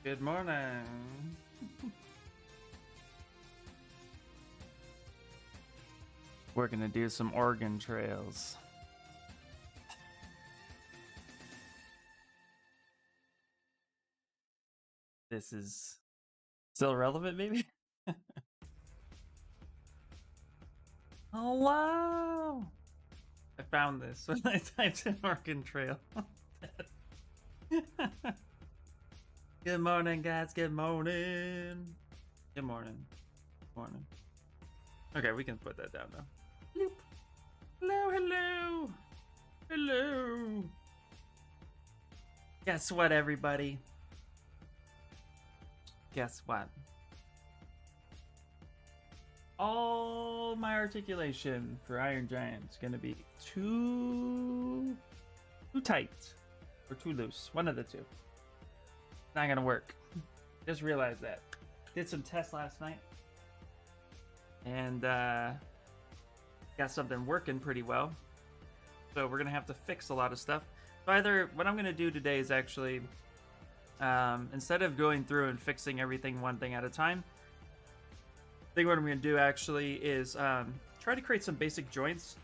Good morning. We're gonna do some Oregon trails. This is still relevant, maybe? Oh, wow. I found this when I typed in Oregon Trail. Good morning, guys. Good morning. Good morning. Morning. Okay, we can put that down now. Bloop. Hello, hello. Hello. Guess what, everybody? Guess what? All my articulation for Iron Giant is going to be too tight or too loose. One of the two. Not going to work. Just realized that. Did some tests last night. And got something working pretty well. So we're going to have to fix a lot of stuff. So either what I'm going to do today is actually, instead of going through and fixing everything one thing at a time, I think what I'm going to do actually is try to create some basic joints,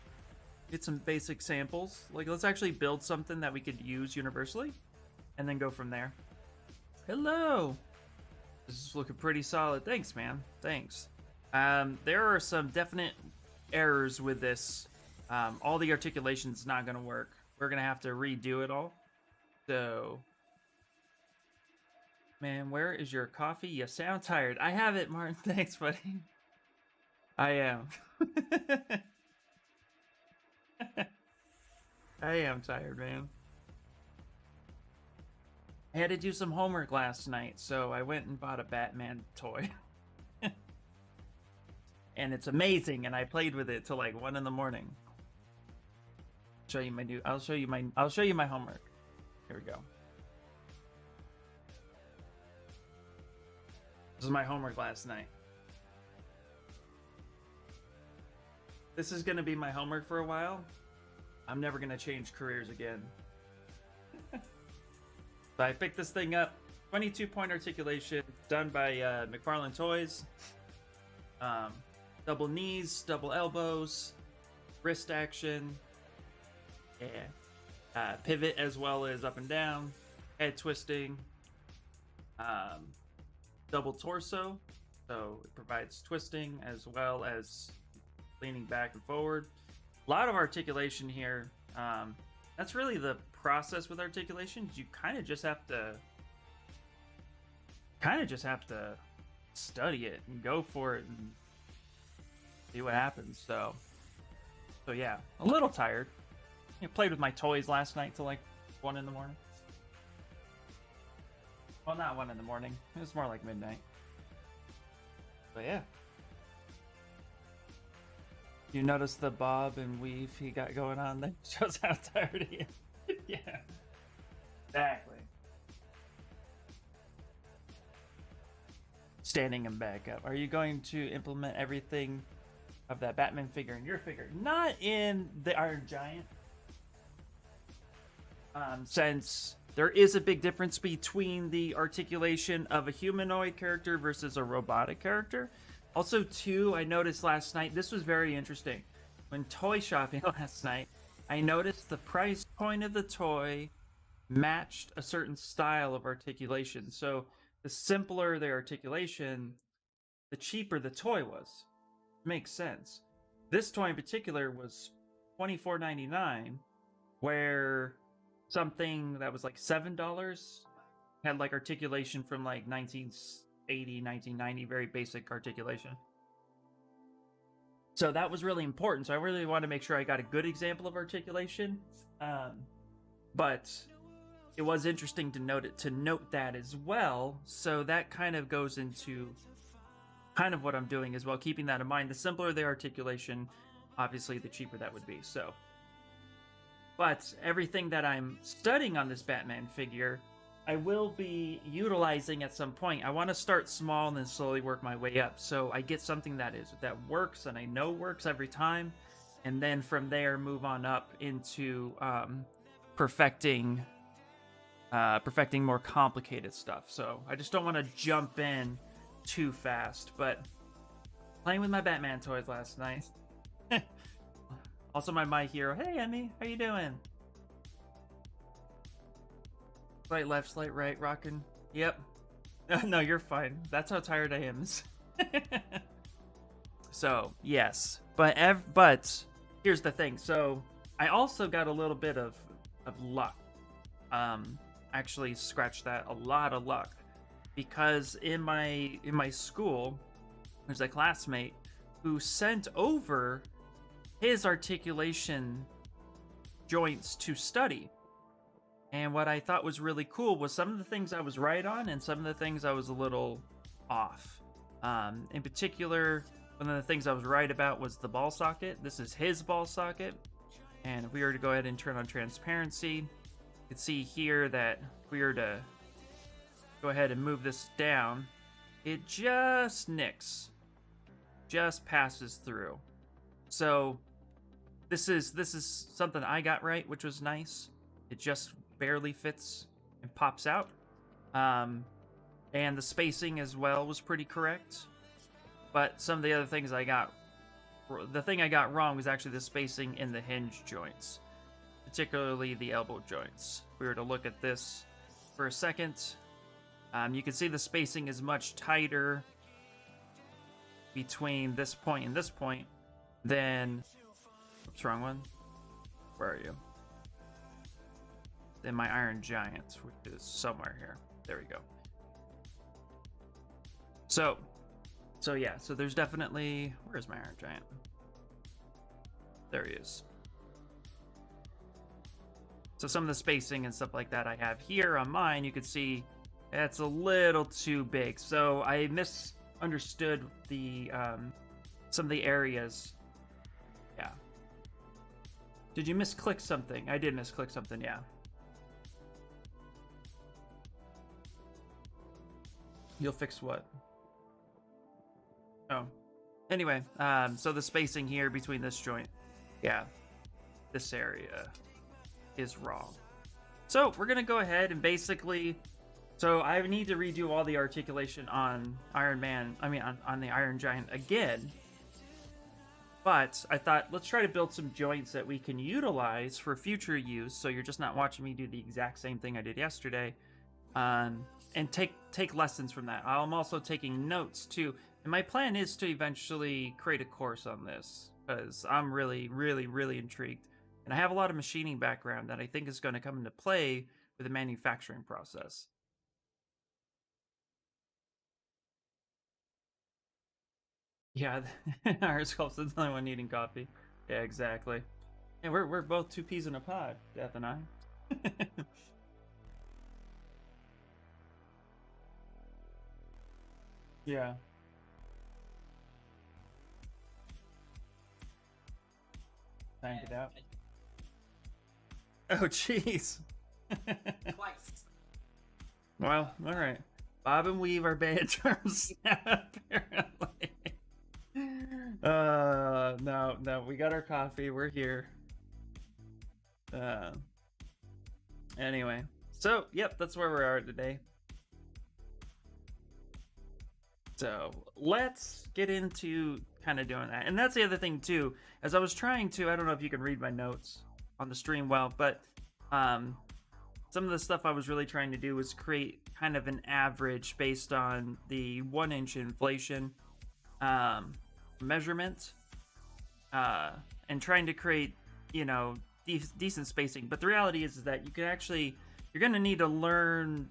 get some basic samples. Like, let's actually build something that we could use universally, and then go from there. Hello! This is looking pretty solid. Thanks, man. Thanks. There are some definite errors with this. All the articulation's not going to work. We're going to have to redo it all. So... Man, where is your coffee? You sound tired. I have it, Martin. Thanks, buddy. I am. I am tired, man. I had to do some homework last night, so I went and bought a Batman toy. And it's amazing, and I played with it till like 1 in the morning. I'll show you my homework. Here we go. This is my homework last night. This is going to be my homework for a while. I'm never going to change careers again. So I picked this thing up. 22-point articulation done by McFarlane Toys. Double knees, double elbows, wrist action. Yeah. Pivot as well as up and down. Head twisting. Double torso, so it provides twisting as well as leaning back and forward. A lot of articulation here. That's really the process with articulation. You kind of just have to study it and go for it and see what happens. So yeah, a little tired. I played with my toys last night till like 1 in the morning. Well, not 1 in the morning. It was more like midnight. But yeah. You notice the bob and weave he got going on there? Shows how tired he is. Yeah. Exactly. Standing him back up. Are you going to implement everything of that Batman figure in your figure? Not in the Iron Giant. Since there is a big difference between the articulation of a humanoid character versus a robotic character. Also, too, I noticed last night, this was very interesting. When toy shopping last night, I noticed the price point of the toy matched a certain style of articulation. So the simpler the articulation, the cheaper the toy was. Makes sense. This toy in particular was $24.99, where something that was like $7 had like articulation from like 1980, 1990, very basic articulation. So that was really important. So I really wanted to make sure I got a good example of articulation. But it was interesting to note that as well. So that kind of goes into kind of what I'm doing as well, keeping that in mind. The simpler the articulation, obviously the cheaper that would be. So but everything that I'm studying on this Batman figure, I will be utilizing at some point. I want to start small and then slowly work my way up. So I get something that works and I know works every time. And then from there, move on up into perfecting perfecting more complicated stuff. So I just don't want to jump in too fast. But playing with my Batman toys last night. Also, my hero. Hey, Emmy, how you doing? Slight left, slight right, rocking. Yep. No, you're fine. That's how tired I am. So yes, but here's the thing. So I also got a little bit of luck. Actually, scratch that. A lot of luck, because in my school, there's a classmate who sent over his articulation joints to study. And what I thought was really cool was some of the things I was right on and some of the things I was a little off. In particular, one of the things I was right about was the ball socket. This is his ball socket. And if we were to go ahead and turn on transparency, you can see here that if we were to go ahead and move this down, it just nicks, just passes through. So this is something I got right, which was nice. It just barely fits and pops out. And the spacing as well was pretty correct. But some of the other things the thing I got wrong was actually the spacing in the hinge joints, particularly the elbow joints. If we were to look at this for a second, you can see the spacing is much tighter between this point and this point than, oops, wrong one. Where are you? Than my Iron Giant, which is somewhere here. There we go. So yeah, so there's definitely, where's my Iron Giant? There he is. So some of the spacing and stuff like that I have here on mine, you can see that's a little too big. So I misunderstood the some of the areas. Yeah. Did you misclick something? I did misclick something, yeah. You'll fix what? Oh. Anyway, so the spacing here between this joint, yeah, this area is wrong. So we're gonna go ahead and basically, so I need to redo all the articulation on Iron Man, on the Iron Giant again. But I thought, let's try to build some joints that we can utilize for future use, so you're just not watching me do the exact same thing I did yesterday. And take lessons from that. I'm also taking notes too. And my plan is to eventually create a course on this, because I'm really, really, really intrigued. And I have a lot of machining background that I think is going to come into play with the manufacturing process. Yeah, our Sculpting's the only one needing coffee. Yeah, exactly. And we're both two peas in a pod, Death and I. Yeah. Tank it out. Oh, jeez. Twice. Well, all right. Bob and weave are bad terms now, apparently. No, we got our coffee. We're here. Anyway, so yep, that's where we are today. So let's get into kind of doing that. And that's the other thing too, as I was trying to, I don't know if you can read my notes on the stream well, but some of the stuff I was really trying to do was create kind of an average based on the 1-inch inflation measurement, and trying to create, you know, decent spacing. But the reality is that you can actually, you're going to need to learn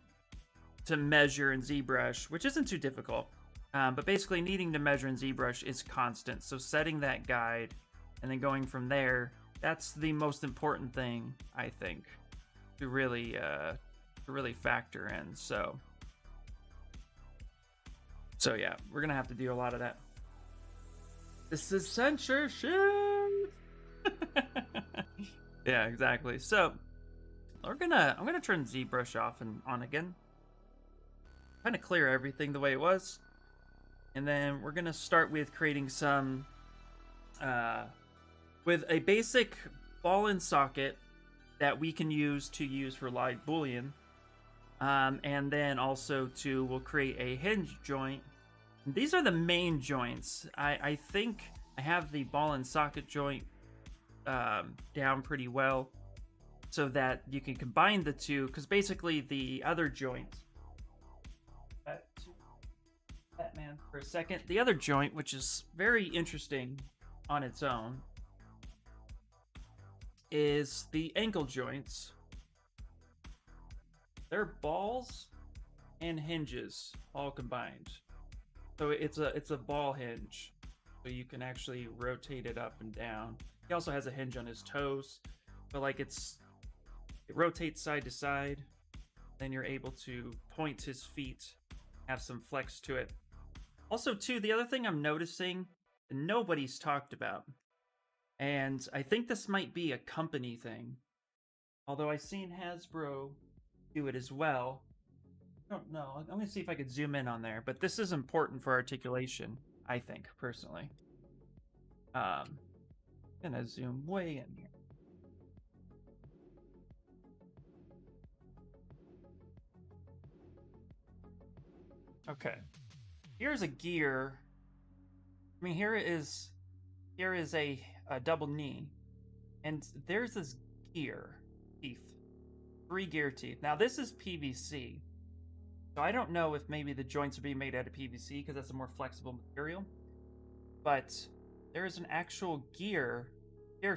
to measure in Zbrush, which isn't too difficult. But basically needing to measure in Zbrush is constant. So setting that guide and then going from there, that's the most important thing, I think, to really factor in. So yeah, we're gonna have to do a lot of that. This is censorship. Yeah, exactly. So I'm gonna turn Zbrush off and on again. Kind of clear everything the way it was. And then we're gonna start with creating some with a basic ball and socket that we can use for live boolean. And then also too, we'll create a hinge joint. These are the main joints. I think I have the ball and socket joint down pretty well, so that you can combine the two, because basically the other joint, Batman for a second, the other joint, which is very interesting on its own, is the ankle joints. They're balls and hinges all combined. So it's a ball hinge, so you can actually rotate it up and down. He also has a hinge on his toes, but like it rotates side to side. Then you're able to point his feet, have some flex to it. Also, too, the other thing I'm noticing that nobody's talked about, and I think this might be a company thing, although I've seen Hasbro do it as well. I don't know. I'm going to see if I could zoom in on there, but this is important for articulation, I think, personally. I'm going to zoom way in here. Okay. Here's a gear. I mean, here is a double knee, and there's this gear teeth, 3 gear teeth. Now this is PVC, so I don't know if maybe the joints are being made out of PVC because that's a more flexible material, but there is an actual gear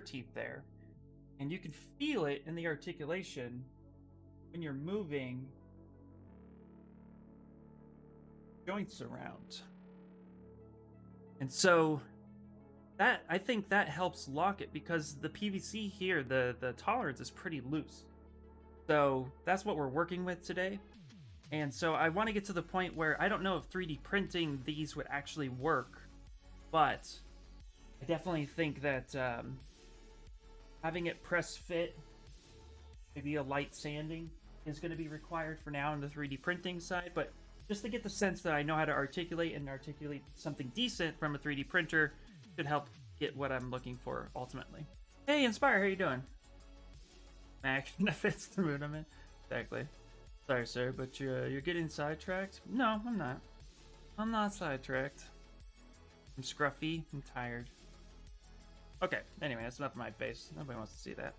teeth there, and you can feel it in the articulation when you're moving joints around. And so that, I think that helps lock it, because the PVC here, the tolerance is pretty loose. So that's what we're working with today. And so I want to get to the point where I don't know if 3D printing these would actually work, but I definitely think that having it press fit, maybe a light sanding, is going to be required for now on the 3D printing side. But just to get the sense that I know how to articulate something decent from a 3D printer should help get what I'm looking for ultimately. Hey, Inspire, how you doing? Action that fits the mood I'm in. Exactly. Sorry, sir, but you're getting sidetracked? No, I'm not. I'm not sidetracked. I'm scruffy. I'm tired. Okay, anyway, that's enough of my face. Nobody wants to see that.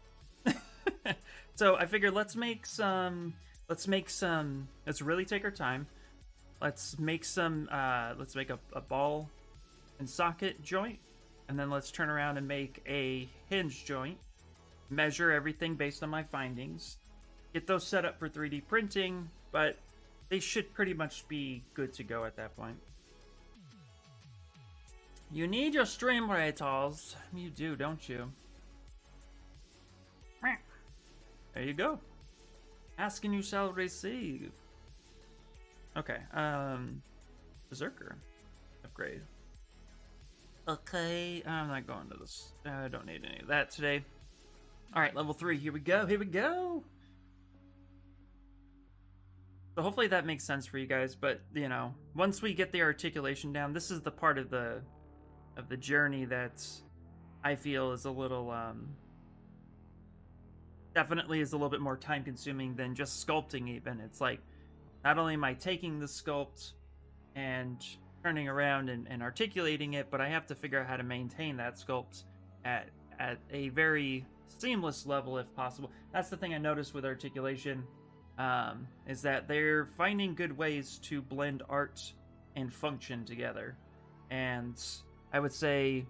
So I figured let's really take our time. Let's make a ball and socket joint, and then let's turn around and make a hinge joint, measure everything based on my findings, get those set up for 3D printing, but they should pretty much be good to go at that point. You need your stream rentals. You do, don't you? There you go. Ask and you shall receive. Okay, Berserker upgrade. Okay, I'm not going to this. I don't need any of that today. Alright, level 3, here we go, here we go! So hopefully that makes sense for you guys, but, you know, once we get the articulation down, this is the part of the journey that I feel is a little, definitely is a little bit more time-consuming than just sculpting even. It's like, not only am I taking the sculpt and turning around and articulating it, but I have to figure out how to maintain that sculpt at a very seamless level if possible. That's the thing I noticed with articulation, is that they're finding good ways to blend art and function together. And I would say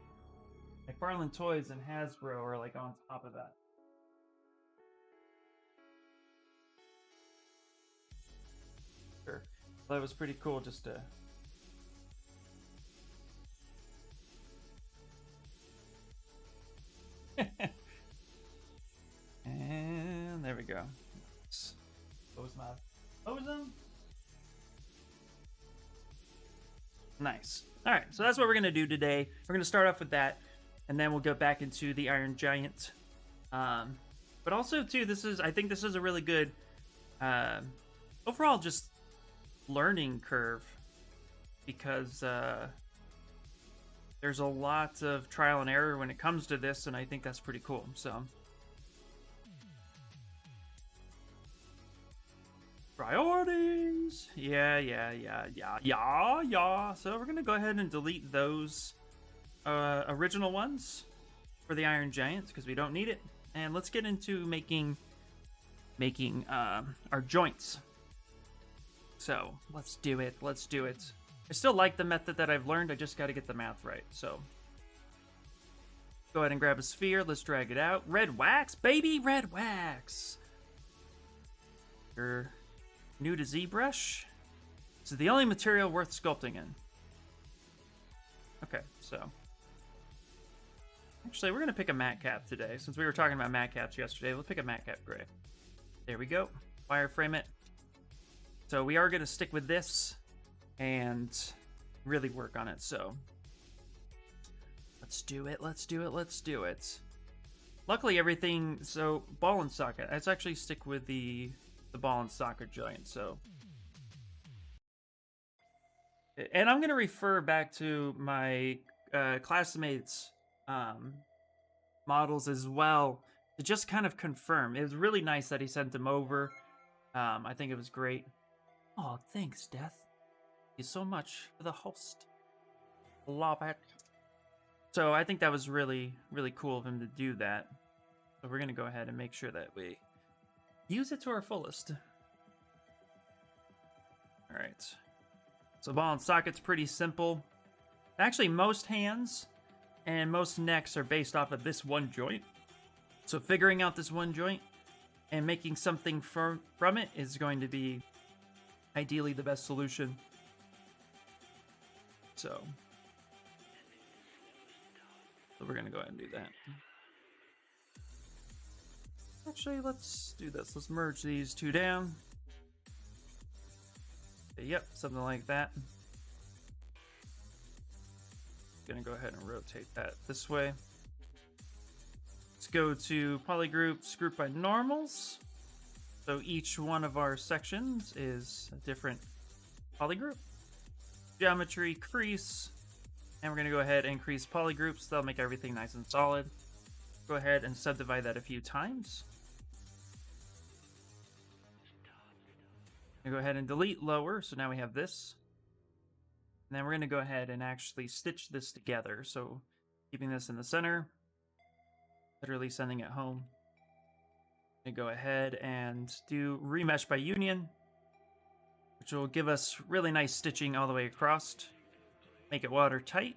McFarlane Toys and Hasbro are like on top of that. Sure. Well, that was pretty cool just to... And there we go. Close them. Nice. All right, so that's what we're gonna do today. We're gonna start off with that, and then we'll go back into the Iron Giant. But also too, I think this is a really good overall just learning curve, because there's a lot of trial and error when it comes to this, and I think that's pretty cool. So Priorities. Yeah. So we're gonna go ahead and delete those original ones for the Iron Giants because we don't need it. And let's get into making our joints. So let's do it. I still like the method that I've learned. I just got to get the math right. So go ahead and grab a sphere. Let's drag it out. Red wax, baby, red wax. You're new to ZBrush. This is the only material worth sculpting in. Okay, so actually, we're gonna pick a matte cap today. Since we were talking about matte caps yesterday, we'll pick a matte cap gray. There we go. Wireframe it. So we are gonna stick with this and really work on it. So let's do it. Luckily, everything. So ball and socket. Let's actually stick with the ball and socket joint. So, and I'm gonna refer back to my classmates' models as well to just kind of confirm. It was really nice that he sent them over. I think it was great. Oh, thanks, Death. Thank you so much for the host. Love it. So I think that was really, really cool of him to do that. So we're gonna go ahead and make sure that we use it to our fullest. All right. So ball and socket's pretty simple. Actually, most hands and most necks are based off of this one joint. So figuring out this one joint and making something from it is going to be ideally the best solution. So we're going to go ahead and do that. Actually, let's do this. Let's merge these two down. Yep, something like that. Gonna go ahead and rotate that this way. Let's go to polygroups, group by normals. So each one of our sections is a different polygroup. Geometry, crease, and we're gonna go ahead and increase polygroups. That'll make everything nice and solid. Go ahead and subdivide that a few times. Go ahead and delete lower, so now we have this. And then we're going to go ahead and actually stitch this together. So keeping this in the center, literally sending it home. I'm going to go ahead and do remesh by union, which will give us really nice stitching all the way across. Make it watertight.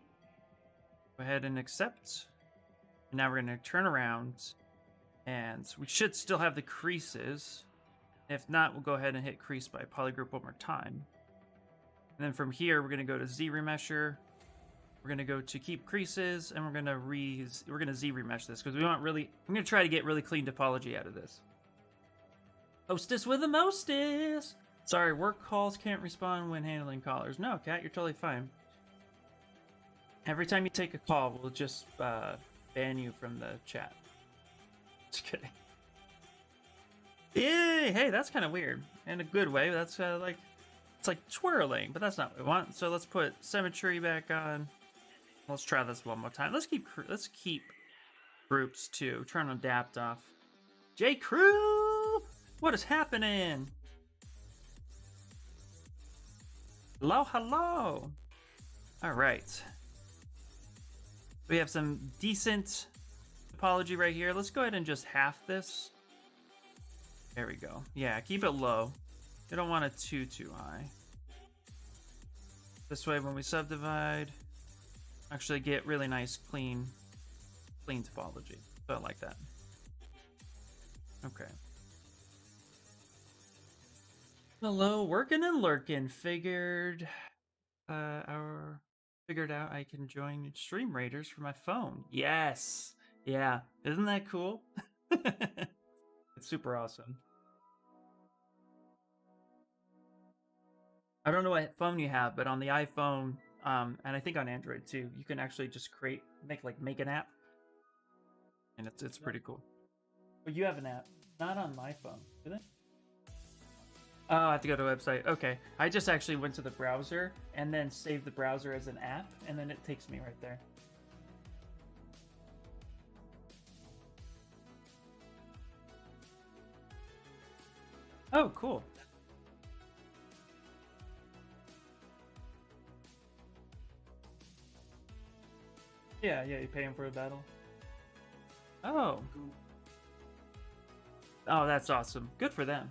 Go ahead and accept. And now we're going to turn around, and we should still have the creases. If not, we'll go ahead and hit crease by polygroup one more time. And then from here, we're going to go to Z remesher. We're going to go to keep creases, and we're going to Z remesh this because we want really. I'm going to try to get really clean topology out of this. Hostess with a mostess. Sorry, work calls can't respond when handling callers. No, Kat, you're totally fine. Every time you take a call, we'll just ban you from the chat. Just kidding. Yeah, hey, that's kind of weird. In a good way. That's like, it's like twirling, but that's not what we want. So let's put symmetry back on. Let's try this one more time. Let's keep groups too. Turn adapt off. J Crew, what is happening? Hello, hello. All right. We have some decent topology right here. Let's go ahead and just half this. There we go. Yeah, keep it low. You don't want it too high. This way, when we subdivide, actually get really nice, clean topology. So I like that. Okay. Hello, working and lurking. Figured out I can join Stream Raiders for my phone. Yes. Yeah. Isn't that cool? It's super awesome. I don't know what phone you have, but on the iPhone, and I think on Android too, you can actually just make an app, and it's pretty cool. But you have an app, not on my phone, do they? Oh, I have to go to a website. Okay, I just actually went to the browser and then saved the browser as an app, and then it takes me right there. Oh, cool. Yeah, you pay him for a battle. Oh. Oh, that's awesome. Good for them.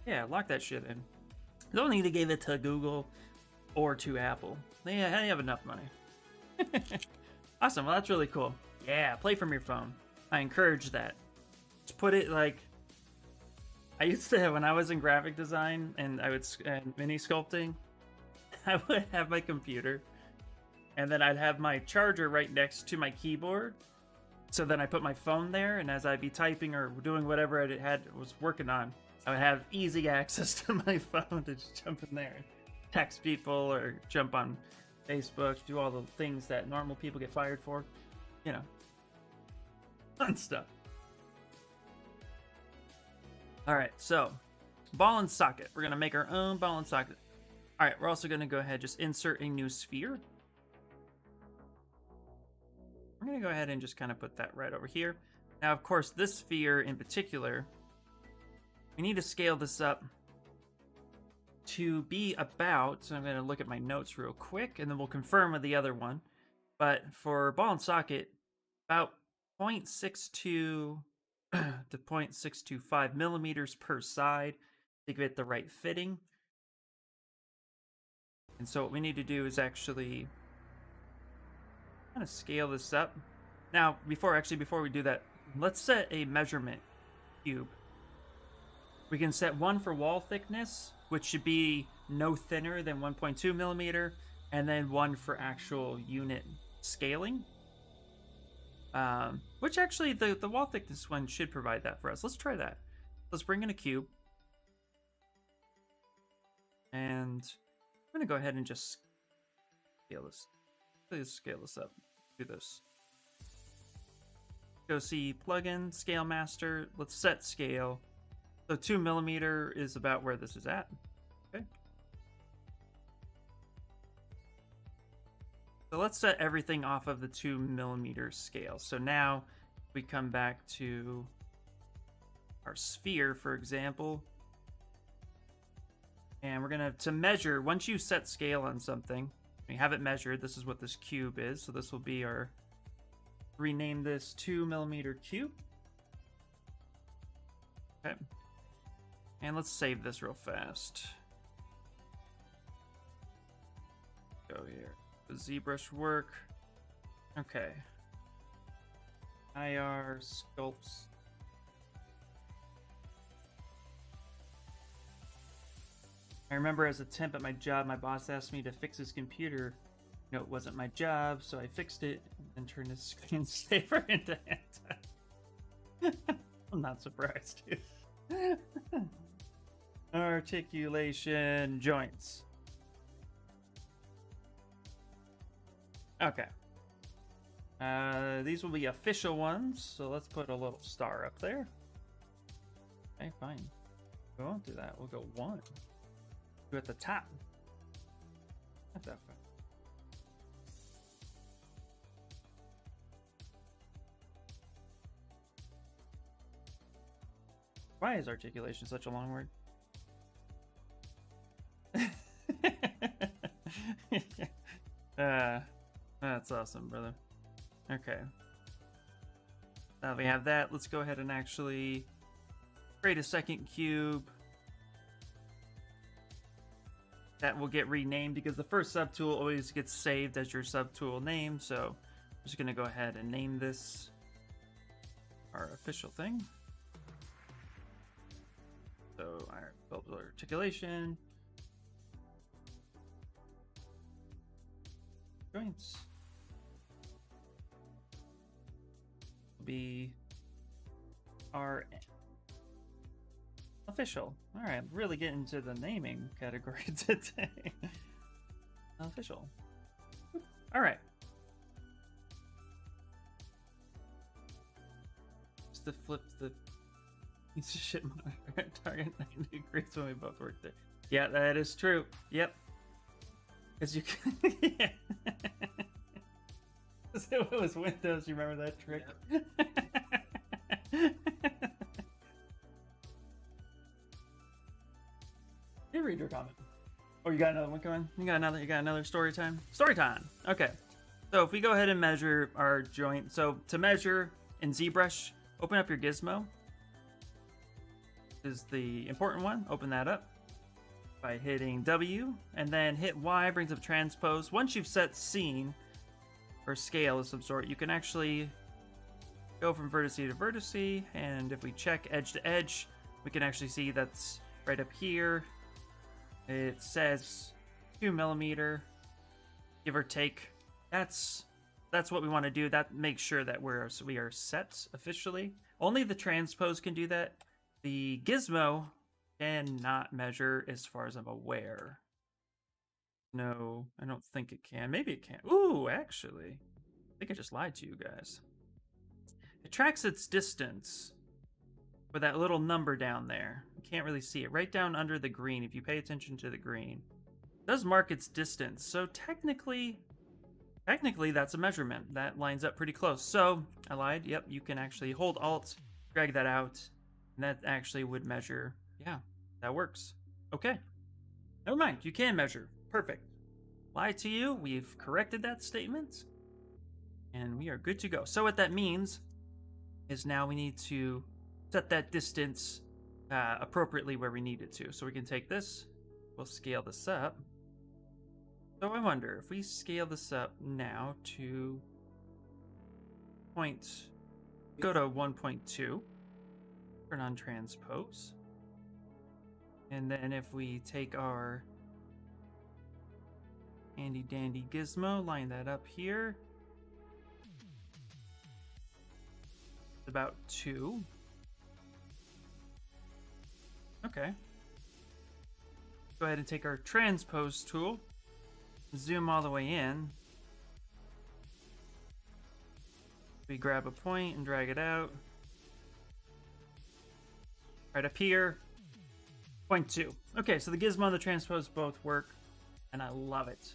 Yeah, lock that shit in. Don't need to give it to Google or to Apple. They have enough money. Awesome. Well, that's really cool. Yeah, play from your phone. I encourage that. Just put it like... I used to, when I was in graphic design and I would mini sculpting, I would have my computer and then I'd have my charger right next to my keyboard. So then I put my phone there, and as I'd be typing or doing whatever I was working on, I would have easy access to my phone to just jump in there and text people or jump on Facebook, do all the things that normal people get fired for. You know, fun stuff. All right, so ball and socket. We're going to make our own ball and socket. All right, we're also going to go ahead, just insert a new sphere. I'm going to go ahead and just kind of put that right over here. Now, of course, this sphere in particular, we need to scale this up to be about, so I'm going to look at my notes real quick, and then we'll confirm with the other one. But for ball and socket, about 0.62 to 0.625 millimeters per side to get the right fitting. And so what we need to do is actually kind of scale this up. Now, before we do that, let's set a measurement cube. We can set one for wall thickness, which should be no thinner than 1.2 millimeter, and then one for actual unit scaling. Which actually, the wall thickness one should provide that for us. Let's try that. Let's bring in a cube. And I'm going to go ahead and just scale this. Please scale this up. Do this. Go see plugin, scale master. Let's set scale. So 2 millimeter is about where this is at. Okay. So let's set everything off of the 2 millimeter scale. So now we come back to our sphere, for example. And we're going to measure, once you set scale on something, we have it measured. This is what this cube is. So this will be our, rename this 2 millimeter cube. Okay. And let's save this real fast. Go here. The Zbrush work. Okay. IR sculpts. I remember as a temp at my job, my boss asked me to fix his computer. No, it wasn't my job, so I fixed it and turned his screensaver into anti. I'm not surprised, dude. Articulation joints. Okay. These will be official ones, so let's put a little star up there. Okay, fine. We won't do that. We'll go 1. Do at the top. Not that far. Why is articulation such a long word? That's awesome, brother. Okay. Now we have that. Let's go ahead and actually create a second cube. That will get renamed because the first subtool always gets saved as your subtool name. So I'm just going to go ahead and name this our official thing. So our articulation joints will be our official. All right, I'm really getting to the naming category today. Official. All right. Just to flip the piece of shit monitor target 90 degrees when we both work there. Yeah, that is true. Yep. Because you can. Yeah. It was Windows. You remember that trick? Yep. You read your comment. Oh, you got another one coming? You got another story time? Story time. Okay. So if we go ahead and measure our joint, so to measure in Zbrush, open up your gizmo. This is the important one. Open that up by hitting W, and then hit Y, brings up transpose. Once you've set scene or scale of some sort, you can actually go from vertex to vertex, and if we check edge to edge, we can actually see that's right up here. It says 2 millimeter, give or take. That's what we want to do. That makes sure that we are set officially. Only the transpose can do that. The gizmo cannot measure as far as I'm aware. No, I don't think it can. Maybe it can. Ooh, actually, I think I just lied to you guys. It tracks its distance with that little number down there. You can't really see it. Right down under the green, if you pay attention to the green. It does mark its distance. So technically that's a measurement. That lines up pretty close. So I lied. Yep, you can actually hold Alt, drag that out, and that actually would measure. Yeah, that works. Okay. Never mind. You can measure. Perfect. Lied to you. We've corrected that statement. And we are good to go. So what that means is now we need to set that distance appropriately where we need it to. So we can take this. We'll scale this up. So I wonder if we scale this up now to go to 1.2, turn on transpose. And then if we take our handy dandy gizmo, line that up here. It's about 2. Okay. Go ahead and take our transpose tool. Zoom all the way in. We grab a point and drag it out. Right up here. 0.2. Okay, so the gizmo and the transpose both work, and I love it.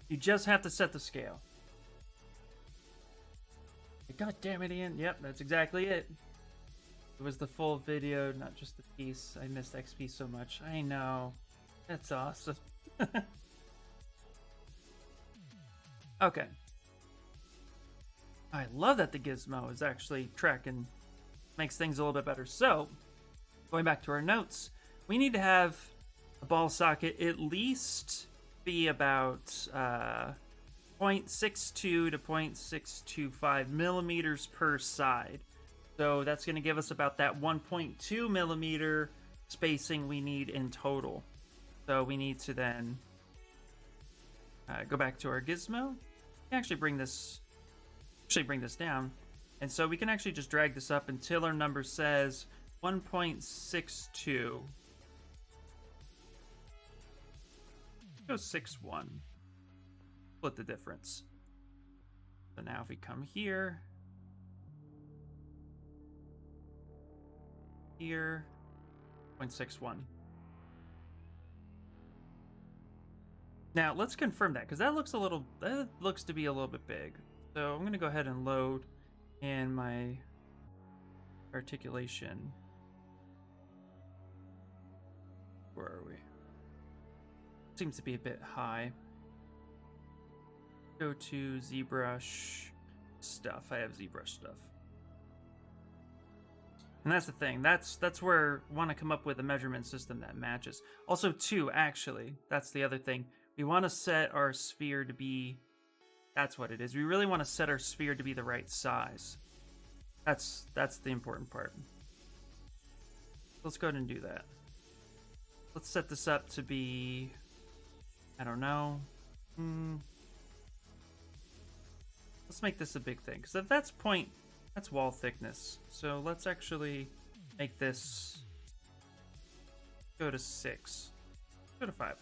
You just have to set the scale. God damn it, Ian. Yep, that's exactly it. It was the full video, not just the piece. I missed XP so much. I know. That's awesome. Okay. I love that the gizmo is actually tracking, makes things a little bit better. So, going back to our notes, we need to have a ball socket at least be about 0.62 to 0.625 millimeters per side. So that's going to give us about that 1.2 millimeter spacing we need in total. So we need to then go back to our gizmo. Actually bring this down, and so we can actually just drag this up until our number says 1.62. Go 6.1. Split the difference. So now if we come here, 0.61. Now let's confirm that, because that looks to be a little bit big. So I'm gonna go ahead and load in my articulation. Where are we? Seems to be a bit high. Go to Zbrush stuff. I have Zbrush stuff. And that's the thing. That's where we want to come up with a measurement system that matches. Also, too, actually, that's the other thing. We want to set our sphere to be... That's what it is. We really want to set our sphere to be the right size. That's the important part. Let's go ahead and do that. Let's set this up to be... I don't know. Let's make this a big thing. Because if that's that's wall thickness. So let's actually make this go to 6. Go to 5.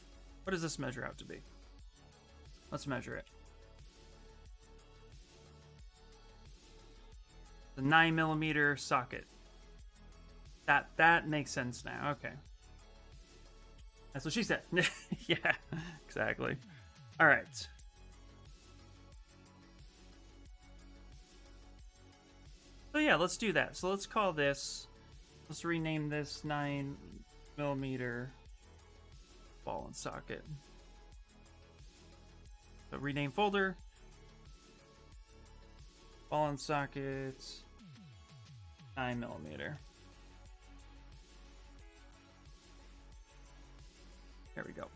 What does this measure out to be? Let's measure it. The 9 millimeter socket. That makes sense now. Okay. That's what she said. Yeah, exactly. All right. So yeah, let's do that. So let's call this, let's rename this 9 millimeter ball and socket. So rename folder, Ball and sockets, 9mm. There we go.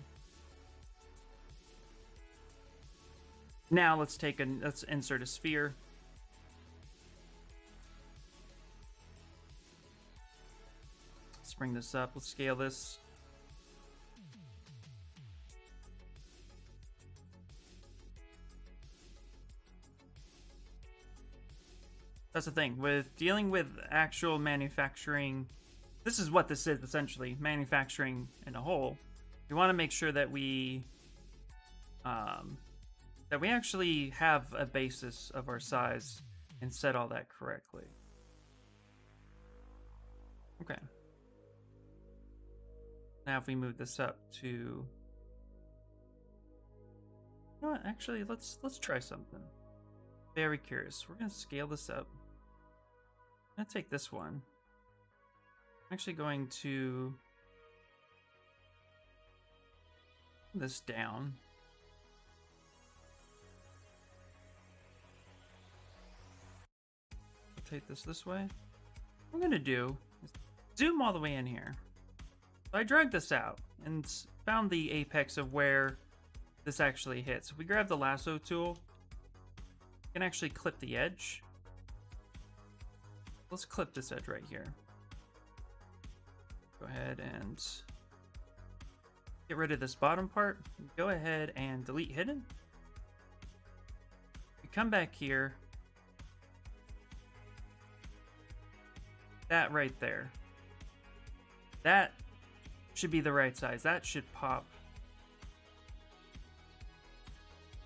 Now let's insert a sphere. Let's bring this up. Let's scale this. That's the thing with dealing with actual manufacturing. This is what this is essentially, manufacturing in a whole. We want to make sure that we actually have a basis of our size and set all that correctly. Okay. Now if we move this up to, you know what? Actually, let's try something. Very curious. We're gonna scale this up. I'm gonna take this one. I'm actually going to this down. Rotate this way. What I'm gonna do is zoom all the way in here. So I dragged this out and found the apex of where this actually hits. If we grab the lasso tool, we can actually clip the edge. Let's clip this edge right here. Go ahead and get rid of this bottom part. Go ahead and delete hidden. We come back here. That right there. That should be the right size. That should pop.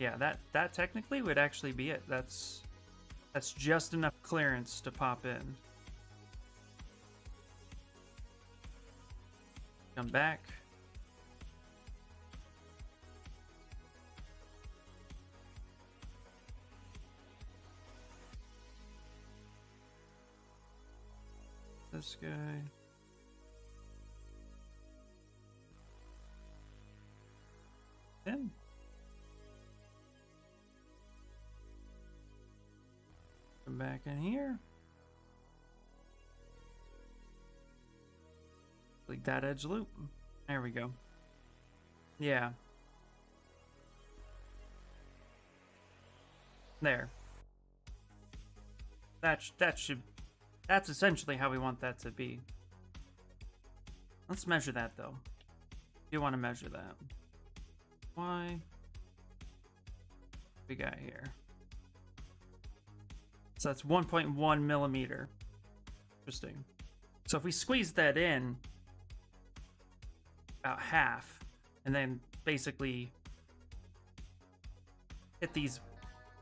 Yeah, that technically would actually be it. That's just enough clearance to pop in. Come back. This guy. Then. Come back in here. Like that edge loop. There we go. Yeah. There. That's essentially how we want that to be. Let's measure that though. Do want to measure that. Why? We got here. So that's 1.1 millimeter. Interesting. So if we squeeze that in about half, and then basically hit these,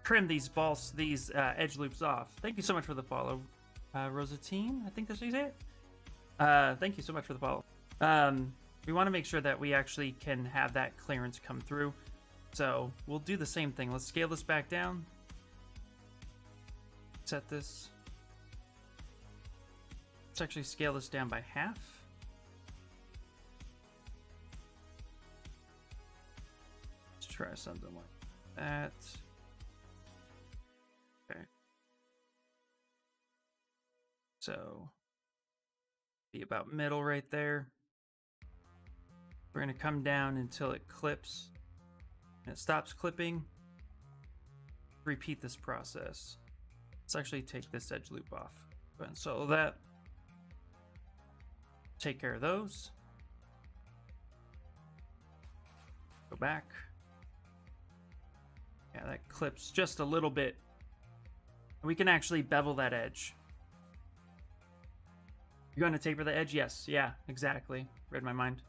trim these balls, these edge loops off. Thank you so much for the follow, Rosatine. I think that's how you say it. Thank you so much for the follow. We want to make sure that we actually can have that clearance come through. So we'll do the same thing. Let's scale this back down. Set this. Let's actually scale this down by half. Let's try something like that. Okay. So be about middle right there. We're going to come down until it clips. And it stops clipping. Repeat this process. Let's actually take this edge loop off. Go ahead and solo that. Take care of those. Go back. Yeah, that clips just a little bit. We can actually bevel that edge. You're going to taper the edge? Yes. Yeah, exactly. Read my mind.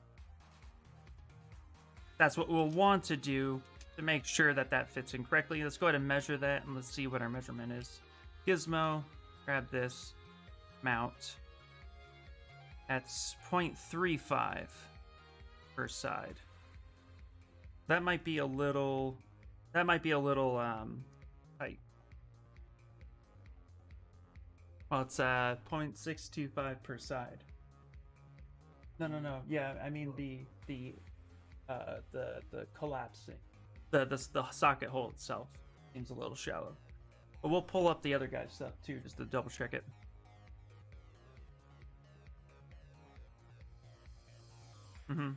That's what we'll want to do to make sure that that fits in correctly. Let's go ahead and measure that, and let's see what our measurement is. Gizmo, grab this, mount. That's 0.35 per side. That might be a little tight. Well, it's 0.625 per side. No. Yeah, I mean the collapsing. The socket hole itself seems a little shallow. But we'll pull up the other guy's stuff too, just to double check it. Mm-hmm.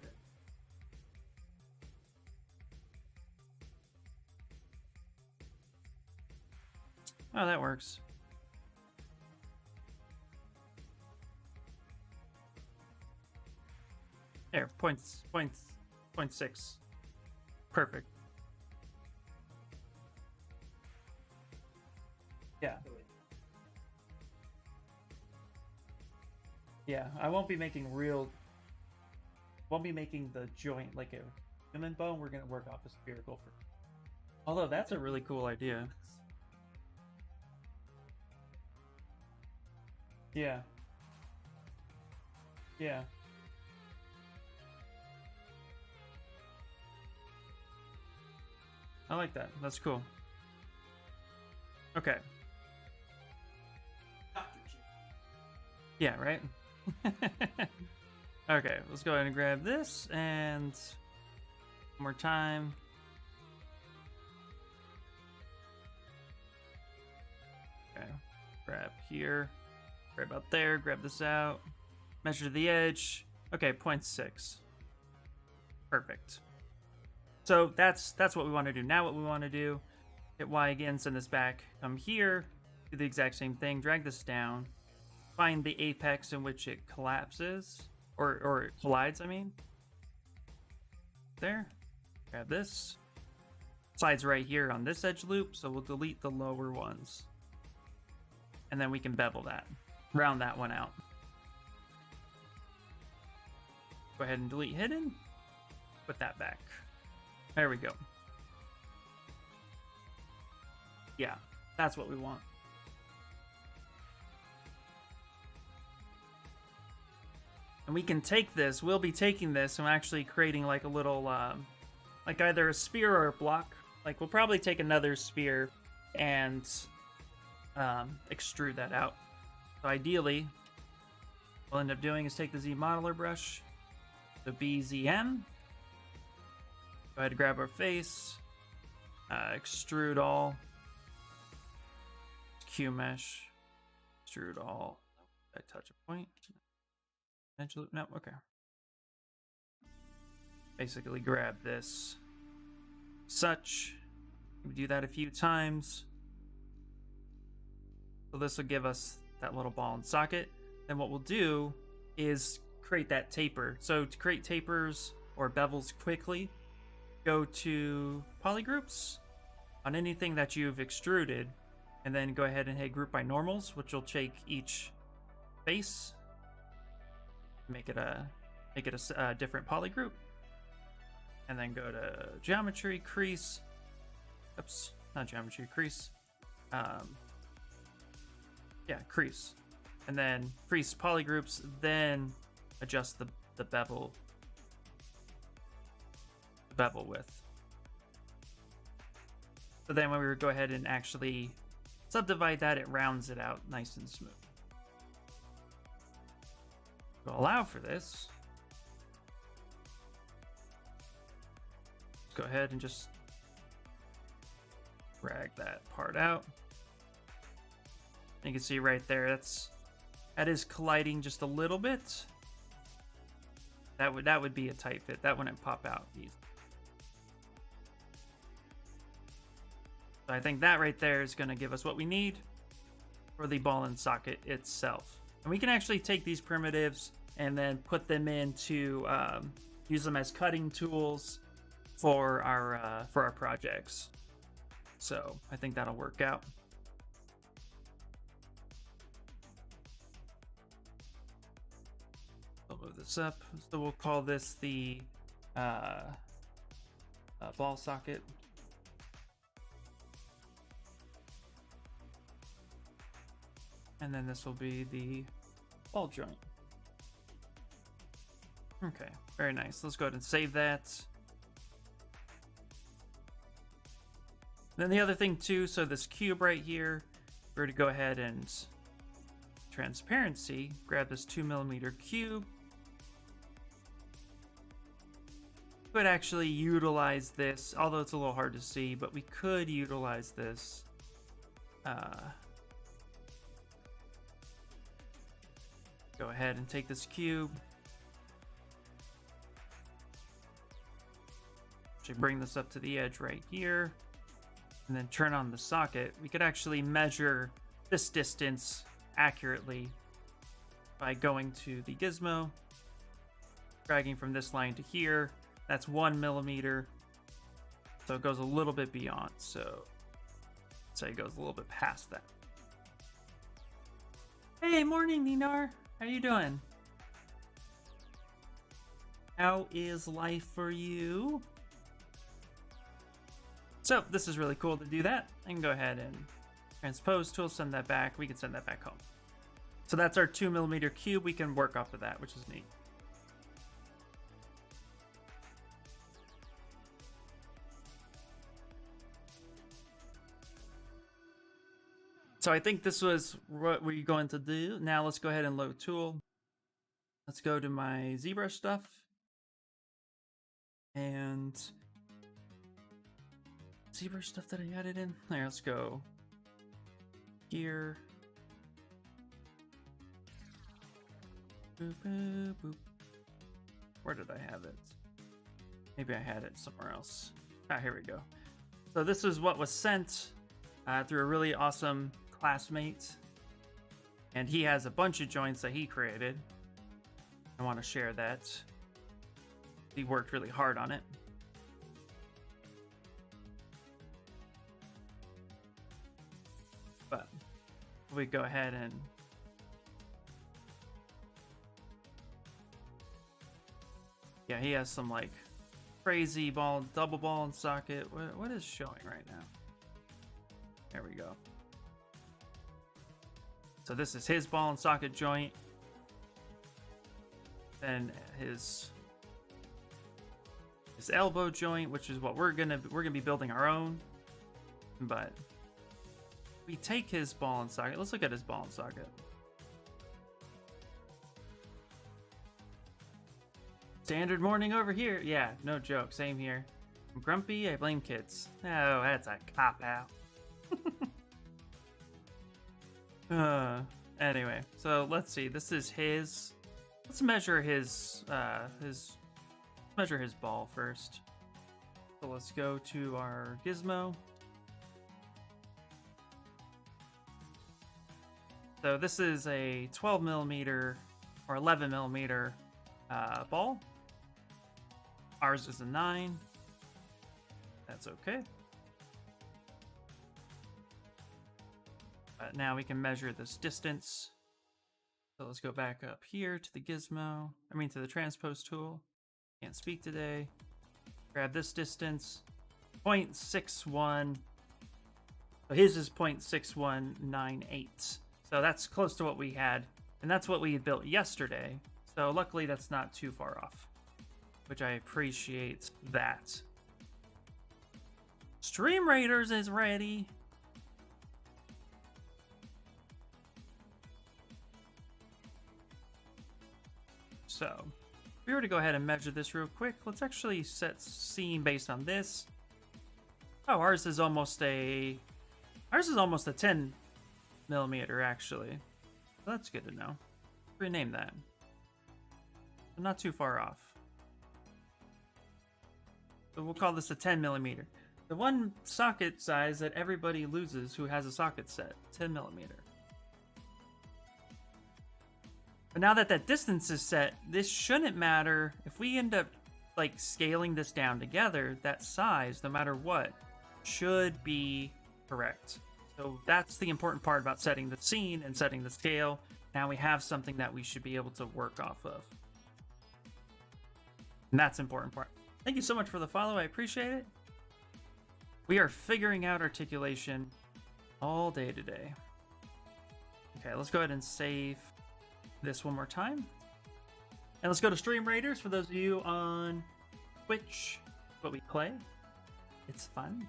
Oh, that works. There, points, 0.6. Perfect. Yeah. Yeah, I won't be making the joint like a human bone. We're gonna work off a spherical for. Although that's a really cool idea. Yeah. Yeah. I like that. That's cool. Okay. Yeah, right? Okay, let's go ahead and grab this, and one more time. Okay, grab here, grab out there, grab this out, measure the edge. Okay, 0.6. Perfect. So that's what we want to do. Now what we want to do, hit Y again, send this back, come here, do the exact same thing, drag this down, find the apex in which it collapses, or it collides, I mean. There, grab this. Slides right here on this edge loop, so we'll delete the lower ones. And then we can bevel that, round that one out. Go ahead and delete hidden, put that back. There we go. Yeah, that's what we want. And we can take this, we'll be taking this and actually creating like a little, like either a spear or a block. Like we'll probably take another spear and extrude that out. So ideally, what we'll end up doing is take the Z modeler brush, the BZM, go ahead and grab our face, extrude all, Q mesh, extrude all. I touch a point. Edge loop, no, okay. Basically grab this, such. We do that a few times. So this will give us that little ball and socket. Then what we'll do is create that taper. So to create tapers or bevels quickly, go to polygroups on anything that you've extruded, and then go ahead and hit group by normals, which will take each face, make it a different polygroup, and then go to geometry, crease. Oops, not geometry, crease. Yeah, crease, and then crease polygroups. Then adjust the bevel width. So then when we go ahead and actually subdivide that, it rounds it out nice and smooth. We'll allow for this. Let's go ahead and just drag that part out. You can see right there, that is colliding just a little bit. That would be a tight fit. That wouldn't pop out easy. So I think that right there is going to give us what we need for the ball and socket itself. And we can actually take these primitives and then put them into, use them as cutting tools for our projects. So I think that'll work out. I'll move this up. So we'll call this the ball socket. And then this will be the ball joint. Okay, very nice. Let's go ahead and save that. Then the other thing too, so this cube right here, we're going to go ahead and transparency, grab this 2mm cube. Could actually utilize this, although it's a little hard to see, but we could utilize this Go ahead and take this cube. Actually bring this up to the edge right here. And then turn on the socket. We could actually measure this distance accurately by going to the gizmo, dragging from this line to here. That's 1 millimeter. So it goes a little bit beyond. So it goes a little bit past that. Hey, morning, Ninar. How you doing? How is life for you? So this is really cool to do that. I can go ahead and transpose tool, send that back. We can send that back home. So that's our 2 millimeter cube. We can work off of that, which is neat. So I think this was what we're going to do. Now let's go ahead and load tool. Let's go to my Zbrush stuff. And Zbrush stuff that I added in. There, let's go here. Boop, boop, boop. Where did I have it? Maybe I had it somewhere else. Ah, here we go. So this is what was sent through a really awesome classmate. And he has a bunch of joints that he created. I want to share that. He worked really hard on it. But we go ahead and yeah, he has some like crazy ball, double ball and socket. What is showing right now? There we go. So this is his ball and socket joint. Then his elbow joint, which is what we're gonna be building our own. But we take his ball and socket. Let's look at his ball and socket. Standard morning over here. Yeah, no joke. Same here. I'm grumpy. I blame kids. Oh, that's a cop-out. Anyway, so let's see. This is his. Let's measure his measure his ball first. So let's go to our gizmo. So this is a 12 millimeter or 11 millimeter ball. Ours is a 9. That's okay. Now we can measure this distance. So let's go back up here to the gizmo. To the transpose tool. Can't speak today. Grab this distance. 0.61. So his is 0.6198. So that's close to what we had. And that's what we built yesterday. So luckily that's not too far off. Which I appreciate that. Stream Raiders is ready. So, if we were to go ahead and measure this real quick, let's actually set scene based on this. Oh, ours is almost a 10 millimeter actually. So that's good to know. Rename that. So not too far off. So we'll call this a 10 millimeter. The one socket size that everybody loses who has a socket set, 10 millimeter. But now that that distance is set, this shouldn't matter. If we end up like scaling this down together, that size, no matter what, should be correct. So that's the important part about setting the scene and setting the scale. Now we have something that we should be able to work off of. And that's the important part. Thank you so much for the follow. I appreciate it. We are figuring out articulation all day today. Okay, let's go ahead and save this one more time. And let's go to Stream Raiders for those of you on Twitch. What we play. It's fun.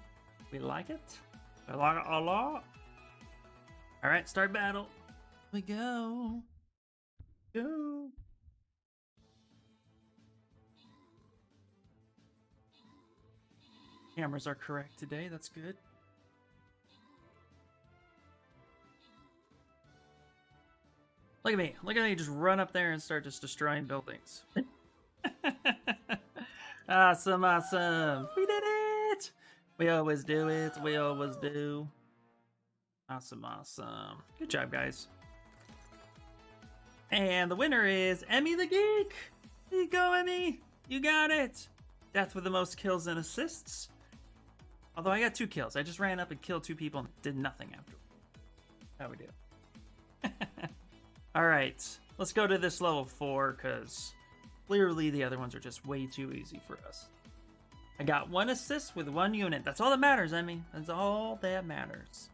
We like it. I like it a lot. Alright, start battle. We go. Go. Cameras are correct today. That's good. Look at me. Look at me just run up there and start just destroying buildings. Awesome, awesome. We did it. We always do it. We always do. Awesome, awesome. Good job, guys. And the winner is Emmy the Geek. There you go, Emmy. You got it. Death with the most kills and assists. Although I got 2 kills. I just ran up and killed 2 people and did nothing after. How we do. All right. Let's go to this level 4 because clearly the other ones are just way too easy for us. I got 1 assist with 1 unit. That's all that matters, Emmy. That's all that matters.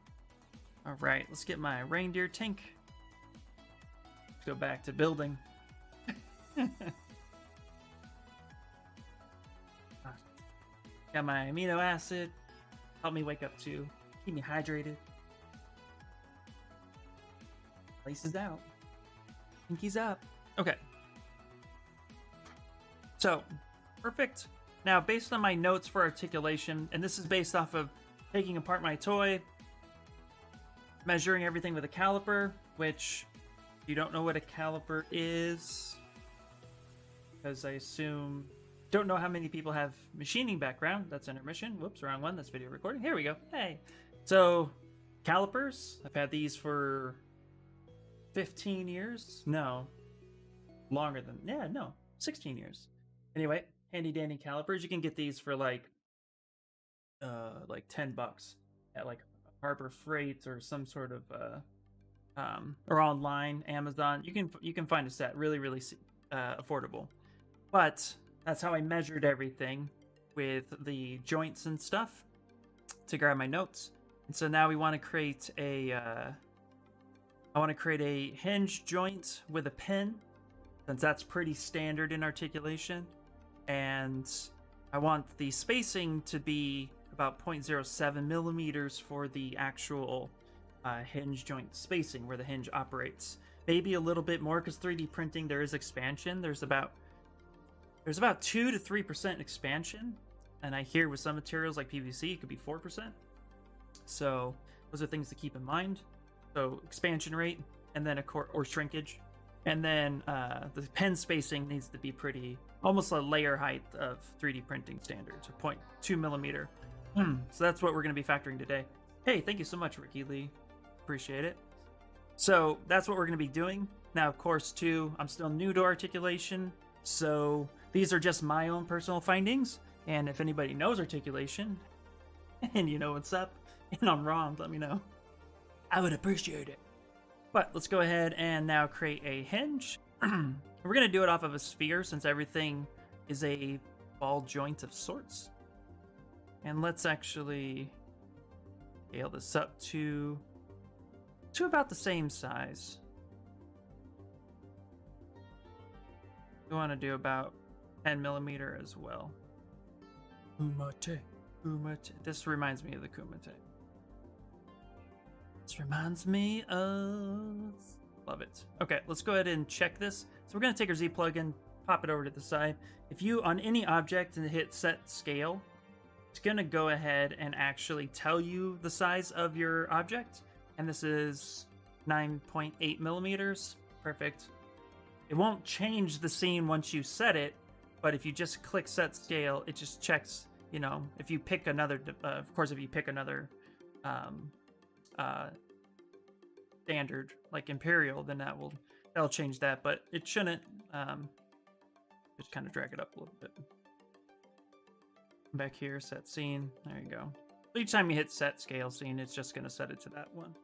All right. Let's get my reindeer tank. Let's go back to building. Got my amino acid. Help me wake up too. Keep me hydrated. Laces out. Pinkies up. Okay. So, perfect. Now, based on my notes for articulation, and this is based off of taking apart my toy, measuring everything with a caliper, which, if you don't know what a caliper is, because I assume... Don't know how many people have machining background. That's intermission. Whoops, wrong one. That's video recording. Here we go. Hey. So, calipers. I've had these for 15 years. No. Longer than... Yeah, no. 16 years. Anyway, handy dandy calipers. You can get these for like $10 at like Harbor Freight or some sort of or online, Amazon. You can find a set really affordable. But that's how I measured everything with the joints and stuff to grab my notes. And so now we want to create a I want to create a hinge joint with a pin, since that's pretty standard in articulation. And I want the spacing to be about 0.07 millimeters for the actual hinge joint spacing where the hinge operates. Maybe a little bit more because 3D printing, there is expansion. There's about 2 to 3% expansion, and I hear with some materials like PVC it could be 4%. So those are things to keep in mind. So expansion rate, and then or shrinkage, and then the pen spacing needs to be pretty, almost a layer height of 3D printing standards, or 0.2 millimeter. So that's what we're going to be factoring today. Hey, thank you so much, Ricky Lee. Appreciate it. So that's what we're going to be doing. Now, of course, too, I'm still new to articulation, so these are just my own personal findings. And if anybody knows articulation, and you know what's up, and I'm wrong, let me know. I would appreciate it. But let's go ahead and now create a hinge. We're going to do it off of a sphere since everything is a ball joint of sorts. And let's actually scale this up to about the same size. We want to do about 10 millimeter as well. Kumite. This reminds me of the Kumite. This reminds me of... Love it. Okay, let's go ahead and check this. So we're going to take our Z plugin, pop it over to the side. If you, on any object, and hit set scale, it's going to go ahead and actually tell you the size of your object. And this is 9.8 millimeters. Perfect. It won't change the scene once you set it, but if you just click set scale, it just checks, you know, if you pick another, of course, if you pick another standard, like Imperial, then that'll change that, but it shouldn't. Just kind of drag it up a little bit. Back here, set scene. There you go. Each time you hit set scale scene, it's just going to set it to that one.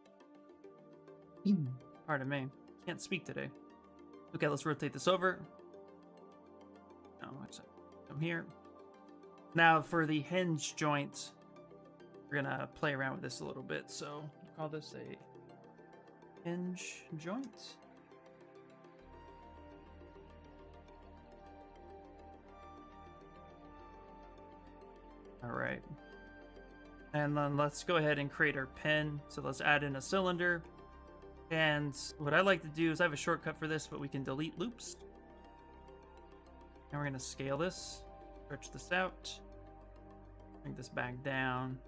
Pardon me. Can't speak today. Okay, let's rotate this over. No, come here. Now for the hinge joint, we're going to play around with this a little bit. So we'll call this a hinge joint. All right. And then let's go ahead and create our pin. So let's add in a cylinder. And what I like to do is I have a shortcut for this, but we can delete loops. And we're going to scale this, stretch this out, bring this back down.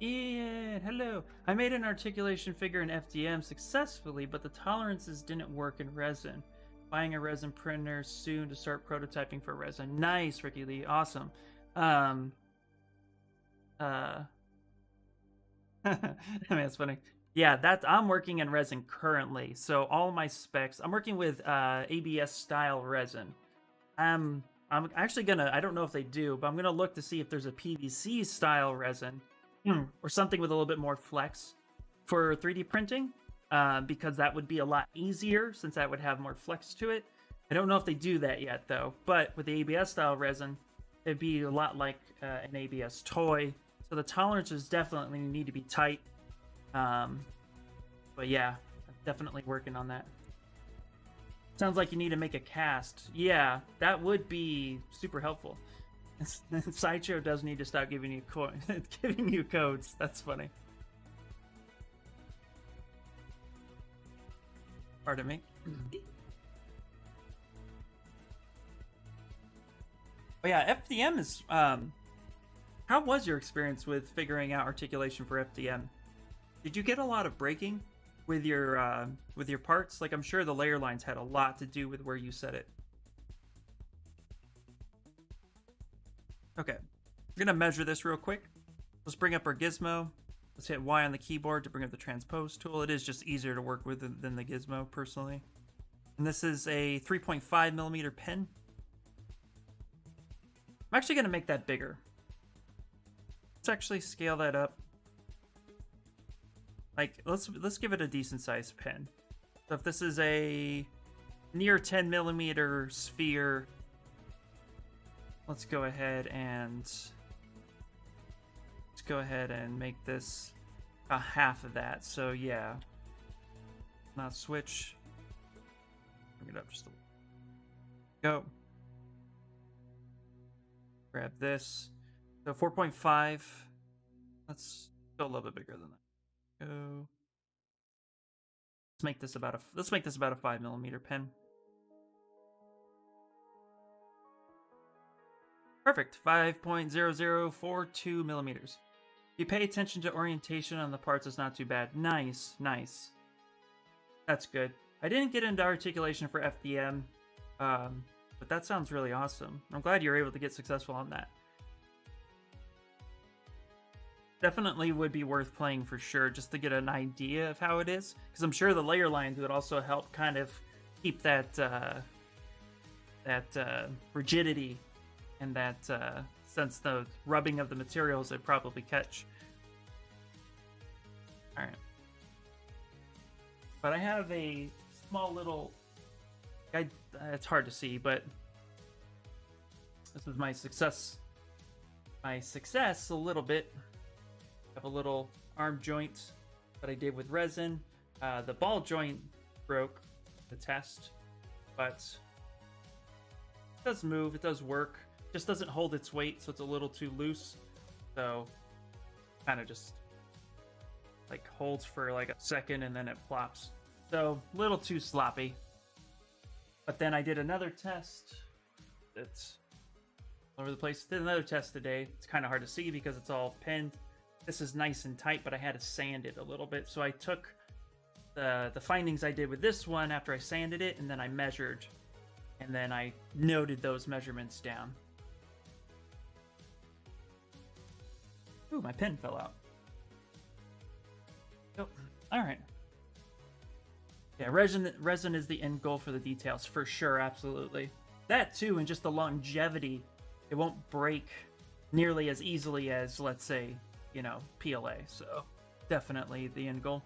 Ian, hello. I made an articulation figure in FDM successfully, but the tolerances didn't work in resin. Buying a resin printer soon to start prototyping for resin. Nice, Ricky Lee. Awesome. I mean, that's funny. Yeah, I'm working in resin currently. So all my specs, I'm working with ABS style resin. I'm actually gonna, I don't know if they do, but I'm gonna look to see if there's a PVC style resin or something with a little bit more flex for 3D printing, because that would be a lot easier since that would have more flex to it. I don't know if they do that yet though, but with the ABS style resin, it'd be a lot like an ABS toy. So the tolerances definitely need to be tight. But yeah, I'm definitely working on that. Sounds like you need to make a cast. Yeah, that would be super helpful. Sideshow does need to stop giving you giving you codes. That's funny. Pardon me. But yeah, FDM is how was your experience with figuring out articulation for FDM? Did you get a lot of breaking with your parts? Like, I'm sure the layer lines had a lot to do with where you set it. Okay, we're gonna measure this real quick. Let's bring up our gizmo. Let's hit Y on the keyboard to bring up the transpose tool. It is just easier to work with than the gizmo, personally. And this is a 3.5 millimeter pen. I'm actually gonna make that bigger. Let's actually scale that up. Like, let's give it a decent sized pen. So if this is a near 10 millimeter sphere, let's go ahead and make this a half of that. So yeah, now switch, bring it up just a little. Go. Grab this. So 4.5. Let's go a little bit bigger than that. Go. Let's make this about a 5 millimeter pen. Perfect. 5.0042 millimeters. If you pay attention to orientation on the parts, it's not too bad. Nice, nice. That's good. I didn't get into articulation for FDM, but that sounds really awesome. I'm glad you're able to get successful on that. Definitely would be worth playing for sure, just to get an idea of how it is, because I'm sure the layer lines would also help kind of keep that rigidity and that sense the rubbing of the materials would probably catch. All right, but I have a small little guide. It's hard to see, but this is my success. My success a little bit. I have a little arm joint that I did with resin. The ball joint broke the test, but it does move. It does work. Just doesn't hold its weight, so it's a little too loose. So kind of just like holds for like a second and then it plops. So a little too sloppy. But then I did another test. It's all over the place. Did another test today. It's kind of hard to see because it's all pinned. This is nice and tight, but I had to sand it a little bit. So I took the findings I did with this one after I sanded it, and then I measured, and then I noted those measurements down. Ooh, my pen fell out. Oh, all right. Yeah, resin is the end goal for the details, for sure, absolutely. That too, and just the longevity. It won't break nearly as easily as, let's say, you know, PLA. So definitely the end goal.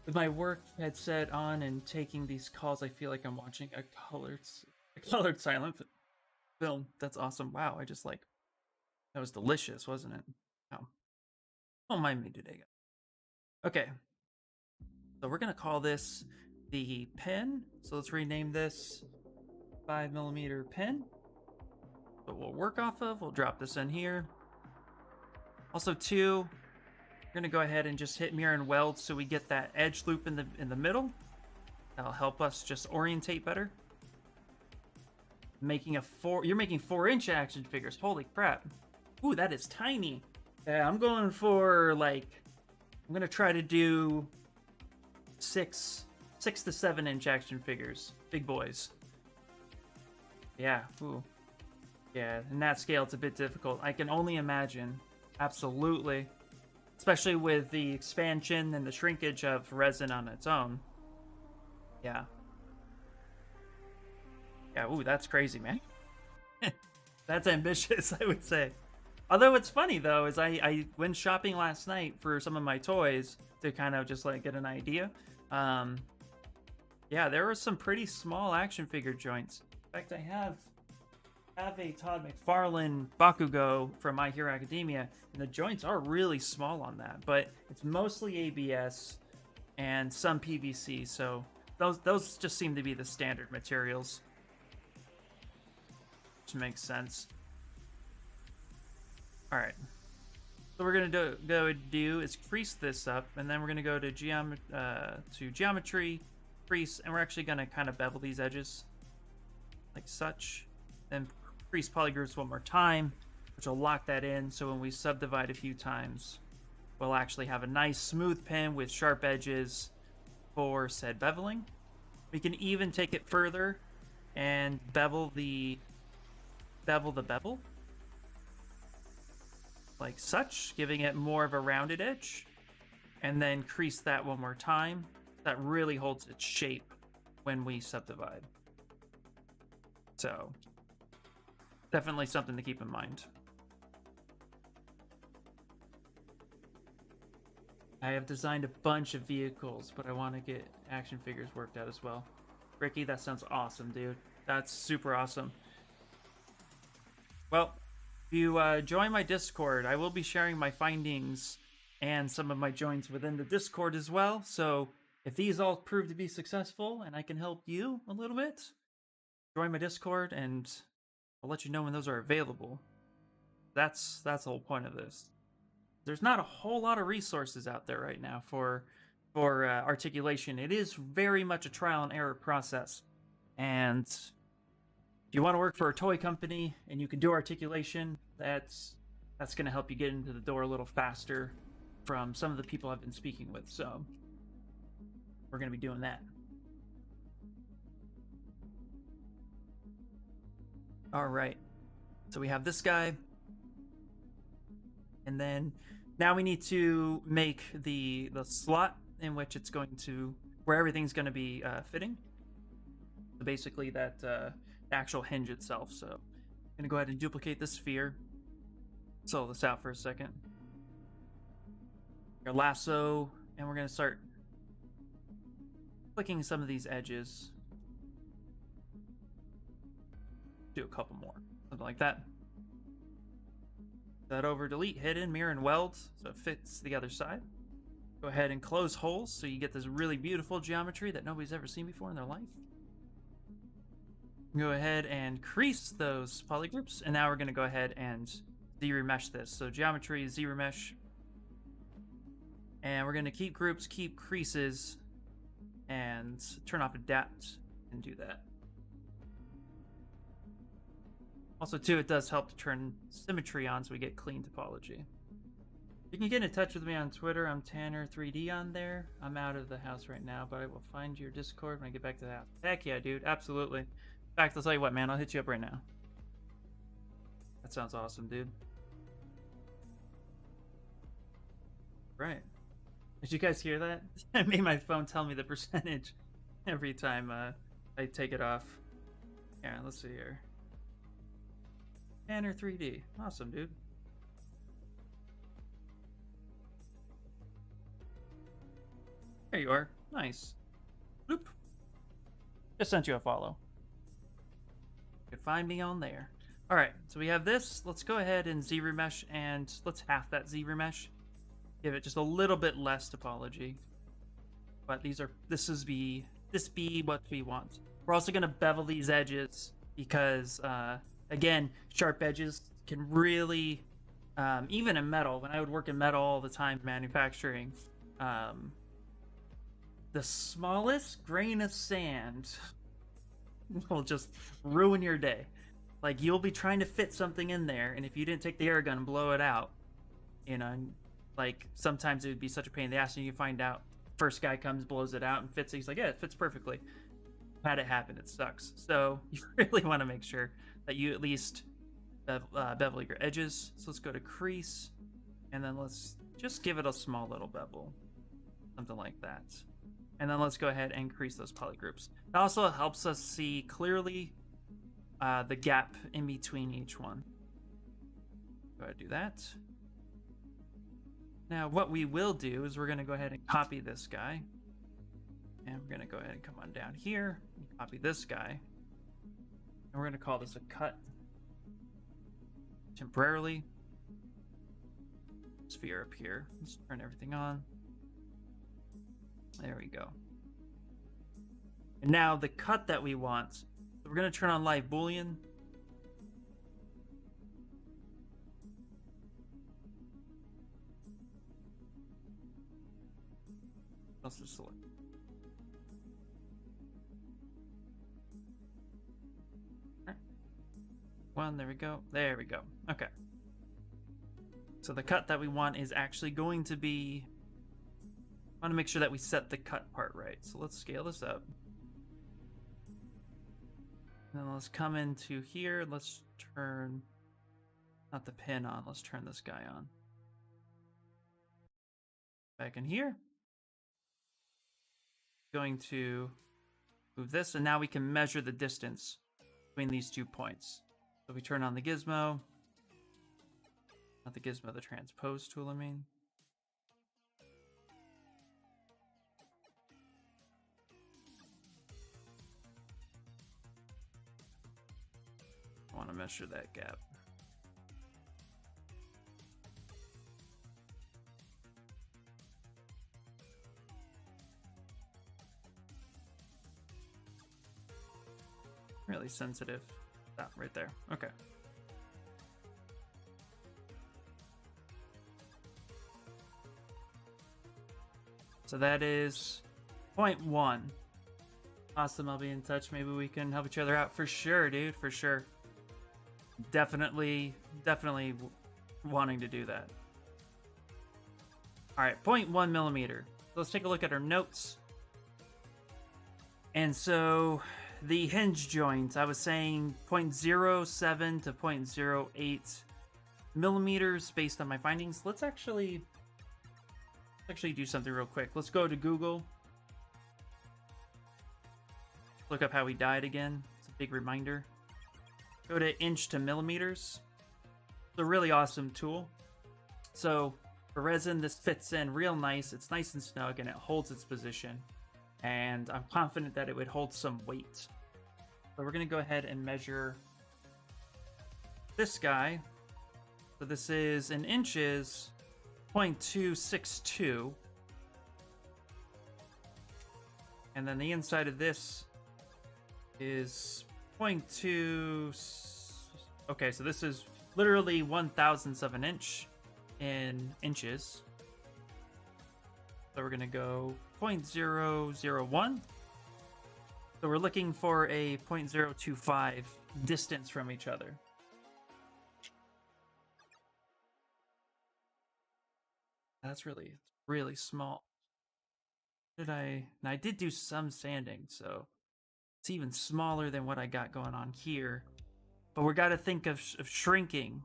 With my work headset on and taking these calls, I feel like I'm watching a colored silent film. That's awesome. Wow, I just like, that was delicious, wasn't it? Oh, don't mind me today, guys. Okay, so we're gonna call this the pen. So let's rename this 5 millimeter pen. But we'll work off of. We'll drop this in here. Also, too, we're gonna go ahead and just hit mirror and weld so we get that edge loop in the middle. That'll help us just orientate better. You're making 4-inch action figures. Holy crap! Ooh, that is tiny. Yeah, I'm going for like, I'm gonna try to do 6 to 7 inch action figures, big boys. Yeah, ooh. Yeah, in that scale, it's a bit difficult. I can only imagine. Absolutely. Especially with the expansion and the shrinkage of resin on its own. Yeah. Yeah, ooh, that's crazy, man. That's ambitious, I would say. Although what's funny, though, is I went shopping last night for some of my toys to kind of just, like, get an idea. Yeah, there were some pretty small action figure joints. In fact, I have a Todd McFarlane Bakugo from My Hero Academia, and the joints are really small on that, but it's mostly ABS and some PVC, so those just seem to be the standard materials, which makes sense. All right, so we're gonna go do is crease this up, and then we're gonna go to geometry, crease, and we're actually gonna kind of bevel these edges like such, then crease polygroups one more time, which will lock that in, so when we subdivide a few times, we'll actually have a nice smooth pen with sharp edges for said beveling. We can even take it further and bevel the bevel like such, giving it more of a rounded edge, and then crease that one more time. That really holds its shape when we subdivide. So definitely something to keep in mind. I have designed a bunch of vehicles, but I want to get action figures worked out as well. Ricky, that sounds awesome, dude. That's super awesome. Well, if you join my Discord, I will be sharing my findings and some of my joints within the Discord as well. So if these all prove to be successful and I can help you a little bit, join my Discord and I'll let you know when those are available. That's the whole point of this. There's not a whole lot of resources out there right now for articulation. It is very much a trial and error process. And if you want to work for a toy company and you can do articulation, that's going to help you get into the door a little faster from some of the people I've been speaking with. So we're going to be doing that. All right, so we have this guy, and then now we need to make the slot in which it's going to, where everything's going to be fitting. So basically that actual hinge itself. So I'm going to go ahead and duplicate this sphere. Solo this out for a second. Your lasso, and we're going to start clicking some of these edges. Do a couple more, something like that. That over, delete, hidden, mirror, and weld, so it fits the other side. Go ahead and close holes, so you get this really beautiful geometry that nobody's ever seen before in their life. Go ahead and crease those polygroups, and now we're going to go ahead and Z-remesh this. So geometry, Z-remesh, and we're going to keep groups, keep creases, and turn off adapt, and do that. Also, too, it does help to turn symmetry on so we get clean topology. You can get in touch with me on Twitter. I'm Tanner3D on there. I'm out of the house right now, but I will find your Discord when I get back to the house. Heck yeah, dude. Absolutely. In fact, I'll tell you what, man. I'll hit you up right now. That sounds awesome, dude. Right. Did you guys hear that? I made my phone tell me the percentage every time I take it off. Yeah, let's see here. Tanner 3D. Awesome, dude. There you are. Nice. Bloop. Just sent you a follow. You can find me on there. Alright, so we have this. Let's go ahead and Z-remesh, and let's half that Z-remesh. Give it just a little bit less topology. But this be what we want. We're also going to bevel these edges because, again, sharp edges can really, even in metal, when I would work in metal all the time manufacturing, the smallest grain of sand will just ruin your day. Like, you'll be trying to fit something in there, and if you didn't take the air gun and blow it out, You know, and like sometimes it would be such a pain in the ass, and you find out first guy comes, blows it out, and fits it. He's like, yeah, it fits perfectly. Had it happen, it sucks. So you really want to make sure that you at least bevel your edges. So let's go to crease, and then let's just give it a small little bevel, something like that. And then let's go ahead and crease those polygroups. It also helps us see clearly the gap in between each one. Go ahead and do that. Now what we will do is we're going to go ahead and copy this guy. And we're going to go ahead and come on down here and copy this guy. And we're going to call this a cut. Temporarily. Sphere up here. Let's turn everything on. There we go. And now the cut that we want. So we're going to turn on live boolean. Let's just select. One, there we go. There we go. Okay. So the cut that we want is actually going to be, I want to make sure that we set the cut part right. So let's scale this up. And then let's come into here. Let's turn, not the pin on, let's turn this guy on. Back in here. Going to move this, and now we can measure the distance between these 2 points. So we turn on the gizmo, not the gizmo, the transpose tool, I mean. I want to measure that gap. Really sensitive. That right there. Okay. So that is 0.1. Awesome. I'll be in touch. Maybe we can help each other out for sure, dude. For sure. Definitely wanting to do that. All right, 0.1 millimeter. So let's take a look at our notes. And so the hinge joint, I was saying 0.07 to 0.08 millimeters based on my findings. Let's actually do something real quick. Let's go to Google. Look up how we died again. It's a big reminder. Go to inch to millimeters. It's a really awesome tool. So for resin, this fits in real nice. It's nice and snug, and it holds its position. And I'm confident that it would hold some weight. So we're going to go ahead and measure this guy. So this is in inches, 0.262. And then the inside of this is 0.2. Okay, so this is literally 1/1000th of an inch in inches. So we're going to go 0.001. So we're looking for a 0.025 distance from each other. That's really small. And I did do some sanding, so it's even smaller than what I got going on here. But we got to think of shrinking.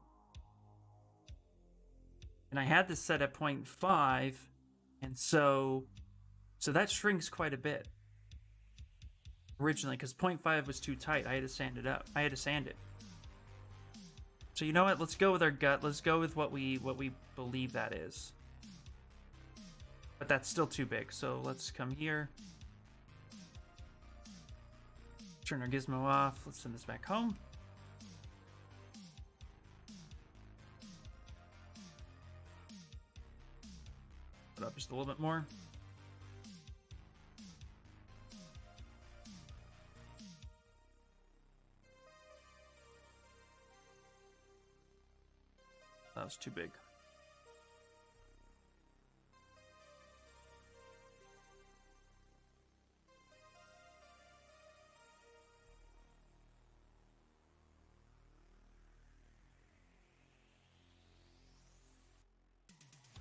And I had this set at 0.5, and so that shrinks quite a bit. Originally, because 0.5 was too tight, I had to sand it up. I had to sand it. So you know what? Let's go with our gut. Let's go with what we believe that is. But that's still too big. So let's come here. Turn our gizmo off. Let's send this back home. Put up just a little bit more. That was too big.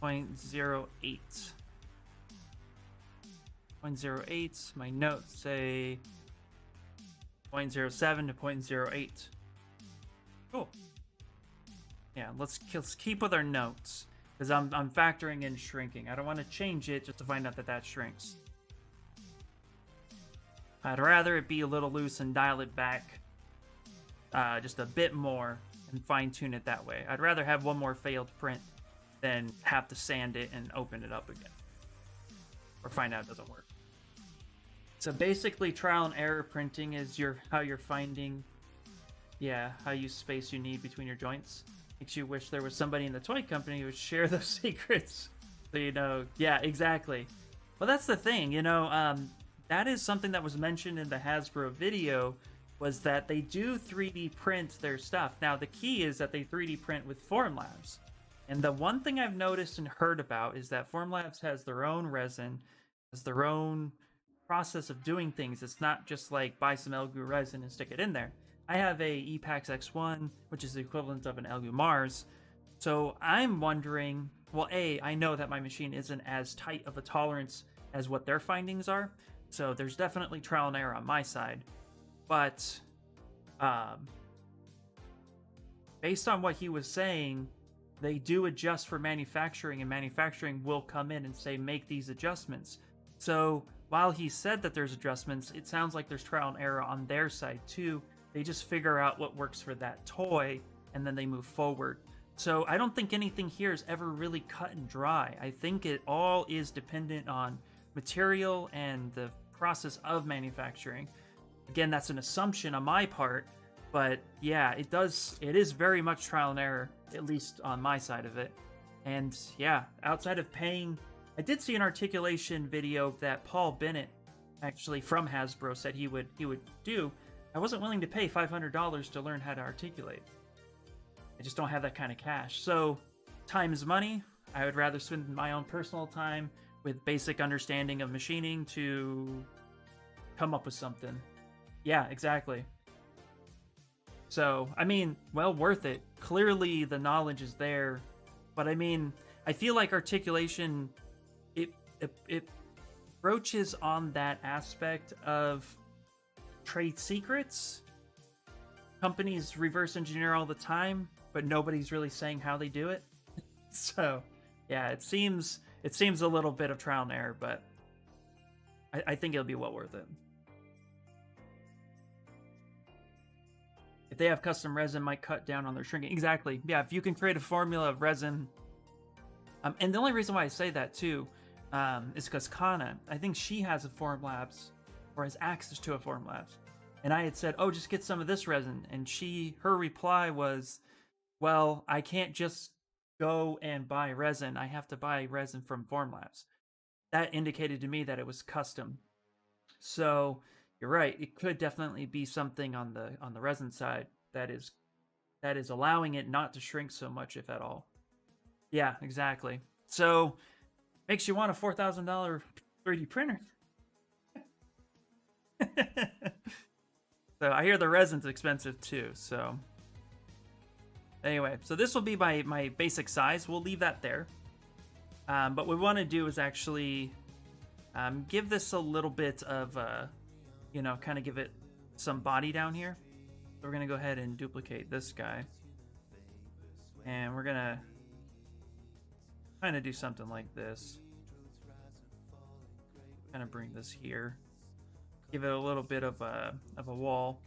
0.08. 0.08. My notes say 0.07 to 0.08. Cool. Yeah, let's keep with our notes, because I'm factoring in shrinking. I don't want to change it just to find out that that shrinks. I'd rather it be a little loose and dial it back just a bit more and fine-tune it that way. I'd rather have one more failed print than have to sand it and open it up again, or find out it doesn't work. So basically, trial and error printing is how you're finding, how you space you need between your joints. Makes you wish there was somebody in the toy company who would share those secrets. So yeah, exactly. Well, that's the thing, that is something that was mentioned in the Hasbro video, was that they do 3D print their stuff. Now, the key is that they 3D print with Formlabs. And the one thing I've noticed and heard about is that Formlabs has their own resin, has their own process of doing things. It's not just like buy some Elgu resin and stick it in there. I have a Epax X1, which is the equivalent of an Elgu Mars. So I'm wondering, well, I know that my machine isn't as tight of a tolerance as what their findings are. So there's definitely trial and error on my side. But based on what he was saying, they do adjust for manufacturing, and manufacturing will come in and say, make these adjustments. So while he said that there's adjustments, it sounds like there's trial and error on their side too. They just figure out what works for that toy, and then they move forward. So I don't think anything here is ever really cut and dry. I think it all is dependent on material and the process of manufacturing. Again, that's an assumption on my part, but yeah, it is very much trial and error, at least on my side of it. And yeah, outside of paying, I did see an articulation video that Paul Bennett, actually from Hasbro, said he would do. I wasn't willing to pay $500 to learn how to articulate. I just don't have that kind of cash. So time is money. I would rather spend my own personal time with basic understanding of machining to come up with something. Yeah, exactly. So, I mean, well worth it. Clearly the knowledge is there, but I mean, I feel like articulation, it broaches on that aspect of trade secrets. Companies reverse engineer all the time, but nobody's really saying how they do it. So, yeah, it seems a little bit of trial and error, but I think it'll be well worth it. If they have custom resin, might cut down on their shrinking. Exactly. Yeah, if you can create a formula of resin. And the only reason why I say that too is because Kana, I think she has a Formlabs, or has access to a Formlabs. And I had said, oh, just get some of this resin. And her reply was, well, I can't just go and buy resin. I have to buy resin from Formlabs. That indicated to me that it was custom. So you're right. It could definitely be something on the resin side that is allowing it not to shrink so much, if at all. Yeah, exactly. So makes you want a $4,000 3D printer. So I hear the resin's expensive too. So anyway, so this will be my basic size. We'll leave that there. But what we want to do is actually give this a little bit of kind of give it some body down here. So we're going to go ahead and duplicate this guy. And we're going to kind of do something like this. Kind of bring this here. Give it a little bit of a wall.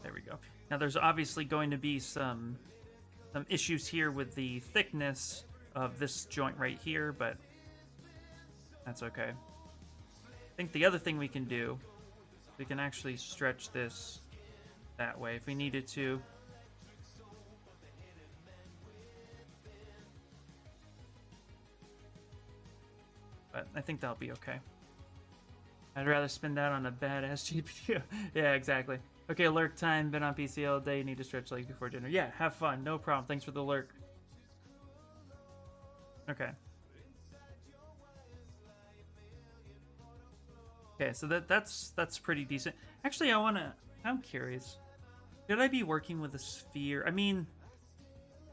There we go. Now there's obviously going to be some issues here with the thickness of this joint right here, but that's okay. I think the other thing we can do, we can actually stretch this that way if we needed to. But I think that'll be okay. I'd rather spend that on a badass GPU. Yeah, exactly. Okay, lurk time. Been on PC all day. Need to stretch legs before dinner. Yeah, have fun. No problem. Thanks for the lurk. Okay. Okay, so that's pretty decent. Actually, I'm curious. Should I be working with a sphere? I mean,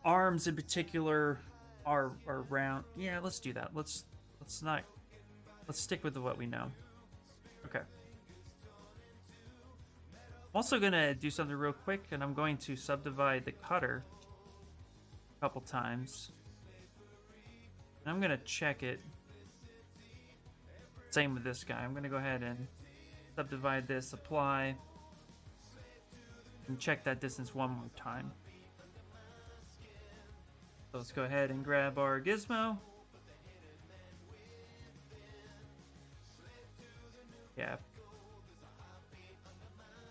arms in particular are round. Yeah, let's do that. Let's not let's stick with what we know. Okay. I'm also gonna do something real quick, and I'm going to subdivide the cutter a couple times. And I'm gonna check it. Same with this guy. I'm gonna go ahead and subdivide this, apply, and check that distance one more time. So let's go ahead and grab our gizmo. Yeah.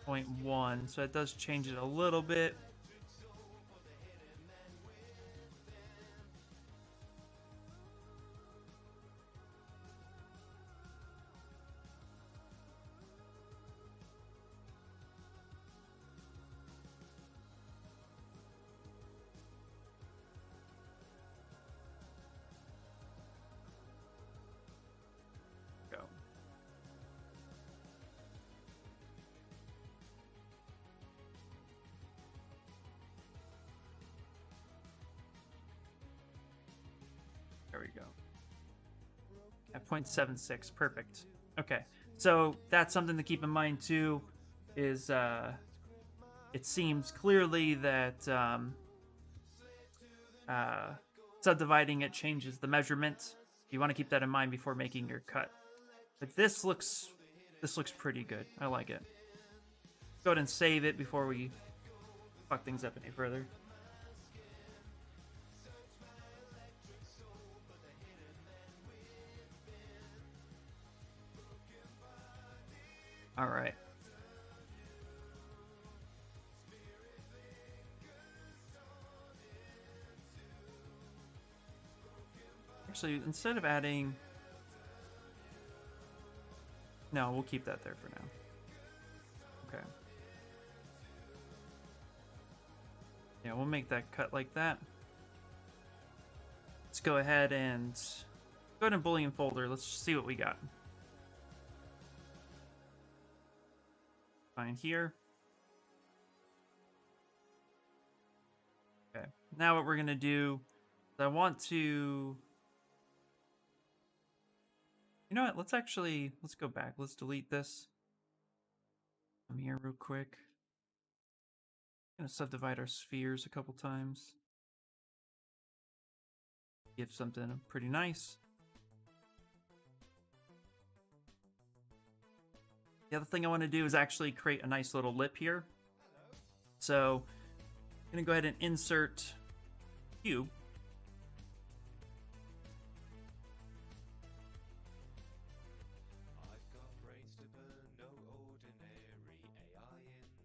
0.1, so it does change it a little bit. Go. There we go. At 0.76, perfect. Okay, so that's something to keep in mind too. Is it seems clearly that subdividing it changes the measurement. You want to keep that in mind before making your cut. But this looks pretty good. I like it. Go ahead and save it before we fuck things up any further. All right. Actually, instead of adding... No, we'll keep that there for now. Okay. Yeah, we'll make that cut like that. Let's go ahead and Boolean folder. Let's see what we got. Fine here. Okay. Now what we're gonna do is I want to... You know what? Let's go back. Let's delete this. Come here real quick. I'm gonna subdivide our spheres a couple times. Give something pretty nice. The other thing I want to do is actually create a nice little lip here. So I'm gonna go ahead and insert cube.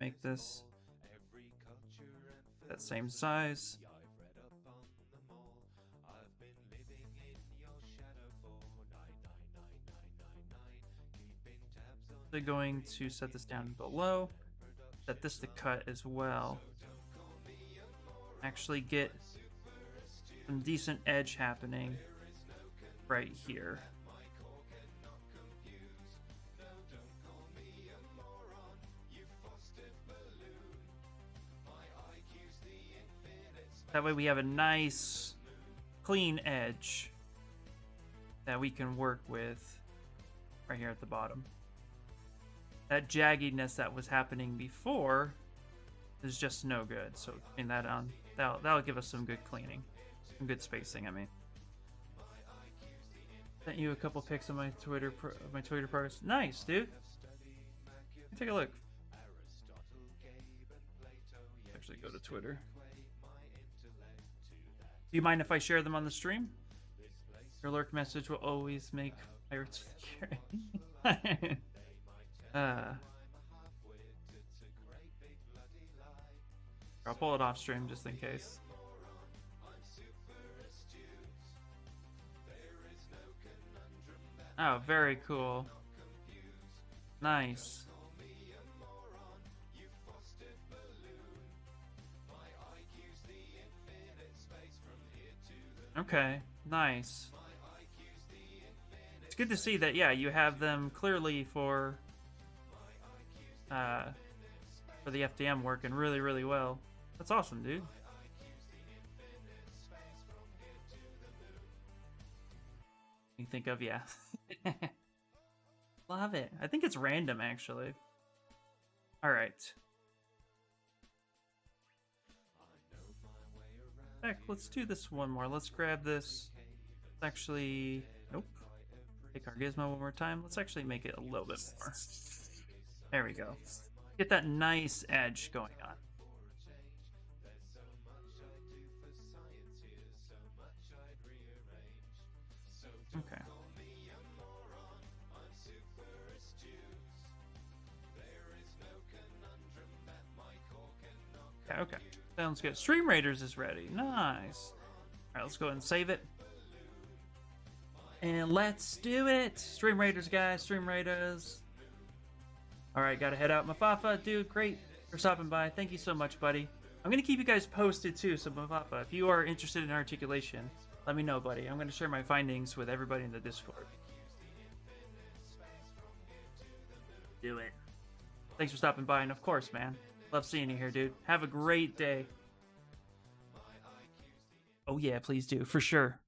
Make this that same size. They're going to set this down below. Set this to cut as well. Actually get some decent edge happening right here. That way we have a nice, clean edge that we can work with right here at the bottom. That jaggedness that was happening before is just no good. So clean that on. That'll give us some good cleaning, some good spacing. I mean, sent you a couple pics of my Twitter progress. Nice, dude. Take a look. Actually, go to Twitter. Do you mind if I share them on the stream? Your lurk message will always make pirates secure. I'll pull it off stream just in case. Oh, very cool. Nice. Okay, nice. It's good to see that, yeah, you have them clearly for the FDM working really, really well. That's awesome, dude. You think of, yeah. Love it. I think it's random, actually. All right. Heck, let's do this one more. Let's grab this. Let's actually, nope. Take our gizmo one more time. Let's actually make it a little bit more. There we go. Get that nice edge going on. Okay. Okay. Sounds good. Stream Raiders is ready. Nice. Alright, let's go ahead and save it. And let's do it! Stream Raiders, guys. Stream Raiders. Alright, gotta head out. Mafafa, dude, great for stopping by. Thank you so much, buddy. I'm gonna keep you guys posted, too. So, Mafafa, if you are interested in articulation, let me know, buddy. I'm gonna share my findings with everybody in the Discord. Do it. Thanks for stopping by, and of course, man, love seeing you here, dude. Have a great day. Oh yeah, please do, for sure.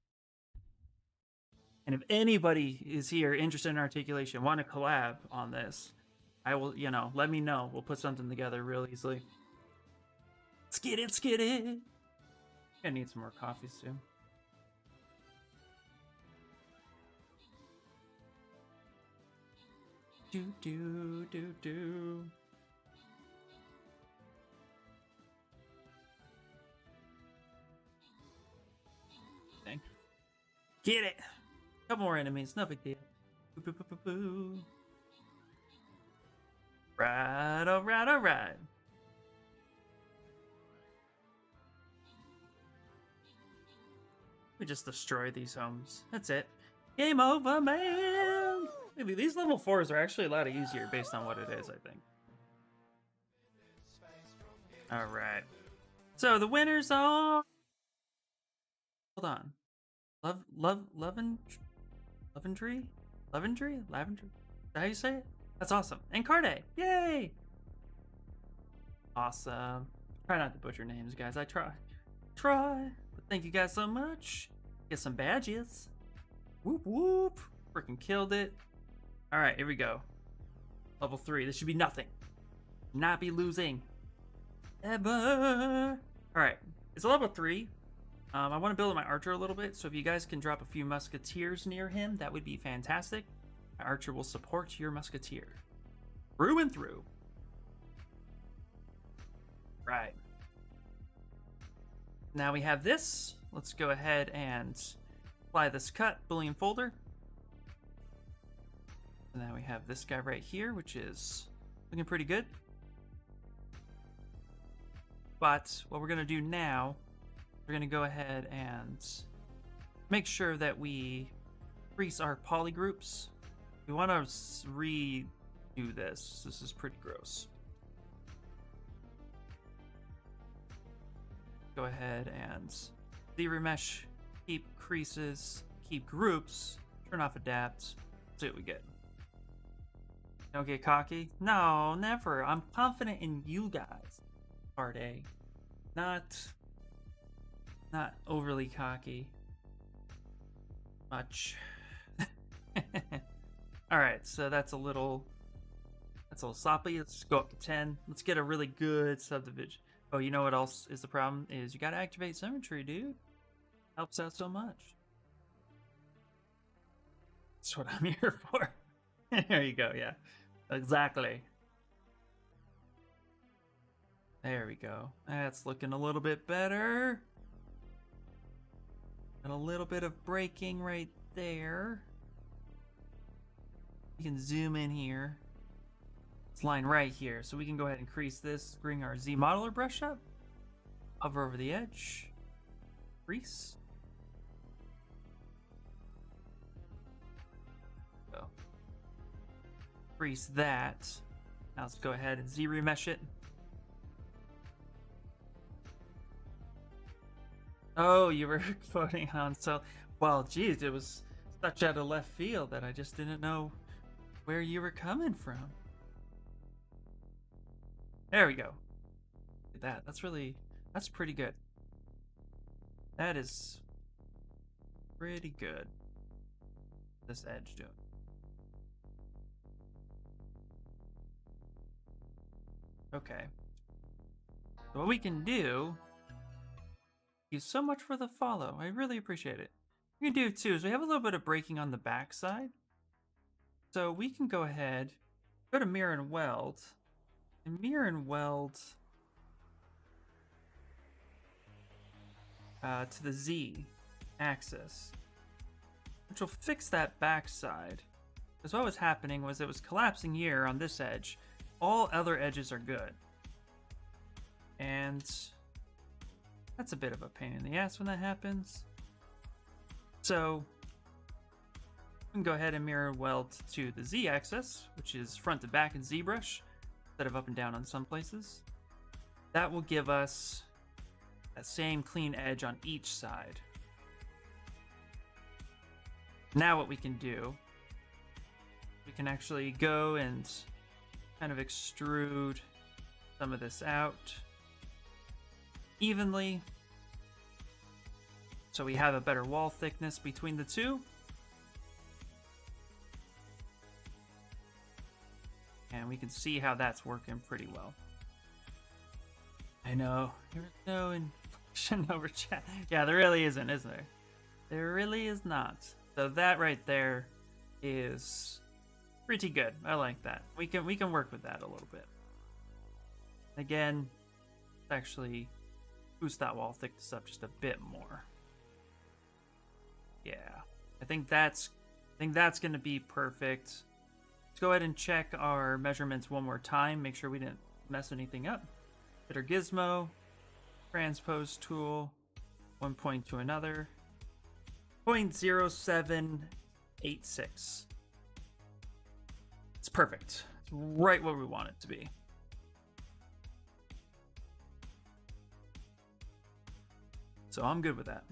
And if anybody is here interested in articulation, want to collab on this, I will, you know, let me know. We'll put something together real easily. Let's get it, let's get it. I need some more coffee soon. Do. Get it! Couple more enemies, no big deal. Right, alright, alright. We just destroy these homes. That's it. Game over, man! Maybe these level 4s are actually a lot easier based on what it is, I think. Alright. So the winners are... Hold on. Lavendry? Is that how you say it? That's awesome. And Carde! Yay! Awesome. Try not to butcher names, guys. I try. But thank you guys so much. Get some badges. Whoop whoop. Freaking killed it. Alright, here we go. Level 3. This should be nothing. Not be losing. Ever. Alright. It's a level 3. I want to build my archer a little bit, so if you guys can drop a few musketeers near him, that would be fantastic. My archer will support your musketeer. Through and through. Right. Now we have this. Let's go ahead and apply this cut, Boolean folder. And now we have this guy right here, which is looking pretty good. But what we're going to do now, we're going to go ahead and make sure that we increase our poly groups. We want to redo this. This is pretty gross. Go ahead and Z-remesh, keep creases, keep groups, turn off adapt, see what we get. Don't get cocky? No, never. I'm confident in you guys. Part A. Not overly cocky. Much. Alright, so that's a little sloppy. Let's go up to 10. Let's get a really good subdivision. Oh, you know what else is the problem? Is you gotta activate symmetry, dude. Helps out so much. That's what I'm here for. There you go, yeah. Exactly. There we go. That's looking a little bit better. And a little bit of breaking right there. You can zoom in here. This line right here. So we can go ahead and crease this. Bring our Z modeler brush up. Hover over the edge. Crease. Go. Crease that. Now let's go ahead and Z remesh it. Oh, you were voting on so well, geez, it was such out of left field that I just didn't know where you were coming from. There we go. Look at that. That's pretty good. That is pretty good. This edge doing. Okay. So what we can do. Thank you so much for the follow. I really appreciate it. What we can do too is we have a little bit of breaking on the back side. So we can go ahead, go to mirror and weld, to the Z axis, which will fix that back side. Because what was happening was it was collapsing here on this edge. All other edges are good. And that's a bit of a pain in the ass when that happens. So we can go ahead and mirror weld to the Z axis, which is front to back in Zbrush, instead of up and down on some places. That will give us that same clean edge on each side. Now what we can do, we can actually go and kind of extrude some of this out evenly, so we have a better wall thickness between the two. And we can see how that's working pretty well. I know, there's no inflection over chat. Yeah, there really isn't, is there? There really is not. So that right there is pretty good. I like that. We can work with that a little bit. Again, actually boost that wall thickness up just a bit more. Yeah, I think that's gonna be perfect. Let's go ahead and check our measurements one more time. Make sure we didn't mess anything up. Hit our gizmo, transpose tool, one point to another, 0.0786. It's perfect. It's right where we want it to be. So I'm good with that.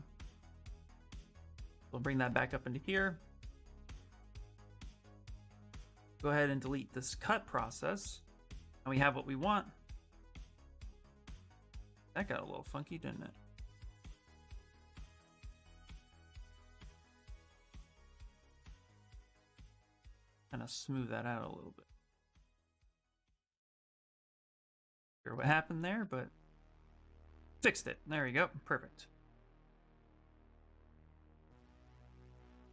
We'll bring that back up into here. Go ahead and delete this cut process. And we have what we want. That got a little funky, didn't it? Kind of smooth that out a little bit. Not sure what happened there, but fixed it. There we go. Perfect.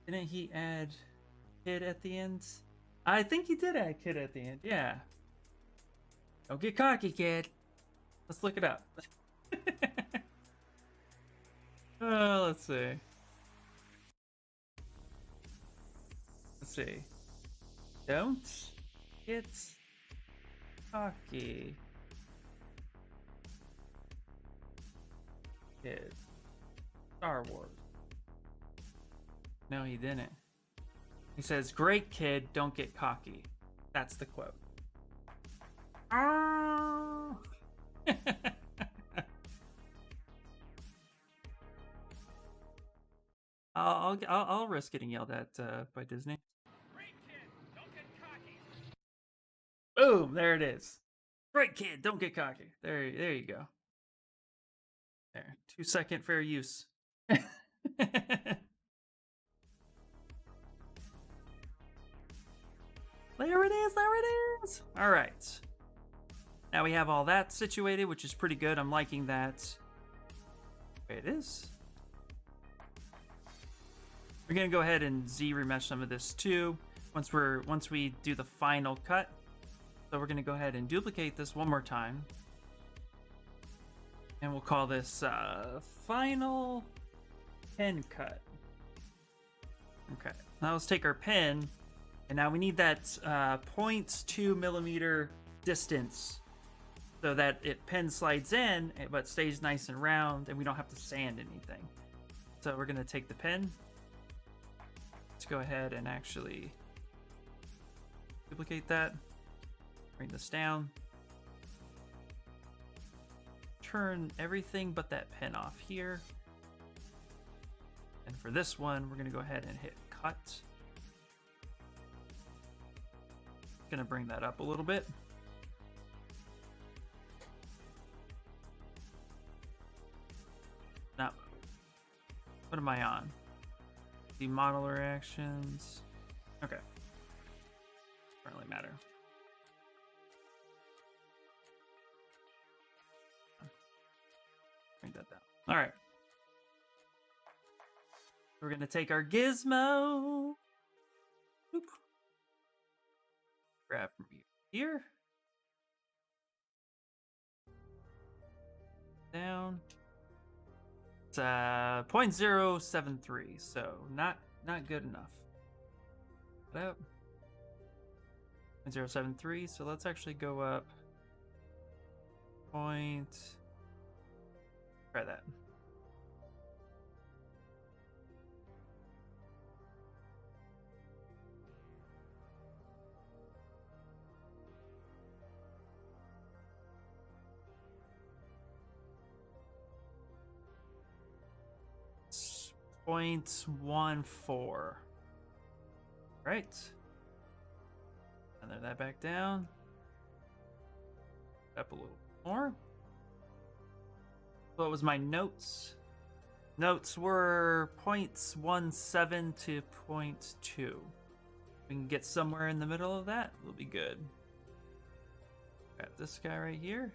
Didn't he add kid at the end? I think he did add kid at the end. Yeah. Don't get cocky, kid. Let's look it up. Oh, let's see. Let's see. Don't get cocky, kid. Star Wars. No, he didn't. He says, "Great kid, don't get cocky." That's the quote. Ah! I'll risk getting yelled at by Disney. Great kid, don't get cocky. Boom! There it is. Great kid, don't get cocky. There you go. There, 2-second fair use. There it is, there it is. All right. Now we have all that situated, which is pretty good. I'm liking that. There it is. We're gonna go ahead and Z remesh some of this too. Once we do the final cut. So we're gonna go ahead and duplicate this one more time. And we'll call this final pen cut. Okay. Now let's take our pen. And now we need that 0.2 millimeter distance so that it pen slides in, but stays nice and round, and we don't have to sand anything. So we're gonna take the pen. Let's go ahead and actually duplicate that. Bring this down. Turn everything but that pen off here. And for this one, we're gonna go ahead and hit cut. Gonna bring that up a little bit. Now, what am I on? The modeler actions. Okay. Doesn't really matter. Bring that down. All right. We're gonna take our gizmo. Boop. Grab from here. Down. It's 0.073, so not good enough. Up. 0.073, so let's actually go up. Try that. It's 0.14. Right. And then that back down. Up a little more. What was my notes? Notes were 0.17 to 0.2. We can get somewhere in the middle of that. We'll be good. Grab this guy right here.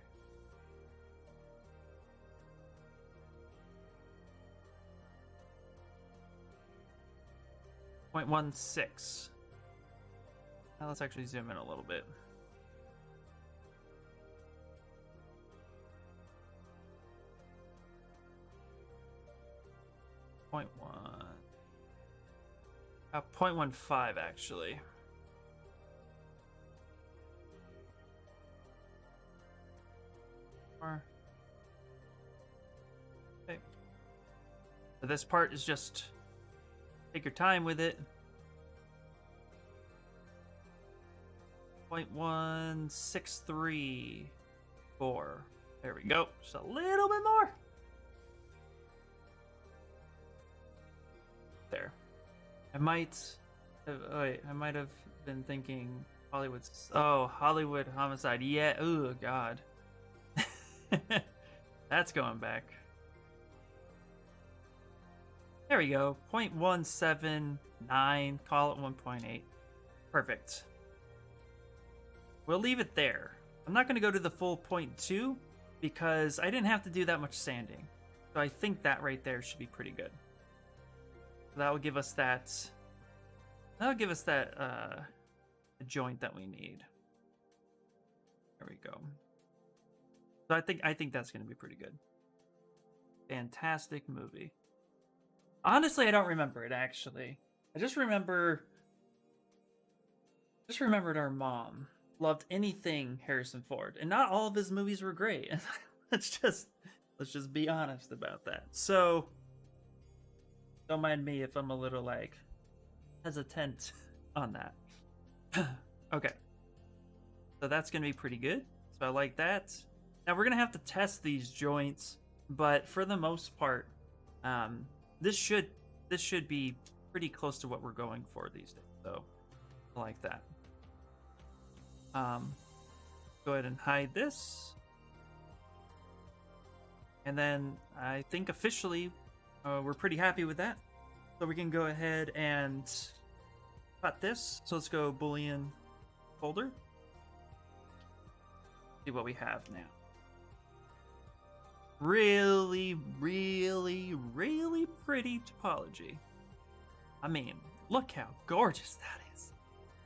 .16. Now let's actually zoom in a little bit. .1. 0.15 actually. Okay. So this part is just take your time with it. 0.1634. There we go. Just a little bit more. There. I might have been thinking Hollywood Homicide. Yeah. Oh God. That's going back. There we go. 0.179. Call it 1.8. Perfect. We'll leave it there. I'm not going to go to the full 0.2 because I didn't have to do that much sanding. So I think that right there should be pretty good. So that will give us that. That'll give us that joint that we need. There we go. So I think that's going to be pretty good. Fantastic movie. Honestly, I don't remember it actually. I just remembered our mom loved anything Harrison Ford, and not all of his movies were great. let's just be honest about that. So don't mind me if I'm a little like hesitant on that. Okay, so that's gonna be pretty good. So I like that. Now we're gonna have to test these joints, but for the most part, this should be pretty close to what we're going for these days. So I like that. Go ahead and hide this. And then I think officially we're pretty happy with that. So we can go ahead and cut this. So let's go Boolean folder. See what we have now. Really, really, really pretty topology. I mean, look how gorgeous that is.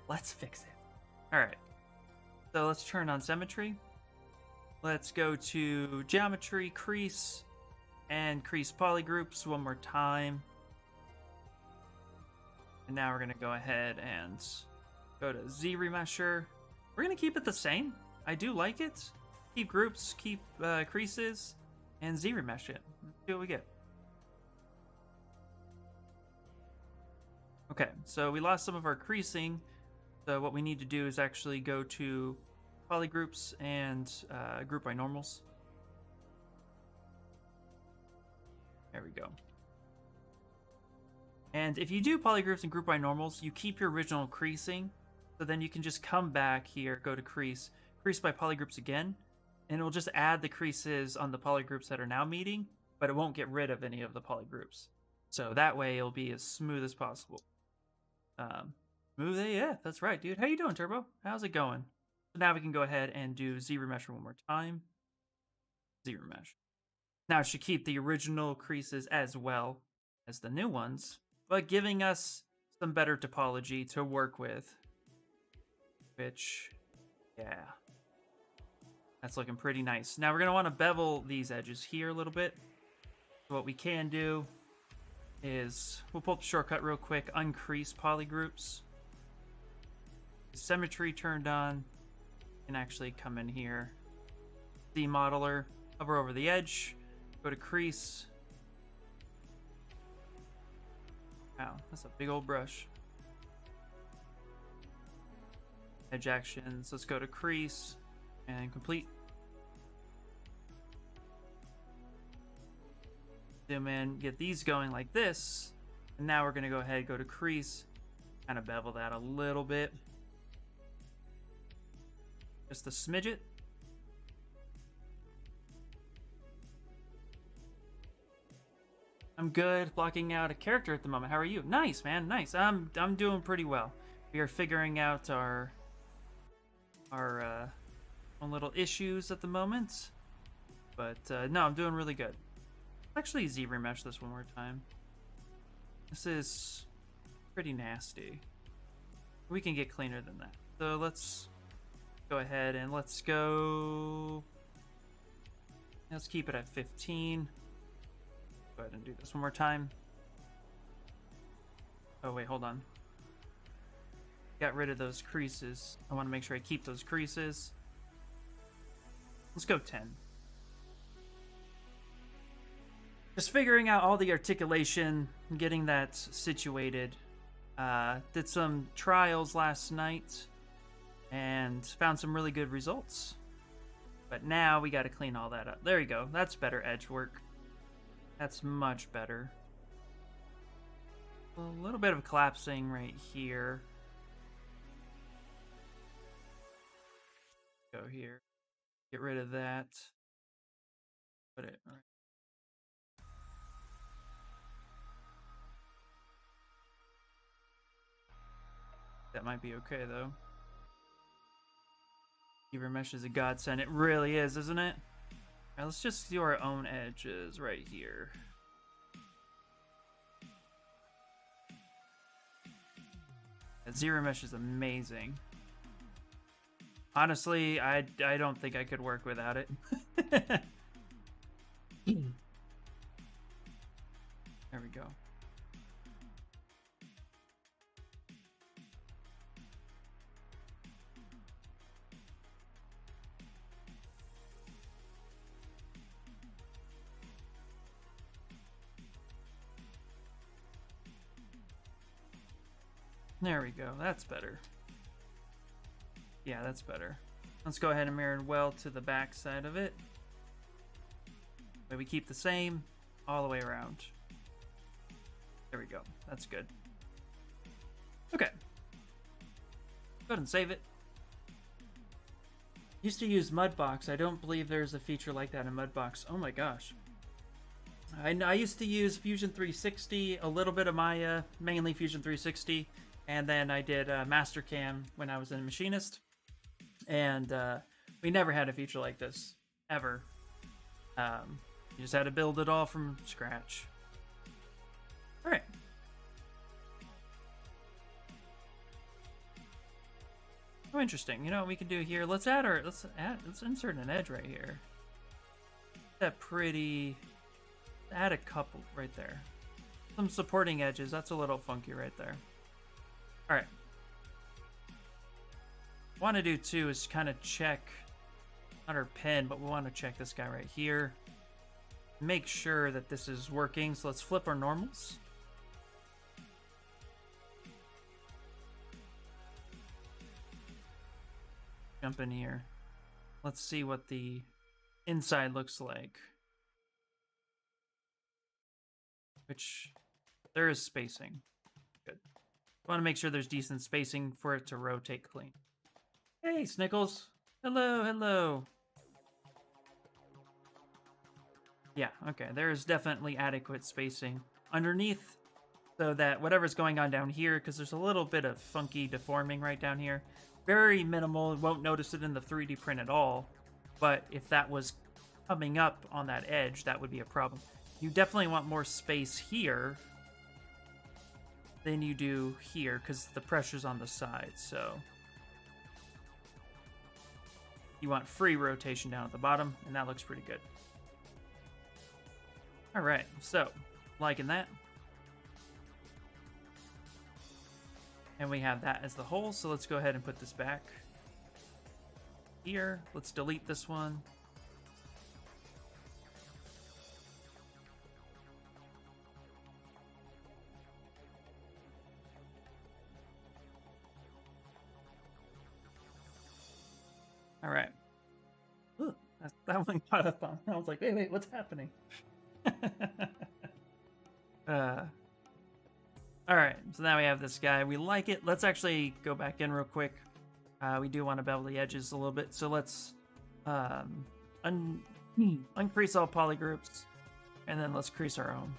Let's fix it. All right. So let's turn on symmetry. Let's go to geometry, crease, and crease polygroups one more time. And now we're going to go ahead and go to Z remesher. We're going to keep it the same. I do like it. Keep groups, keep creases, and Z remesh it. Let's see what we get. Okay, so we lost some of our creasing. So what we need to do is actually go to polygroups and group by normals. There we go. And if you do polygroups and group by normals, you keep your original creasing. So then you can just come back here, go to crease by polygroups again, and it'll just add the creases on the polygroups that are now meeting, but it won't get rid of any of the polygroups. So that way it'll be as smooth as possible. Yeah, that's right, dude. How you doing, Turbo? How's it going? So now we can go ahead and do ZRemesher one more time. ZRemesh. Now it should keep the original creases as well as the new ones, but giving us some better topology to work with. Which, yeah, that's looking pretty nice. Now we're going to want to bevel these edges here a little bit. So what we can do is we'll pull up the shortcut real quick, uncrease polygroups. Symmetry turned on. You can actually come in here, demodeler, hover over the edge, go to crease. Wow, that's a big old brush. Edge actions, let's go to crease and complete. Zoom in, get these going like this. And now we're gonna go ahead, go to crease, kind of bevel that a little bit. Just a smidget. I'm good, blocking out a character at the moment. How are you? Nice, man, nice. I'm doing pretty well. We are figuring out our own little issues at the moment, but no, I'm doing really good. Actually, ZRemesh this one more time. This is pretty nasty. We can get cleaner than that. So let's go ahead and let's keep it at 15. Go ahead and do this one more time. Oh wait, hold on. Got rid of those creases. I want to make sure I keep those creases. Let's go 10. Just figuring out all the articulation, getting that situated. Did some trials last night and found some really good results. But now we got to clean all that up. There you go. That's better edge work. That's much better. A little bit of collapsing right here. Go here. Get rid of that. Put it right. That might be okay though. ZRemesh is a godsend. It really is, isn't it? Right, let's just do our own edges right here. ZRemesh is amazing. Honestly, I don't think I could work without it. There we go. There we go. That's better. Yeah, that's better. Let's go ahead and mirror well to the back side of it. But we keep the same all the way around. There we go. That's good. Okay. Go ahead and save it. Used to use Mudbox. I don't believe there's a feature like that in Mudbox. Oh my gosh. I used to use Fusion 360, a little bit of Maya, mainly Fusion 360, and then I did Mastercam when I was in Machinist. And we never had a feature like this, ever. You just had to build it all from scratch. All right. Oh, interesting. You know what we can do here? Let's insert an edge right here. That pretty. Add a couple right there. Some supporting edges. That's a little funky right there. All right. Want to do too is kind of check on our pen, but we want to check this guy right here. Make sure that this is working. So let's flip our normals. Jump in here. Let's see what the inside looks like. Which There is spacing. Good. Want to make sure there's decent spacing for it to rotate clean. Hey, Snickles. Hello, hello. Yeah, okay. There is definitely adequate spacing underneath so that whatever's going on down here, because there's a little bit of funky deforming right down here, very minimal. Won't notice it in the 3D print at all. But if that was coming up on that edge, that would be a problem. You definitely want more space here than you do here, because the pressure's on the side, so you want free rotation down at the bottom, and that looks pretty good. All right, so liking that. And we have that as the hole, so let's go ahead and put this back here. Let's delete this one. All right. Ooh, that one caught up on. I was like, wait, what's happening? All right, so now we have this guy. We like it. Let's actually go back in real quick. We do want to bevel the edges a little bit, so let's uncrease all polygroups, and then let's crease our own.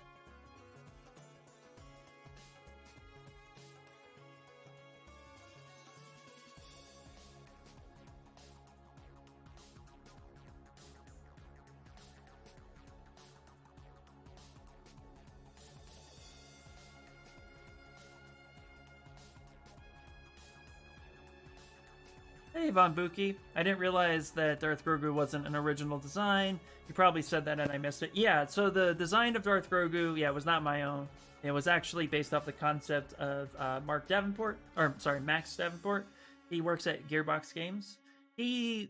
Hey, Von Buki. I didn't realize that Darth Grogu wasn't an original design. You probably said that and I missed it. Yeah, so the design of Darth Grogu, yeah, was not my own. It was actually based off the concept of Max Davenport. He works at Gearbox Games. He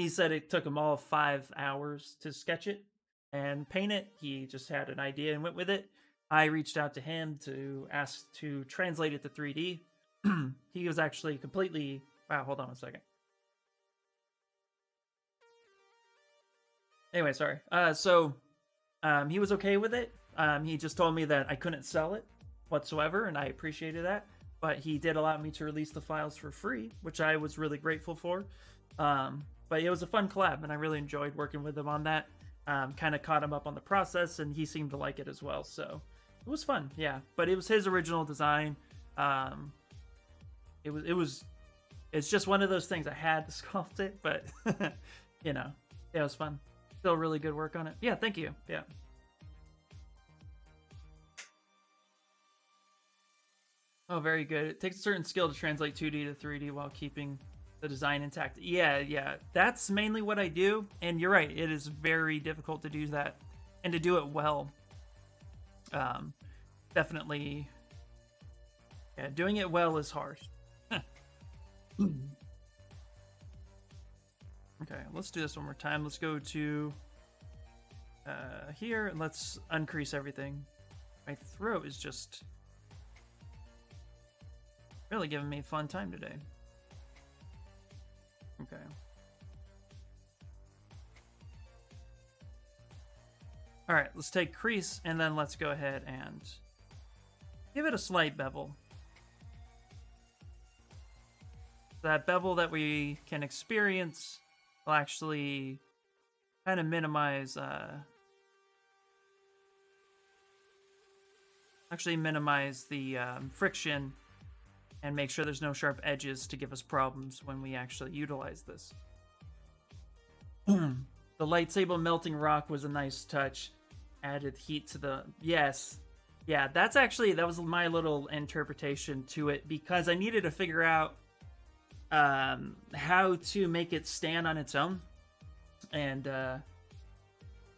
said it took him all 5 hours to sketch it and paint it. He just had an idea and went with it. I reached out to him to ask to translate it to 3D. He was actually completely... Wow, hold on a second. Anyway, sorry. He was okay with it. He just told me that I couldn't sell it whatsoever, and I appreciated that. But he did allow me to release the files for free, which I was really grateful for. But it was a fun collab, and I really enjoyed working with him on that. Kind of caught him up on the process, and he seemed to like it as well. So it was fun, yeah. But it was his original design. It's just one of those things. I had to sculpt it, but you know, yeah, it was fun. Still really good work on it. Yeah, thank you. Yeah. Oh, very good. It takes a certain skill to translate 2D to 3D while keeping the design intact. Yeah. That's mainly what I do. And you're right. It is very difficult to do that and to do it well. Definitely. Yeah, doing it well is hard. Okay, let's do this one more time. Let's go to here and let's uncrease everything. My throat is just really giving me a fun time today. Okay. All right, let's take crease and then let's go ahead and give it a slight bevel. That bevel that we can experience will actually kind of minimize the friction and make sure there's no sharp edges to give us problems when we actually utilize this. The lightsaber melting rock was a nice touch. Added heat to the... Yes. Yeah, that was my little interpretation to it because I needed to figure out how to make it stand on its own, and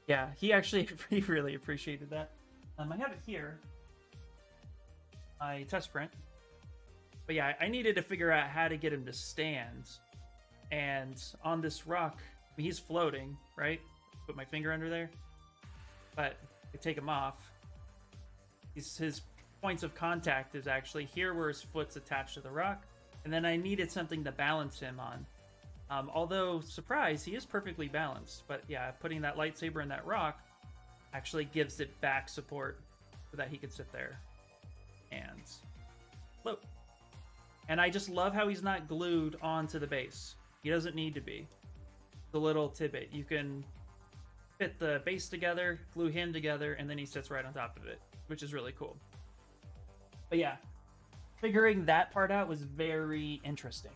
yeah, he really appreciated that. I have it here, my test print, but yeah, I needed to figure out how to get him to stand, and on this rock, I mean, he's floating, right? Put my finger under there, but I take him off. His points of contact is actually here where his foot's attached to the rock. And then I needed something to balance him on. Although, surprise, he is perfectly balanced. But yeah, putting that lightsaber in that rock actually gives it back support. so that he could sit there and float. And I just love how he's not glued onto the base. He doesn't need to be. The little tidbit. You can fit the base together, glue him together, and then he sits right on top of it, which is really cool. But yeah, figuring that part out was very interesting.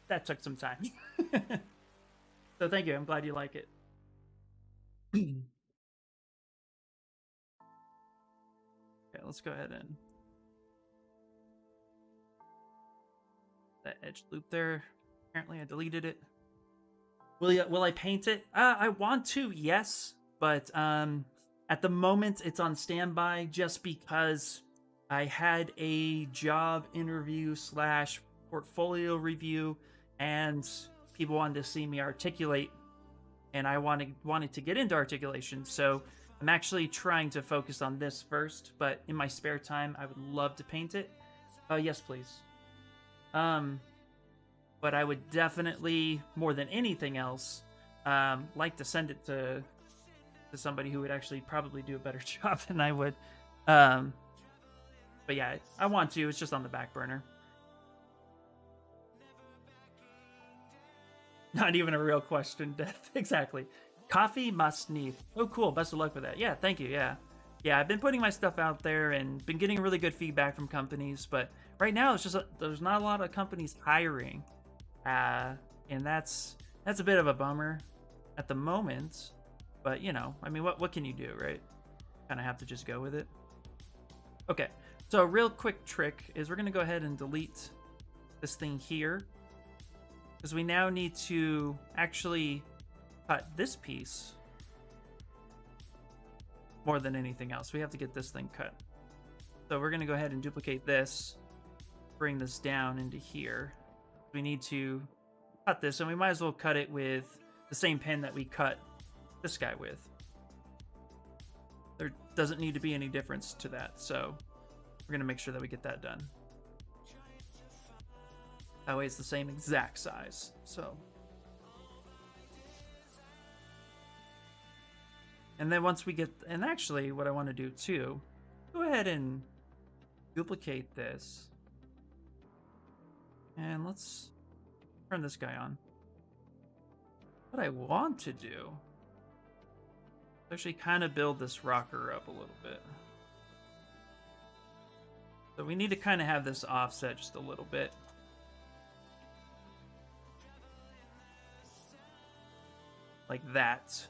That took some time. So thank you. I'm glad you like it. Okay, let's go ahead and that edge loop there. Apparently I deleted it. Will I paint it? I want to, yes, but at the moment it's on standby just because I had a job interview / portfolio review and people wanted to see me articulate, and I wanted to get into articulation, so I'm actually trying to focus on this first, but in my spare time I would love to paint it. Yes, please. But I would definitely, more than anything else, like to send it to somebody who would actually probably do a better job than I would. But yeah, I want to. It's just on the back burner. Not even a real question, Death. Exactly. Coffee must need. Oh, cool. Best of luck with that. Yeah, thank you. Yeah. Yeah, I've been putting my stuff out there and been getting really good feedback from companies, but right now it's just there's not a lot of companies hiring. And that's a bit of a bummer at the moment, but you know, I mean, what can you do, right? Kind of have to just go with it. Okay, so a real quick trick is we're gonna go ahead and delete this thing here, because we now need to actually cut this piece more than anything else. We have to get this thing cut. So we're gonna go ahead and duplicate this, bring this down into here. We need to cut this, and we might as well cut it with the same pen that we cut this guy with. There doesn't need to be any difference to that, so we're going to make sure that we get that done. That way it's the same exact size. So, and then once we get, and actually what I want to do too, go ahead and duplicate this. And let's turn this guy on. What I want to do is actually kind of build this rocker up a little bit. So we need to kind of have this offset just a little bit. Like that.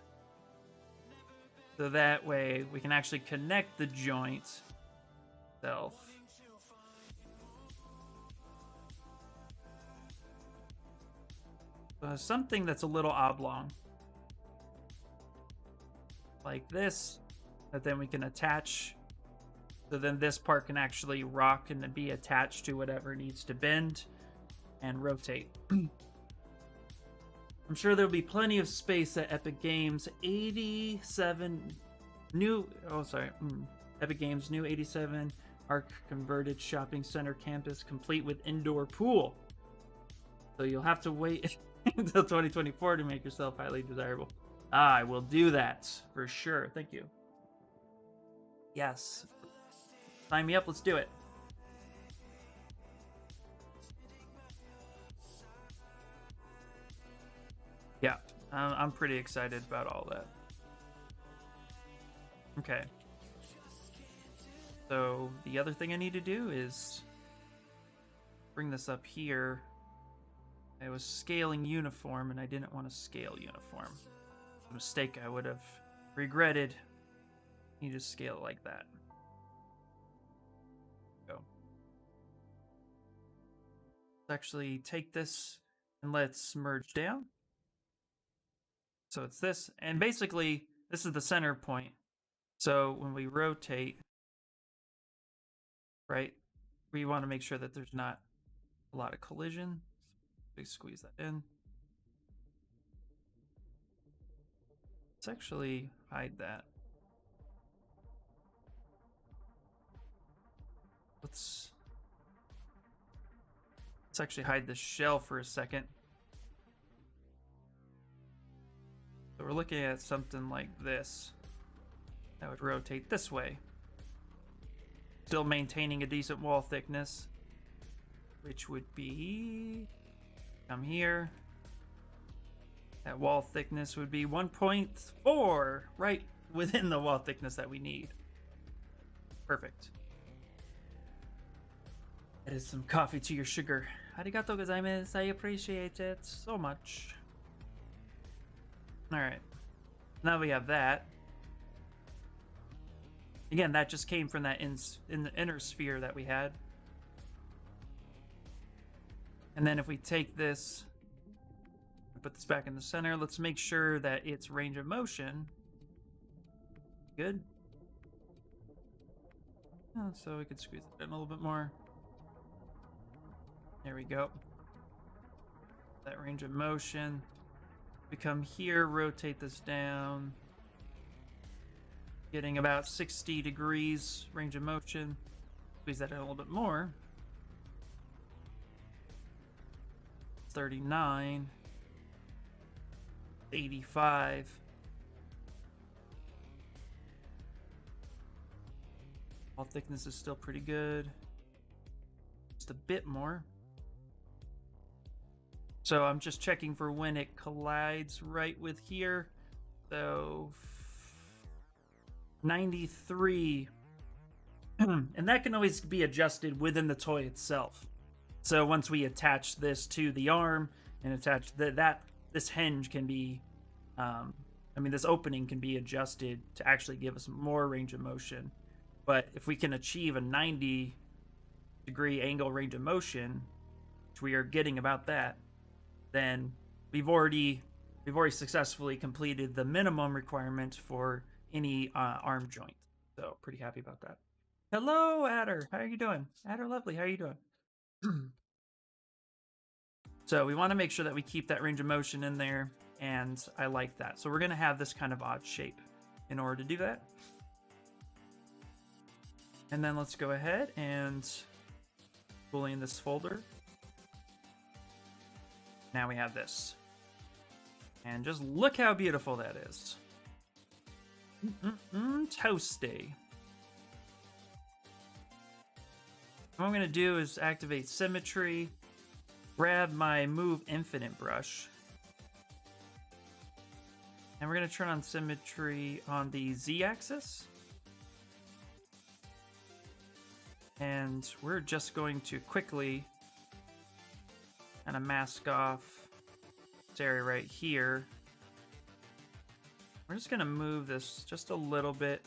So that way we can actually connect the joint itself. Something that's a little oblong. Like this, that then we can attach. So then this part can actually rock and then be attached to whatever needs to bend and rotate. I'm sure there'll be plenty of space at Epic Games 87 new, Epic Games new 87 ARC converted shopping center campus complete with indoor pool. So you'll have to wait until 2024 to make yourself highly desirable. I will do that for sure. Thank you. Yes. Sign me up. Let's do it. Yeah, I'm pretty excited about all that. Okay. So the other thing I need to do is bring this up here. I was scaling uniform and I didn't want to scale uniform. A mistake I would have regretted. You just scale it like that. Go. Let's actually take this and let's merge down. So it's this, and basically this is the center point. So when we rotate, right, we want to make sure that there's not a lot of collision. We squeeze that in. Let's actually hide that. Let's actually hide the shell for a second. So we're looking at something like this. That would rotate this way. Still maintaining a decent wall thickness, which would be, come here. That wall thickness would be 1.4, right within the wall thickness that we need. Perfect. Added some coffee to your sugar. Arigato gozaimasu. I appreciate it so much. Alright. Now we have that. Again, that just came from that in the inner sphere that we had. And then if we take this, put this back in the center, let's make sure that its range of motion. Good. Oh, so we could squeeze it in a little bit more. There we go. That range of motion. We come here, rotate this down. Getting about 60 degrees range of motion. Squeeze that in a little bit more. 39. 85. Wall thickness is still pretty good. Just a bit more. So I'm just checking for when it collides right with here. So 93. And that can always be adjusted within the toy itself. So once we attach this to the arm and attach this hinge can be, this opening can be adjusted to actually give us more range of motion. But if we can achieve a 90-degree angle range of motion, which we are getting about that, then we've already successfully completed the minimum requirement for any arm joint. So pretty happy about that. Hello, Adder. How are you doing? Adder Lovely, how are you doing? So we want to make sure that we keep that range of motion in there, and I like that. So we're going to have this kind of odd shape in order to do that. And then let's go ahead and boolean this folder. Now we have this. And just look how beautiful that is. Toasty. What I'm going to do is activate symmetry, grab my Move Infinite brush, and we're going to turn on symmetry on the Z-axis. And we're just going to quickly kind of mask off this area right here. We're just going to move this just a little bit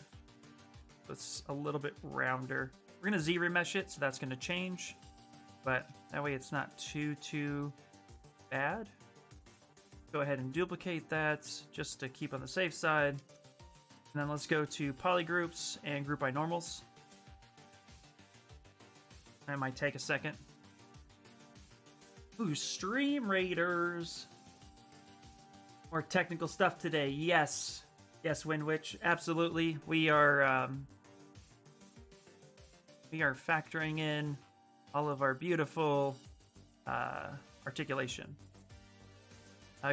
so it's a little bit rounder. We're going to Z-remesh it, so that's going to change. But that way it's not too bad. Go ahead and duplicate that just to keep on the safe side. And then let's go to polygroups and group by normals. That might take a second. Ooh, Stream Raiders. More technical stuff today. Yes. Yes, Windwitch. Absolutely. We are factoring in all of our beautiful articulation.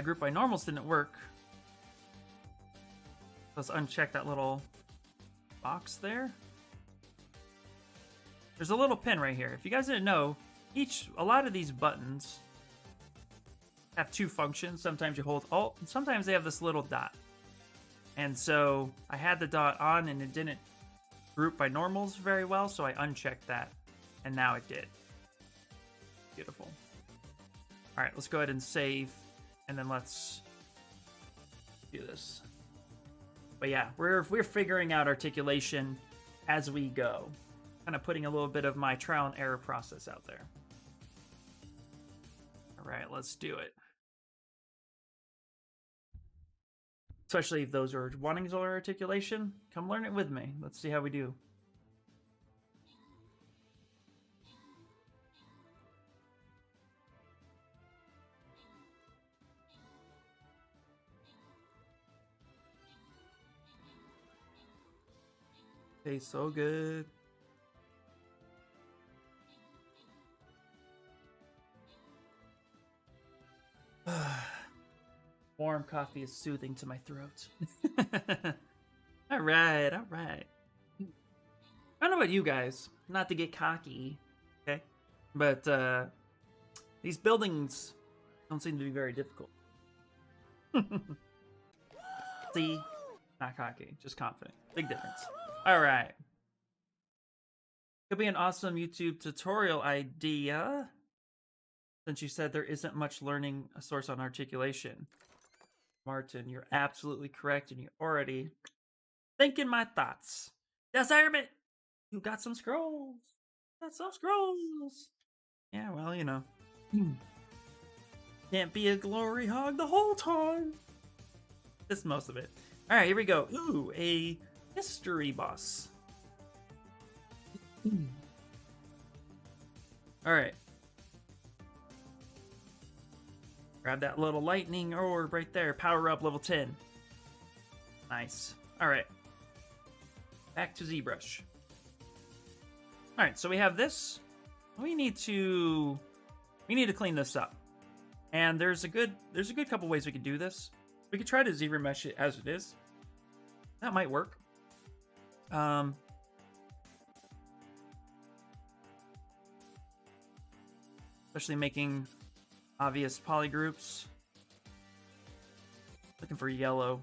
Group by normals didn't work. Let's uncheck that little box there. There's a little pin right here. If you guys didn't know, a lot of these buttons have two functions. Sometimes you hold Alt, and sometimes they have this little dot. And so I had the dot on, and it didn't group by normals very well, so I unchecked that, and now it did. Beautiful. All right, let's go ahead and save, and then let's do this. But yeah, we're figuring out articulation as we go. Kind of putting a little bit of my trial and error process out there. All right, let's do it. Especially if those are wanting solar articulation, come learn it with me. Let's see how we do. Tastes so good. Warm. warm coffee is soothing to my throat. All right, all right. I don't know about you guys, not to get cocky, okay? But these buildings don't seem to be very difficult. See? Not cocky, just confident. Big difference. All right. Could be an awesome YouTube tutorial idea. Since you said there isn't much learning a source on articulation. Martin, you're absolutely correct, and you're already thinking my thoughts. Yes, Hermit! You got some scrolls. Got some scrolls. Yeah, well, you know. Can't be a glory hog the whole time. Just most of it. Alright, here we go. Ooh, a history boss. Alright. Grab that little lightning orb right there. Power up level 10. Nice. Alright. Back to Zbrush. Alright, so we have this. We need to clean this up. And there's a good couple ways we could do this. We could try to ZBrush it as it is. That might work. Especially making obvious polygroups. Looking for yellow.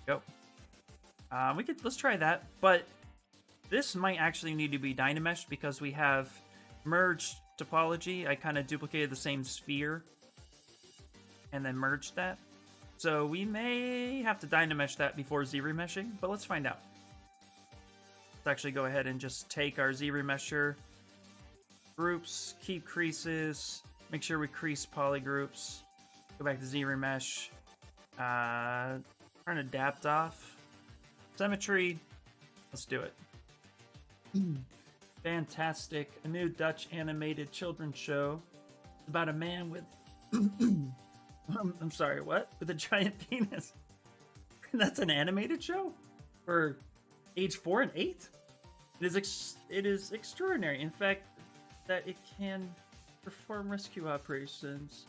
Go. Let's try that, but this might actually need to be Dynameshed because we have merged topology. I kind of duplicated the same sphere and then merged that. So we may have to Dynamesh that before Z-remeshing, but let's find out. Let's actually go ahead and just take our Z-remesher groups, keep creases, make sure we crease polygroups, go back to Z-remesh, turn adapt off, symmetry, let's do it. Fantastic, a new Dutch animated children's show about a man with, I'm sorry, what? With a giant penis. That's an animated show? For age 4 and 8? It is extraordinary. In fact, that it can perform rescue operations.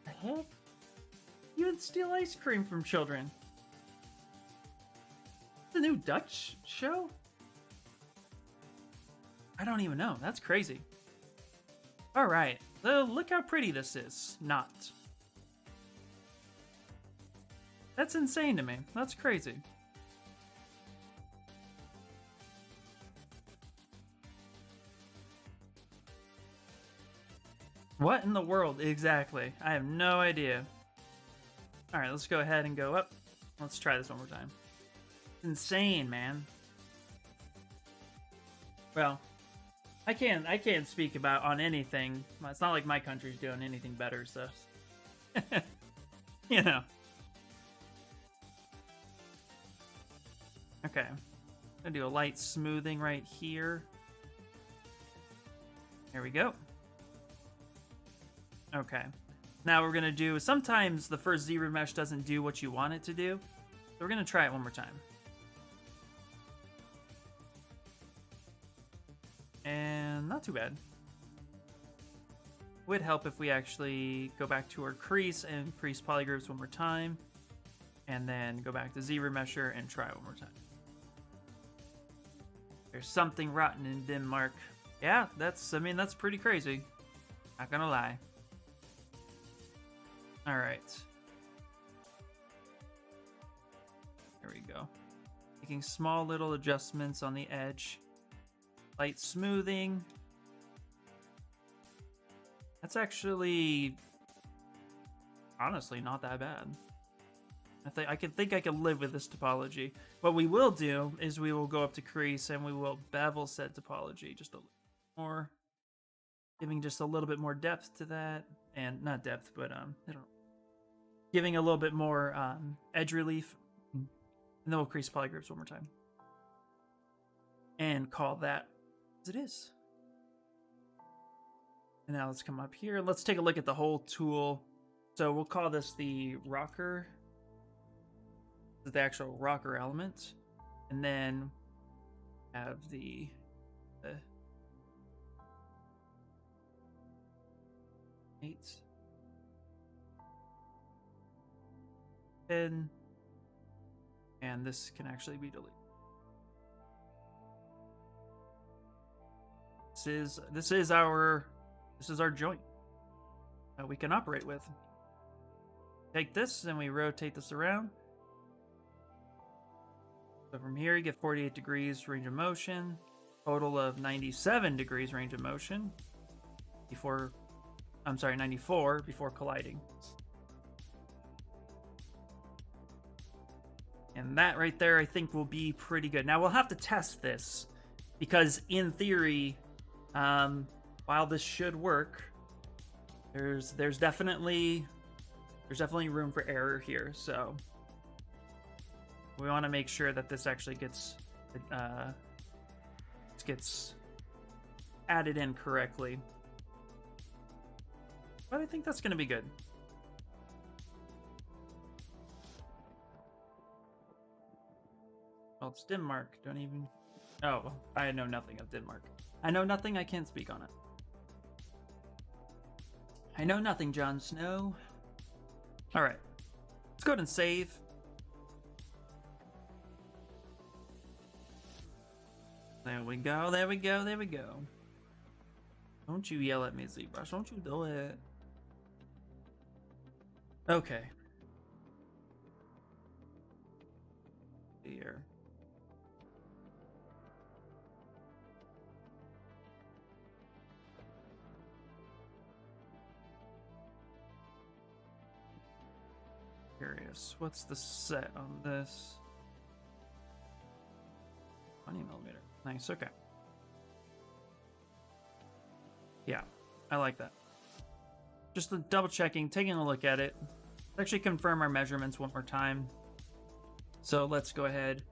The heck? Even steal ice cream from children. The new Dutch show? I don't even know. That's crazy. Alright. So look how pretty this is. Not. That's insane to me. That's crazy. What in the world? Exactly. I have no idea. Alright, let's go ahead and go up. Let's try this one more time. It's insane, man. Well, I can't speak about on anything. It's not like my country's doing anything better, so you know. Okay. I'm gonna do a light smoothing right here. There we go. Okay. Now we're gonna do, sometimes the first Z-remesh doesn't do what you want it to do. So we're gonna try it one more time. And not too bad. Would help if we actually go back to our crease and crease polygroups one more time. And then go back to Z-remesher and try it one more time. There's something rotten in Denmark. Yeah, that's pretty crazy. Not gonna lie. Alright. There we go. Making small little adjustments on the edge. Light smoothing. That's actually honestly not that bad. I think I can live with this topology. What we will do is we will go up to crease and we will bevel set topology just a little more, giving just a little bit more depth to that, and not depth, but giving a little bit more edge relief, and then we'll crease polygroups one more time and call that as it is. And now let's come up here. Let's take a look at the whole tool. So we'll call this the rocker. This is the actual rocker element. And then have the pin, and this can actually be deleted. This is our joint that we can operate with. Take this and we rotate this around. So from here you get 48 degrees range of motion, total of 97 degrees range of motion before, 94 before colliding. And that right there I think will be pretty good. Now we'll have to test this because in theory, while this should work, there's definitely room for error here. So we want to make sure that this actually gets added in correctly. But I think that's going to be good. Well, it's Denmark. Don't even... Oh, I know nothing of Denmark. I know nothing. I can't speak on it. I know nothing, Jon Snow. All right. Let's go ahead and save. There we go. There we go. There we go. Don't you yell at me, Zbrush. Don't you do it. Okay. Here. Curious. What's the set on this? 20mm. Nice. Okay. Yeah, I like that. Just double checking, taking a look at it. Let's actually confirm our measurements one more time. So let's go ahead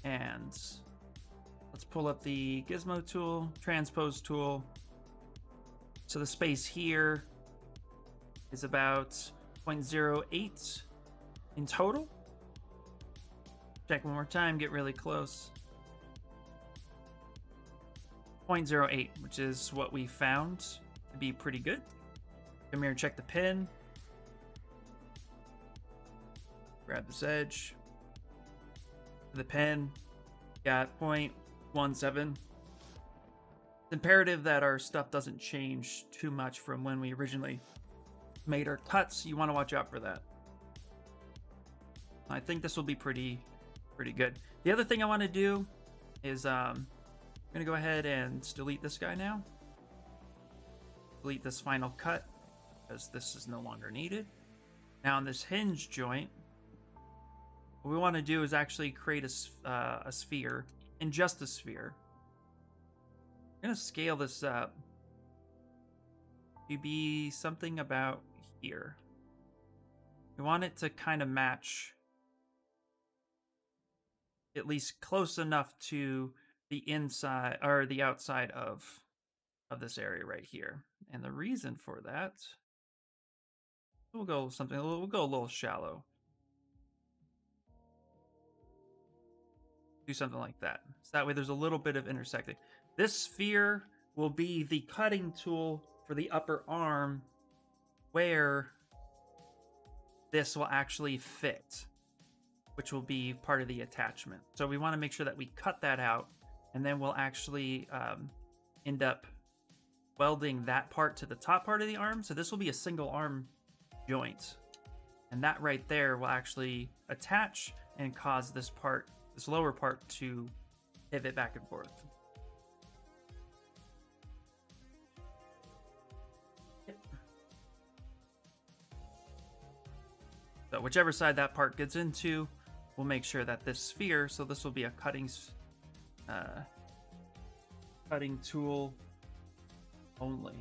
and let's pull up the gizmo tool, transpose tool. So the space here is about 0.08 in total. Check one more time, get really close. 0.08, which is what we found to be pretty good. Come here and check the pin. Grab this edge. The pin got 0.17. It's imperative that our stuff doesn't change too much from when we originally made our cuts. You want to watch out for that. I think this will be pretty good. The other thing I want to do is I'm gonna go ahead and delete this guy now. Delete this final cut because this is no longer needed. Now on this hinge joint, what we want to do is actually create a sphere, and just a sphere. I'm gonna scale this up to be something about here. We want it to kind of match, at least close enough to the inside or the outside of this area right here. And the reason for that, we'll go a little shallow. Do something like that. So that way there's a little bit of intersecting. This sphere will be the cutting tool for the upper arm where this will actually fit, which will be part of the attachment. So we want to make sure that we cut that out, and then we'll actually end up welding that part to the top part of the arm. So this will be a single arm joint, and that right there will actually attach and cause this part, this lower part, to pivot back and forth. Yep. So whichever side that part gets into, we'll make sure that this sphere, so this will be a cutting tool only,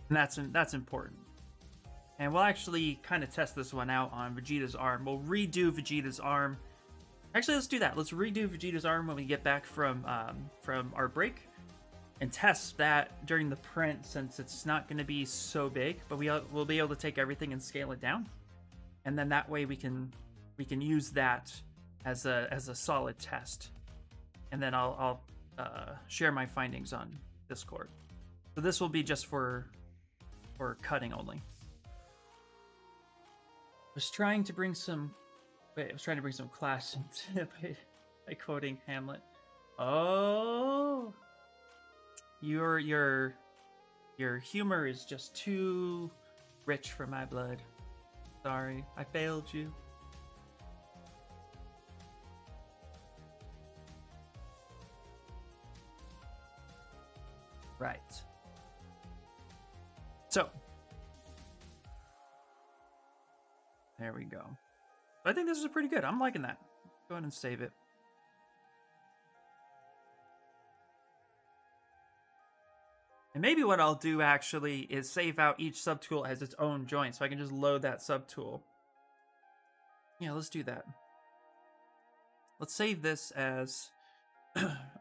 and that's important. And we'll actually kind of test this one out on Vegeta's arm. We'll redo Vegeta's arm. Actually, let's do that. Let's redo Vegeta's arm when we get back from our break, and test that during the print, since it's not going to be so big, but we'll be able to take everything and scale it down, and then that way we can use that as a solid test, and then I'll share my findings on Discord. So this will be just for cutting only. was trying to bring some. Wait, I was trying to bring some class into it by quoting Hamlet. Oh, your humor is just too rich for my blood. Sorry, I failed you. Right. So, there we go. I think this is pretty good. I'm liking that. Go ahead and save it. And maybe what I'll do actually is save out each subtool as its own joint, so I can just load that subtool. Yeah, let's do that. Let's save this as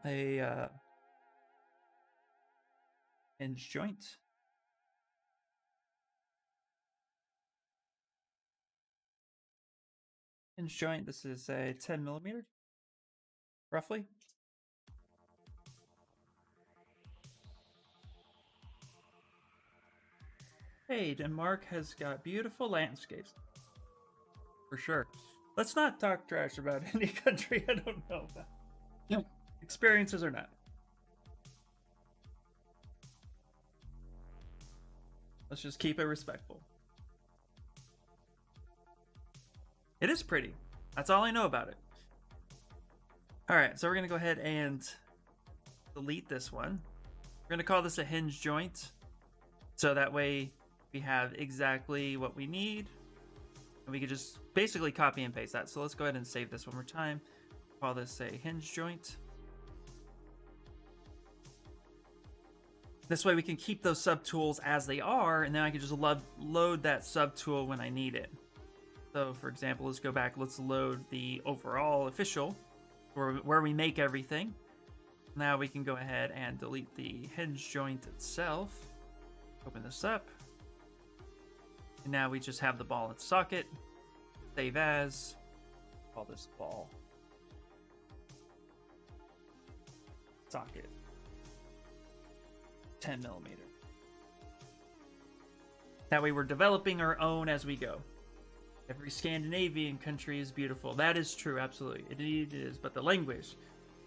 a hinge joint. Hinge joint, this is a 10 millimeter, roughly. Hey, Denmark has got beautiful landscapes. For sure. Let's not talk trash about any country I don't know about. No. Experiences or not. Let's just keep it respectful. It is pretty. That's all I know about it. Alright, so we're going to go ahead and delete this one. We're going to call this a hinge joint. So that way we have exactly what we need. And we can just basically copy and paste that. So let's go ahead and save this one more time. Call this a hinge joint. This way we can keep those subtools as they are, and then I can just load that subtool when I need it. So for example, let's go back, let's load the overall official, where we make everything. Now we can go ahead and delete the hinge joint itself. Open this up. And now we just have the ball and socket. Save as. Call this ball. Socket. 10 millimeter. That way we're developing our own as we go. Every Scandinavian country is beautiful. That is true, absolutely. It is, but the language,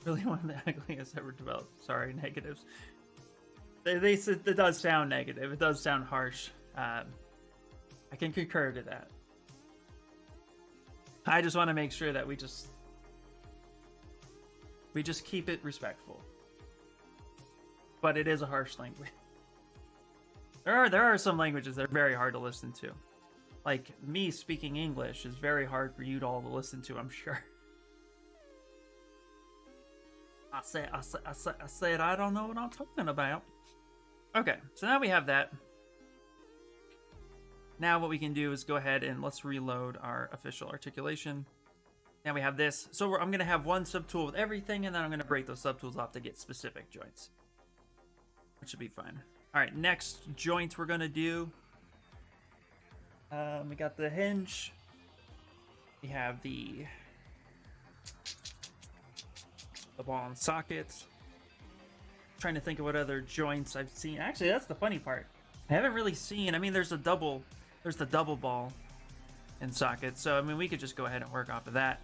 really one of the ugliest ever developed. Sorry, negatives. They said it does sound negative. It does sound harsh. I can concur to that. I just want to make sure that we just keep it respectful. But it is a harsh language. There are some languages that are very hard to listen to. Like, me speaking English is very hard for you to all to listen to, I'm sure. I said I don't know what I'm talking about. Okay, so now we have that. Now what we can do is go ahead and let's reload our official articulation. Now we have this. So I'm going to have one subtool with everything, and then I'm going to break those subtools off to get specific joints. Which should be fine. All right, next joint we're going to do. We got the hinge. We have the ball and sockets. Trying to think of what other joints I've seen. Actually, that's the funny part. I haven't really seen. I mean, there's the double ball and socket. So I mean, we could just go ahead and work off of that.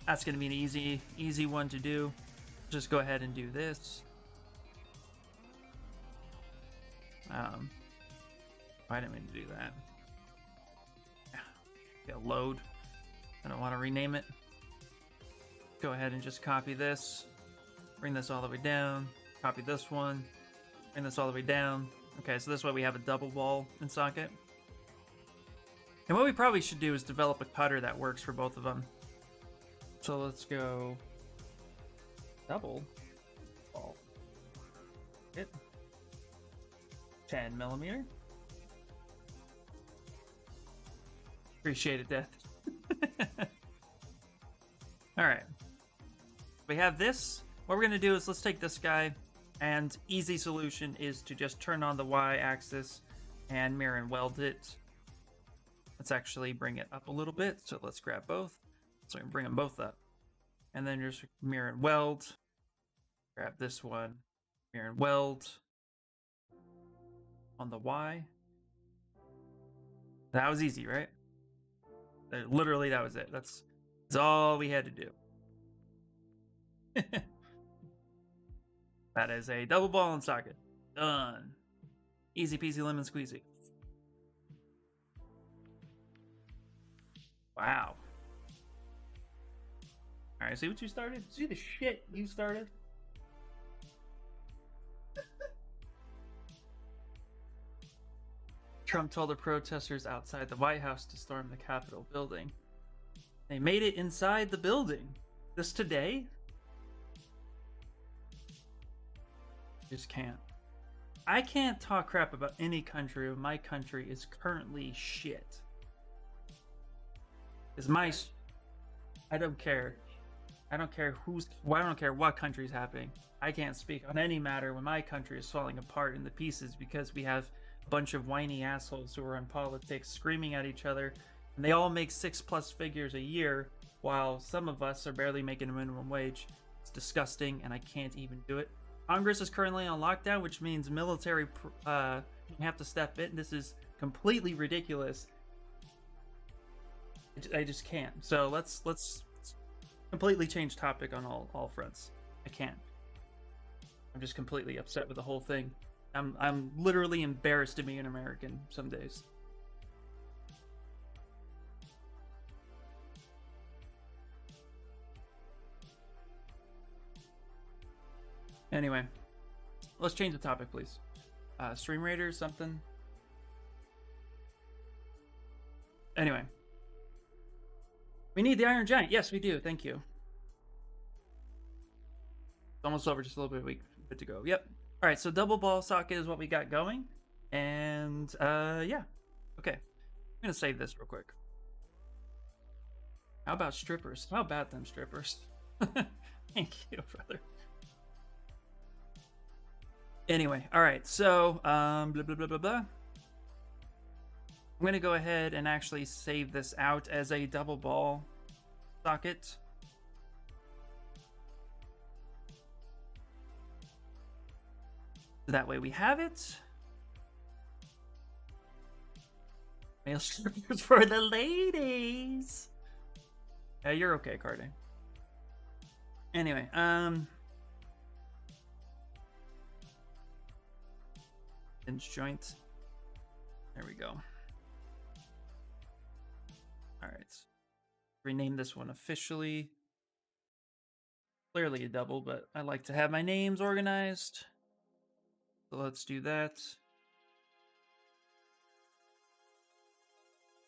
That's going to be an easy one to do. Just go ahead and do this. I didn't mean to do that. Get load. I don't want to rename it. Go ahead and just copy this. Bring this all the way down. Copy this one. Bring this all the way down. Okay, so this way we have a double ball and socket. And what we probably should do is develop a cutter that works for both of them. So let's go double ball. Hit. 10 millimeter. Appreciate it, Death. All right. We have this. What we're going to do is let's take this guy, and easy solution is to just turn on the y-axis and mirror and weld it. Let's actually bring it up a little bit. So let's grab both. So we can bring them both up. And then just mirror and weld. Grab this one. Mirror and weld on the Y. That was easy, right? Literally, that was it. That's all we had to do. That is a double ball and socket. Done. Easy peasy lemon squeezy. Wow. All right, see what you started? See the shit you started? Trump told the protesters outside the White House to storm the Capitol building. They made it inside the building. This today? Just can't. I can't talk crap about any country when my country is currently shit. It's my... I don't care. I don't care who's... Well, I don't care what country's happening. I can't speak on any matter when my country is falling apart into pieces because we have a bunch of whiny assholes who are in politics screaming at each other, and they all make 6+ figures a year while some of us are barely making a minimum wage. It's disgusting, and I can't even do it. Congress is currently on lockdown, which means military have to step in. This is completely ridiculous. I just can't. So let's completely change topic on all fronts. I can't. I'm just completely upset with the whole thing. I'm literally embarrassed to be an American some days. Anyway, let's change the topic, please. Stream Raiders, something. Anyway. We need the Iron Giant. Yes, we do. Thank you. It's almost over. Just a little bit to go. Yep. All right. So double ball socket is what we got going. And yeah. Okay. I'm going to save this real quick. How about strippers? How about them strippers? Thank you, brother. Anyway. All right. So blah, blah, blah, blah, blah. I'm going to go ahead and actually save this out as a double ball socket. That way we have it. Male strippers for the ladies. Yeah, you're okay, Cardi. Anyway, hinge joint. There we go. All right, rename this one officially. Clearly a double, but I like to have my names organized. So let's do that.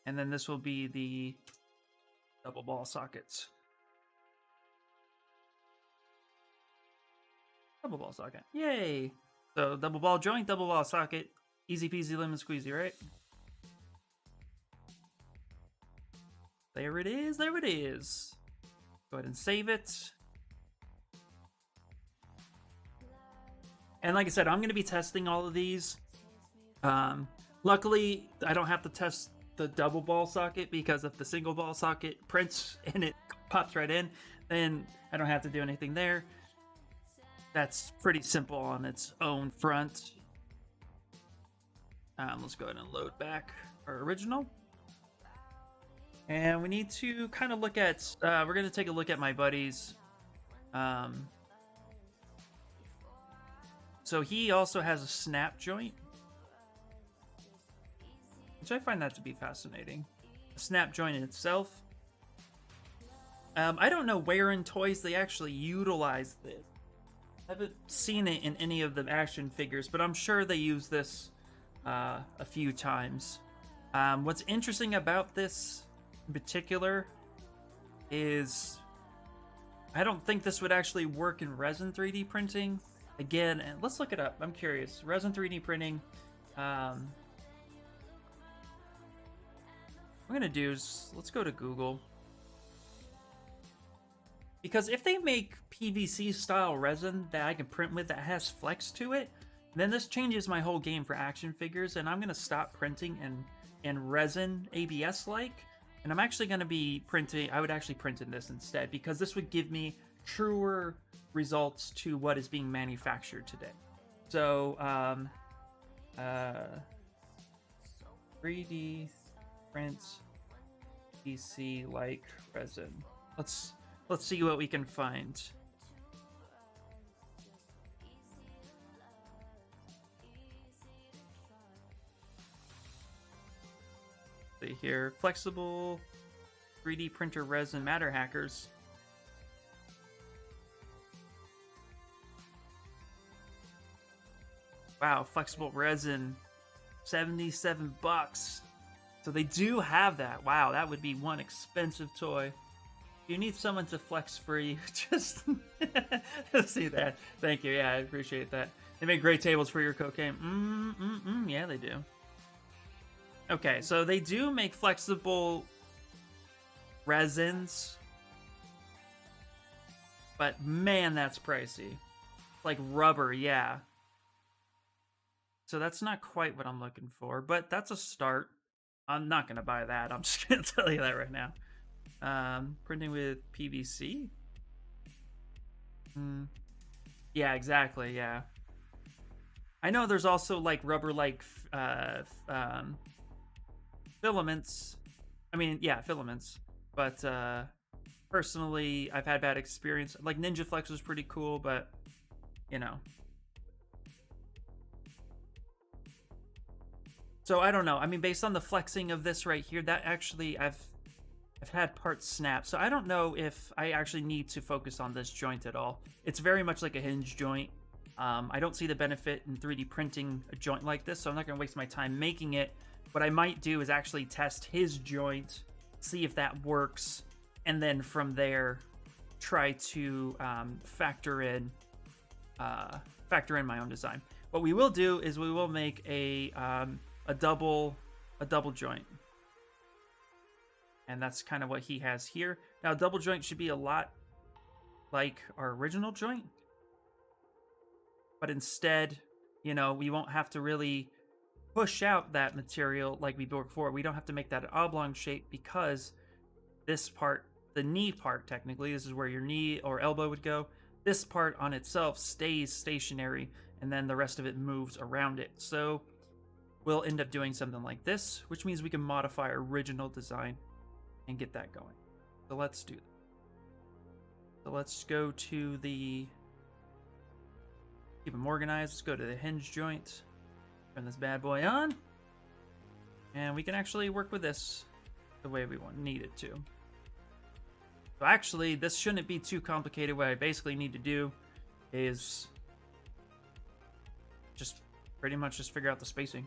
And then this will be the double ball sockets. Double ball socket. Yay! So double ball joint, double ball socket. Easy peasy lemon squeezy, right? There it is, there it is. Go ahead and save it. And like I said, I'm going to be testing all of these. Luckily, I don't have to test the double ball socket because if the single ball socket prints and it pops right in, then I don't have to do anything there. That's pretty simple on its own front. Let's go ahead and load back our original. And we need to kind of look at, we're going to take a look at my buddy's. So he also has a snap joint, which I find that to be fascinating. A snap joint in itself. I don't know where in toys they actually utilize this. I haven't seen it in any of the action figures, but I'm sure they use this a few times. What's interesting about this in particular is I don't think this would actually work in resin 3D printing. Again, and let's look it up. I'm curious. Resin 3D printing. What I'm gonna do is let's go to Google. Because if they make PVC style resin that I can print with that has flex to it, then this changes my whole game for action figures, and I'm gonna stop printing in resin ABS like, and I'm actually gonna be printing. I would actually print in this instead because this would give me truer results to what is being manufactured today. So 3D print PVC like resin. Let's see what we can find. See here, flexible 3D printer resin matter hackers. Wow, flexible resin, 77 bucks. So they do have that. Wow, that would be one expensive toy. You need someone to flex for you. Just see that. Thank you. Yeah, I appreciate that. They make great tables for your cocaine. Yeah, they do. Okay, so they do make flexible resins. But man, that's pricey. Like rubber, yeah. So that's not quite what I'm looking for, but that's a start. I'm not going to buy that. I'm just going to tell you that right now. Printing with PVC? Yeah, exactly, yeah. I know there's also like rubber-like filaments. I mean, yeah, filaments. But personally, I've had bad experience. Like Ninja Flex was pretty cool, but you know. So I don't know. I mean, based on the flexing of this right here, that actually I've had parts snap. So I don't know if I actually need to focus on this joint at all. It's very much like a hinge joint. I don't see the benefit in 3D printing a joint like this, so I'm not going to waste my time making it. What I might do is actually test his joint, see if that works, and then from there try to factor in my own design. What we will do is we will make a double joint, and that's kind of what he has here. Now, a double joint should be a lot like our original joint, but instead, you know, we won't have to really push out that material like we did before. We don't have to make that an oblong shape because this part, the knee part, technically, this is where your knee or elbow would go. This part on itself stays stationary, and then the rest of it moves around it. So we'll end up doing something like this, which means we can modify our original design and get that going. So let's do that. So let's go to the, keep them organized. Let's go to the hinge joint. Turn this bad boy on. And we can actually work with this the way we need it to. So actually, this shouldn't be too complicated. What I basically need to do is just pretty much just figure out the spacing.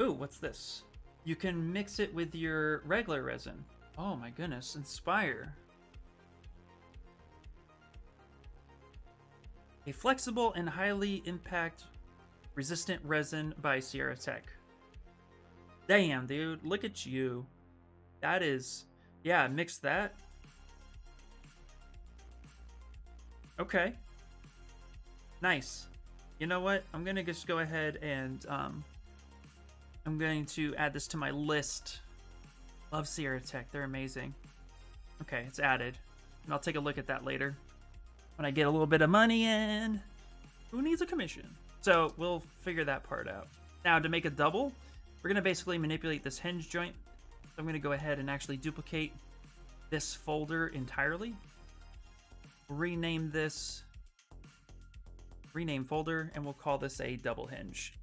Ooh, what's this? You can mix it with your regular resin. Oh my goodness, Inspire. A flexible and highly impact resistant resin by Sierra Tech. Damn, dude, look at you. That is, yeah, mix that. Okay. Nice. You know what? I'm gonna just go ahead and I'm going to add this to my list. Love Sierra Tech, they're amazing. Okay, it's added. And I'll take a look at that later. When I get a little bit of money in. Who needs a commission? So we'll figure that part out. Now to make a double, we're gonna basically manipulate this hinge joint. So I'm gonna go ahead and actually duplicate this folder entirely. Rename this, rename folder, and we'll call this a double hinge.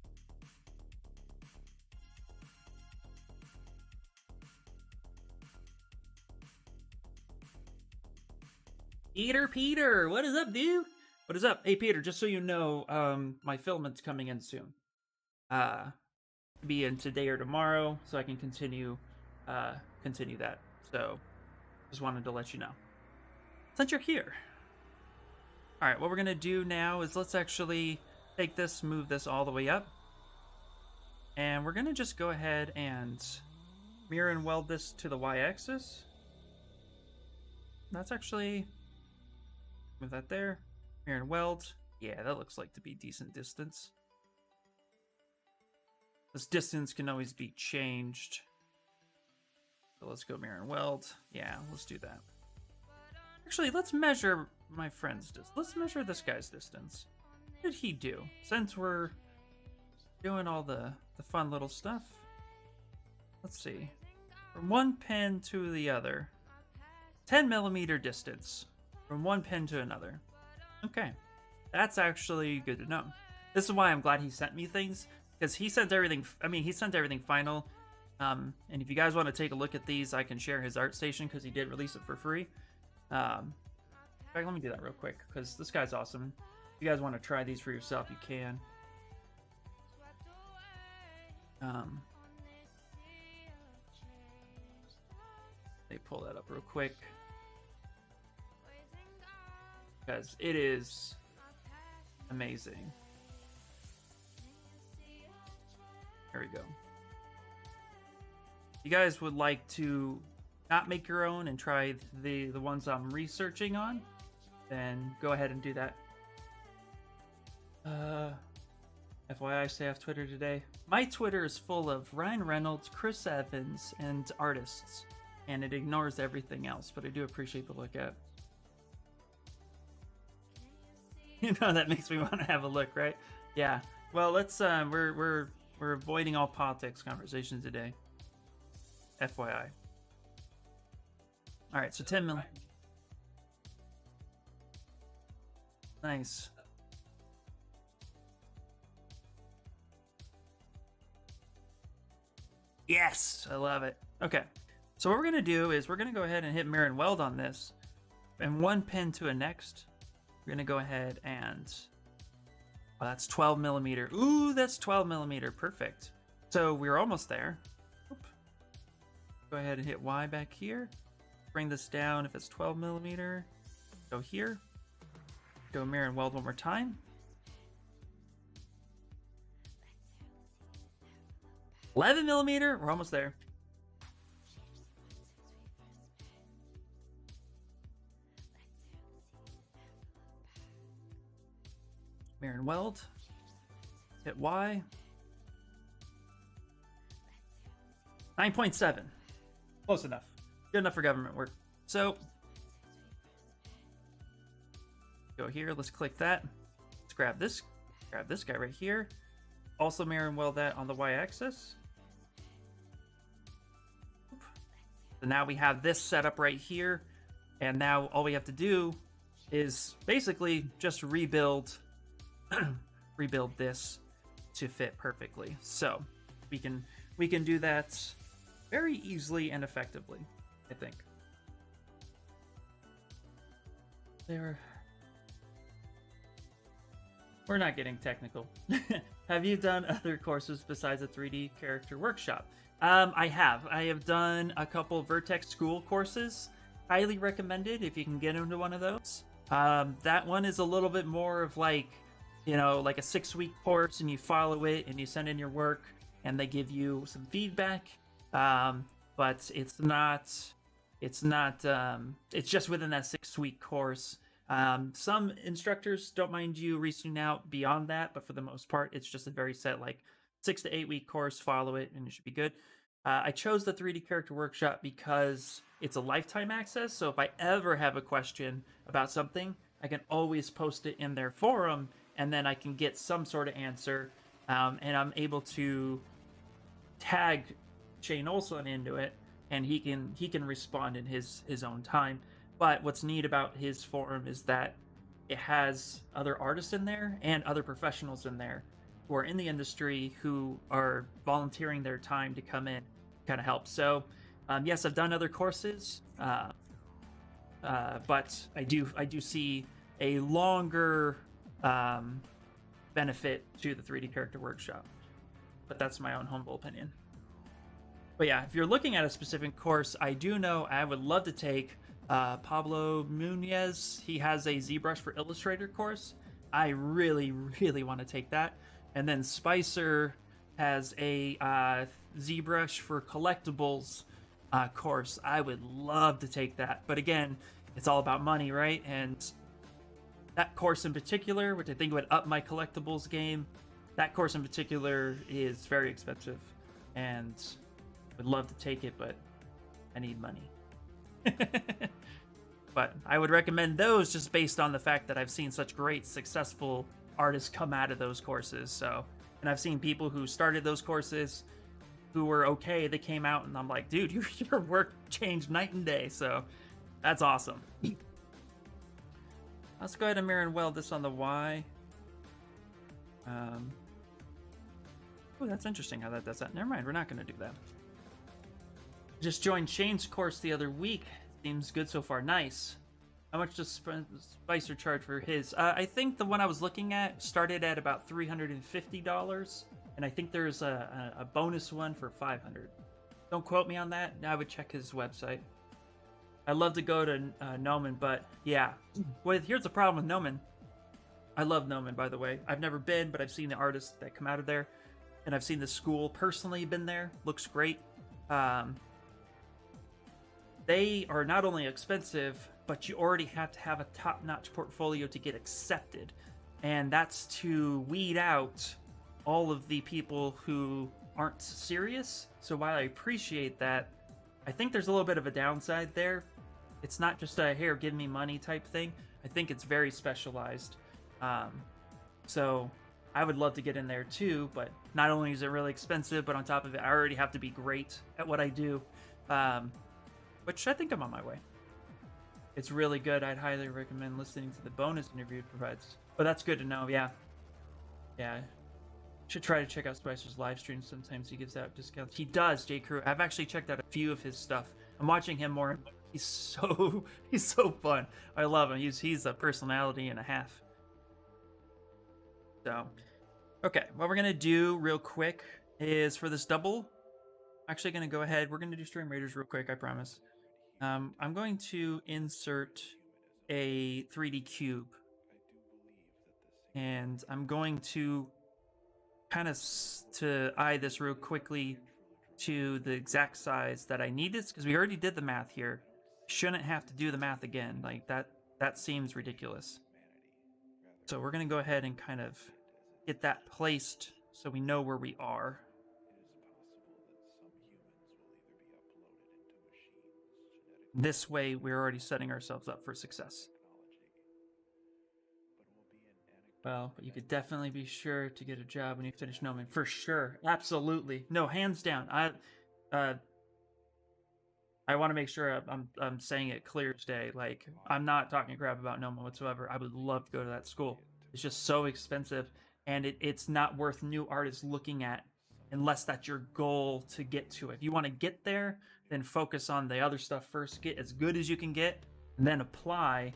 Peter, what is up, dude? What is up? Hey, Peter, just so you know, my filament's coming in soon. Be in today or tomorrow, so I can continue that. So, just wanted to let you know. Since you're here. All right, what we're gonna do now is let's actually take this, move this all the way up. And we're gonna just go ahead and mirror and weld this to the y-axis. That's actually, move that there, mirror and weld. Yeah, that looks like to be decent distance. This distance can always be changed. So let's go mirror and weld. Yeah, let's do that. Actually, let's measure my friend's distance. Let's measure this guy's distance. What did he do? Since we're doing all the fun little stuff. let's see, from one pin to the other, 10 millimeter distance from one pin to another. Okay, that's actually good to know. This is why I'm glad he sent me things, because he sent everything. I mean, he sent everything final. And if you guys want to take a look at these, I can share his ArtStation because he did release it for free. In fact, let me do that real quick because this guy's awesome. If you guys want to try these for yourself, you can. They pull that up real quick because it is amazing. There we go. If you guys would like to not make your own and try the ones I'm researching on, then go ahead and do that. FYI, stay off Twitter today. My Twitter is full of Ryan Reynolds, Chris Evans, and artists, and it ignores everything else, but I do appreciate the look at. You know, that makes me want to have a look, right? Yeah. Well, let's we're avoiding all politics conversations today. FYI. All right, so 10 million. Nice. Yes, I love it. Okay, so what we're gonna do is we're gonna go ahead and hit mirror and weld on this, and one pin to a next. We're gonna go ahead and, oh, that's 12 millimeter. Ooh, that's 12 millimeter. Perfect. So we're almost there. Oop. Go ahead and hit Y back here. Bring this down if it's 12 millimeter. Go here. Go mirror and weld one more time. $11 millimeter. We're almost there. Mirror and weld. Hit Y. 9.7. Close enough. Good enough for government work. So, go here. Let's click that. Let's grab this. Grab this guy right here. Also mirror and weld that on the Y-axis. So now we have this set up right here. And now all we have to do is basically just rebuild this to fit perfectly. So we can do that very easily and effectively, I think. We're not getting technical. Have you done other courses besides a 3D character workshop? I have done a couple Vertex school courses. Highly recommended if you can get into one of those. That one is a little bit more of like, you know, like a 6-week course, and you follow it and you send in your work and they give you some feedback. But it's just within that 6-week course. Some instructors don't mind you reaching out beyond that, but for the most part, it's just a very set, like 6 to 8 week course. Follow it and it should be good. I chose the 3D character workshop because it's a lifetime access. So if I ever have a question about something, I can always post it in their forum, and then I can get some sort of answer. And I'm able to tag Shane Olson into it, and he can respond in his own time. But what's neat about his forum is that it has other artists in there and other professionals in there who are in the industry who are volunteering their time to come in, kind of help. So yes, I've done other courses, but I do see a longer benefit to the 3D character workshop. But that's my own humble opinion. But yeah, if you're looking at a specific course, I do know I would love to take Pablo Munez. He has a ZBrush for Illustrator course. I really want to take that. And then Spicer has a ZBrush for Collectibles course. I would love to take that. But again, it's all about money, right? And that course in particular, which I think would up my collectibles game, that course in particular is very expensive. And would love to take it, but I need money. But I would recommend those just based on the fact that I've seen such great successful artists come out of those courses. So, and I've seen people who started those courses who were okay. They came out, and I'm like, dude, your work changed night and day. So that's awesome. Let's go ahead and mirror and weld this on the Y. Oh, that's interesting how that does that. Never mind, we're not going to do that. Just joined Shane's course the other week. Seems good so far. Nice. How much does Spicer charge for his? I think the one I was looking at started at about $350, and I think there's a bonus one for $500. Don't quote me on that. I would check his website. I love to go to Nomen, but yeah. Here's the problem with Nomen. I love Nomen, by the way. I've never been, but I've seen the artists that come out of there, and I've seen the school personally. Been there. Looks great. They are not only expensive, but you already have to have a top-notch portfolio to get accepted. And that's to weed out all of the people who aren't serious. So while I appreciate that, I think there's a little bit of a downside there. It's not just a, here, give me money type thing. I think it's very specialized. So I would love to get in there too, but not only is it really expensive, but on top of it, I already have to be great at what I do. Which I think I'm on my way. It's really good. I'd highly recommend listening to the bonus interview it provides. But that's good to know, yeah. Yeah. Should try to check out Spicer's live streams. Sometimes he gives out discounts. He does, J. Crew. I've actually checked out a few of his stuff. I'm watching him more. He's so fun. I love him. He's a personality and a half. So, okay. What we're gonna do real quick is for this double. Actually, gonna go ahead. We're gonna do Stream Raiders real quick. I promise. I'm going to insert a 3D cube, and I'm going to kind of to eye this real quickly to the exact size that I need this, because we already did the math here. Shouldn't have to do the math again. Like that seems ridiculous. So we're gonna go ahead and kind of get that placed so we know where we are. This way, we're already setting ourselves up for success. Well, but you could definitely be sure to get a job when you finish Nomen. For sure. Absolutely. No, hands down. I want to make sure I'm saying it clear as day. Like, I'm not talking crap about Nomen whatsoever. I would love to go to that school. It's just so expensive, and it's not worth new artists looking at unless that's your goal to get to it. If you want to get there, then focus on the other stuff first. Get as good as you can get, and then apply.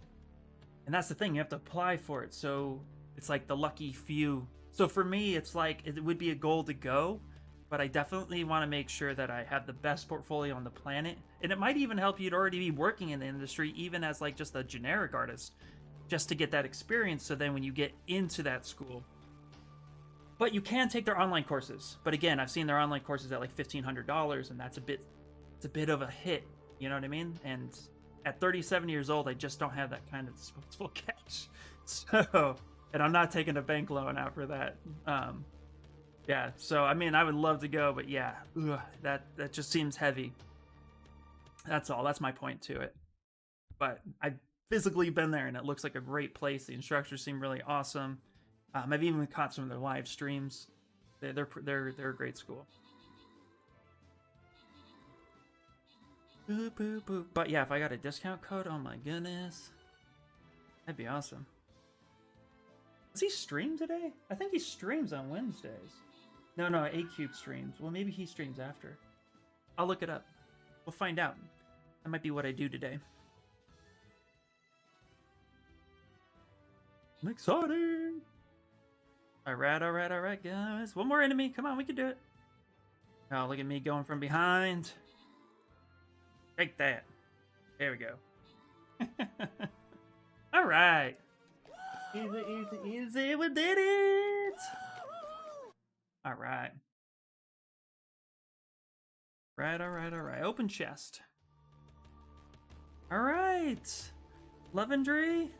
And that's the thing, you have to apply for it. So it's like the lucky few. So for me, it's like it would be a goal to go, but I definitely want to make sure that I have the best portfolio on the planet. And it might even help you to already be working in the industry, even as like just a generic artist, just to get that experience. So then when you get into that school, but you can take their online courses. But again, I've seen their online courses at like $1,500, and it's a bit of a hit. You know what I mean? And at 37 years old, I just don't have that kind of disposable cash. So, and I'm not taking a bank loan out for that. Yeah. So, I mean, I would love to go, but yeah, that just seems heavy. That's all. That's my point to it. But I've physically been there, and it looks like a great place. The instructors seem really awesome. I've even caught some of their live streams. They're a great school. Boop, boop, boop. But yeah, if I got a discount code, oh my goodness, that'd be awesome. Does he stream today? I think he streams on Wednesdays. No, A-Cube streams. Well, maybe he streams after. I'll look it up. We'll find out. That might be what I do today. I'm excited. All right, guys. One more enemy. Come on, we can do it. Oh, look at me going from behind. Take that. There we go. All right. Easy. We did it. All right. All right. Open chest. All right. Legendary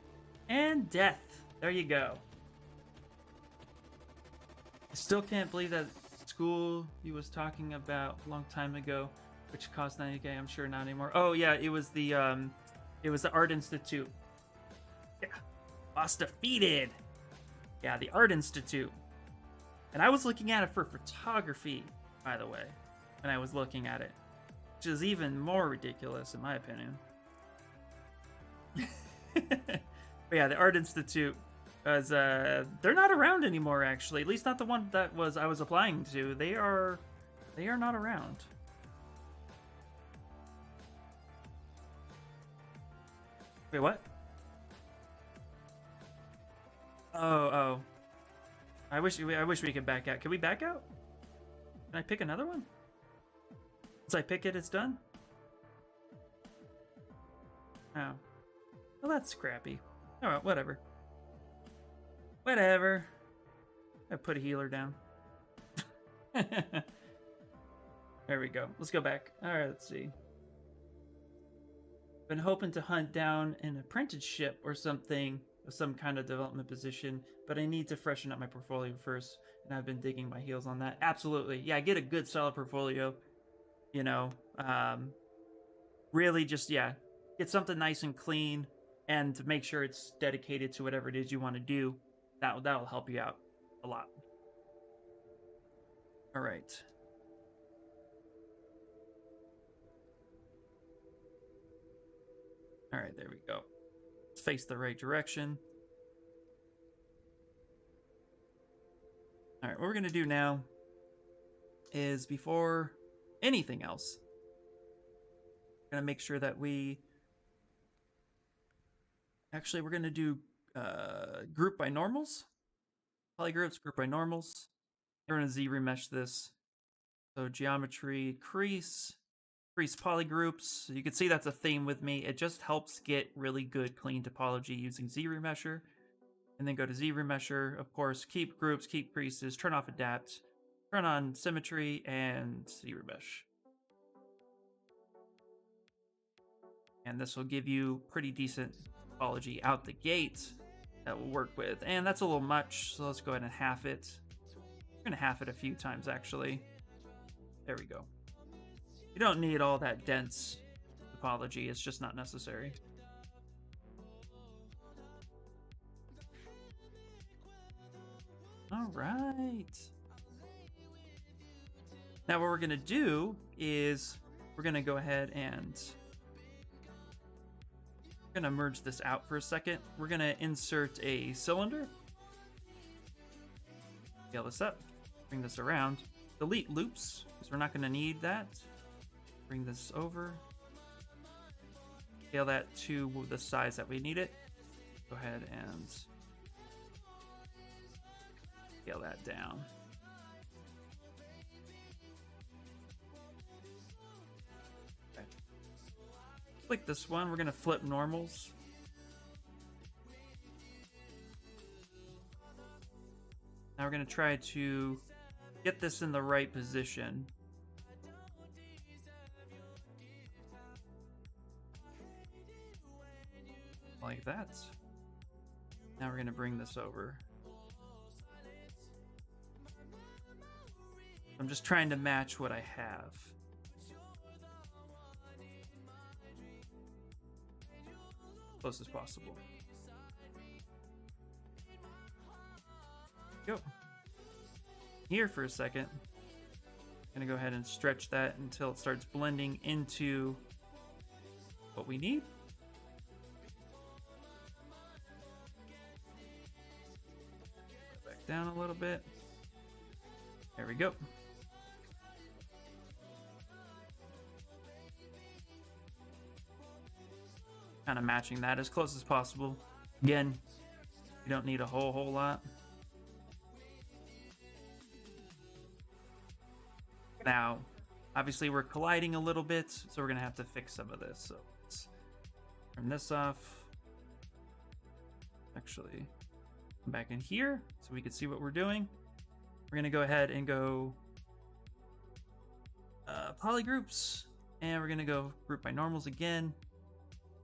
and death. There you go. I still can't believe that school he was talking about a long time ago, which cost 90K. I'm sure not anymore. Oh yeah, it was the Art Institute. Yeah, boss defeated. Yeah, the Art Institute. And I was looking at it for photography, by the way. when I was looking at it, which is even more ridiculous in my opinion. But yeah, the Art Institute was they're not around anymore actually. At least not the one that I was applying to. They are not around. Wait, what? Oh. I wish we could back out. Can we back out? Can I pick another one? Once I pick it, it's done? Oh. Well, that's scrappy. Alright, whatever. Whatever. I put a healer down. There we go. Let's go back. Alright, let's see. Been hoping to hunt down an apprenticeship or something of some kind of development position, but I need to freshen up my portfolio first, and I've been digging my heels on that. Absolutely. Yeah, get a good solid portfolio. You know, really just, yeah, get something nice and clean and make sure it's dedicated to whatever it is you want to do. That'll help you out a lot. All right. All right, there we go. Let's face the right direction. All right, what we're going to do now is, before anything else, we're going to make sure that we're going to do group by normals. Polygroups, group by normals. We're going to Z-remesh this. So geometry, crease polygroups. You can see that's a theme with me. It just helps get really good clean topology using Z-remesher. And then go to Z-remesher. Of course, keep groups, keep creases, turn off adapt, turn on symmetry, and Z-remesh. And this will give you pretty decent topology out the gate that we'll work with. And that's a little much, so let's go ahead and half it. We're going to half it a few times, actually. There we go. You don't need all that dense topology. It's just not necessary. All right. Now what we're going to do is we're going to go ahead and we're going to merge this out for a second. We're going to insert a cylinder. Scale this up. Bring this around. Delete loops, because we're not going to need that. Bring this over. Scale that to the size that we need it. Go ahead and scale that down. Okay. Click this one. We're going to flip normals. Now we're going to try to get this in the right position. Like that. Now we're going to bring this over. I'm just trying to match what I have. Close as possible. Go. Here for a second. I'm going to go ahead and stretch that until it starts blending into what we need. Down a little bit. There we go. Kind of matching that as close as possible. Again, you don't need a whole lot. Now, obviously we're colliding a little bit, so we're gonna have to fix some of this. So let's turn this off. Actually, back in here so we can see what we're doing. We're gonna go ahead and go polygroups, and we're gonna go group by normals again.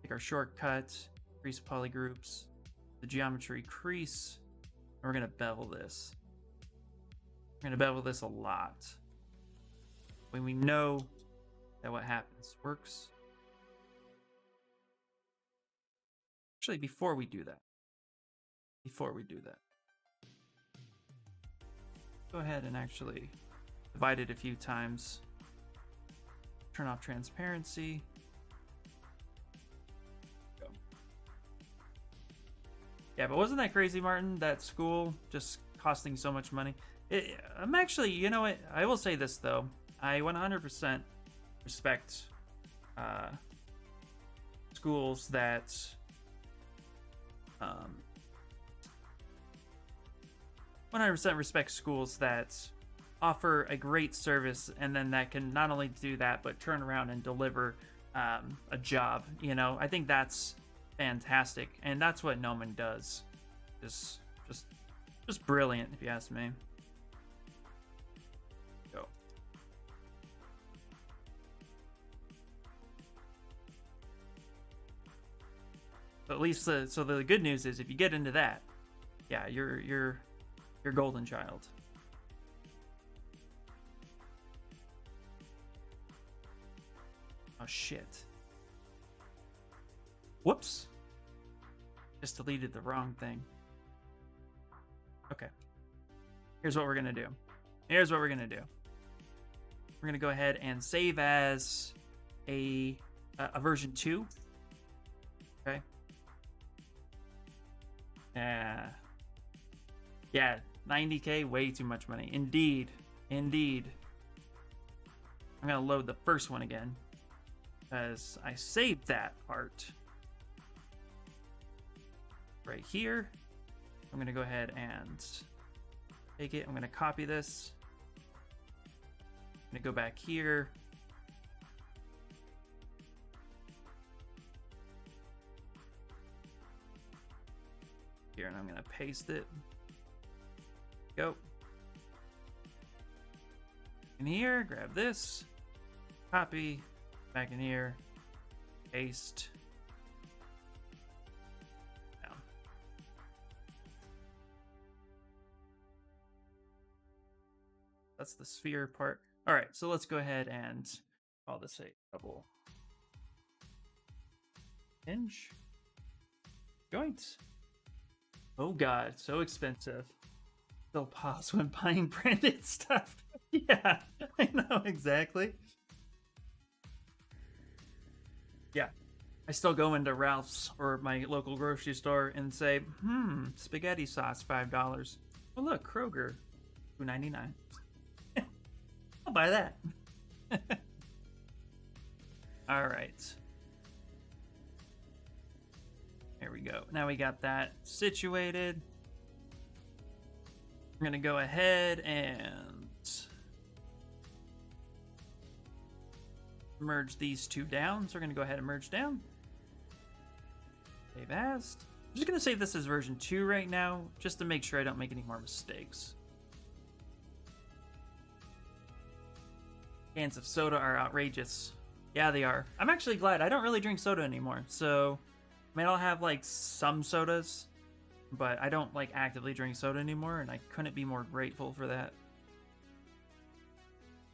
Take our shortcut, crease polygroups, the geometry crease, and we're gonna bevel this. We're gonna bevel this a lot when we know that what happens works. Actually, before we do that, go ahead and actually divide it a few times Turn off transparency. Go. Yeah, but wasn't that crazy, Martin? That school just costing so much money. I'm actually, you know what? I will say this though. I 100% respect schools that 100% respect schools that offer a great service, and then that can not only do that but turn around and deliver a job. You know, I think that's fantastic, and that's what Noman does. Just brilliant, if you ask me. Go. But at least so the good news is if you get into that, yeah, you're golden child. Oh shit. Whoops. Just deleted the wrong thing. Okay. Here's what we're gonna do. We're gonna go ahead and save as a version 2. Okay. Yeah, 90K, way too much money. Indeed. I'm gonna load the first one again because I saved that art right here. I'm gonna go ahead and take it. I'm gonna copy this. I'm gonna go back here. Here, and I'm gonna paste it. Go. In here, grab this, copy, back in here, paste. Down. That's the sphere part. All right, so let's go ahead and call this a double hinge joint. Oh god, so expensive. Still pause when buying branded stuff. Yeah, I know exactly. Yeah, I still go into Ralph's or my local grocery store and say, spaghetti sauce, $5. Oh look, Kroger, $2.99. I'll buy that. All right. There we go. Now we got that situated. We're gonna go ahead and merge these two down. So we're gonna go ahead and merge down. Save as. I'm just gonna save this as version 2 right now, just to make sure I don't make any more mistakes. Cans of soda are outrageous. Yeah, they are. I'm actually glad. I don't really drink soda anymore, so I mean, I'll have like some sodas, but I don't like actively drink soda anymore, and I couldn't be more grateful for that.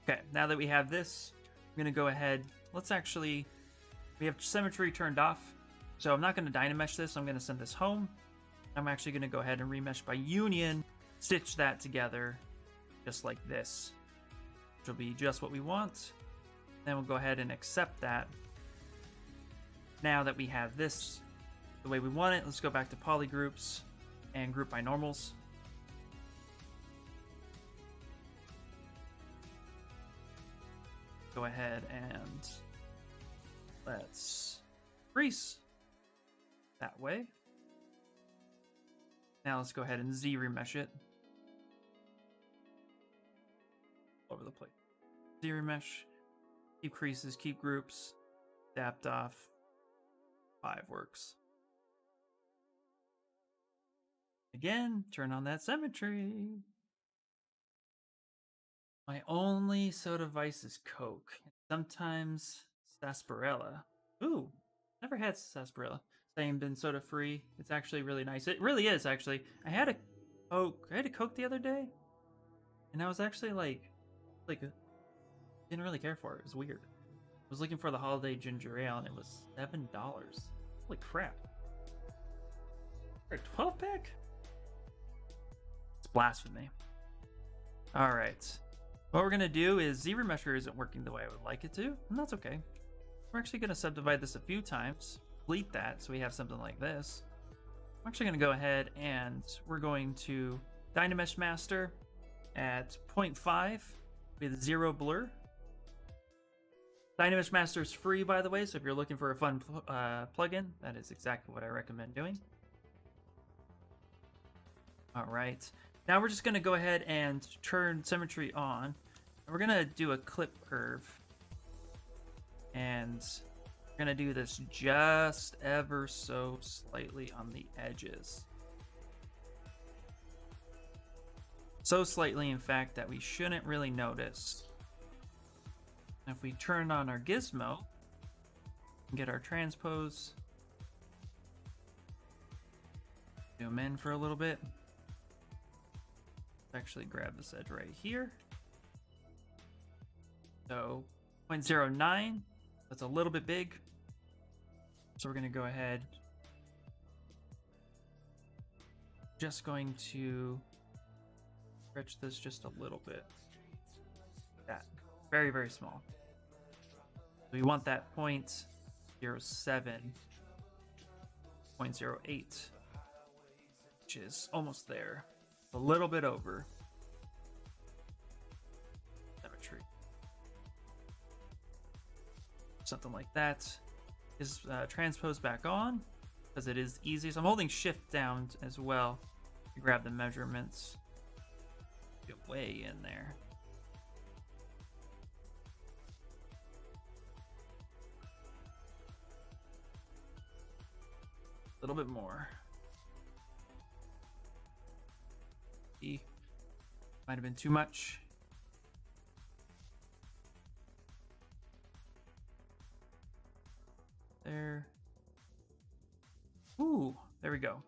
Okay, now that we have this, I'm gonna go ahead. We have symmetry turned off, so I'm not gonna dynamesh this. I'm gonna send this home. I'm actually gonna go ahead and remesh by union, stitch that together, just like this, which will be just what we want. Then we'll go ahead and accept that. Now that we have this the way we want it, let's go back to polygroups and group by normals. Go ahead and let's crease that way. Now let's go ahead and Z remesh it. All over the place. Z remesh, keep creases, keep groups, adapt off. 5 works. Again, turn on that symmetry. My only soda vice is Coke. Sometimes sarsaparilla. Ooh, never had sarsaparilla. Same, been soda free. It's actually really nice. It really is actually. I had a Coke the other day, and I was actually like didn't really care for it. It was weird. I was looking for the holiday ginger ale, and it was $7. Holy crap! For a 12-pack? It's blasphemy. All right. What we're going to do is ZBrush isn't working the way I would like it to, and that's okay. We're actually going to subdivide this a few times, delete that so we have something like this. I'm actually going to go ahead and we're going to Dynamesh Master at 0.5 with 0 blur. Dynamesh Master is free, by the way, so if you're looking for a fun plugin, that is exactly what I recommend doing. All right, now we're just going to go ahead and turn symmetry on, and we're going to do a clip curve, and we're going to do this just ever so slightly on the edges. So slightly, in fact, that we shouldn't really notice. If we turn on our gizmo and get our transpose, zoom in for a little bit. Actually grab this edge right here. So 0.09, that's a little bit big. So we're going to go ahead. Just going to stretch this just a little bit. That very, very small. We want that 0.07, 0.08, which is almost there. A little bit over. Symmetry. Something like that. Is transpose back on, because it is easy. So I'm holding shift down as well to grab the measurements. Get way in there. A little bit more. Might have been too much. There. Ooh, there we go.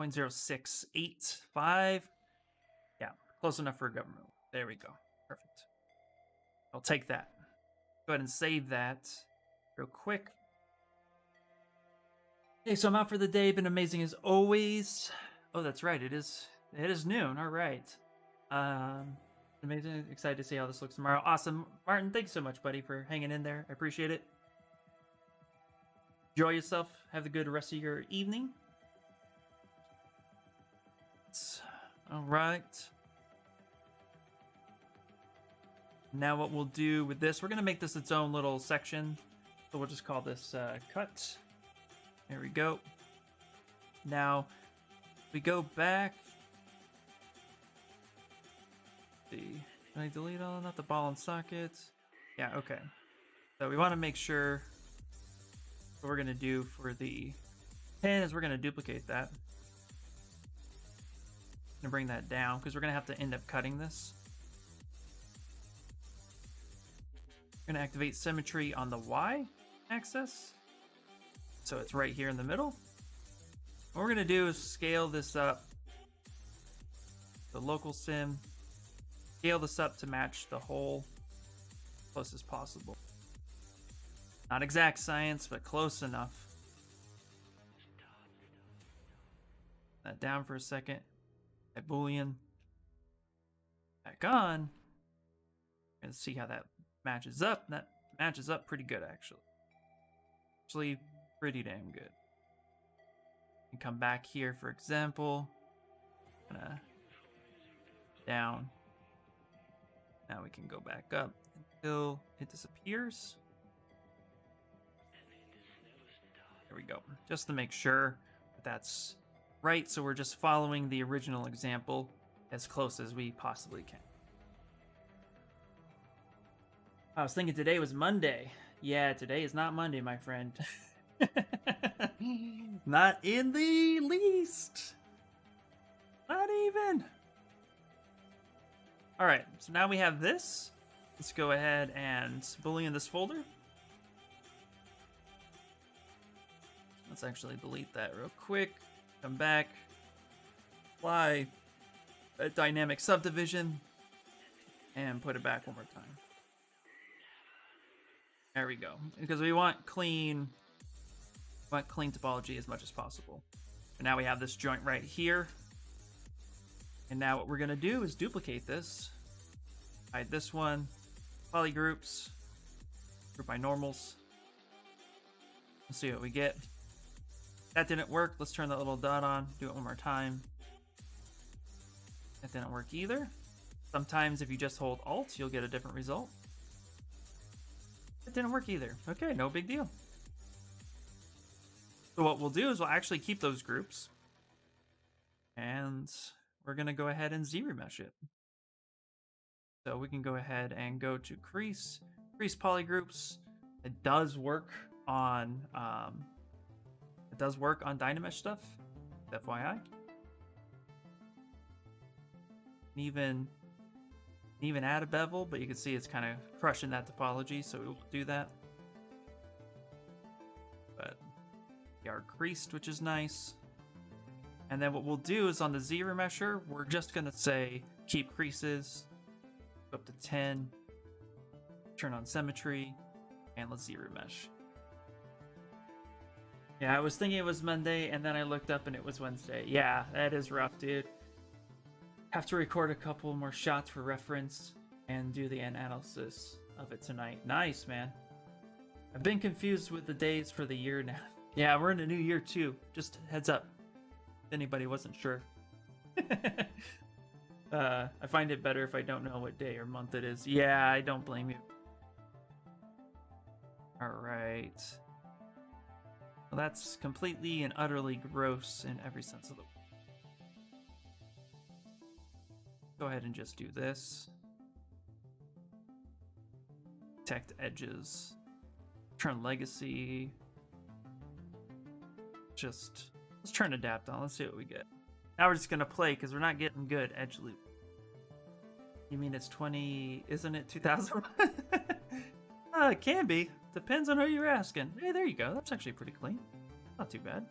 .0685. Yeah, close enough for a government. There we go. Perfect. I'll take that. Go ahead and save that real quick. Okay, so I'm out for the day. Been amazing as always. Oh, that's right. It is noon. All right. Amazing. Excited to see how this looks tomorrow. Awesome. Martin, thanks so much, buddy, for hanging in there. I appreciate it. Enjoy yourself. Have a good rest of your evening. All right. Now what we'll do with this, we're going to make this its own little section. So we'll just call this cut. There we go. Now we go back. Let's see, can I delete all? Not the ball and socket. Yeah, okay. So we want to make sure what we're going to do for the pin is we're going to duplicate that. I'm going to bring that down because we're going to have to end up cutting this. We're going to activate symmetry on the Y axis. So it's right here in the middle. What we're going to do is scale this up. The local sim. Scale this up to match the hole as close as possible. Not exact science, but close enough. That down for a second. That Boolean. Back on. And see how that matches up. That matches up pretty good, actually. Actually, pretty damn good. And come back here, for example. Down. Now we can go back up until it disappears. There we go. Just to make sure that that's right. So we're just following the original example as close as we possibly can. I was thinking today was Monday. Yeah, today is not Monday, my friend. Not in the least. Not even. All right, so now we have this. Let's go ahead and Boolean this folder. Let's actually delete that real quick. Come back. Apply a dynamic subdivision. And put it back one more time. There we go. Because we want clean want clean topology as much as possible. But now we have this joint right here. And now what we're going to do is duplicate this. Hide this one. Polygroups. Group by normals. Let's see what we get. That didn't work. Let's turn that little dot on. Do it one more time. That didn't work either. Sometimes if you just hold Alt, you'll get a different result. It didn't work either. Okay, no big deal. So what we'll do is we'll actually keep those groups. And we're going to go ahead and Z-remesh it. So we can go ahead and go to crease polygroups. It does work on Dynamesh stuff, FYI. Even add a bevel, but you can see it's kind of crushing that topology, so we'll do that. But we are creased, which is nice. And then what we'll do is on the Z-remesher, we're just gonna say keep creases, go up to 10, turn on symmetry, and let's Z-remesh. Yeah, I was thinking it was Monday, and then I looked up and it was Wednesday. Yeah, that is rough, dude. Have to record a couple more shots for reference and do the analysis of it tonight. Nice, man. I've been confused with the days for the year now. Yeah, we're in a new year too. Just heads up, if anybody wasn't sure. I find it better if I don't know what day or month it is. Yeah, I don't blame you. All right. Well, that's completely and utterly gross in every sense of the word. Go ahead and just do this. Protect edges. Turn legacy. Let's turn adapt on. Let's see what we get. Now we're just gonna play because we're not getting good edge loop. You mean it's 20? Isn't it 2001? It can be. Depends on who you're asking. Hey, there you go. That's actually pretty clean. Not too bad.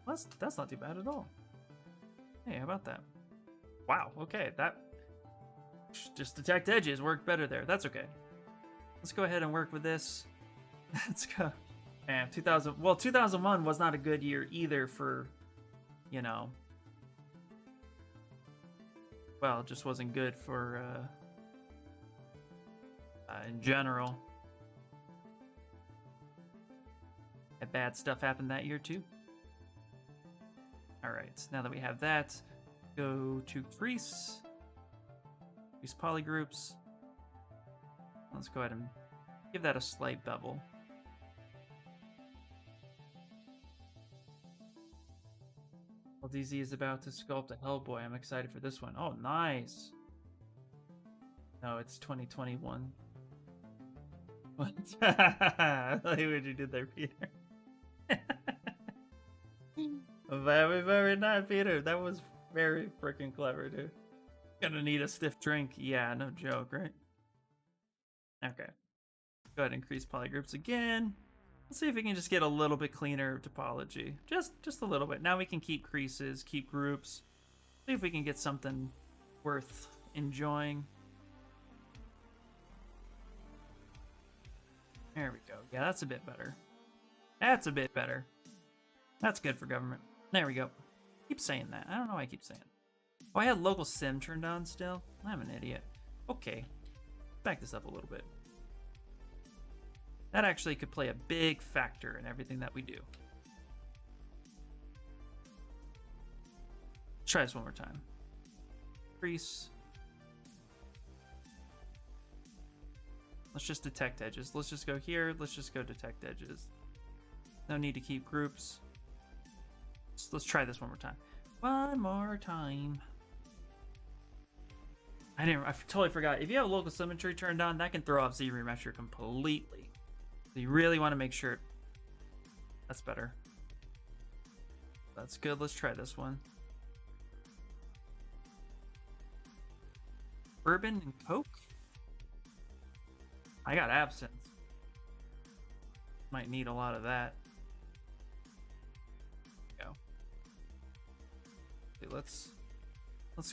That's not too bad at all. Hey, how about that? Wow, okay, that just detect edges worked better there. That's okay. Let's go ahead and work with this. Let's go. Man, 2001 was not a good year either for, you know, well, it just wasn't good for, in general. And bad stuff happened that year too. All right, now that we have that, go to crease polygroups. Let's go ahead and give that a slight bevel. Well, DZ is about to sculpt a Hellboy. I'm excited for this one. Oh, nice. No, it's 2021. What? I like what you did there, Peter. Very, very nice, Peter. That was very freaking clever, dude. Gonna need a stiff drink. Yeah, no joke, right? Okay. Go ahead and increase polygroups again. Let's see if we can just get a little bit cleaner topology. Just a little bit. Now we can keep creases, keep groups. See if we can get something worth enjoying. There we go. Yeah, that's a bit better. That's a bit better. That's good for government. There we go. Keep saying that. I don't know why I keep saying it. Oh, I had local sim turned on still? I'm an idiot. Okay. Back this up a little bit. That actually could play a big factor in everything that we do. Try this one more time. Crease. Let's just detect edges. Let's just go here. Let's just go detect edges. No need to keep groups. Let's try this one more time. One more time. I totally forgot. If you have local symmetry turned on, that can throw off Z-remesher completely. So you really want to make sure that's better. That's good. Let's try this one. Bourbon and Coke? I got absinthe. Might need a lot of that. Go. Okay, let's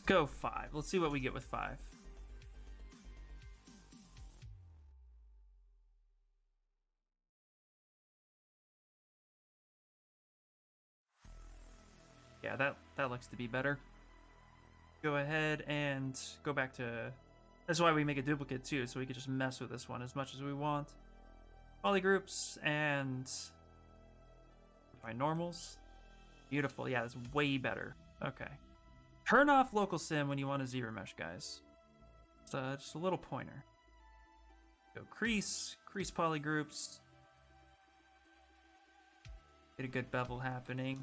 go 5. Let's see what we get with 5. Yeah, that looks to be better. Go ahead and go back to... That's why we make a duplicate too, so we can just mess with this one as much as we want. Polygroups and... by normals. Beautiful. Yeah, that's way better. Okay. Turn off local sim when you want to ZBrush, guys. It's just a little pointer. Go crease polygroups. Get a good bevel happening.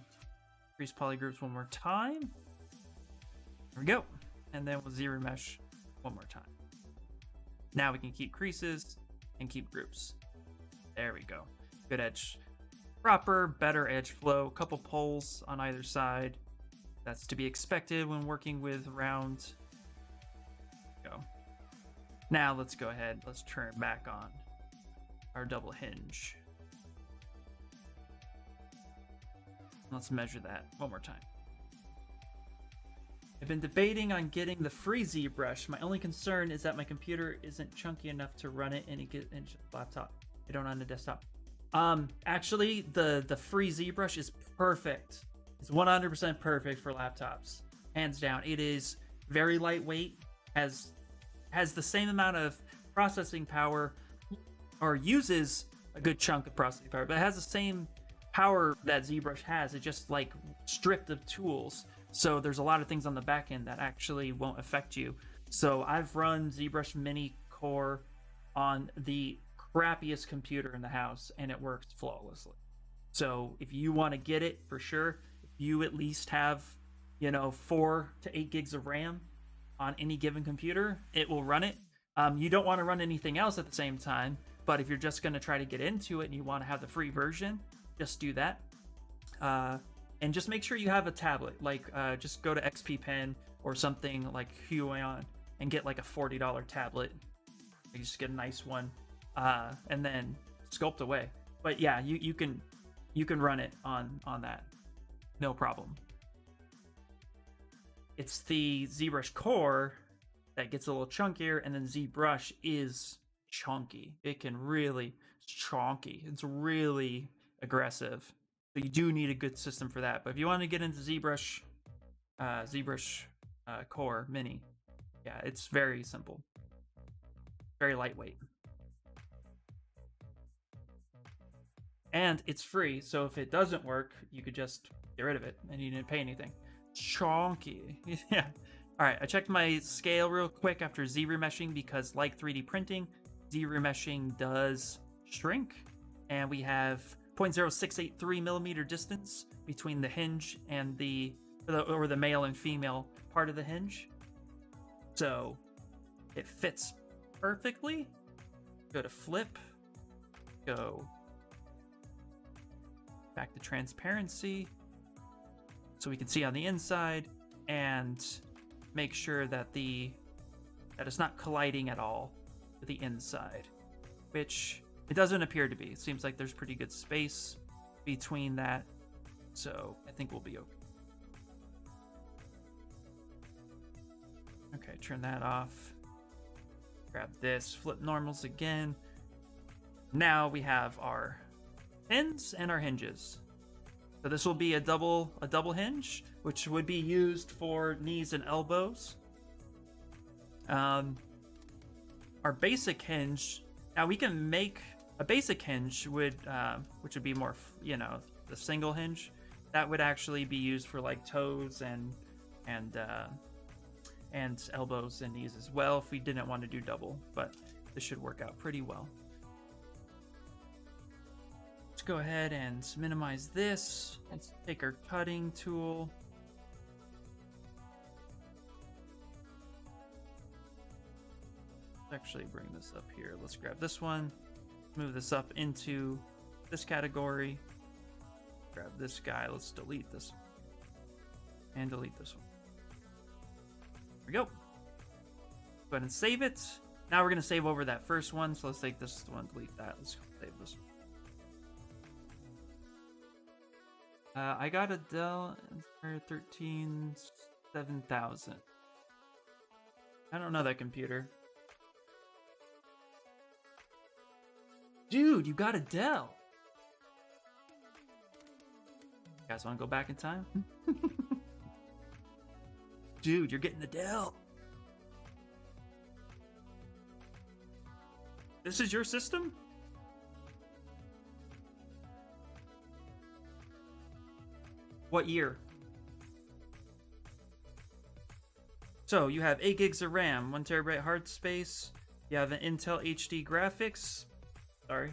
Crease polygroups one more time. There we go. And then we'll ZBrush one more time. Now we can keep creases and keep groups. There we go. Good edge. Proper, better edge flow. Couple poles on either side. That's to be expected when working with round. Go. Now let's go ahead. Let's turn back on our double hinge. Let's measure that one more time. I've been debating on getting the free ZBrush. My only concern is that my computer isn't chunky enough to run it in a laptop. I don't on the desktop. Actually, the free ZBrush is perfect. It's 100% perfect for laptops, hands down. It is very lightweight, has the same amount of processing power, or uses a good chunk of processing power, but it has the same power that ZBrush has. It's just like stripped of tools. So there's a lot of things on the back end that actually won't affect you. So I've run ZBrush Mini Core on the crappiest computer in the house, and it works flawlessly. So if you want to get it, for sure, if you at least have, 4 to 8 gigs of RAM on any given computer, it will run it. You don't want to run anything else at the same time, but if you're just going to try to get into it and you want to have the free version, just do that. And just make sure you have a tablet. Just go to XP Pen or something like Huion and get like a $40 tablet. You just get a nice one, and then sculpt away. But yeah, you can run it on that, no problem. It's the ZBrush Core that gets a little chunkier, and then ZBrush is chunky. It can really chunky. It's really aggressive. So you do need a good system for that. But if you want to get into ZBrush Core Mini, yeah, it's very simple, very lightweight, and it's free. So if it doesn't work, you could just get rid of it, and you didn't pay anything. Chonky, yeah. All right, I checked my scale real quick after ZBrushing because, like 3D printing, ZBrushing does shrink, and we have 0.0683 millimeter distance between the hinge and the male and female part of the hinge. So it fits perfectly. Go to flip, go back to transparency so we can see on the inside, and make sure that it's not colliding at all with the inside, which it doesn't appear to be. It seems like there's pretty good space between that, so I think we'll be okay. Okay, turn that off. Grab this, flip normals again. Now we have our pins and our hinges. So this will be a double hinge, which would be used for knees and elbows. Our basic hinge. Now we can make a basic hinge which would be more, the single hinge. That would actually be used for like toes and elbows and knees as well if we didn't want to do double, but this should work out pretty well. Let's go ahead and minimize this. Let's take our cutting tool. Let's actually bring this up here. Let's grab this one, move this up into this category. Grab this guy. Let's delete this and delete this one. There we go. Go ahead and save it. Now we're going to save over that first one. So let's take this one, delete that. Let's save this one. I got a Dell 13 7000. I don't know that computer. Dude, you got a Dell. Guys want to go back in time? Dude, you're getting the Dell. This is your system? What year? So you have 8 gigs of RAM, 1 terabyte hard space. You have an Intel HD graphics. Sorry.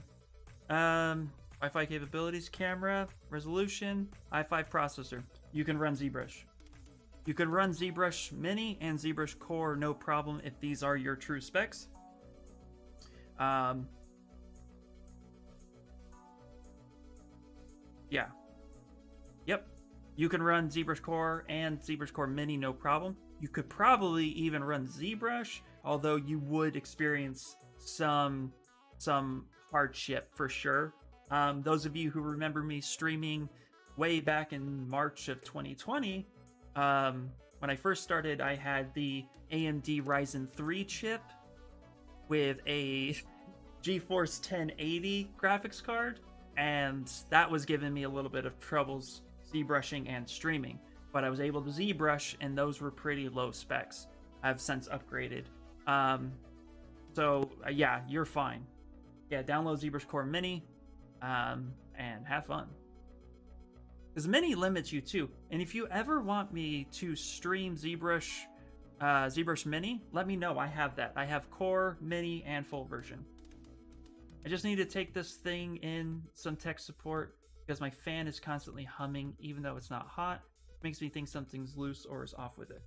Wi-Fi capabilities, camera, resolution, i5 processor. You can run Zbrush. You can run Zbrush Mini and Zbrush Core, no problem if these are your true specs. Yeah. Yep. You can run Zbrush Core and Zbrush Core Mini, no problem. You could probably even run Zbrush, although you would experience some hardship for sure. Those of you who remember me streaming way back in March of 2020, when I first started, I had the AMD Ryzen 3 chip with a GeForce 1080 graphics card, and that was giving me a little bit of troubles ZBrushing and streaming. But I was able to ZBrush, and those were pretty low specs. I've since upgraded. Yeah, you're fine. Yeah, download ZBrush Core Mini, and have fun. Because Mini limits you too. And if you ever want me to stream ZBrush Mini, let me know. I have that. I have Core, Mini, and full version. I just need to take this thing in some tech support because my fan is constantly humming even though it's not hot. It makes me think something's loose or is off with it.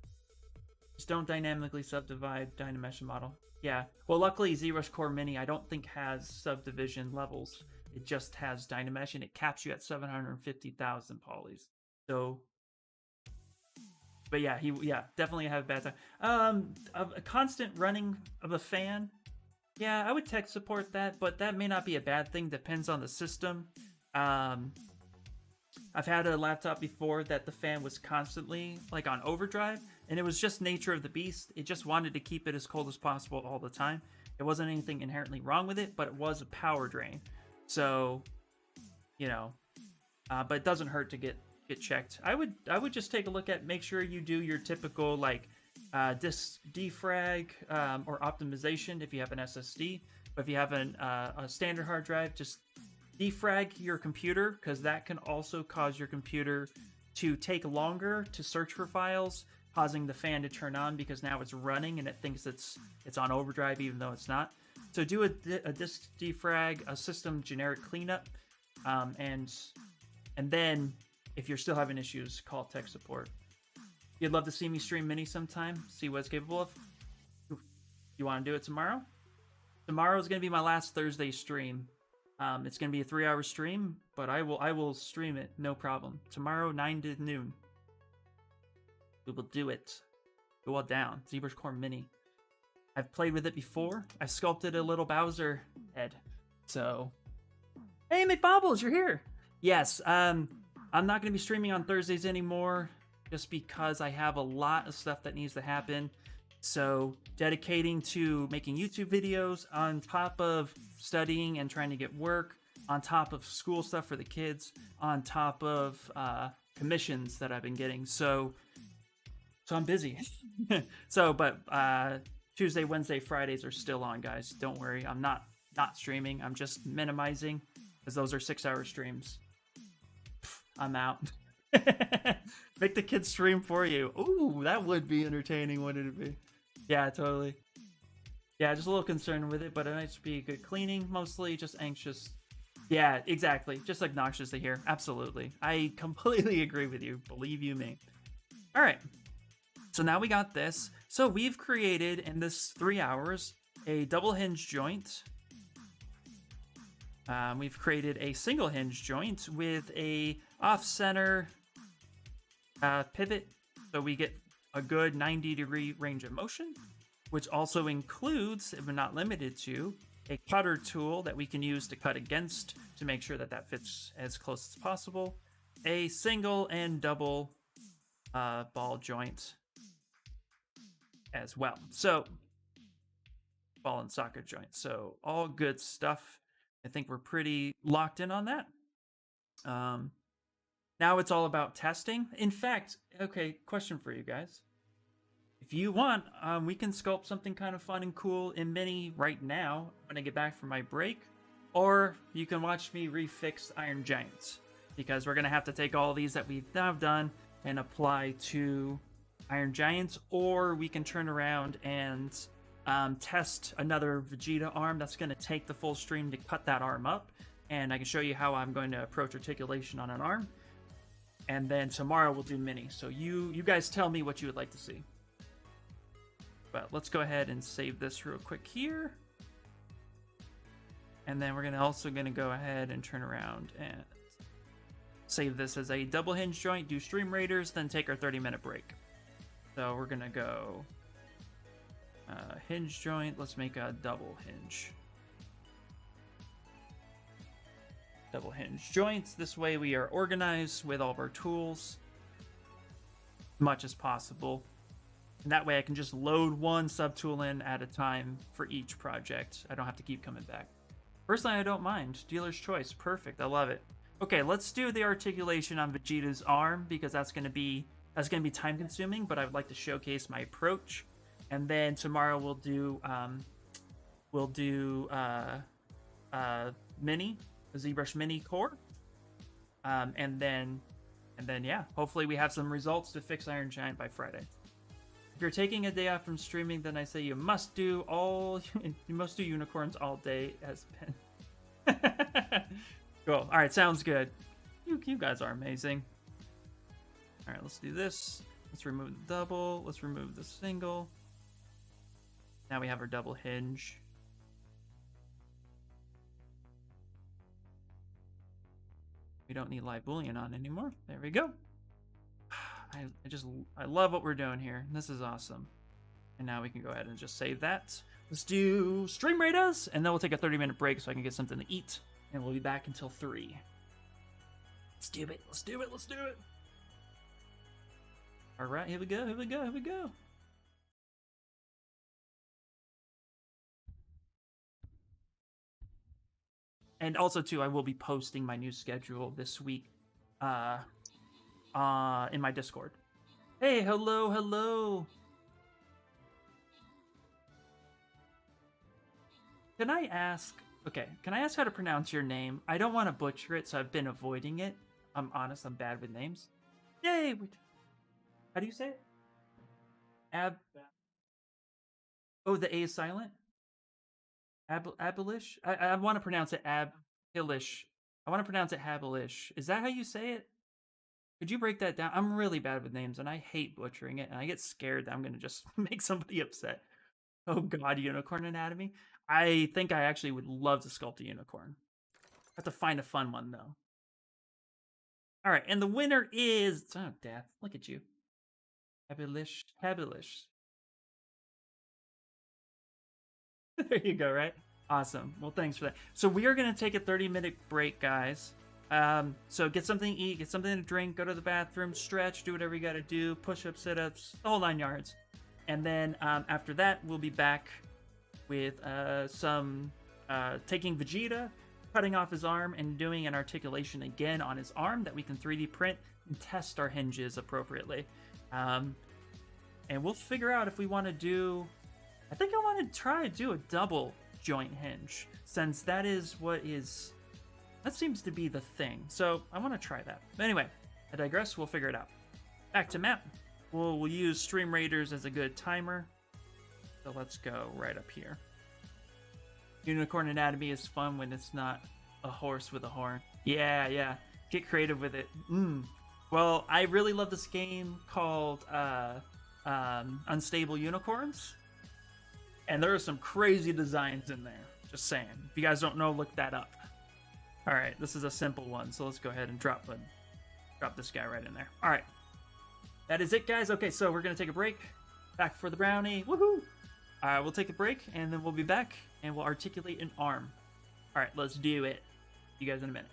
Just don't dynamically subdivide Dynamesh model. Yeah, well luckily ZBrush Core Mini I don't think has subdivision levels. It just has Dynamesh and it caps you at 750,000 polys. So, but yeah, definitely have a bad time. A constant running of a fan. Yeah, I would tech support that, but that may not be a bad thing. Depends on the system. I've had a laptop before that the fan was constantly like on overdrive, and it was just nature of the beast. It just wanted to keep it as cold as possible all the time. It wasn't anything inherently wrong with it, but it was a power drain. So, you know, but it doesn't hurt to get checked. I would just take a look at, make sure you do your typical like disk defrag or optimization if you have an SSD. But if you have a standard hard drive, just defrag your computer, because that can also cause your computer to take longer to search for files, causing the fan to turn on because now it's running and it thinks it's on overdrive even though it's not. So do a disk defrag, a system generic cleanup, and then if you're still having issues, call tech support. You'd love to see me stream Mini sometime, see what it's capable of. You want to do it tomorrow? Tomorrow is going to be my last Thursday stream. It's going to be a 3-hour stream, but I will stream it, no problem. Tomorrow, 9 to noon. We will do it. Go all down. ZBrush Core Mini. I've played with it before. I sculpted a little Bowser head. So, hey McBobbles, you're here. Yes, I'm not going to be streaming on Thursdays anymore, just because I have a lot of stuff that needs to happen. So, dedicating to making YouTube videos on top of studying and trying to get work, on top of school stuff for the kids, on top of commissions that I've been getting. So I'm busy. But Tuesday, Wednesday, Fridays are still on, guys. Don't worry. I'm not streaming. I'm just minimizing, because those are 6-hour streams. I'm out. Make the kids stream for you. Ooh, that would be entertaining, wouldn't it be? Yeah, totally. Yeah, just a little concerned with it, but it might be good cleaning. Mostly just anxious. Yeah, exactly. Just obnoxious to hear. Absolutely. I completely agree with you. Believe you me. All right. So now we got this. So we've created in this 3 hours a double hinge joint. We've created a single hinge joint with a off-center pivot, so we get a good 90-degree range of motion, which also includes, if not limited to, a cutter tool that we can use to cut against to make sure that that fits as close as possible, a single and double ball joint as well. So, ball and socket joint. So, all good stuff. I think we're pretty locked in on that. Now it's all about testing. In fact, okay, question for you guys. If you want, we can sculpt something kind of fun and cool in Mini right now when I get back from my break. Or you can watch me refix Iron Giants. Because we're going to have to take all these that we've now done and apply to Iron Giants. Or we can turn around and test another Vegeta arm that's going to take the full stream to cut that arm up. And I can show you how I'm going to approach articulation on an arm. And then tomorrow we'll do Mini. So you guys tell me what you would like to see. But let's go ahead and save this real quick here. And then we're also going to go ahead and turn around and save this as a double hinge joint, do Stream Raiders, then take our 30-minute break. So we're going to go hinge joint. Let's make a double hinge. Double hinge joints. This way we are organized with all of our tools as much as possible. And that way I can just load one subtool in at a time for each project. I don't have to keep coming back. Personally, I don't mind. Dealer's choice. Perfect. I love it. Okay, let's do the articulation on Vegeta's arm because that's gonna be time consuming, but I would like to showcase my approach. And then tomorrow we'll do Mini, the ZBrush Mini core. And then yeah, hopefully we have some results to fix Iron Giant by Friday. If you're taking a day off from streaming, then I say you must do unicorns all day as pen. Cool. All right, sounds good. You guys are amazing. All right, let's do this. Let's remove the double. Let's remove the single. Now we have our double hinge. We don't need live boolean on anymore. There we go. I love what we're doing here. This is awesome. And now we can go ahead and just save that. Let's do Stream Raiders, and then we'll take a 30-minute break so I can get something to eat. And we'll be back until 3. Let's do it. Let's do it. Let's do it. All right, here we go. Here we go. Here we go. And also, too, I will be posting my new schedule this week in my Discord. Hey, hello, hello. Can I ask how to pronounce your name? I don't want to butcher it, so I've been avoiding it. I'm honest, I'm bad with names. Yay! How do you say it? Oh, the A is silent? Abelish? I want to pronounce it Abelish. I want to pronounce it Habelish. Is that how you say it? Could you break that down? I'm really bad with names, and I hate butchering it, and I get scared that I'm going to just make somebody upset. Oh god, Unicorn Anatomy. I think I actually would love to sculpt a unicorn. I have to find a fun one, though. Alright, and the winner is... Oh, Death. Look at you. Habelish. Habelish. There you go, right? Awesome. Well, thanks for that. So we are going to take a 30-minute break, guys. So get something to eat, get something to drink, go to the bathroom, stretch, do whatever you got to do, push-ups, sit-ups, the whole 9 yards. And then after that, we'll be back with taking Vegeta, cutting off his arm, and doing an articulation again on his arm that we can 3D print and test our hinges appropriately. And we'll figure out if we want to do... I think I want to try to do a double joint hinge, since that is what is... That seems to be the thing. So I want to try that. But anyway, I digress. We'll figure it out. Back to map. We'll use Stream Raiders as a good timer. So let's go right up here. Unicorn Anatomy is fun when it's not a horse with a horn. Yeah, yeah. Get creative with it. Well, I really love this game called Unstable Unicorns. And there are some crazy designs in there. Just saying. If you guys don't know, look that up. Alright, this is a simple one. So let's go ahead and drop this guy right in there. Alright. That is it, guys. Okay, so we're going to take a break. Back for the brownie. Woohoo! We'll take a break, and then we'll be back, and we'll articulate an arm. All right, let's do it. See you guys in a minute.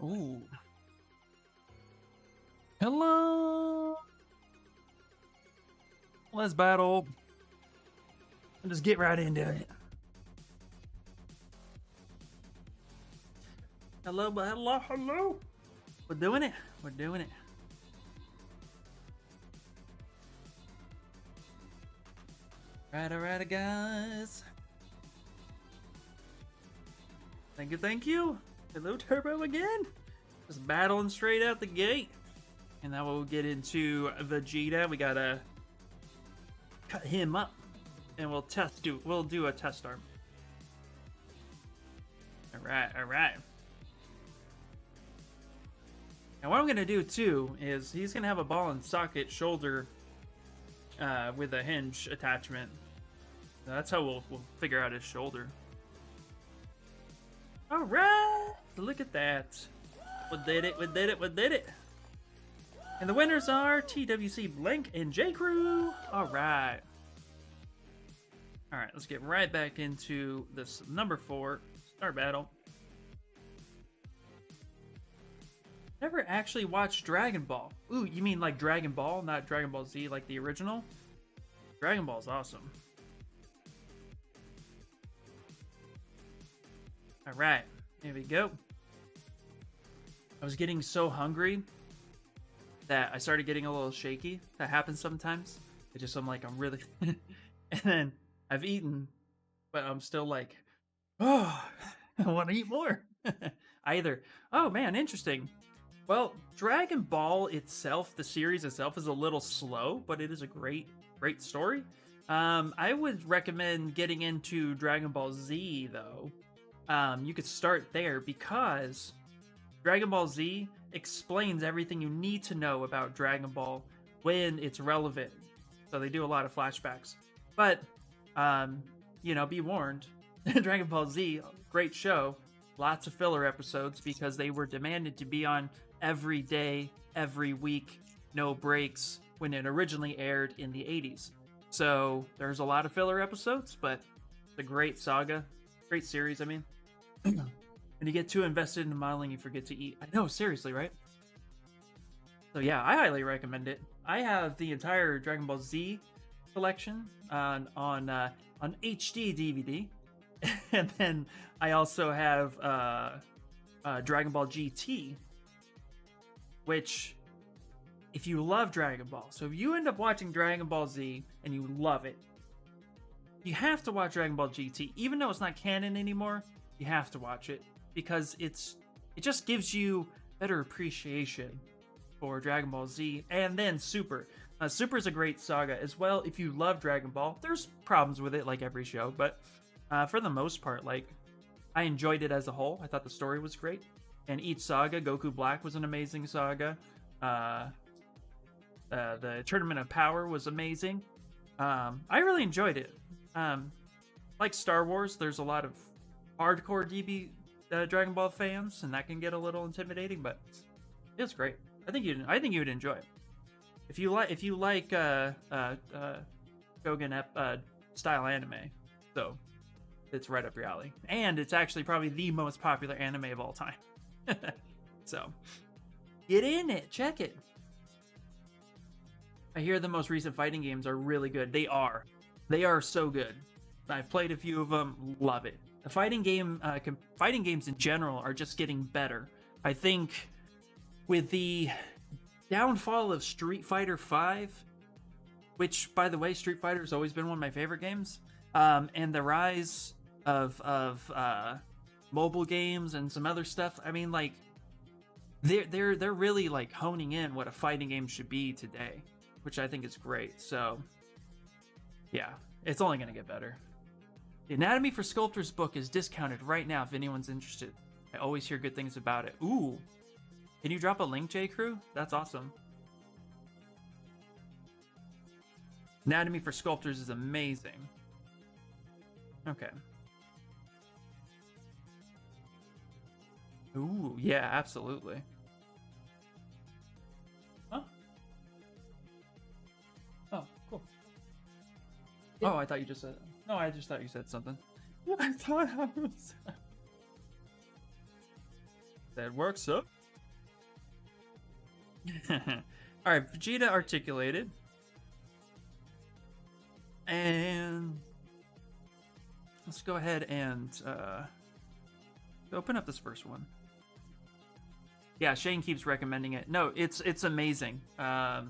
Ooh. Hello. Let's battle. And just get right into it. Hello, but hello. We're doing it. We're doing it. Alright, guys. Thank you. Hello, Turbo again. Just battling straight out the gate. And now we'll get into Vegeta. We gotta cut him up. And we'll do a test arm. Alright. And what I'm gonna do too is he's gonna have a ball and socket shoulder with a hinge attachment. That's how we'll figure out his shoulder. Alright! Look at that. We did it. And the winners are TWC Blank and J Crew. Alright. Alright, let's get right back into this number 4 star battle. Never actually watched Dragon Ball. Ooh, you mean like Dragon Ball, not Dragon Ball Z, like the original? Dragon Ball's awesome. Alright, here we go. I was getting so hungry that I started getting a little shaky. That happens sometimes. I'm like, I'm really... And then I've eaten, but I'm still like, oh, I want to eat more. Oh man, interesting. Well, Dragon Ball itself, the series itself, is a little slow, but it is a great story. I would recommend getting into Dragon Ball Z, though. You could start there because Dragon Ball Z explains everything you need to know about Dragon Ball when it's relevant. So they do a lot of flashbacks. But, be warned. Dragon Ball Z, great show. Lots of filler episodes because they were demanded to be on every day, every week, no breaks, when it originally aired in the 80s. So there's a lot of filler episodes, but it's a great saga. Great series, I mean. When you get too invested in modeling, you forget to eat. I know, seriously, right? So yeah, I highly recommend it. I have the entire Dragon Ball Z collection on HD DVD. And then I also have Dragon Ball GT, which, if you love Dragon Ball, so if you end up watching Dragon Ball Z and you love it, you have to watch Dragon Ball GT. Even though it's not canon anymore, you have to watch it because it just gives you better appreciation for Dragon Ball Z. And then Super. Super is a great saga as well. If you love Dragon Ball, there's problems with it like every show, but for the most part, like, I enjoyed it as a whole. I thought the story was great. And each saga, Goku Black was an amazing saga. The Tournament of Power was amazing. I really enjoyed it. Like Star Wars, there's a lot of hardcore Dragon Ball fans, and that can get a little intimidating, but it's great. I think you'd enjoy it. If you like Shogun style anime, so it's right up your alley. And it's actually probably the most popular anime of all time. So get in it, check it. I hear the most recent fighting games are really good. They are so good. I've played a few of them, love it. The fighting games in general are just getting better. I think with the downfall of Street Fighter V, which, by the way, Street Fighter has always been one of my favorite games, and the rise of mobile games and some other stuff. I mean, like, they're really like honing in what a fighting game should be today, which I think is great. So yeah, it's only gonna get better. The Anatomy for Sculptors book is discounted right now if anyone's interested. I always hear good things about it. Ooh, can you drop a link, J Crew? That's awesome. Anatomy for Sculptors is amazing. Okay. Ooh, yeah, absolutely. Huh? Oh, cool. Yeah. Oh, I thought you just said... No, I just thought you said something. I thought I was... That works up. All right, Vegeta articulated. And let's go ahead and open up this first one. Yeah, Shane keeps recommending it. No, it's amazing. So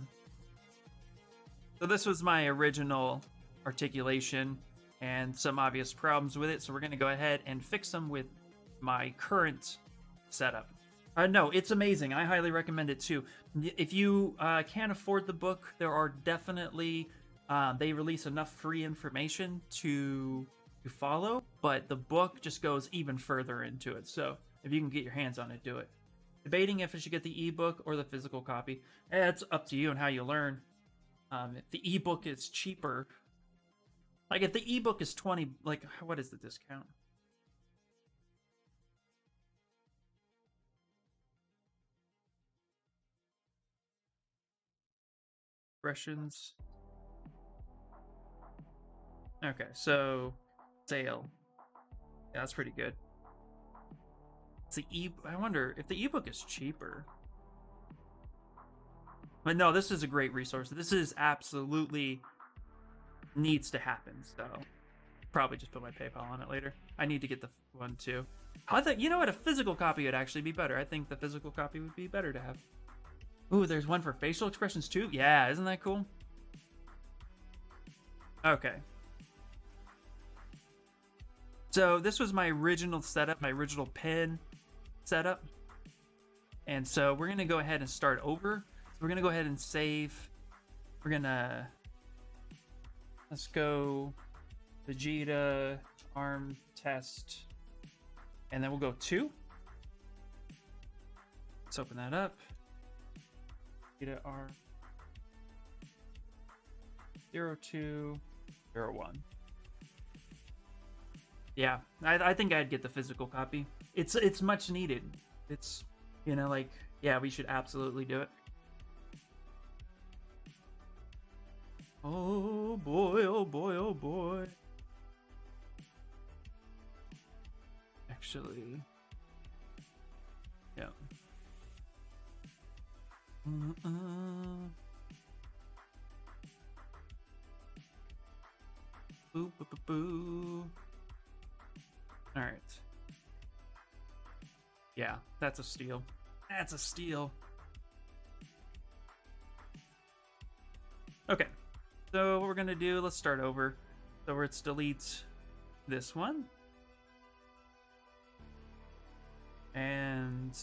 this was my original articulation and some obvious problems with it. So we're going to go ahead and fix them with my current setup. No, it's amazing. I highly recommend it too. If you can't afford the book, there are definitely... they release enough free information to follow, but the book just goes even further into it. So if you can get your hands on it, do it. Debating if I should get the ebook or the physical copy. It's up to you and how you learn. If the ebook is cheaper, like if the ebook is 20, like what is the discount? Expressions. Okay, so sale. Yeah, that's pretty good. It's the I wonder if the ebook is cheaper. But no, this is a great resource. This is absolutely needs to happen. So probably just put my PayPal on it later. I need to get the one too. I thought, you know what, a physical copy would actually be better. I think the physical copy would be better to have. Ooh, there's one for facial expressions too. Yeah, isn't that cool? Okay. So this was my original setup, my original pen setup. And so we're going to go ahead and start over. So we're going to go ahead and save. We're going to... Let's go Vegeta, arm, test. And then we'll go 2. Let's open that up. Vegeta, arm. 02, 01. Yeah, I think I'd get the physical copy. It's much needed. It's, you know, like, yeah, we should absolutely do it. Oh boy, oh boy, oh boy. Actually, yeah. Boo, boo, boo, boo. All right. Yeah, that's a steal. That's a steal. Okay. So what we're going to do, let's start over. So let's delete this one. And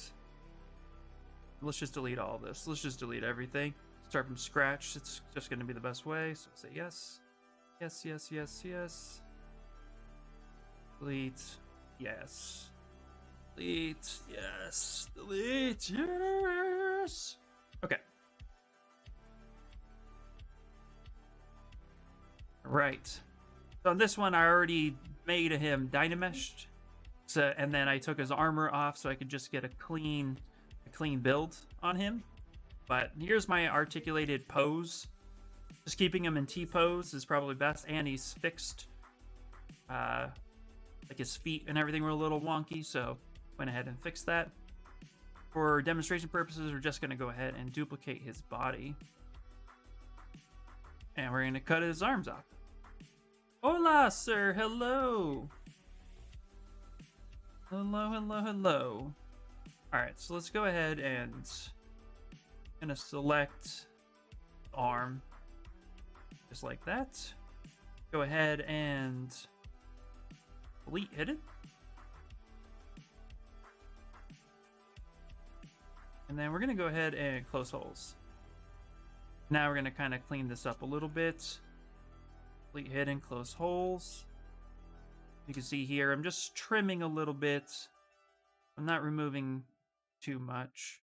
let's just delete all this. Let's just delete everything. Start from scratch. It's just going to be the best way. So say yes. Yes, yes, yes, yes. Delete. Yes. Delete. Yes. Delete. Yes. Okay. Right. So on this one, I already made him Dynameshed. So, and then I took his armor off so I could just get a clean build on him. But here's my articulated pose. Just keeping him in T-pose is probably best, and he's fixed. Like his feet and everything were a little wonky, so went ahead and fixed that. For demonstration purposes, we're just going to go ahead and duplicate his body. And we're going to cut his arms off. Hola, sir. Hello. Hello, hello, hello. Alright, so let's go ahead and I'm going to select arm. Just like that. Go ahead and delete hidden. And then we're going to go ahead and close holes. Now we're going to kind of clean this up a little bit. Delete hidden, close holes. You can see here, I'm just trimming a little bit. I'm not removing too much.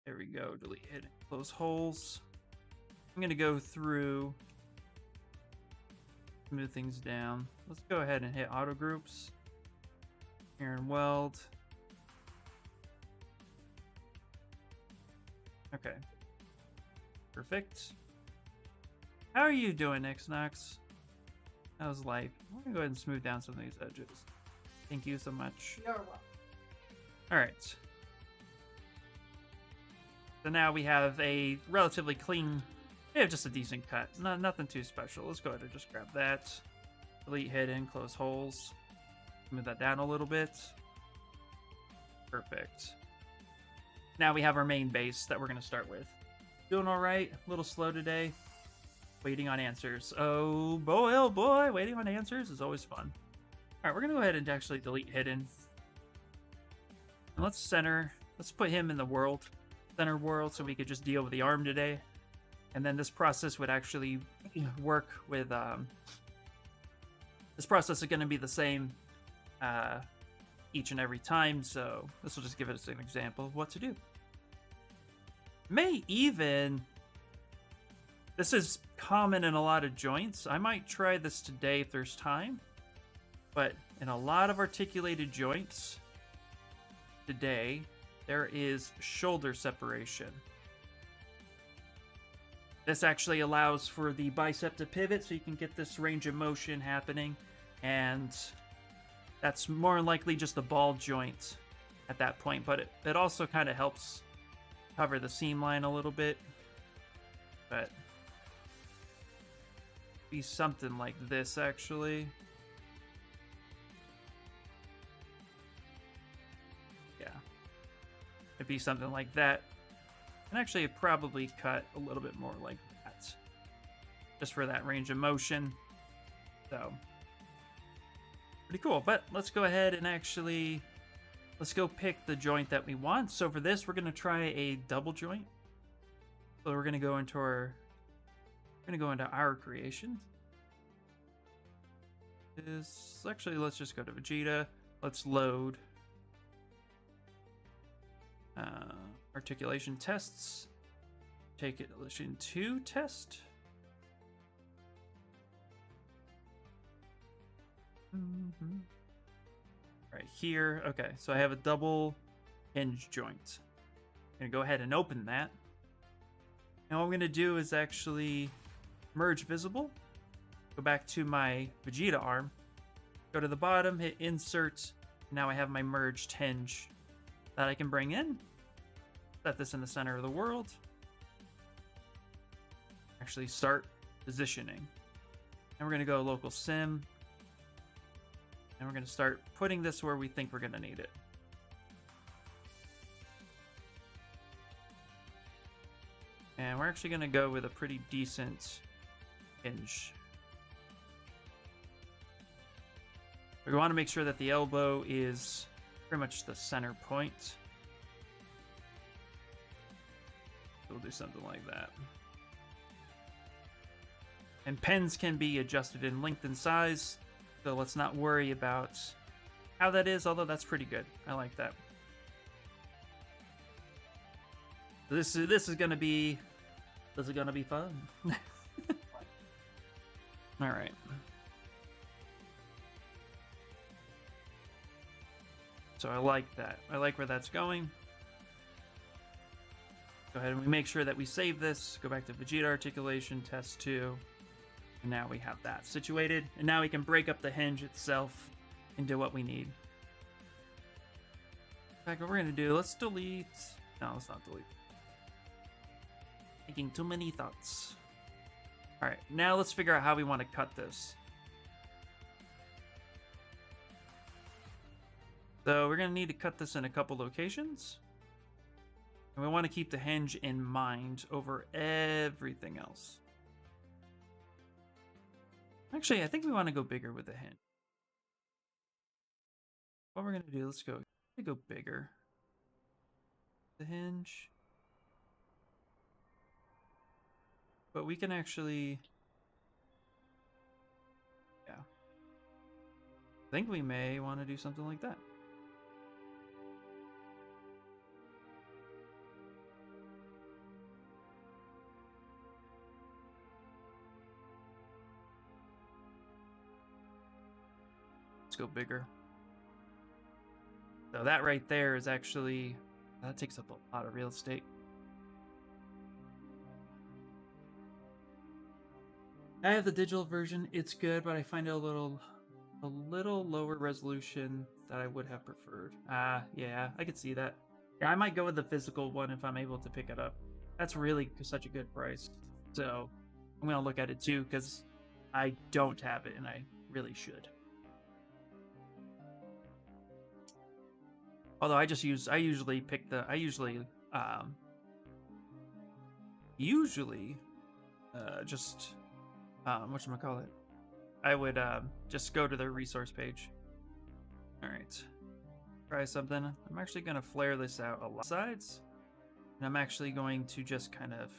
There we go, delete hidden, close holes. I'm going to go through, smooth things down. Let's go ahead and hit auto groups. Here and weld. Okay. Perfect. How are you doing, Xnox? How's life? I'm gonna go ahead and smooth down some of these edges. Thank you so much. You're welcome. Alright. So now we have a relatively clean, just a decent cut. Nothing too special. Let's go ahead and just grab that. Delete hidden, close holes. Move that down a little bit. Perfect. Now we have our main base that we're going to start with. Doing all right. A little slow today. Waiting on answers. Oh boy. Waiting on answers is always fun. All right, we're going to go ahead and actually delete hidden. And let's center. Let's put him in the world. Center world, so we could just deal with the arm today. And then this process would actually work with... this process is going to be the same each and every time, so this will just give us an example of what to do. May even... This is common in a lot of joints. I might try this today if there's time. But in a lot of articulated joints today, there is shoulder separation. This actually allows for the bicep to pivot, so you can get this range of motion happening. And that's more than likely just a ball joint at that point. But it also kind of helps cover the seam line a little bit. But be something like this, actually. Yeah. It'd be something like that. And actually, it'd probably cut a little bit more like that. Just for that range of motion. So, pretty cool. But let's go ahead and actually... Let's go pick the joint that we want. So for this, we're going to try a double joint. So we're going to go into our... our creation. Actually, let's just go to Vegeta. Let's load articulation tests. Articulation 2 test. Right here. Okay, so I have a double hinge joint. I'm going to go ahead and open that. Now what I'm going to do is actually merge visible. Go back to my Vegeta arm. Go to the bottom, hit insert. Now I have my merged hinge that I can bring in. Set this in the center of the world. Actually start positioning. And we're going to go local sim. And we're going to start putting this where we think we're going to need it. And we're actually going to go with a pretty decent hinge. We want to make sure that the elbow is pretty much the center point. We'll do something like that. And pens can be adjusted in length and size, so let's not worry about how that is, although that's pretty good. I like that. This is gonna be fun. All right. So I like that. I like where that's going. Go ahead and we make sure that we save this. Go back to Vegeta articulation, test 2. And now we have that situated. And now we can break up the hinge itself into what we need. In fact, what we're going to do, let's delete. No, let's not delete. Thinking too many thoughts. All right, now let's figure out how we want to cut this. So we're going to need to cut this in a couple locations. And we want to keep the hinge in mind over everything else. Actually, I think we want to go bigger with the hinge. What we're going to do, let's go bigger. The hinge. But we can actually... Yeah. I think we may want to do something like that. Go bigger. So that right there is actually, that takes up a lot of real estate. I have the digital version. It's good, but I find it a little lower resolution that I would have preferred. Yeah, I could see that. Yeah, I might go with the physical one if I'm able to pick it up. That's really such a good price. So I'm gonna look at it too because I don't have it and I really should. Although I usually pick the just whatchamacallit. I would just go to the resource page. All right, try something. I'm actually gonna flare this out a lot sides, and I'm actually going to just kind of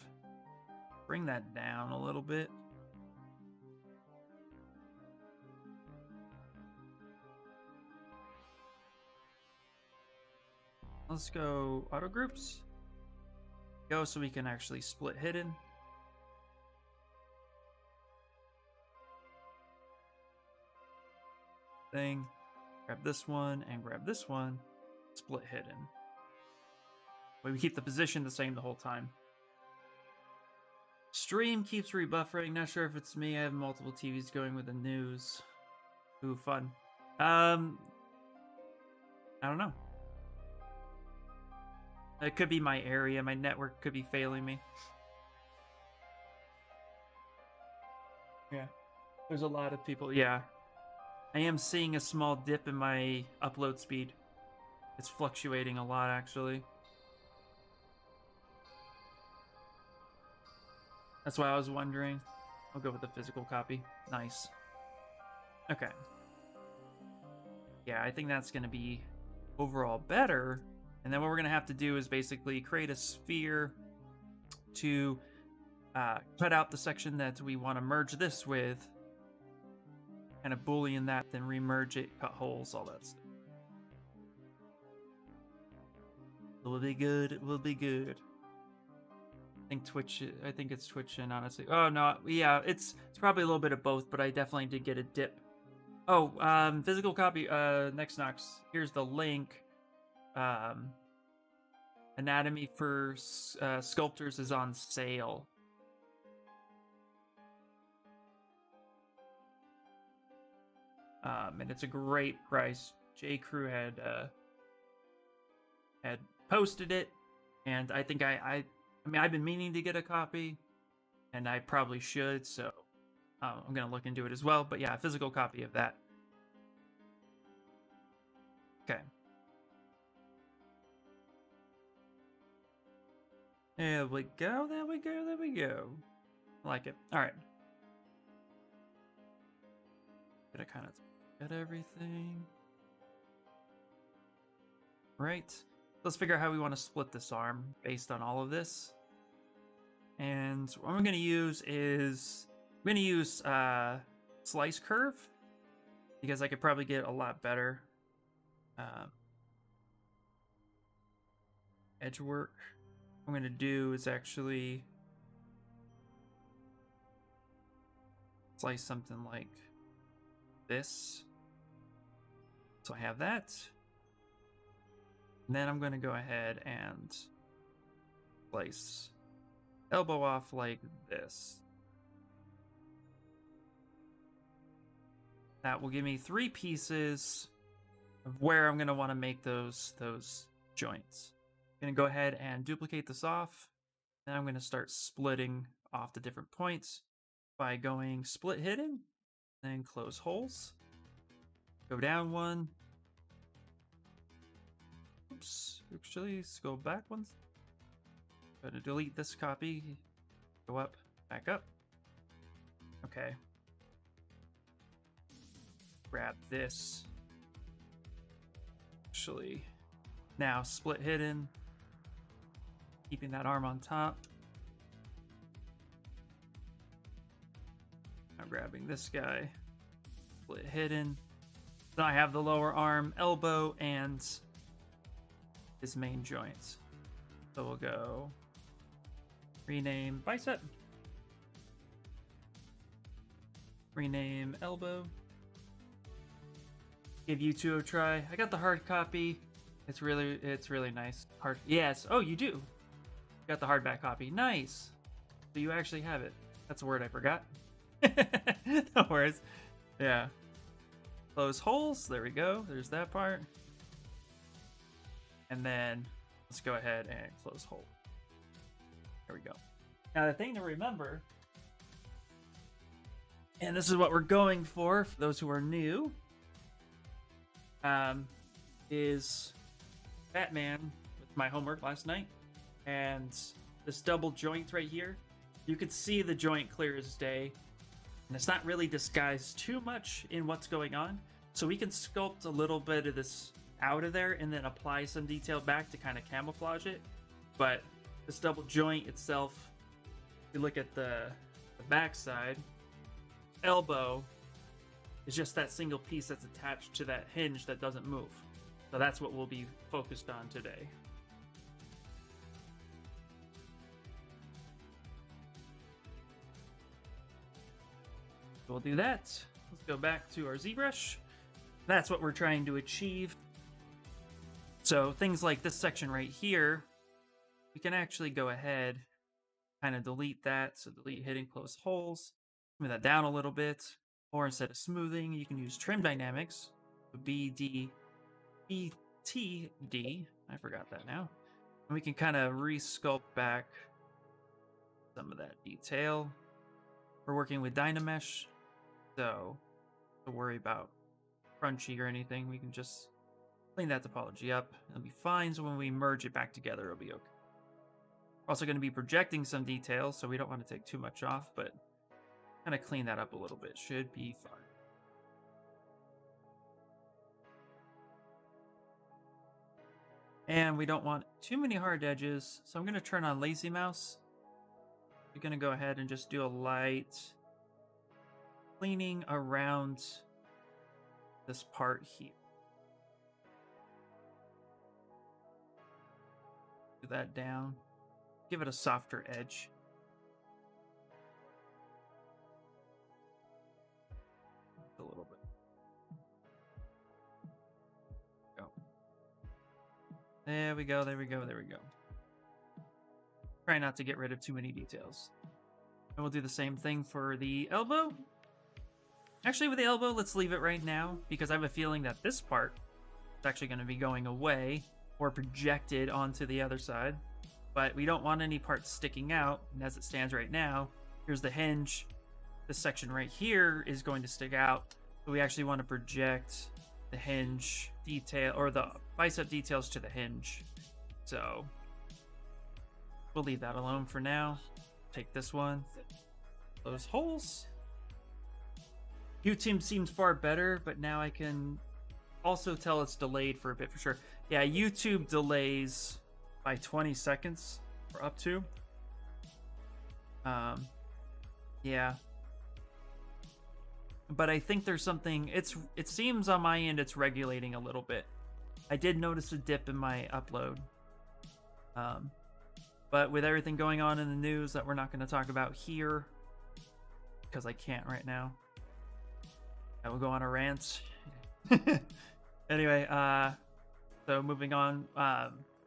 bring that down a little bit. Let's go auto groups. Go so we can actually split hidden. Thing. Grab this one and grab this one. Split hidden. We keep the position the same the whole time. Stream keeps rebuffering. Not sure if it's me. I have multiple TVs going with the news. Ooh, fun. I don't know. It could be my area. My network could be failing me. Yeah. There's a lot of people. Yeah. I am seeing a small dip in my upload speed. It's fluctuating a lot, actually. That's why I was wondering. I'll go with the physical copy. Nice. Okay. Yeah, I think that's going to be overall better. And then what we're going to have to do is basically create a sphere to cut out the section that we want to merge this with. Kind of boolean that, then remerge it, cut holes, all that stuff. It will be good. It will be good. I think it's Twitch and honestly. Oh no, yeah, it's probably a little bit of both, but I definitely did get a dip. Oh, physical copy. Next Knox. Here's the link. Anatomy for sculptors is on sale. And it's a great price. J. Crew had posted it, and I think I mean, I've been meaning to get a copy, and I probably should, so I'm gonna look into it as well. But yeah, a physical copy of that. Okay. There we go. There we go. There we go. I like it. All right. Gotta kind of get everything. Right. Let's figure out how we want to split this arm based on all of this. And what I'm going to use is I'm going to use slice curve because I could probably get a lot better edge work. What I'm going to do is actually slice something like this. So I have that. And then I'm going to go ahead and slice elbow off like this. That will give me 3 pieces of where I'm going to want to make those joints. I'm going to go ahead and duplicate this off. And I'm going to start splitting off the different points by going split hidden, then close holes. Go down one. Oops, actually, let's go back one. Go to delete this copy. Go up, back up. Okay. Grab this. Actually, now split hidden. Keeping that arm on top. Now grabbing this guy. Split hidden. Then I have the lower arm, elbow, and his main joints. So we'll go rename bicep, rename elbow, give you 2 a try. I got the hard copy. It's really nice. Hard. Yes. Oh, you do. Got the hardback copy. Nice. So you actually have it. That's a word I forgot. No worries. Yeah. Close holes. There we go. There's that part. And then Let's go ahead and close hole. There we go. Now the thing to remember, and this is what we're going for those who are new, is Batman with my homework last night, and this double joint right here, you could see the joint clear as day, and it's not really disguised too much in what's going on, so we can sculpt a little bit of this out of there and then apply some detail back to kind of camouflage it. But this double joint itself, if you look at the back side, elbow is just that single piece that's attached to that hinge that doesn't move. So that's what we'll be focused on today. We'll do that. Let's go back to our ZBrush. That's what we're trying to achieve. So things like this section right here, we can actually go ahead, kind of delete that. So delete hidden closed holes, move that down a little bit. Or instead of smoothing, you can use trim dynamics. BD, BTD, I forgot that now. And we can kind of re-sculpt back some of that detail. We're working with Dynamesh, so don't worry about crunchy or anything. We can just clean that topology up. It'll be fine, so when we merge it back together, it'll be okay. We're also going to be projecting some details, so we don't want to take too much off, but kind of clean that up a little bit. Should be fine. And we don't want too many hard edges, so I'm going to turn on Lazy Mouse. We're going to go ahead and just do a light cleaning around this part here. Do that down. Give it a softer edge. A little bit. Go. There we go, there we go, there we go. Try not to get rid of too many details. And we'll do the same thing for the elbow. Actually, with the elbow, let's leave it right now, because I have a feeling that this part is actually going to be going away or projected onto the other side. But we don't want any parts sticking out, and as it stands right now, here's the hinge. This section right here is going to stick out, but we actually want to project the hinge detail, or the bicep details to the hinge. So we'll leave that alone for now. Take this one, those holes. YouTube seems far better, but now I can also tell it's delayed for a bit for sure. Yeah, YouTube delays by 20 seconds or up to. Yeah. But I think there's something, it seems on my end it's regulating a little bit. I did notice a dip in my upload. But with everything going on in the news that we're not going to talk about here, because I can't right now, I will go on a rant. Anyway, so moving on,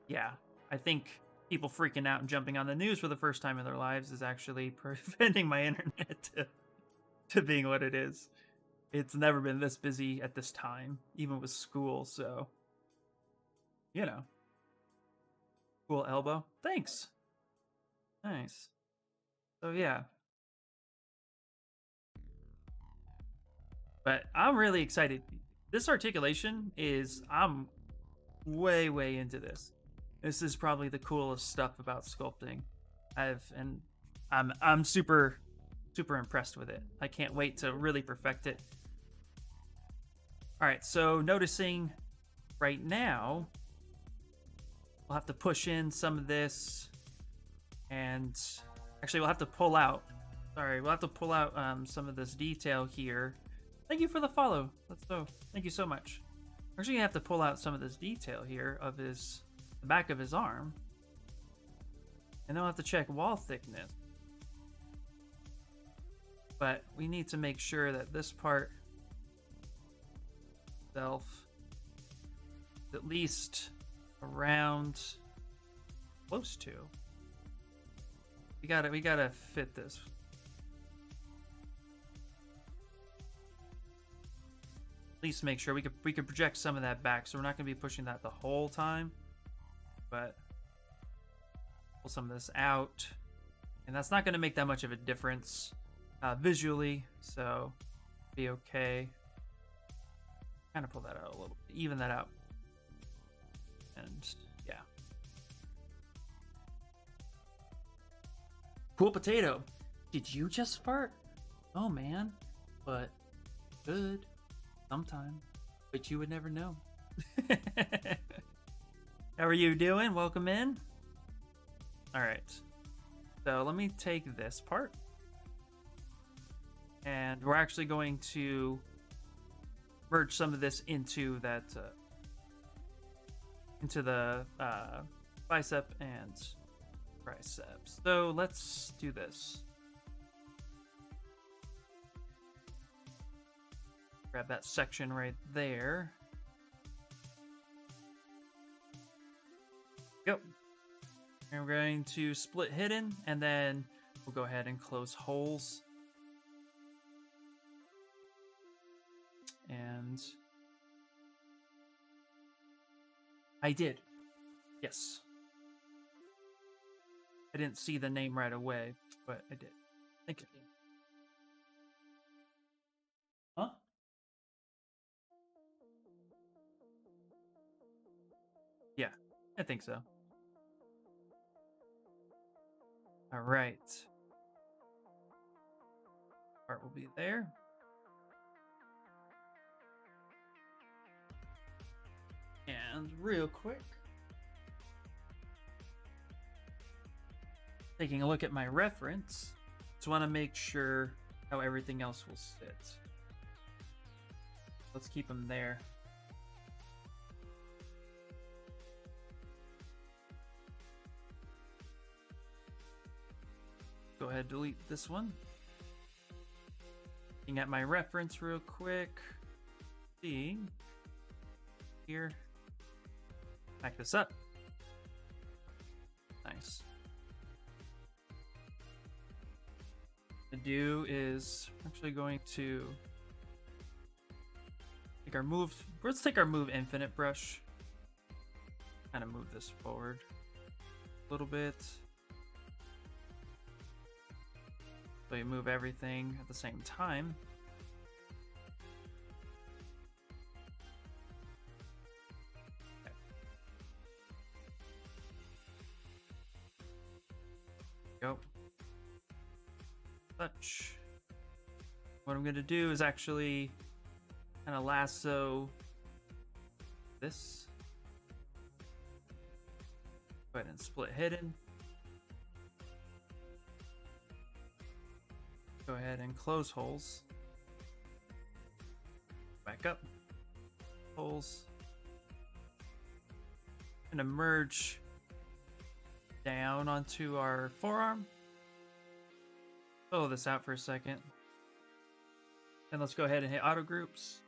yeah, I think people freaking out and jumping on the news for the first time in their lives is actually preventing my internet to being what it is. It's never been this busy at this time, even with school, so, you know. Cool elbow. Thanks. Nice. So, yeah. But I'm really excited. This articulation is, I'm way, way into this. This is probably the coolest stuff about sculpting. I'm super, super impressed with it. I can't wait to really perfect it. All right, so noticing right now, we'll have to push in some of this, and actually we'll have to pull out. Sorry, we'll have to pull out some of this detail here. Thank you for the follow. Thank you so much. We're actually gonna have to pull out some of this detail here of the back of his arm, and then we'll have to check wall thickness. But we need to make sure that this part itself is at least around close to. We gotta fit this. At least make sure we could project some of that back, so we're not gonna be pushing that the whole time, but pull some of this out. And that's not going to make that much of a difference visually, so be okay. Kind of pull that out a little bit, even that out. And yeah. Cool potato. Did you just fart? Oh man, but good sometime, but you would never know. How are you doing? Welcome in. All right, so let me take this part, and we're actually going to merge some of this into that into the bicep and triceps. So let's do this. Grab that section right there. Go. And we're going to split hidden, and then we'll go ahead and close holes. And I did. Yes. I didn't see the name right away, but I did. Thank you. Huh? Yeah, I think so. All right. Part will be there. And real quick, taking a look at my reference, just want to make sure how everything else will sit. Let's keep them there. Go ahead, delete this one. Looking at my reference real quick. See here. Back this up. Nice. To do is actually going to take our move. Let's take our move infinite brush. Kind of move this forward a little bit. So you move everything at the same time. Okay. Go. Touch. What I'm going to do is actually kind of lasso this. Go ahead and split hidden. Go ahead and close holes. Back up. Holes. And to merge down onto our forearm. Pull this out for a second. And let's go ahead and hit auto groups.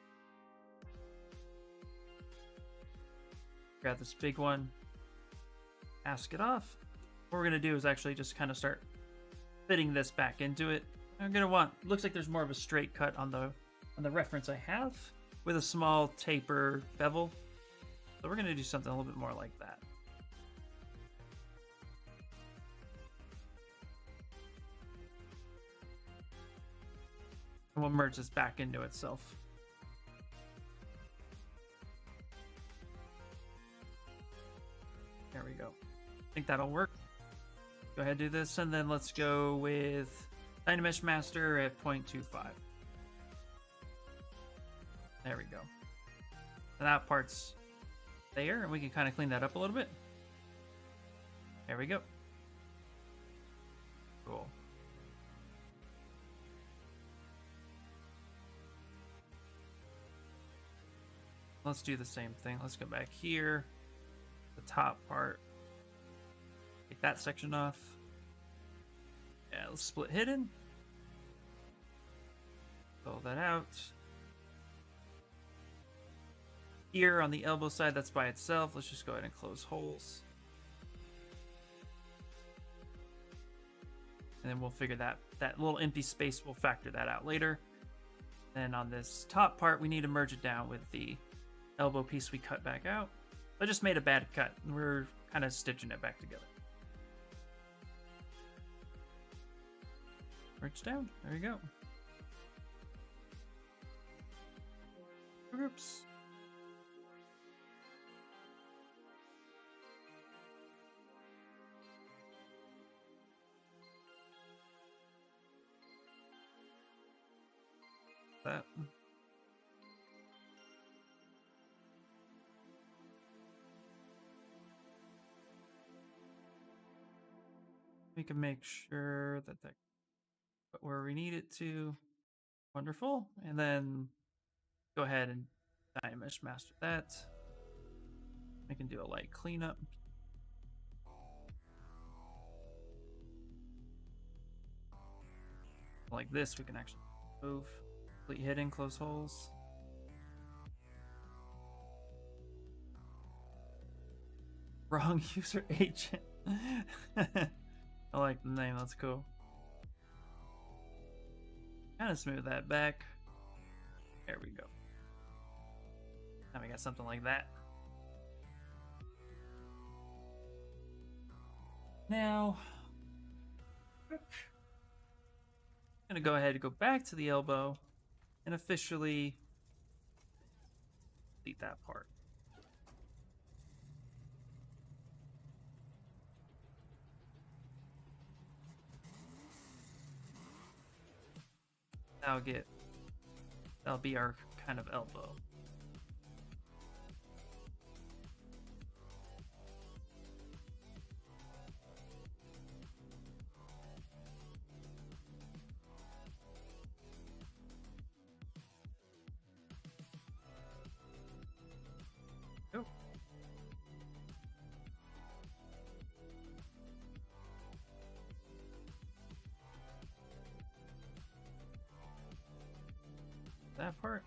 Grab this big one. Ask it off. What we're gonna do is actually just kind of start fitting this back into it. I'm gonna want, looks like there's more of a straight cut on the reference I have with a small taper bevel. So we're gonna do something a little bit more like that. And we'll merge this back into itself. There we go. I think that'll work. Go ahead and do this, and then let's go with Dynamesh Master at 0.25. There we go. And that part's there, and we can kind of clean that up a little bit. There we go. Cool. Let's do the same thing. Let's go back here. The top part. Take that section off. Yeah, let's split hidden. Fill that out. Here on the elbow side, that's by itself. Let's just go ahead and close holes. And then we'll figure that little empty space, we'll factor that out later. Then on this top part, we need to merge it down with the elbow piece we cut back out. I just made a bad cut, and we're kind of stitching it back together. Reach down. There you go. Groups. That. We can make sure that that put where we need it to. Wonderful. And then go ahead and image master that. We can do a light cleanup. Like this, we can actually move, complete hidden, close holes. Wrong user agent. I like the name, that's cool. Kind of smooth that back. There we go. Now we got something like that. Now, I'm gonna go ahead and go back to the elbow and officially delete that part. That'll be our kind of elbow. Go. That part.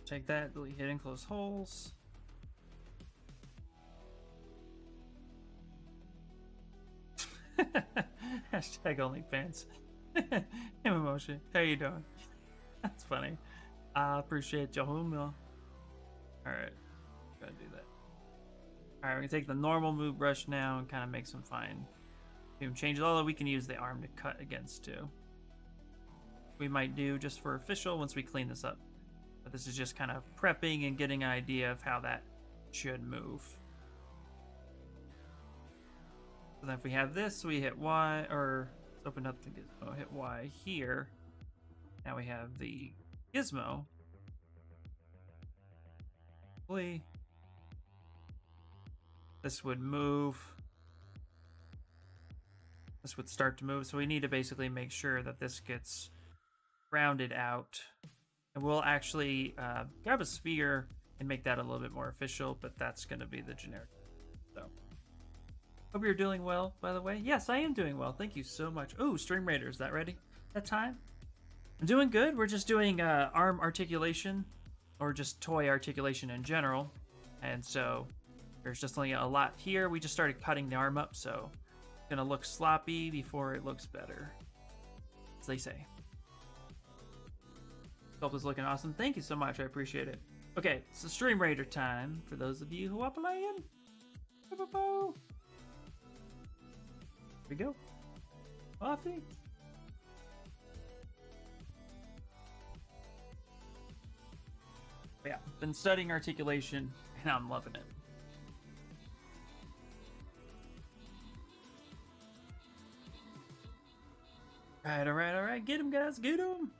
Take that, delete hidden, close holes. Hashtag OnlyFans. Emotion. How you doing? That's funny. I appreciate your humor. Alright. Gotta do that. Alright, we're gonna take the normal move brush now and kind of make some fine changes. Although we can use the arm to cut against too. We might do just for official once we clean this up. But this is just kind of prepping and getting an idea of how that should move. So then if we have this, we hit Y, or let's open up the gizmo, hit Y here. Now we have the gizmo. This would move. This would start to move. So we need to basically make sure that this gets rounded out. And we'll actually grab a sphere and make that a little bit more official, but that's going to be the generic. So, hope you're doing well, by the way. Yes, I am doing well. Thank you so much. Oh, Stream Raider, is that ready? That time? I'm doing good. We're just doing arm articulation, or just toy articulation in general. And so, there's just only a lot here. We just started cutting the arm up, so it's going to look sloppy before it looks better, as they say. Sculpt is looking awesome. Thank you so much. I appreciate it. Okay, so Stream Raider time for those of you who are playing. Here we go. Coffee. Yeah, been studying articulation and I'm loving it. All right. Get him, guys. Get him.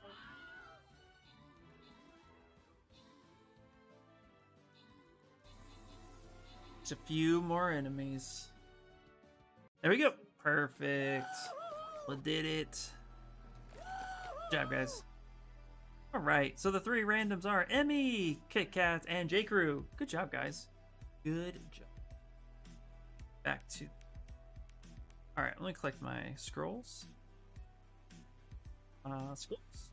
A few more enemies. There we go. Perfect. We did it. Good job, guys. All right. So the three randoms are Emmy, Kit Kat, and J Crew. Good job, guys. Good job. Back to. All right. Let me collect my scrolls. Scrolls.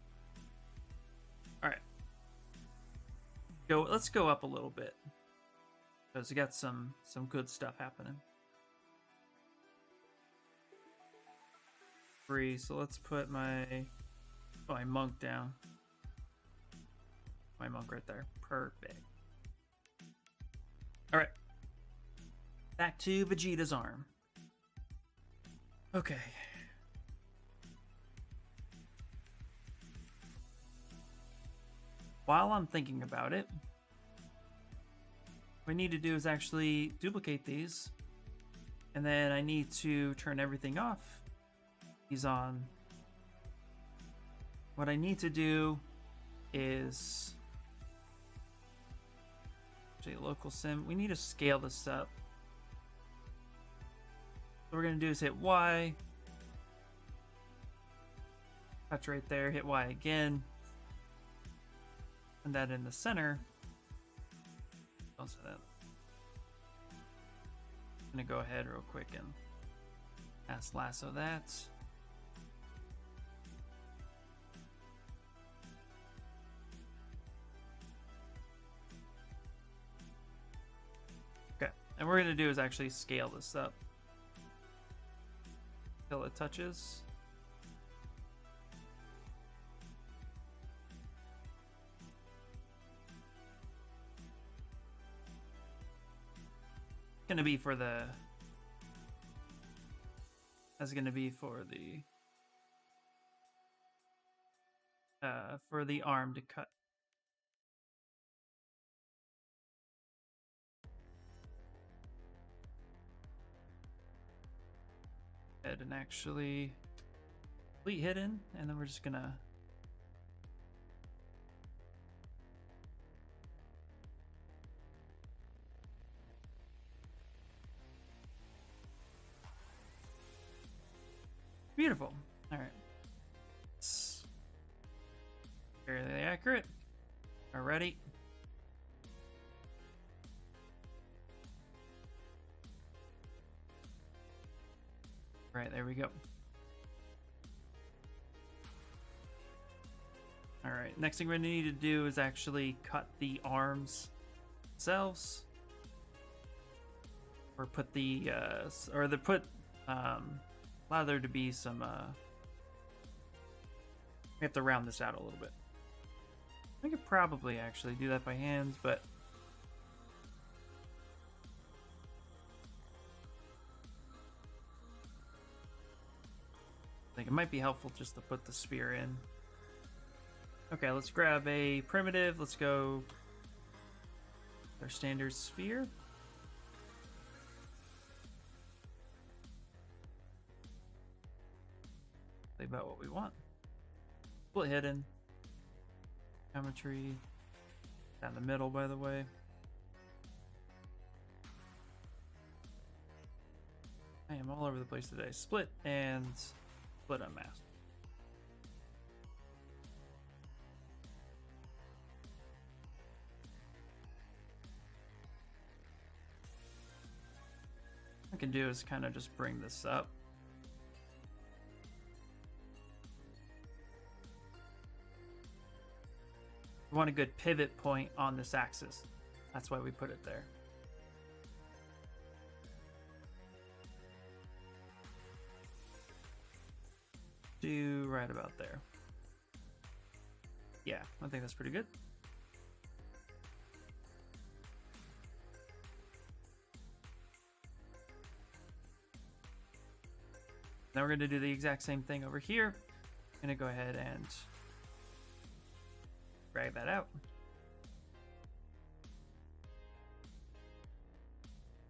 All right. Let's go up a little bit. Because we got some good stuff happening. 3. So let's put my monk down. My monk right there. Perfect. All right. Back to Vegeta's arm. Okay. While I'm thinking about it, what I need to do is actually duplicate these. And then I need to turn everything off. He's on. What I need to do is actually local sim. We need to scale this up. What we're going to do is hit Y. Touch right there. Hit Y again. And that in the center. Also that. I'm going to go ahead real quick and lasso that. Okay, and what we're going to do is actually scale this up until it touches. Going to be for the for the arm to cut. And actually complete hidden, and then we're just gonna beautiful. All right, it's fairly accurate. Alrighty. Right, there we go. All right, next thing we're gonna need to do is actually cut the arms themselves, or put the allow there to be some we have to round this out a little bit. I could probably actually do that by hands, but I think it might be helpful just to put the spear in. Okay, let's grab a primitive. Let's go our standard sphere. About what we want. Split hidden. Geometry. Down the middle, by the way. I am all over the place today. Split and split unmasked. What I can do is kind of just bring this up. We want a good pivot point on this axis. That's why we put it there. Do right about there. Yeah, I think that's pretty good. Now we're going to do the exact same thing over here. I'm going to go ahead and drag that out.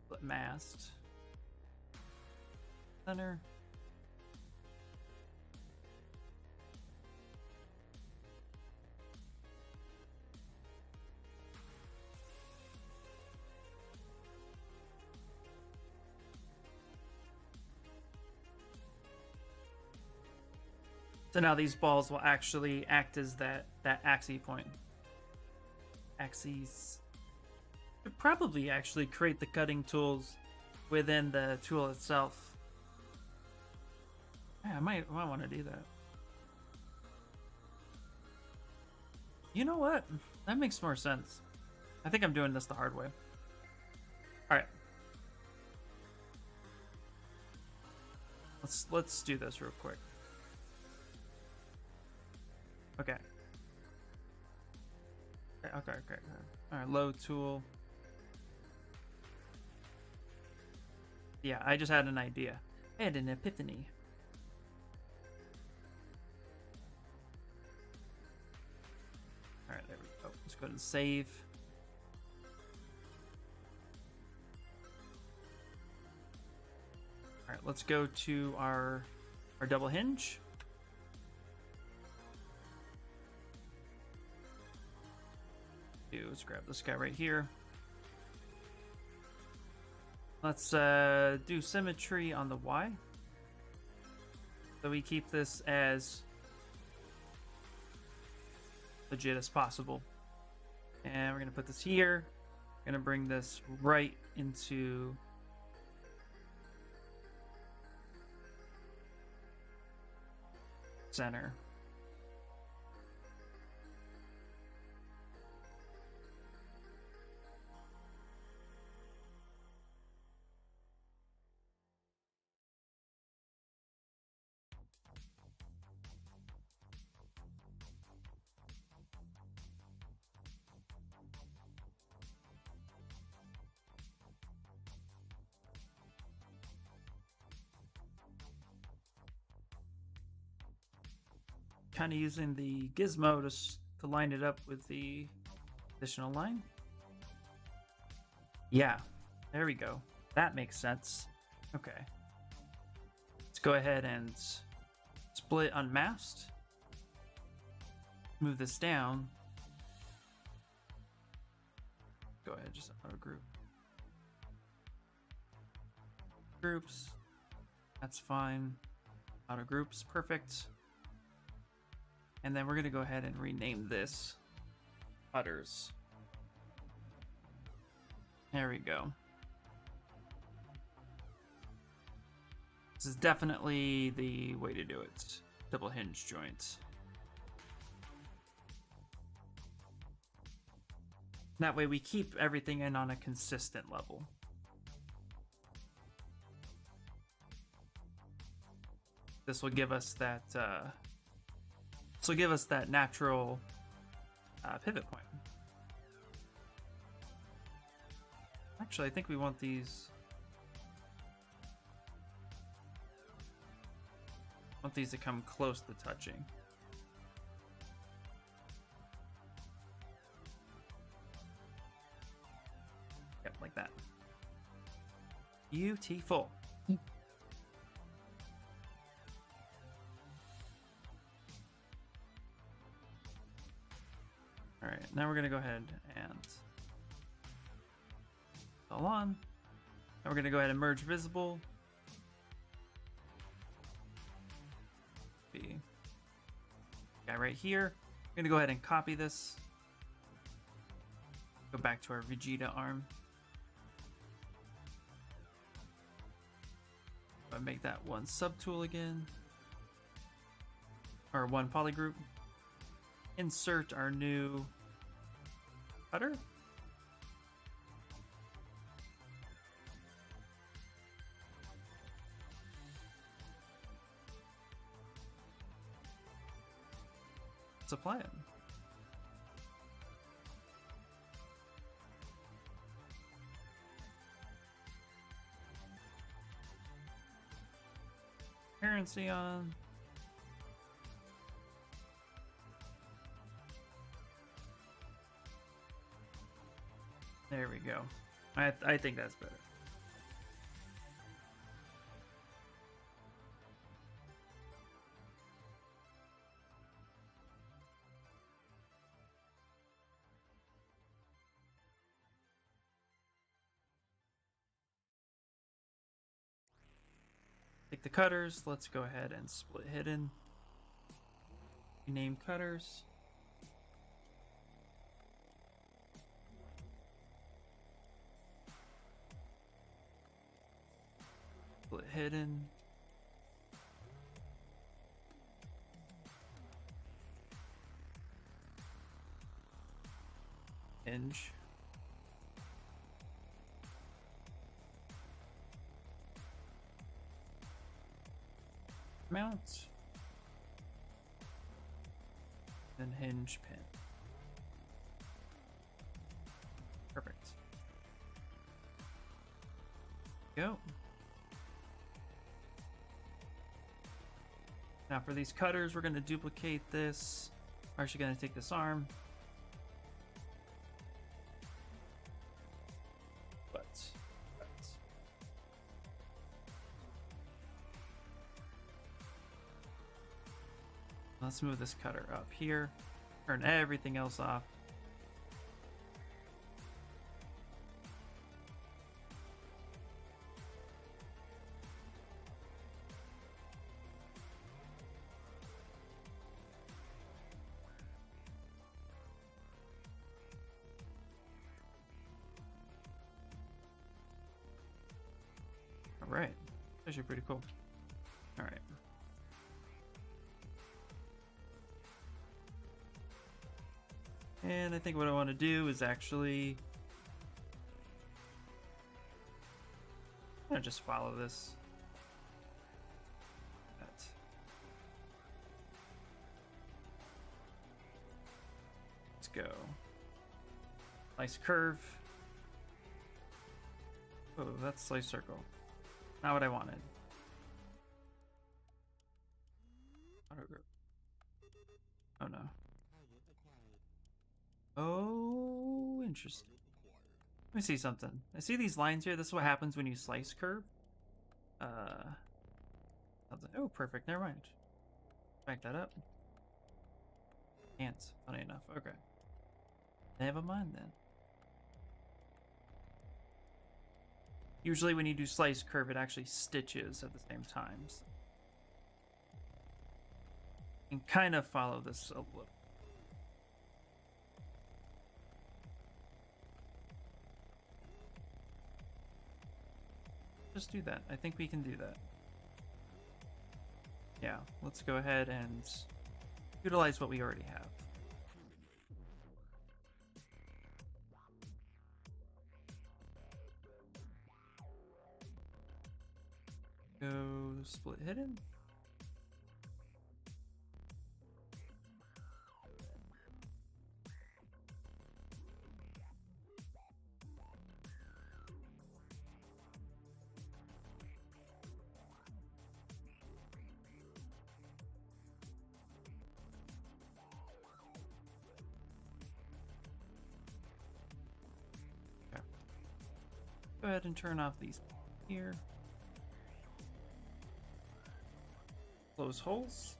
Split mast. Center. So now these balls will actually act as that axis point. Axes. Could probably actually create the cutting tools within the tool itself. Yeah, I might want to do that. You know what? That makes more sense. I think I'm doing this the hard way. All right. Let's do this real quick. Okay. Okay. All right, load tool. Yeah, I just had an idea. I had an epiphany. All right, there we go. Let's go to save. All right, let's go to our double hinge. Let's grab this guy right here. Let's do symmetry on the Y. So we keep this as legit as possible. And we're going to put this here. We're going to bring this right into center. Kind of using the gizmo to line it up with the additional line. Yeah, there we go. That makes sense. Okay. Let's go ahead and split unmasked. Move this down. Go ahead, just auto group. Groups. That's fine. Auto groups, perfect. And then we're going to go ahead and rename this Putters. There we go. This is definitely the way to do it. Double hinge joints. That way we keep everything in on a consistent level. This will give us that natural pivot point. Actually, I think we want these. Want these to come close to touching. Yep, like that. Beautiful. All right, now we're gonna go ahead and all on. Now we're gonna go ahead and merge visible. The guy right here. I'm gonna go ahead and copy this. Go back to our Vegeta arm. I'll make that one subtool again, or one polygroup. Insert our new putter. Let's apply it. Transparency on. There we go. I think that's better. Take the cutters. Let's go ahead and split hidden. Rename cutters. Split hidden. Hinge. Mount. then hinge pin. Perfect. Go. Now for these cutters, we're going to duplicate this. We're actually going to take this arm. Let's move this cutter up here. Turn everything else off. All right. That's actually pretty cool. All right. And I think what I want to do is actually just follow this. Let's go. Nice curve. Oh, that's slice circle. Not what I wanted. Oh no. Oh, interesting. Let me see something. I see these lines here. This is what happens when you slice curve. Oh, perfect. Never mind. Back that up. Can't. Funny enough. Okay. Never mind then. Usually when you do slice curve, it actually stitches at the same time. So you can kind of follow this a little. Just do that. I think we can do that. Yeah, let's go ahead and utilize what we already have. Go split hidden. Go ahead and turn off these here. Close holes.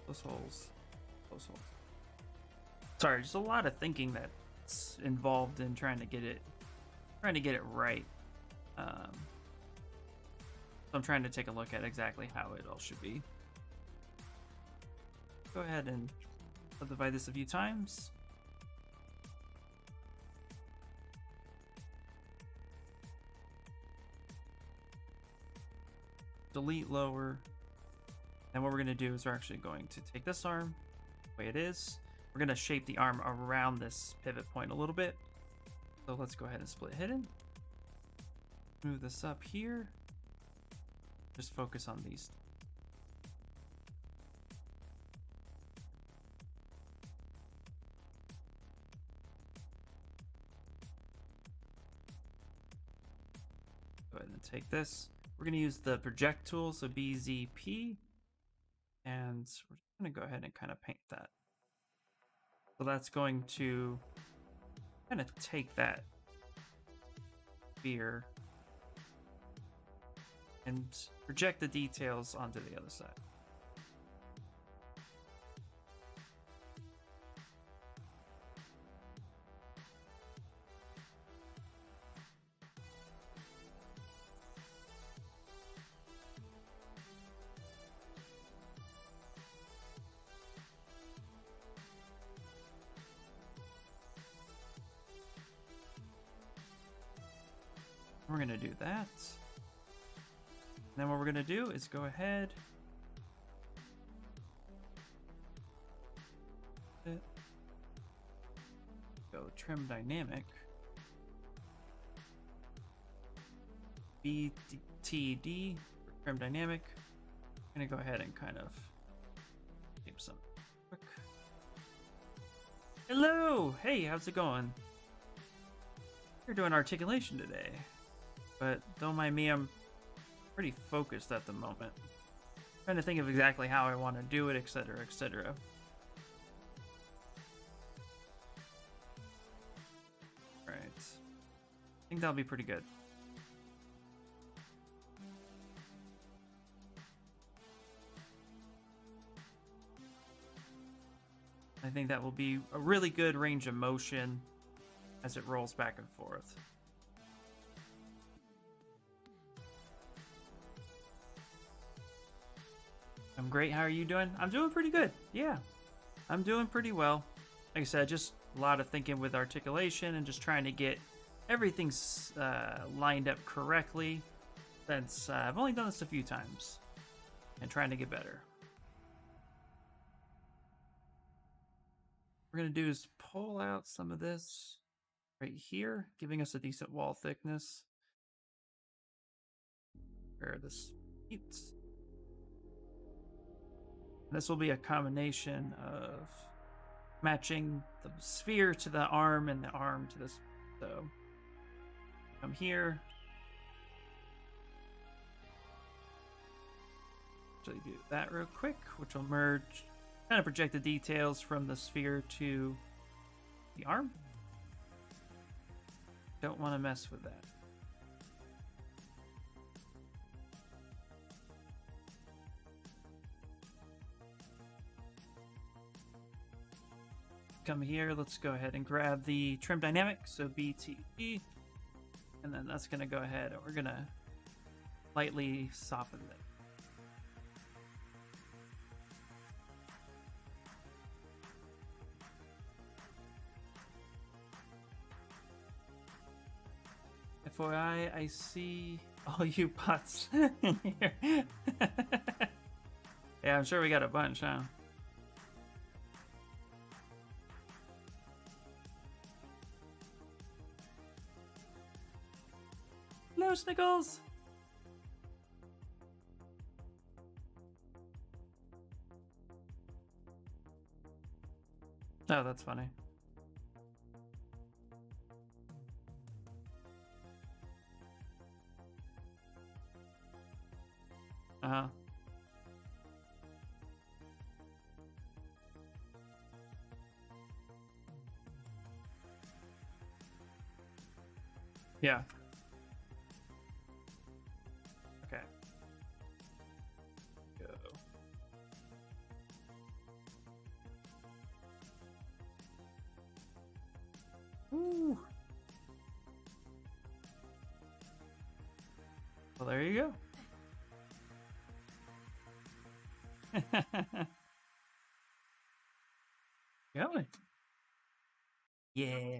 Close holes. Close holes. Sorry, just a lot of thinking that's involved in trying to get it right. So I'm trying to take a look at exactly how it all should be. Go ahead and subdivide this a few times. Delete lower. And what we're going to do is we're actually going to take this arm the way it is. We're going to shape the arm around this pivot point a little bit. So let's go ahead and split hidden. Move this up here. Just focus on these. Go ahead and take this. We're going to use the project tool, so BZP, and we're just going to go ahead and kind of paint that. So that's going to kind of take that sphere and project the details onto the other side. We're going to do that. And then what we're going to do is go ahead. Go trim dynamic. BTD for trim dynamic. I'm going to go ahead and kind of shape some Quick. Hello! Hey, how's it going? We're doing articulation today. But don't mind me, I'm pretty focused at the moment. Trying to think of exactly how I want to do it, etc., etc. Alright. I think that'll be pretty good. I think that will be a really good range of motion as it rolls back and forth. I'm great. How are you doing? I'm doing pretty good. Yeah, I'm doing pretty well. Like I said, just a lot of thinking with articulation and just trying to get everything lined up correctly. Since I've only done this a few times and trying to get better. What we're going to do is pull out some of this right here, giving us a decent wall thickness. Where this meets. This will be a combination of matching the sphere to the arm and the arm to this. So come here. Actually do that real quick, which will merge, kind of project the details from the sphere to the arm. Don't want to mess with that. Come here, let's go ahead and grab the trim dynamic, so BTE, and then that's going to go ahead and we're going to lightly soften it. FYI, I see all you bots here. Yeah, I'm sure we got a bunch, huh? Hello, Snickles! Oh, that's funny. Uh-huh. Yeah. Okay. Go. Ooh. Well, there you go. Going. Yeah.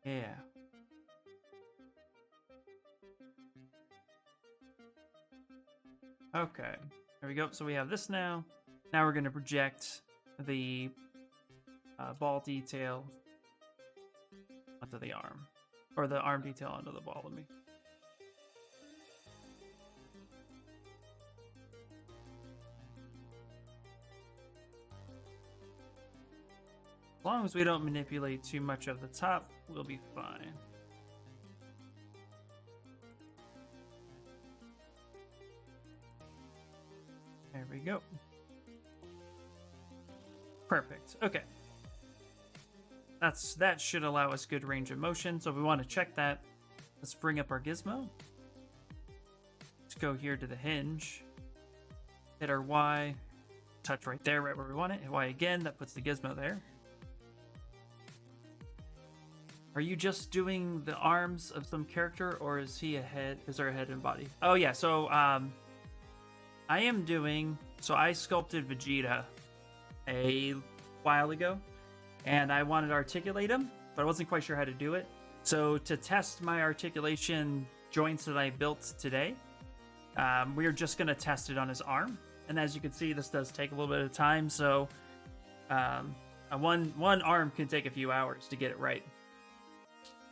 Yeah. Okay. There we go. So we have this now. Now we're going to project the ball detail onto the arm. Or the arm detail onto the ball of me. As long as we don't manipulate too much of the top, we'll be fine. There we go. Perfect. Okay. That should allow us good range of motion. So if we want to check that, let's bring up our gizmo. Let's go here to the hinge. Hit our Y. Touch right there, right where we want it. Hit Y again. That puts the gizmo there. Are you just doing the arms of some character, or is he a head? Is there a head and body? Oh yeah, so I am doing. So I sculpted Vegeta a while ago, and I wanted to articulate him, but I wasn't quite sure how to do it. So to test my articulation joints that I built today, we're just gonna test it on his arm, and as you can see, this does take a little bit of time. So one arm can take a few hours to get it right.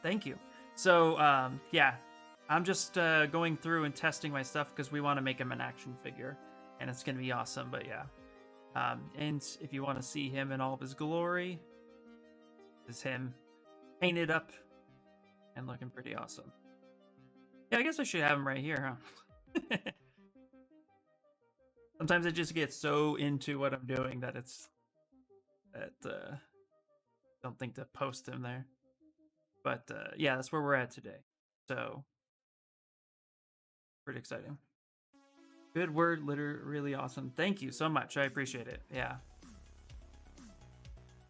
Thank you. So, yeah, I'm just going through and testing my stuff because we want to make him an action figure, and it's gonna be awesome. But yeah, and if you want to see him in all of his glory, this is him painted up and looking pretty awesome. Yeah, I guess I should have him right here, huh? Sometimes I just get so into what I'm doing that don't think to post him there. But yeah, that's where we're at today. So pretty exciting. Good word, really awesome. Thank you so much. I appreciate it. Yeah.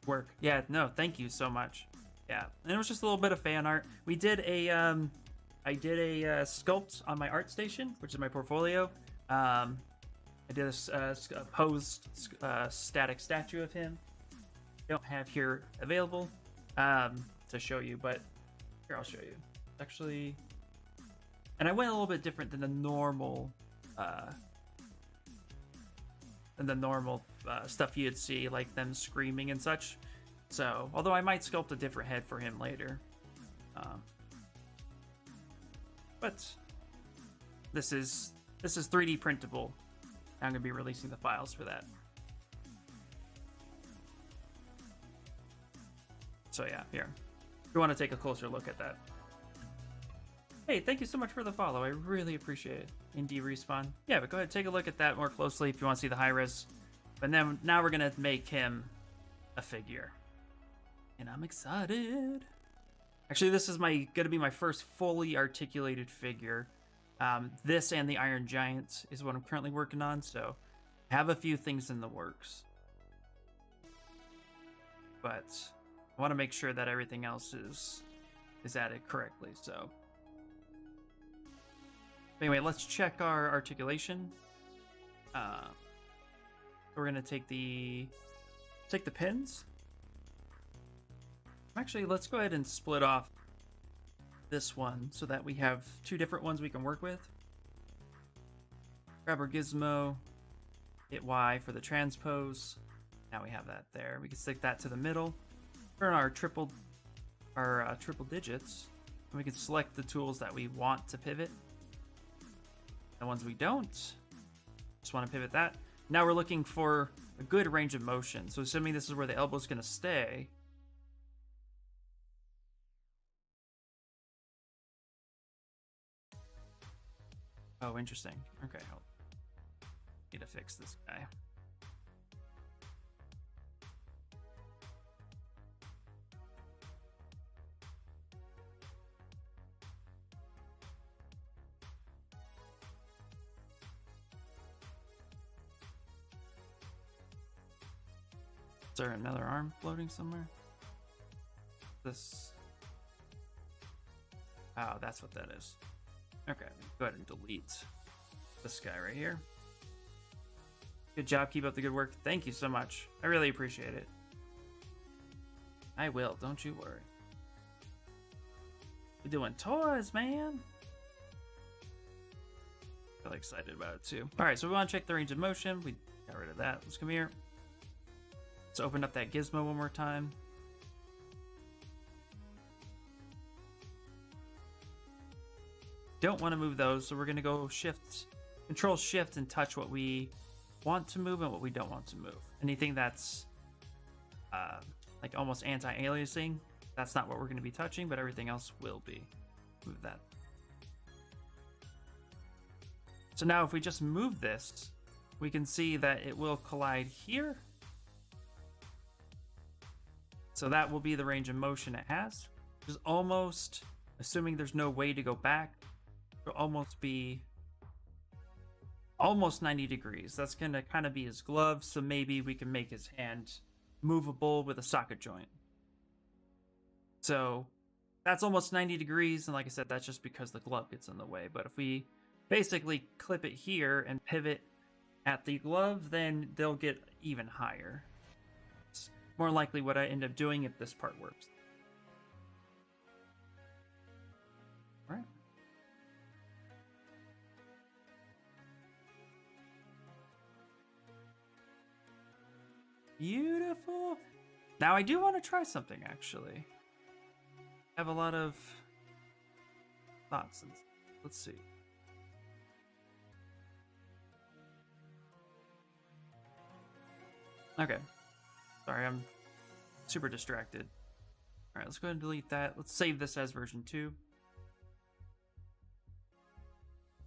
Work. Yeah, no, thank you so much. Yeah. And it was just a little bit of fan art. We did a I did a sculpt on my art station, which is my portfolio. I did a posed static statue of him. Don't have here available to show you, but here I'll show you. Actually, and I went a little bit different than the normal stuff you'd see, like them screaming and such. So, although I might sculpt a different head for him later, but this is 3D printable. I'm gonna be releasing the files for that. So yeah, here. If you want to take a closer look at that. Hey, thank you so much for the follow. I really appreciate it. Indie Respawn. Yeah, but go ahead and take a look at that more closely if you want to see the high res. But then now we're gonna make him a figure. And I'm excited. Actually, this is gonna be my first fully articulated figure. This and the Iron Giant is what I'm currently working on, so I have a few things in the works. But I want to make sure that everything else is added correctly, so. Anyway, let's check our articulation. We're gonna take the pins. Actually, let's go ahead and split off this one so that we have two different ones we can work with. Grab our gizmo, hit Y for the transpose. Now we have that there. We can stick that to the middle. Turn our triple digits, and we can select the tools that we want to pivot. The ones we don't, just want to pivot that. Now we're looking for a good range of motion. So assuming this is where the elbow is going to stay. Oh, interesting. Okay, hold. Need to fix this guy. Is there another arm floating somewhere? This. Oh, that's what that is. Okay, go ahead and delete this guy right here. Good job. Keep up the good work. Thank you so much. I really appreciate it. I will. Don't you worry. We're doing toys, man. Really excited about it too. All right, so we want to check the range of motion. We got rid of that. Let's come here. Let's open up that gizmo one more time. Don't want to move those, so we're going to go Control Shift and touch what we want to move and what we don't want to move. Anything that's like almost anti-aliasing, that's not what we're going to be touching, but everything else will be. Move that. So now if we just move this, we can see that it will collide here. So that will be the range of motion it has, which is almost, assuming there's no way to go back, it'll almost be almost 90 degrees. That's going to kind of be his glove, so maybe we can make his hand movable with a socket joint. So that's almost 90 degrees, and like I said, that's just because the glove gets in the way. But if we basically clip it here and pivot at the glove, then they'll get even higher. It's more likely what I end up doing if this part works. All right. Beautiful. Now I do want to try something, actually. I have a lot of thoughts. Let's see. Okay. Sorry, I'm super distracted. All right, let's go ahead and delete that. Let's save this as version 2.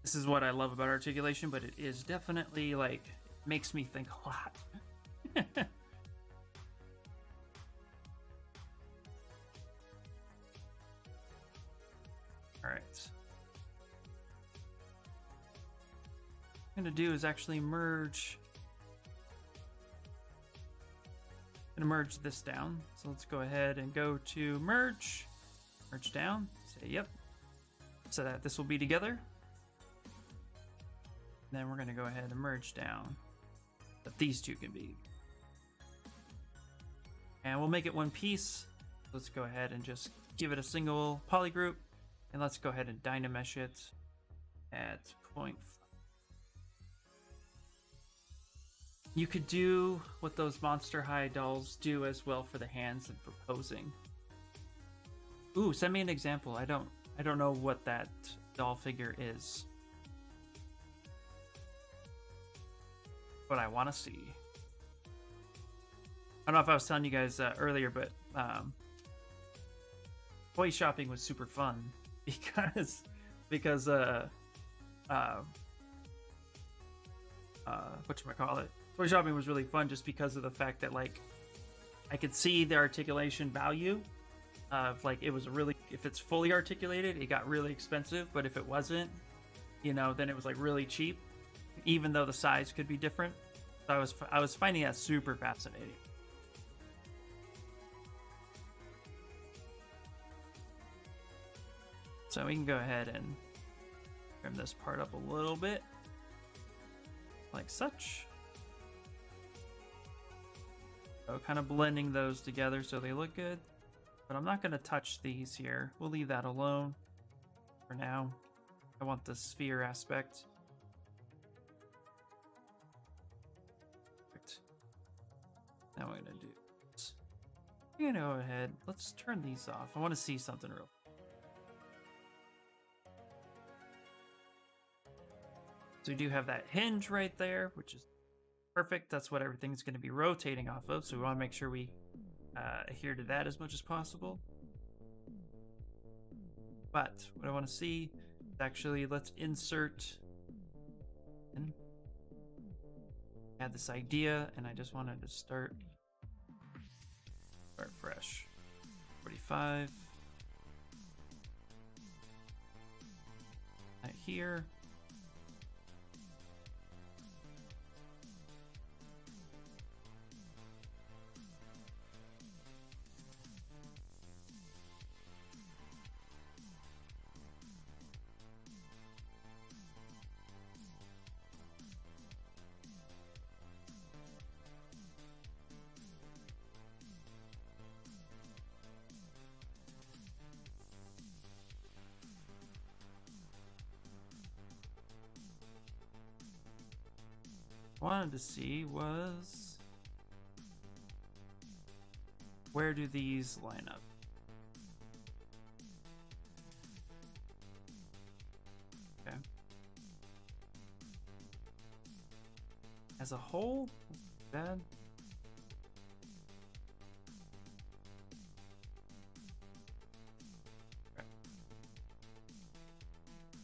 This is what I love about articulation, but it is definitely like makes me think a lot. All right. What I'm gonna do is actually merge. I'm gonna merge this down. So let's go ahead and go to merge down. Say yep. So that this will be together. And then we're gonna go ahead and merge down that these two can be. And we'll make it one piece. Let's go ahead and just give it a single polygroup. And let's go ahead and dynamesh it at 0.5. You could do what those Monster High dolls do as well for the hands and for posing. Ooh, send me an example. I don't know what that doll figure is. But I want to see. I don't know if I was telling you guys earlier, but toy shopping was super fun because whatchamacallit? Toy shopping was really fun just because of the fact that like I could see the articulation value of like it was really, if it's fully articulated, it got really expensive, but if it wasn't, you know, then it was like really cheap, even though the size could be different. So I was finding that super fascinating. So we can go ahead and trim this part up a little bit, like such. So kind of blending those together so they look good. But I'm not going to touch these here. We'll leave that alone for now. I want the sphere aspect. Perfect. Now what I'm going to do is I'm going to go ahead. Let's turn these off. I want to see something real. So we do have that hinge right there, which is perfect. That's what everything's going to be rotating off of. So we want to make sure we adhere to that as much as possible. But what I want to see is actually, let's insert and add this idea. And I just wanted to start fresh. 45. Right here. Wanted to see was where do these line up? Okay. As a whole, bad. Okay.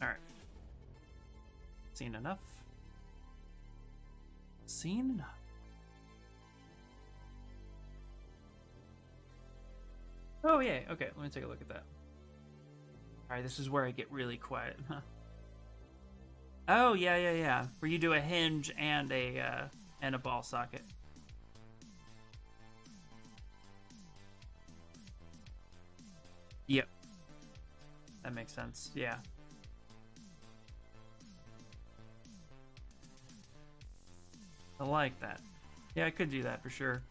All right. Seen enough. Seen enough. Oh yeah, okay, let me take a look at that. Alright, this is where I get really quiet, huh? Oh yeah. Where you do a hinge and a ball socket. Yep. That makes sense, yeah. I like that. Yeah, I could do that for sure.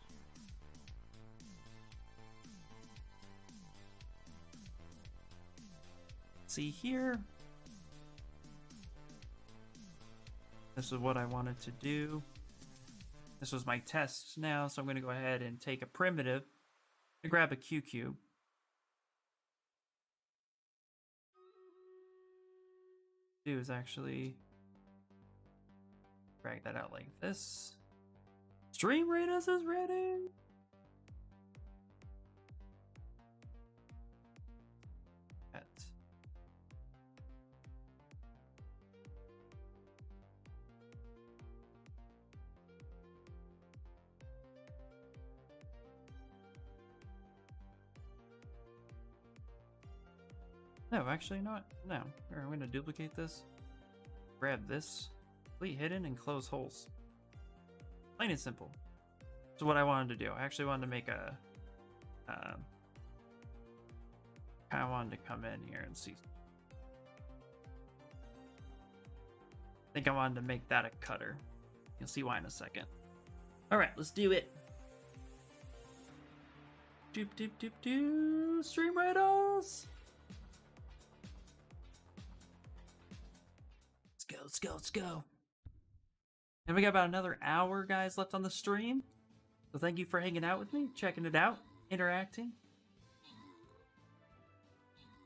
See here. This is what I wanted to do. This was my test now, so I'm going to go ahead and take a primitive and grab a Q cube. do is actually drag that out like this. Stream Raiders is ready. That. No, actually, you know what? No. Here, I'm going to duplicate this. Grab this. Complete hidden and close holes. Plain and simple. So what I wanted to do, I actually wanted to make a... I wanted to come in here and see. I think I wanted to make that a cutter. You'll see why in a second. Alright, let's do it. Doop doop doop doo. Stream Raiders! Let's go, let's go. And we got about another hour, guys, left on the stream. So thank you for hanging out with me, checking it out, interacting.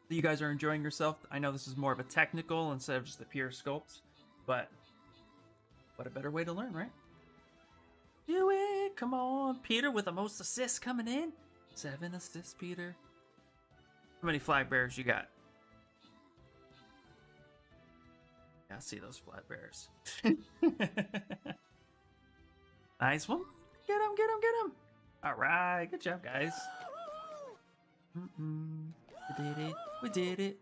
You guys are enjoying yourself. I know this is more of a technical instead of just the pure sculpt, but what a better way to learn, right? Do it! Come on, Peter with the most assists coming in. 7 assists, Peter. How many flag bearers you got? I see those flat bears. Nice one. Get him, get him, get him. All right, good job, guys. We did it. We did it.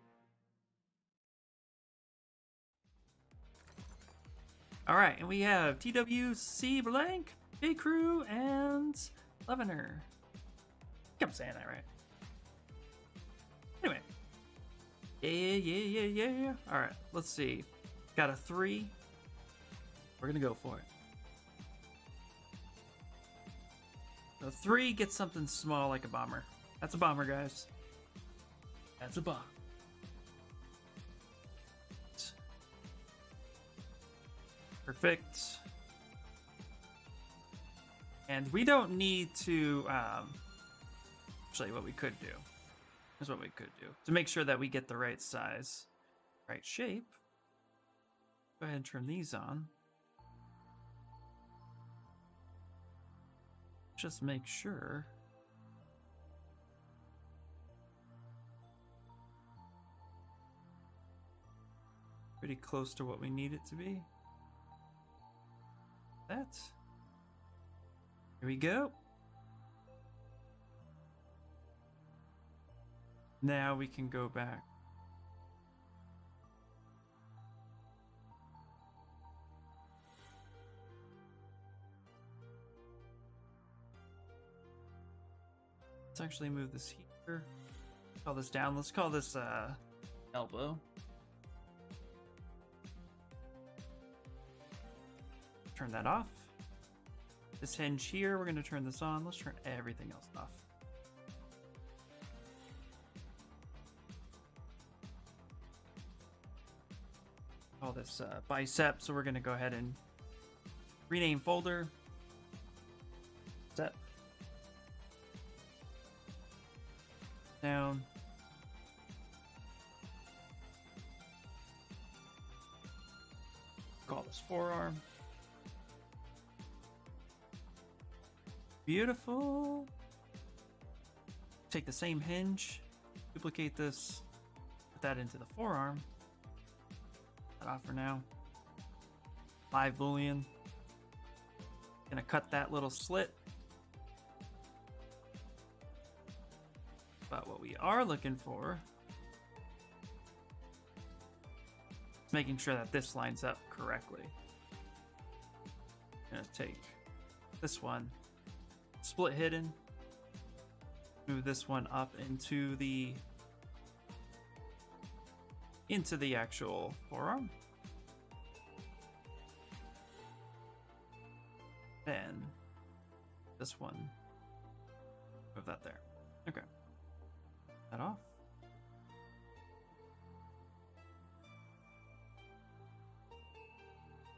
All right, and we have TWC Blank, J Crew, and Levener. I think I'm saying that right. Anyway. Yeah. All right, let's see. Got a 3. We're gonna go for it. So 3 gets something small like a bomber. That's a bomber, guys. That's a bomb. Perfect. And we don't need to actually what we could do. Here's what we could do. To make sure that we get the right size, right shape. Go ahead and turn these on. Just make sure. Pretty close to what we need it to be. That. Here we go. Now we can go back. Let's actually move this here. Call this down. Let's call this elbow. Turn that off. This hinge here, we're going to turn this on. Let's turn everything else off. Call this bicep, so we're going to go ahead and rename folder. Step. Down. Call this forearm. Beautiful. Take the same hinge, duplicate this, put that into the forearm. Put that off for now. Live boolean. Gonna cut that little slit. But what we are looking for is making sure that this lines up correctly. Gonna take this one, split hidden, move this one up into the actual forearm. Then this one, move that there. Okay. That off.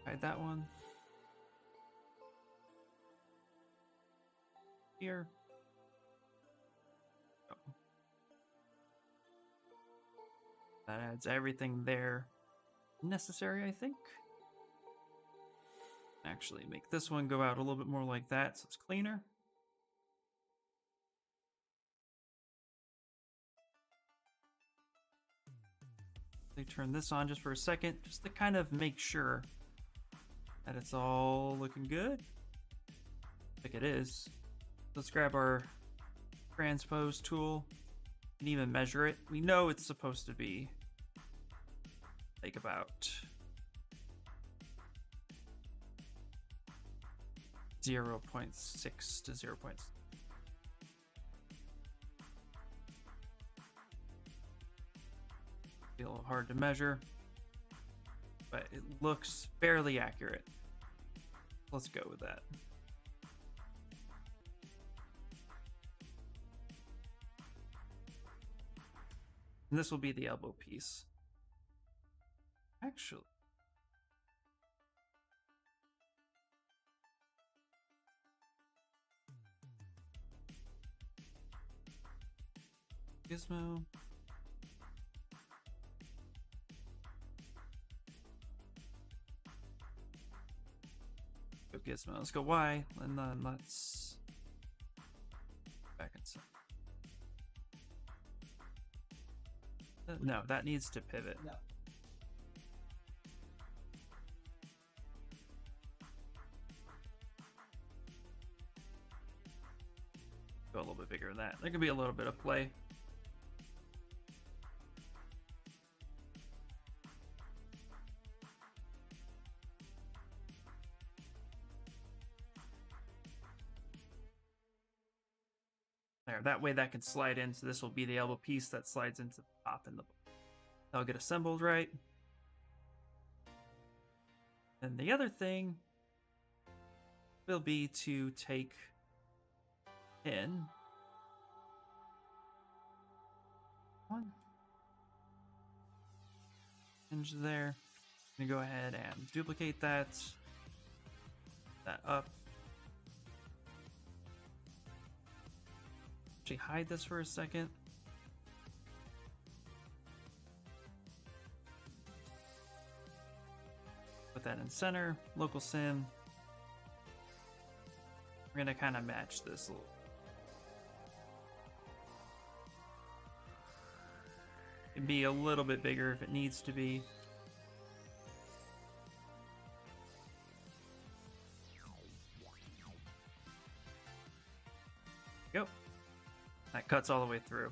Hide that one. Here. Oh. That adds everything there. necessary, I think. Actually, make this one go out a little bit more like that so it's cleaner. They turn this on just for a second, just to kind of make sure that it's all looking good. Like it is. Let's grab our transpose tool and even measure it. We know it's supposed to be like about 0.6 to 0.6. Be a little hard to measure, but it looks fairly accurate. Let's go with that. And this will be the elbow piece. Actually, Gizmo. Go Gizmo. Let's go Y, and then let's back inside. No, that needs to pivot. No. Go a little bit bigger than that. There could be a little bit of play. There, that way that can slide in, so this will be the elbow piece that slides into the top and the bottom. That'll get assembled right. And the other thing will be to take in one hinge there. I'm gonna go ahead and duplicate that up. Actually hide this for a second. Put that in center, local sim. We're gonna kind of match this a little. It can be a little bit bigger if it needs to be. Go. That cuts all the way through.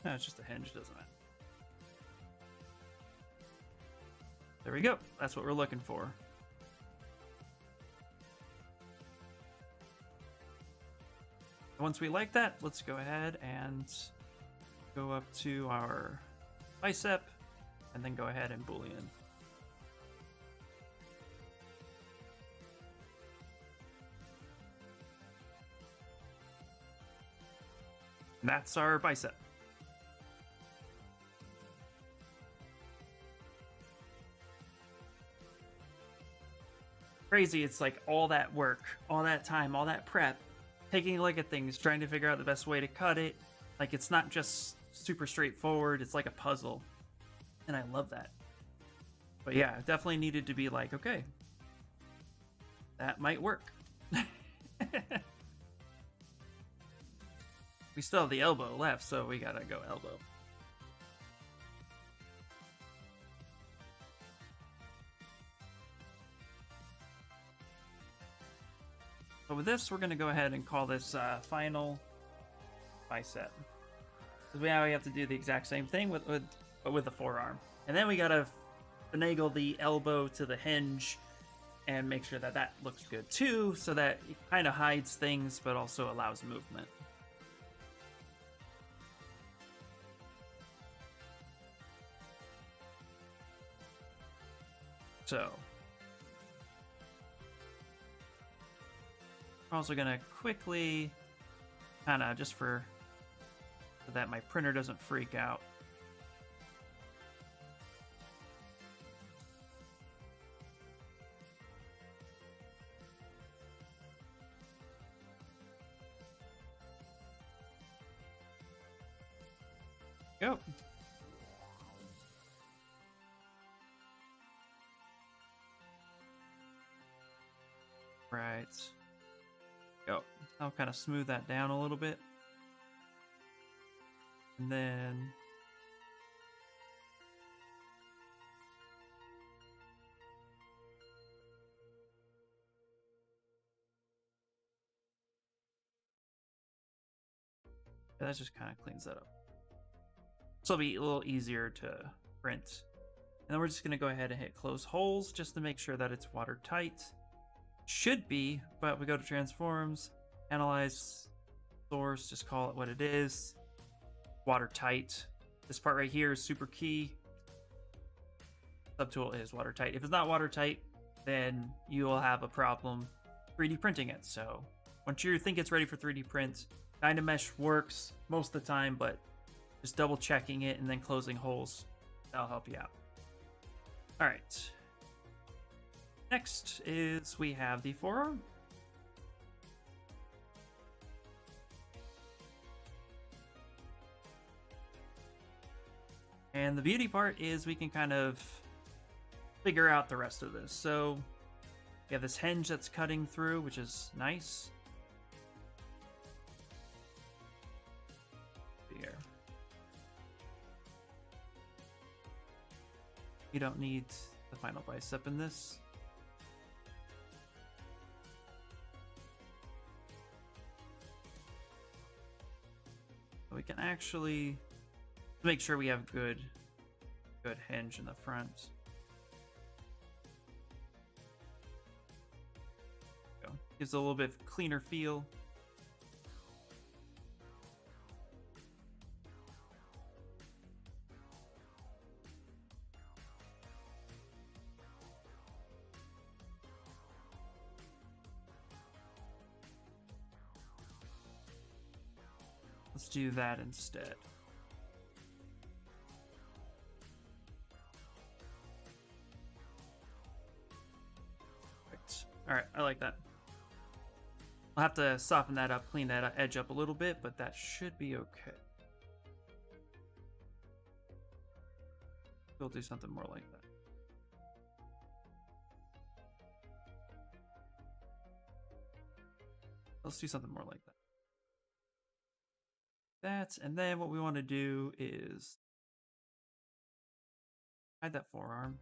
No, it's just a hinge, doesn't it? There we go. That's what we're looking for. Once we like that, let's go ahead and go up to our bicep and then go ahead and boolean. And that's our bicep. Crazy, it's like all that work, all that time, all that prep, taking a look at things, trying to figure out the best way to cut it. Like, it's not just super straightforward, it's like a puzzle. And I love that. But yeah, it definitely needed to be like, okay, that might work. We still have the elbow left, so we gotta go elbow. So with this, we're going to go ahead and call this final bicep. Because now we have to do the exact same thing but with the forearm. And then we got to finagle the elbow to the hinge and make sure that that looks good too, so that it kind of hides things but also allows movement. So I'm also gonna quickly, kind of just so that my printer doesn't freak out. Go. Right. Go. I'll kind of smooth that down a little bit. And then that just kind of cleans that up. So it'll be a little easier to print. And then we're just going to go ahead and hit close holes just to make sure that it's watertight. Should be, but we go to transforms, analyze source, just call it what it is. Watertight. This part right here is super key. Subtool is watertight. If it's not watertight, then you will have a problem 3D printing it. So once you think it's ready for 3D print, Dynamesh works most of the time, but just double checking it and then closing holes, that'll help you out. All right. Next is we have the forearm. And the beauty part is we can kind of figure out the rest of this. So we have this hinge that's cutting through, which is nice. Here. You don't need the final bicep in this. We can actually make sure we have good hinge in the front. Go. Gives it a little bit cleaner feel. Let's do that instead. Perfect. All right, I like that. I'll have to soften that up, clean that edge up a little bit, but that should be okay. We'll do something more like that. Let's do something more like that. And then what we want to do is hide that forearm.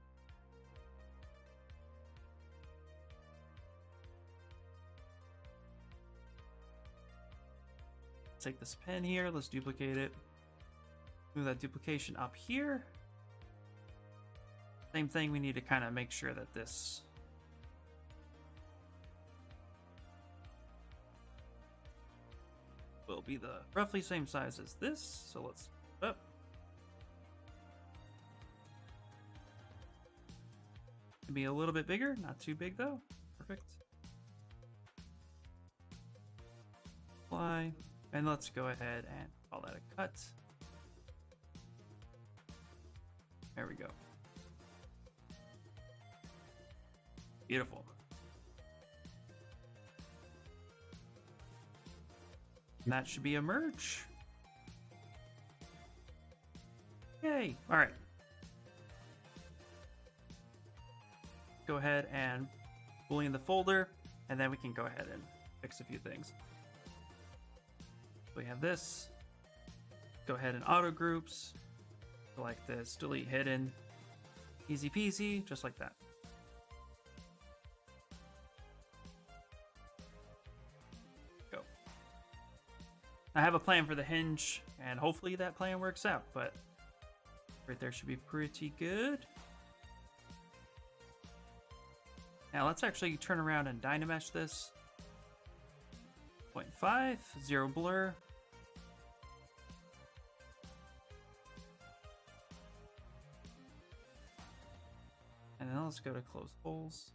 Take this pen here, let's duplicate it. Move that duplication up here. Same thing, we need to kind of make sure that this will be the roughly same size as this. So let's up. Can be a little bit bigger, not too big though. Perfect. Apply, and let's go ahead and call that a cut. There we go. Beautiful. And that should be a merge. Yay! All right. Go ahead and boolean the folder, and then we can go ahead and fix a few things. We have this. Go ahead and auto groups. Like this, delete hidden. Easy peasy, just like that. Go. I have a plan for the hinge, and hopefully that plan works out, but right there should be pretty good. Now let's actually turn around and Dynamesh this. 0.5, 0 blur. And then let's go to close holes.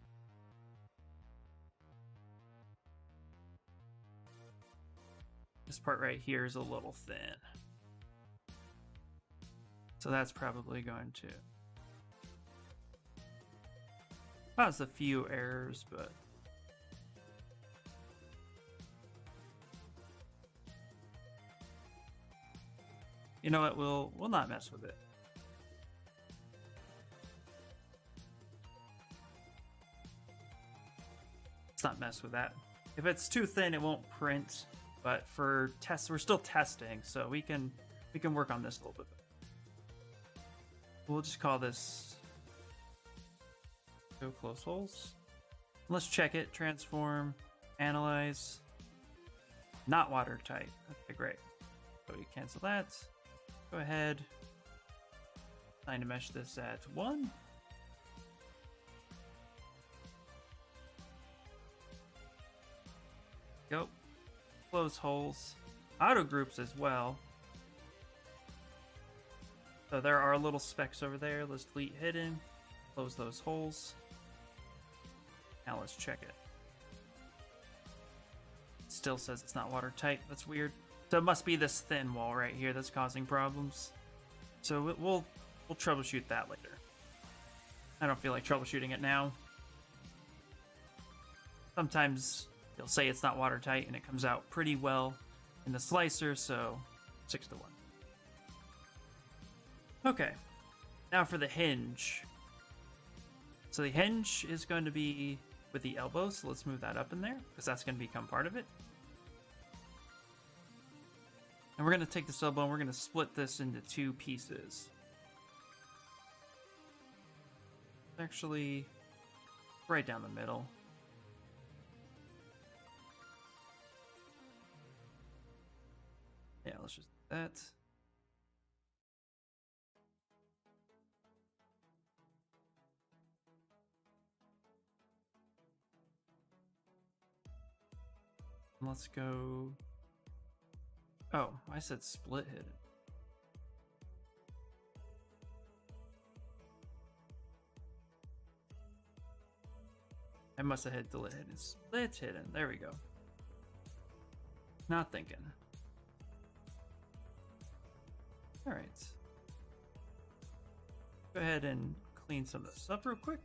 This part right here is a little thin. So that's probably going to cause a few errors, but You know what? We'll not mess with it. Let's not mess with that. If it's too thin, it won't print. But for tests, we're still testing, so we can work on this a little bit. We'll just call this go close holes. Let's check it. Transform, analyze. Not watertight. Okay, great. So we cancel that. Go ahead. Trying to mesh this at 1. Go. Close holes. Auto groups as well. So there are little specks over there. Let's delete hidden. Close those holes. Now let's check it. It still says it's not watertight. That's weird. So it must be this thin wall right here that's causing problems. So we'll troubleshoot that later. I don't feel like troubleshooting it now. Sometimes you'll say it's not watertight and it comes out pretty well in the slicer, so 6 to 1. Okay, now for the hinge. So the hinge is going to be with the elbow, so let's move that up in there because that's going to become part of it. And we're going to take this elbow and we're going to split this into 2 pieces. Actually, right down the middle. Yeah, let's just do that. Let's go. Oh, I said split hidden. I must have hit delete hidden. Split hidden. There we go. Not thinking. All right. Go ahead and clean some of this up real quick.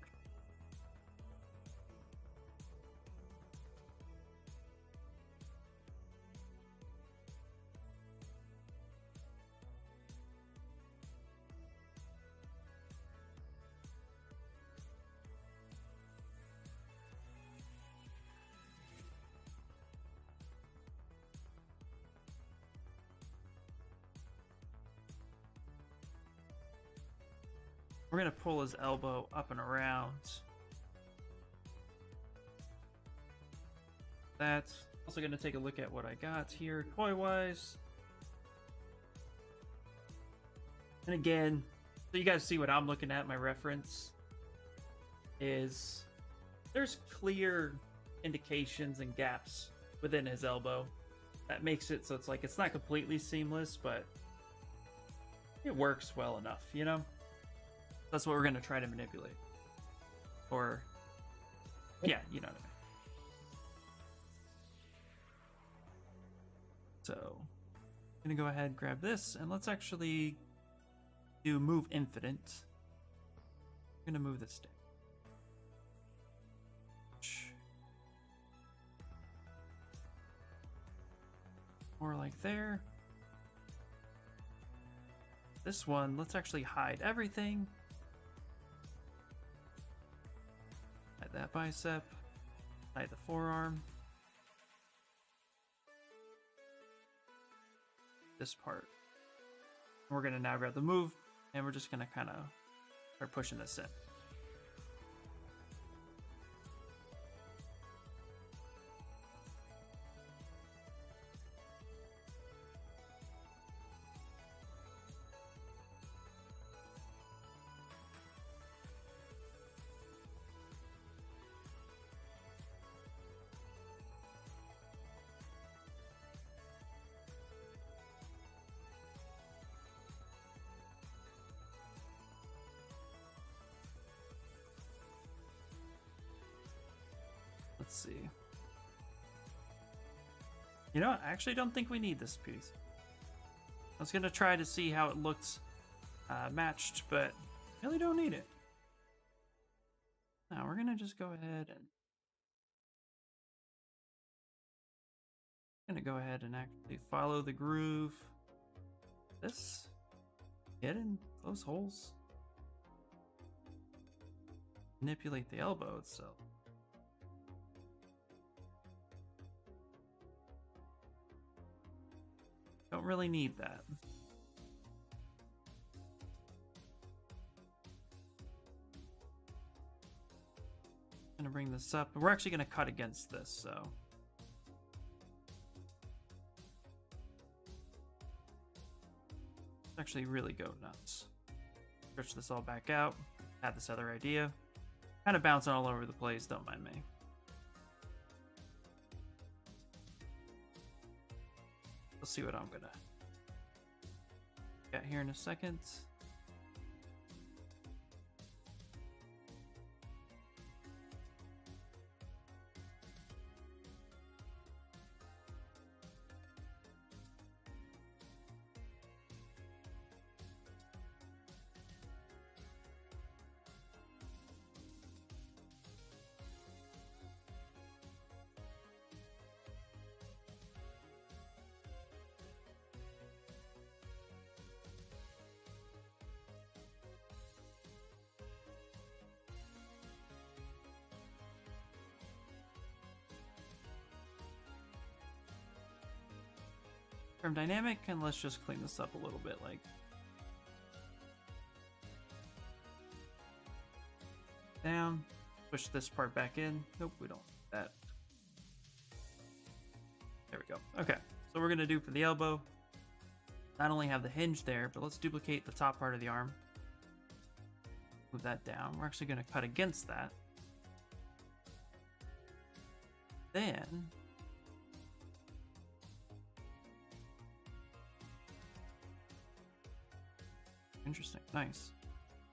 We're going to pull his elbow up and around. That's also going to take a look at what I got here toy-wise. And again, so you guys see what I'm looking at, my reference is there's clear indications and gaps within his elbow. That makes it so it's like it's not completely seamless, but it works well enough, you know? That's what we're going to try to manipulate. Or, yeah, you know what I mean. So, I'm going to go ahead and grab this, and let's actually do move infinite. I'm going to move this down. More like there. This one, let's actually hide everything. Hide that bicep. Hide the forearm. This part. We're going to now grab the move, and we're just going to kind of start pushing this in. Let's see. You know what? I actually don't think we need this piece. I was going to try to see how it looked matched, but really don't need it. Now we're going to just go ahead and actually follow the groove. this. Get in those holes. Manipulate the elbow itself. Don't really need that. Gonna bring this up. We're actually gonna cut against this, so. Actually really go nuts. Stretch this all back out. Had this other idea. Kind of bouncing all over the place, don't mind me. We'll see what I'm gonna get here in a second. From dynamic, and let's just clean this up a little bit, like down, push this part back in. Nope, we don't want that. There we go. Okay, so we're gonna do for the elbow, not only have the hinge there, but let's duplicate the top part of the arm. Move that down. We're actually gonna cut against that. Then interesting. Nice.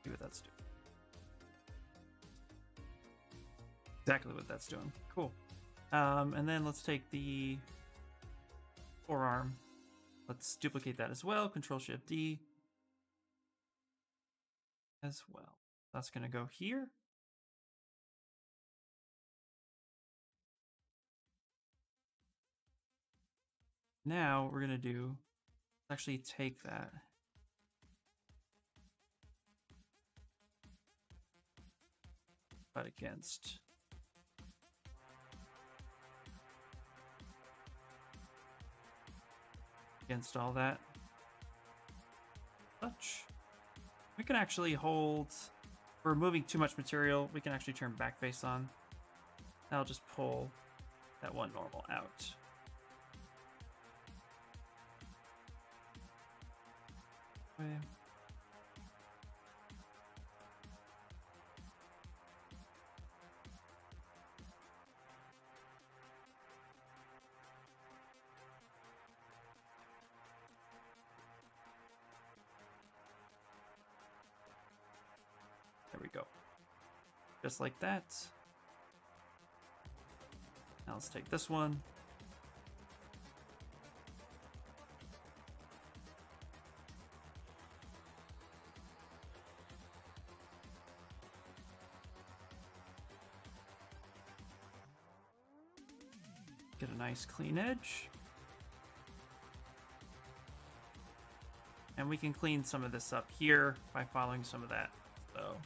See what that's doing. Exactly what that's doing. Cool. And then let's take the forearm. Let's duplicate that as well. Control-Shift-D. As well. That's going to go here. Now what we're going to do, actually take that. But against all that. Touch. We can actually hold, if we're removing too much material, we can actually turn back face on. That'll just pull that one normal out. Okay. There we go. Just like that. Now let's take this one. Get a nice clean edge. And we can clean some of this up here by following some of that. So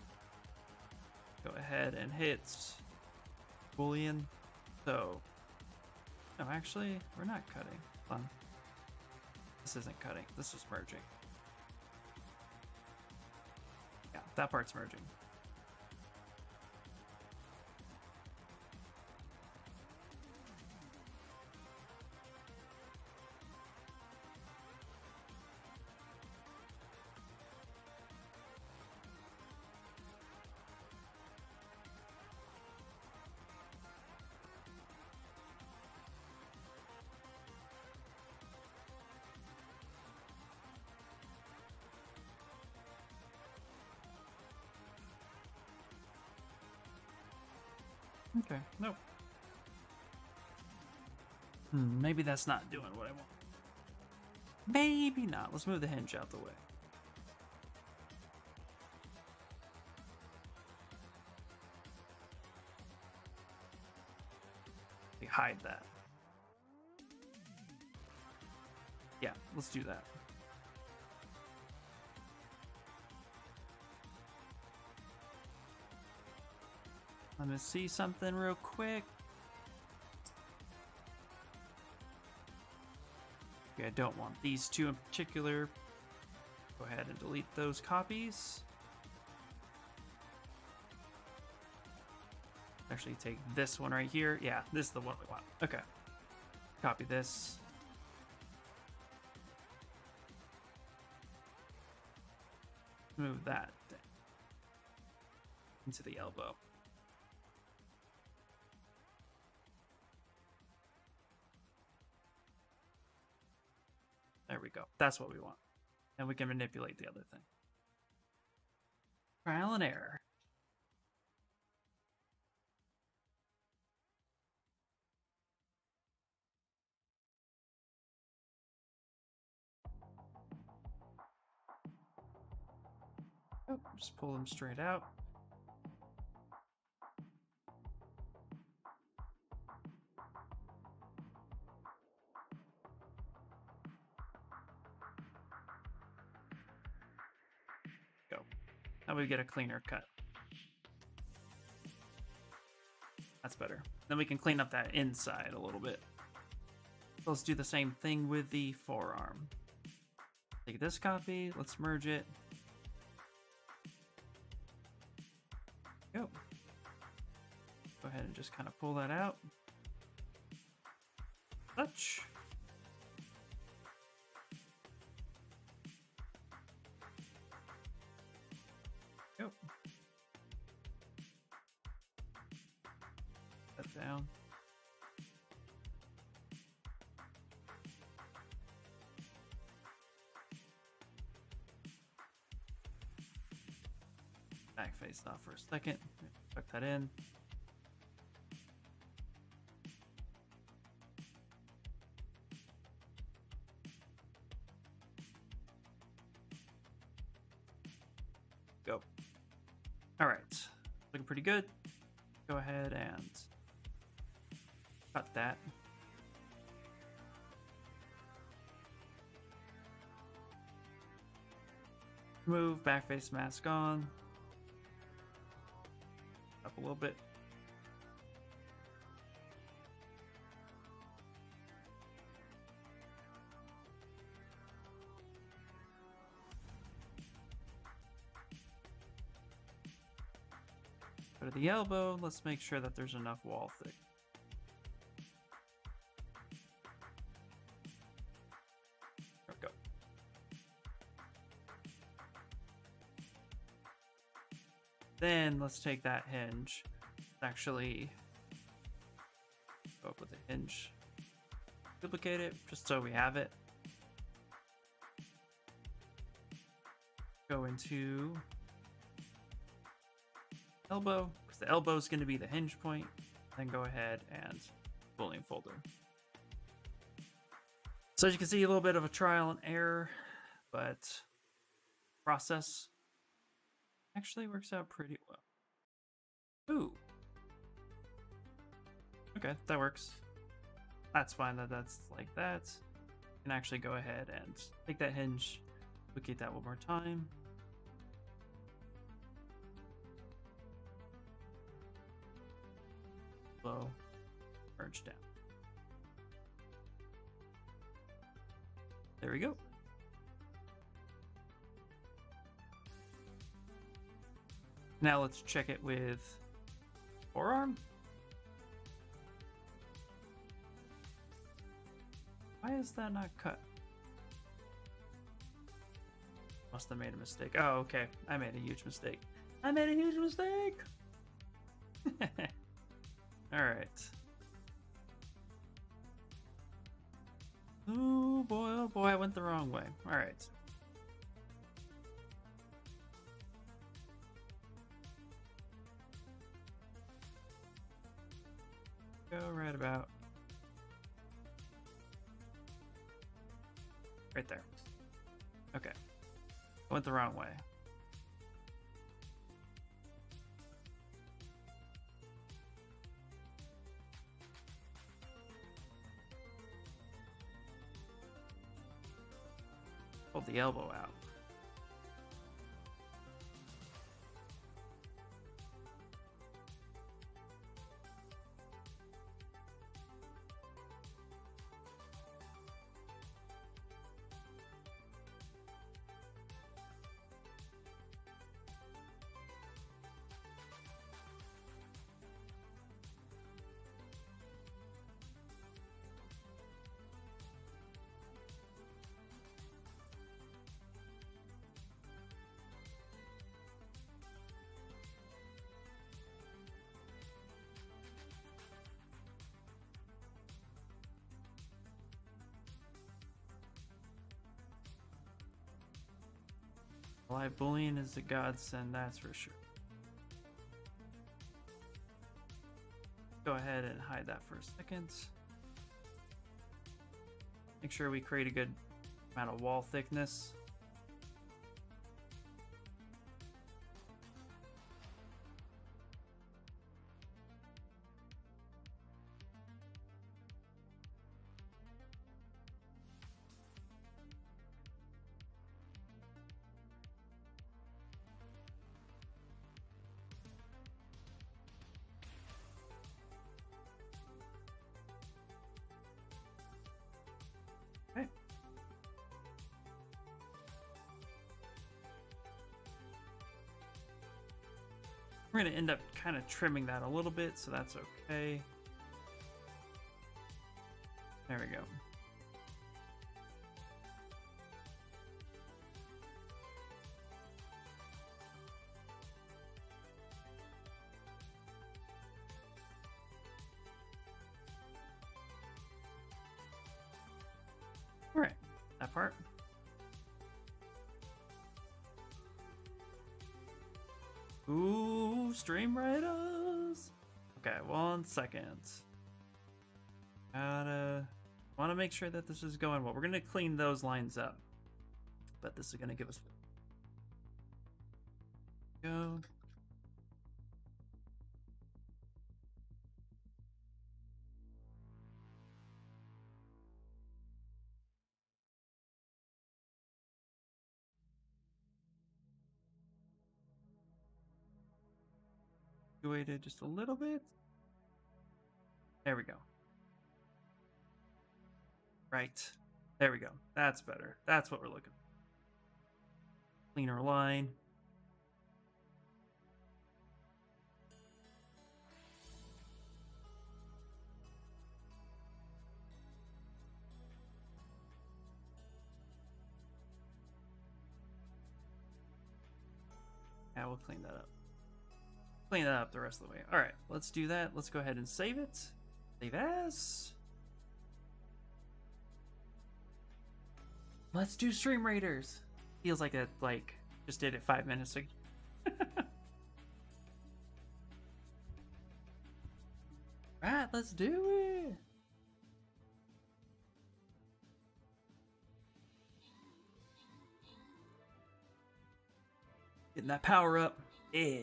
go ahead and hit Boolean. So, no, actually, we're not cutting. Hold on. This isn't cutting. This is merging. Yeah, that part's merging. Okay, nope. Maybe that's not doing what I want. Maybe not. Let's move the hinge out the way. Okay, hide that. Yeah, let's do that. Let me see something real quick. Okay, I don't want these two in particular. Go ahead and delete those copies. Actually, take this one right here. Yeah, this is the one we want. Okay. Copy this. Move that into the elbow. There we go. That's what we want. And we can manipulate the other thing. Trial and error. Oh, just pull them straight out. Go. Now we get a cleaner cut. That's better. Then we can clean up that inside a little bit. So let's do the same thing with the forearm. Take this copy, let's merge it. Go. Go ahead and just kind of pull that out. Touch. Go. That down. Back face off for a second. Tuck that in. Go. All right. Looking pretty good. Go ahead and cut that. Move back face mask on. Up a little bit. Go to the elbow. Let's make sure that there's enough wall thick. There we go. Then let's take that hinge. Actually, go up with the hinge. Duplicate it just so we have it. Go into elbow, because the elbow is going to be the hinge point. Then go ahead and boolean folder. So as you can see, a little bit of a trial and error, but process actually works out pretty well. Ooh. Okay, that works. That's fine that that's like that. You can actually go ahead and take that hinge, duplicate that one more time. Low, merge down. There we go. Now let's check it with forearm. Why is that not cut? Must have made a mistake. Oh, okay. I made a huge mistake. I made a huge mistake! Alright. Oh boy, I went the wrong way. Alright. Go right about right there. Okay. I went the wrong way. Pull the elbow out. Live bullying is a godsend, that's for sure. Go ahead and hide that for a second. Make sure we create a good amount of wall thickness. Okay. We're going to end up kind of trimming that a little bit, so that's okay. There we go. All right, that part. Ooh, stream writers. Okay, 1 second. Want to make sure that this is going well. We're gonna clean those lines up, but this is gonna give us go. Waited just a little bit. There we go. Right. There we go. That's better. That's what we're looking for. Cleaner line. Yeah, we'll clean that up. Clean that up the rest of the way. All right, let's do that. Let's go ahead and save it. Save as. Let's do Stream Raiders. Feels like it just did it 5 minutes ago. Right, let's do it. Getting that power up. Yeah.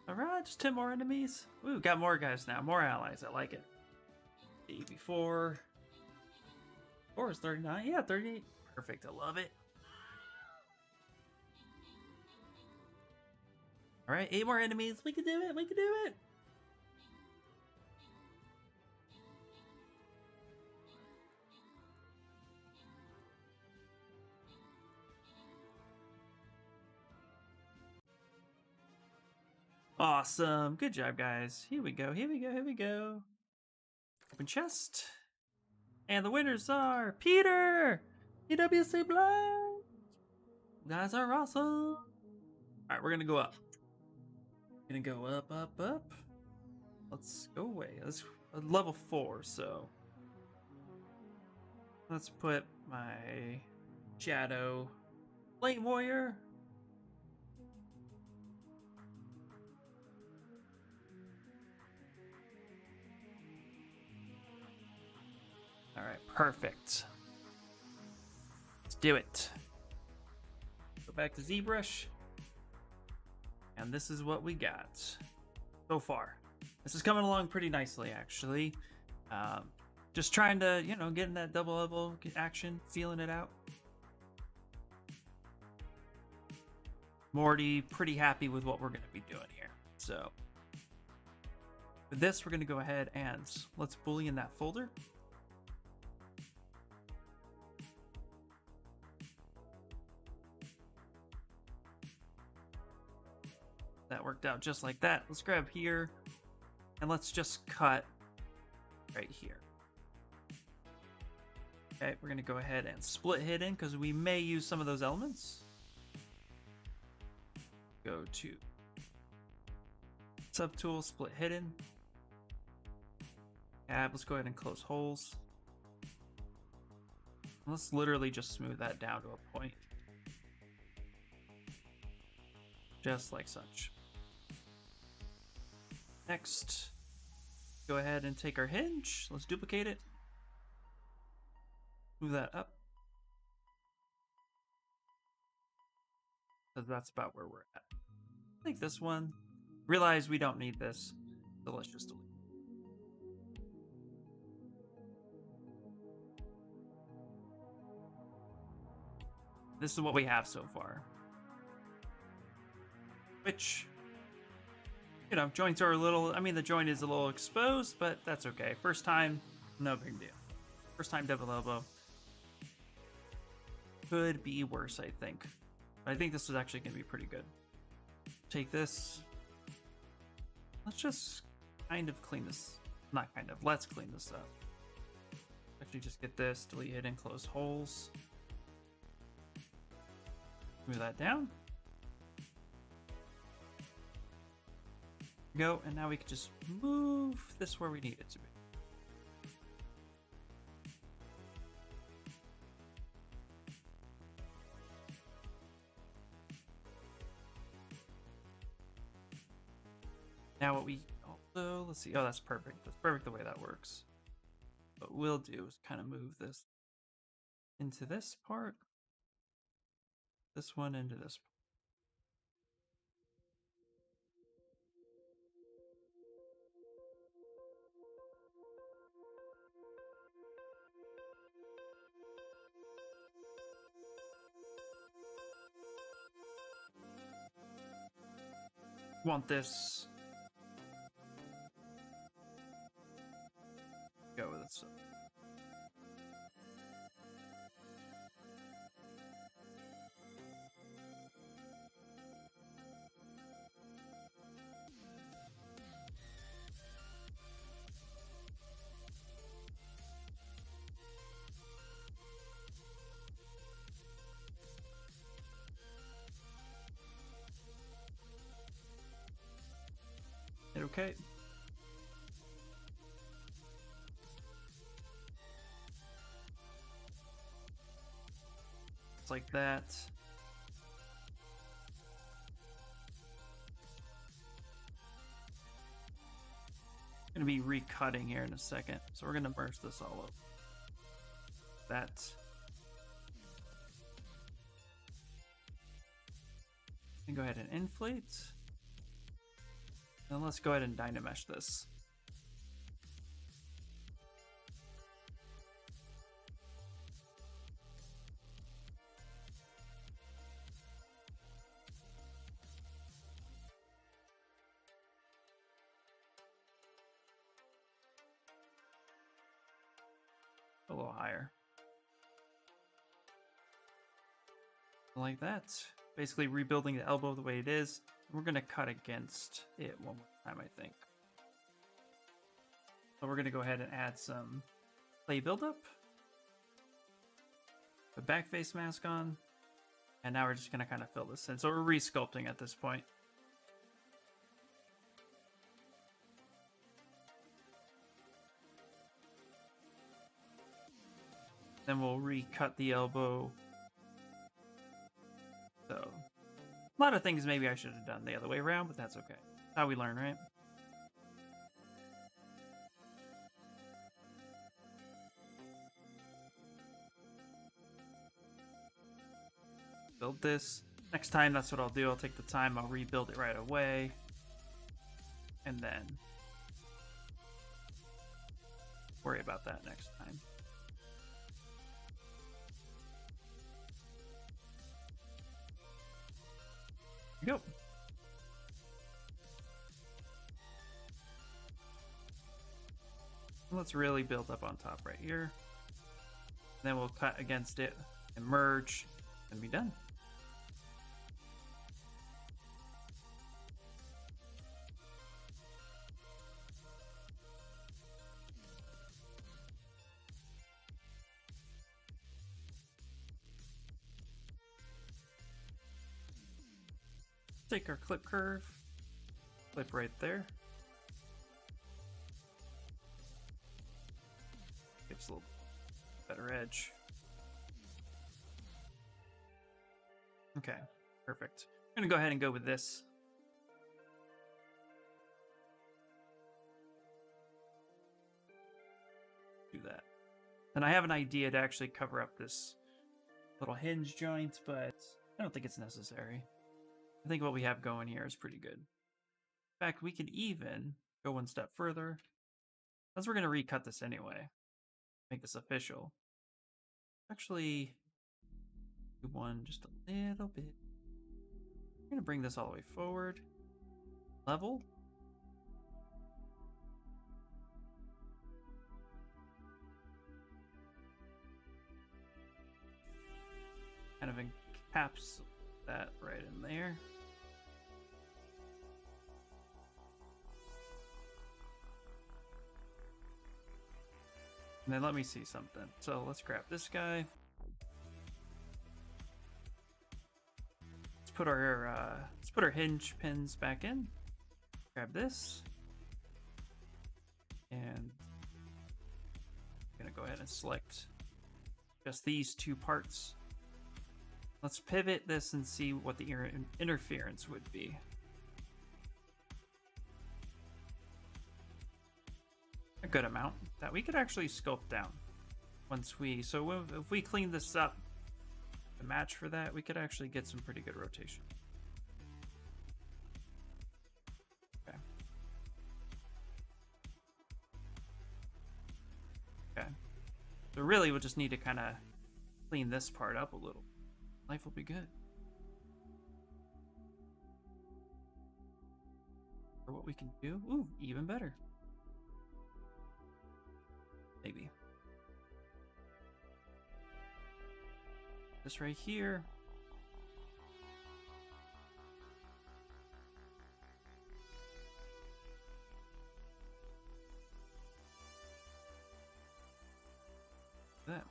Alright, just 10 more enemies. Ooh, got more guys now. More allies. I like it. The before. 4 is 39. Yeah, 38. Perfect. I love it. Alright, 8 more enemies. We can do it. We can do it. Awesome. Good job, guys. Here we go. Here we go. Here we go. Open chest. And the winners are Peter! PWC Black! You guys are awesome. Alright, we're gonna go up. Gonna go up, up, up. Let's go away. Let's level 4, so let's put my shadow flame warrior. All right, perfect. Let's do it. Go back to Zbrush. And this is what we got so far. This is coming along pretty nicely, actually. Just trying to, getting that double level action, feeling it out. I'm already pretty happy with what we're going to be doing here. So, with this, we're going to go ahead and let's bully in that folder. That worked out just like that. Let's grab here and let's just cut right here. Okay, we're gonna go ahead and split hidden because we may use some of those elements. Go to subtool, split hidden. Tab, let's go ahead and close holes. Let's literally just smooth that down to a point. Just like such. Next, go ahead and take our hinge. Let's duplicate it. Move that up. So that's about where we're at. I think this one. Realize we don't need this, so let's just delete. This is what we have so far. Which, you know, joints are a little, I mean, the joint is a little exposed, but that's okay. First time, no big deal. First time double elbow. Could be worse, I think. But I think this is actually going to be pretty good. Take this. Let's just kind of clean this. Not kind of, let's clean this up. Actually just get this, delete it, and close holes. Move that down. Go, and now we can just move this where we need it to be. Now what we also, let's see, oh, that's perfect. That's perfect the way that works. What we'll do is kind of move this into this part. This one into this. Want this. Go with it. Okay. It's like that. Gonna be recutting here in a second, so we're gonna merge this all up. That. And go ahead and inflate. Then let's go ahead and Dynamesh this. A little higher. Like that. Basically rebuilding the elbow the way it is. We're going to cut against it one more time, I think. So we're going to go ahead and add some clay buildup. The back face mask on. And now we're just going to kind of fill this in. So we're re-sculpting at this point. Then we'll recut the elbow. So, a lot of things maybe I should have done the other way around, but that's okay. That's how we learn, right? Build this. Next time, that's what I'll do. I'll take the time, I'll rebuild it right away. And then worry about that next time. Go. Let's really build up on top right here. Then we'll cut against it and merge and be done. Take our clip curve, clip right there. a little better edge. Okay, perfect. I'm gonna go ahead and go with this. Do that. And I have an idea to actually cover up this little hinge joint, but I don't think it's necessary. I think what we have going here is pretty good. In fact, we could even go one step further, as we're going to recut this anyway. Make this official. Actually, do one just a little bit. I'm going to bring this all the way forward. Level. Kind of encapsulate that right in there. And then let me see something. So let's grab this guy. Let's put our hinge pins back in. Grab this. And I'm gonna go ahead and select just these two parts. Let's pivot this and see what the interference would be. A good amount that we could actually sculpt down once we, so if we clean this up to match for that, we could actually get some pretty good rotation. Okay. Okay. So really we'll just need to kind of clean this part up a little. Life will be good. For what we can do, ooh, even better. Maybe. This right here. That.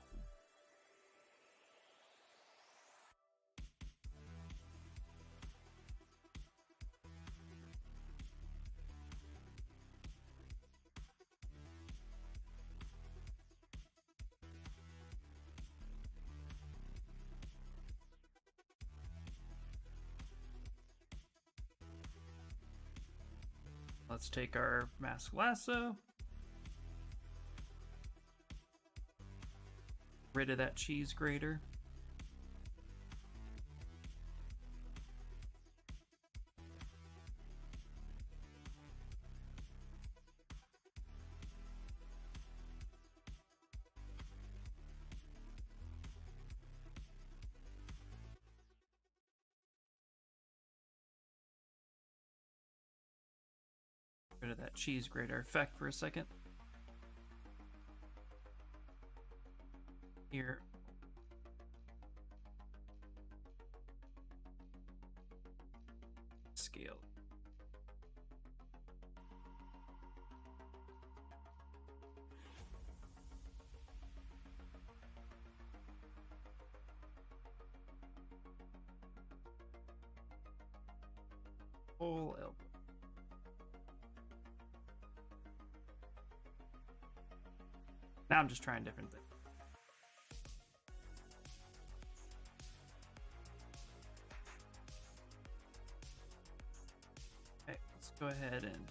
Let's take our mask lasso. Rid of that cheese grater. Rid of that cheese grater effect for a second. Here. Scale. Whole elbow. Now I'm just trying different things. Okay, let's go ahead and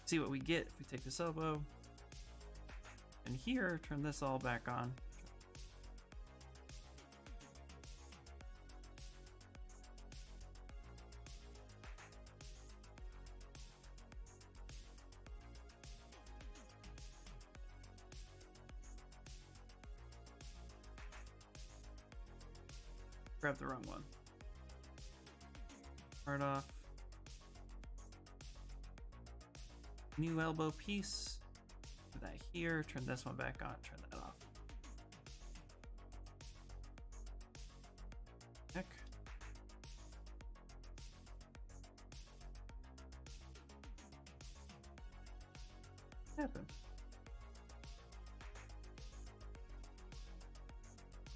see what we get if we take this elbow. And here, turn this all back on. Grab the wrong one. Part off. New elbow piece. Put that here. Turn this one back on. Turn that off. Heck. What happened?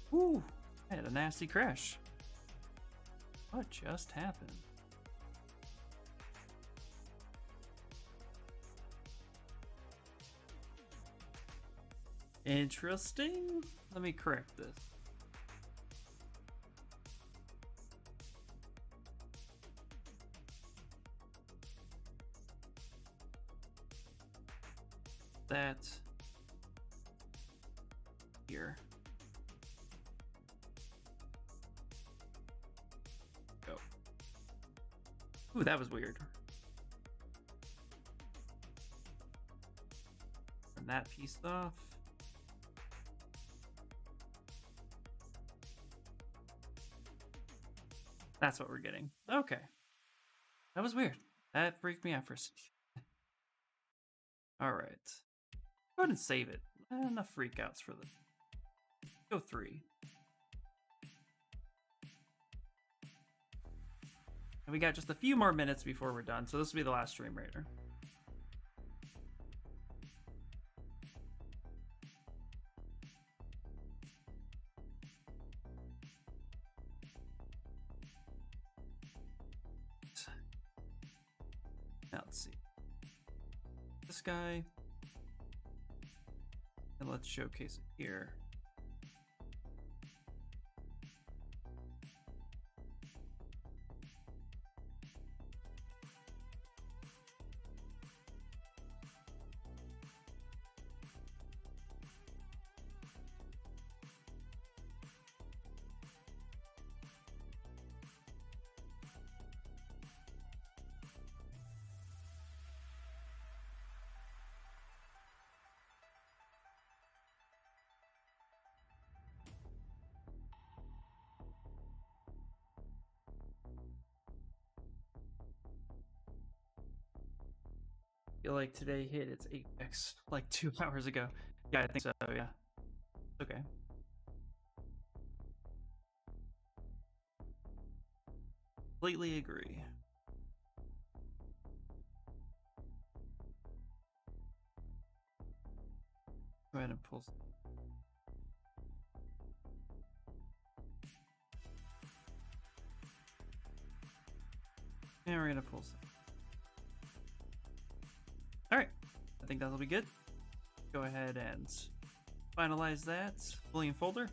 Woo! I had a nasty crash. What just happened? Interesting. Let me correct this. That here. Go. Ooh, that was weird. Turn that piece off. That's what we're getting. Okay. That was weird. That freaked me out for a second. All right. Go ahead and save it. Enough freakouts for this. Go 3. And we got just a few more minutes before we're done, so this will be the last Stream Raider. Now let's see. This guy. And let's showcase it here. Feel like today hit its apex like 2 hours ago. Yeah, I think so, yeah. Okay. Completely agree. Go ahead and pull. And we're gonna pull some. Alright, I think that'll be good. Go ahead and finalize that. Boolean folder.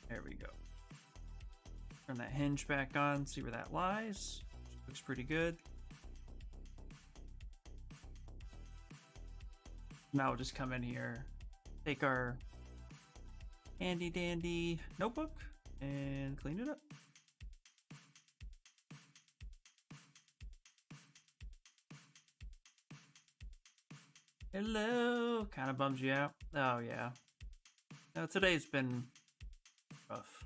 There we go. Turn that hinge back on, see where that lies. Looks pretty good. Now we'll just come in here, take our handy dandy notebook and clean it up. Hello, kind of bums you out. Oh yeah. No, today's been rough,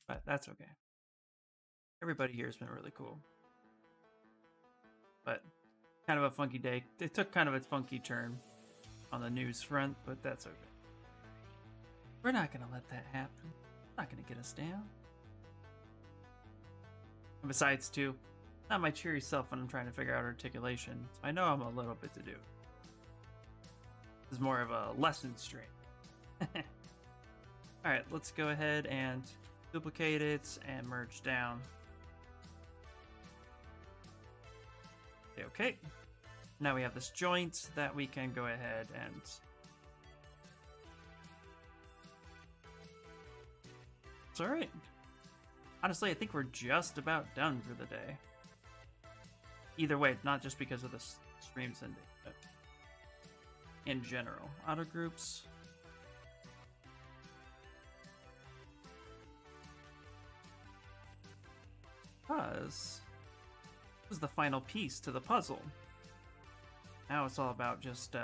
but that's okay. Everybody here has been really cool, but kind of a funky day. It took kind of a funky turn on the news front, but that's okay. We're not gonna let that happen. Not gonna get us down. And besides, too, not my cheery self when I'm trying to figure out articulation. So I know I'm a little bit to do. This is more of a lesson stream. Alright, let's go ahead and duplicate it and merge down. Okay. Now we have this joint that we can go ahead and it's alright. Honestly, I think we're just about done for the day. Either way, not just because of the streams ending, but in general. Auto groups. Because this is the final piece to the puzzle. Now it's all about just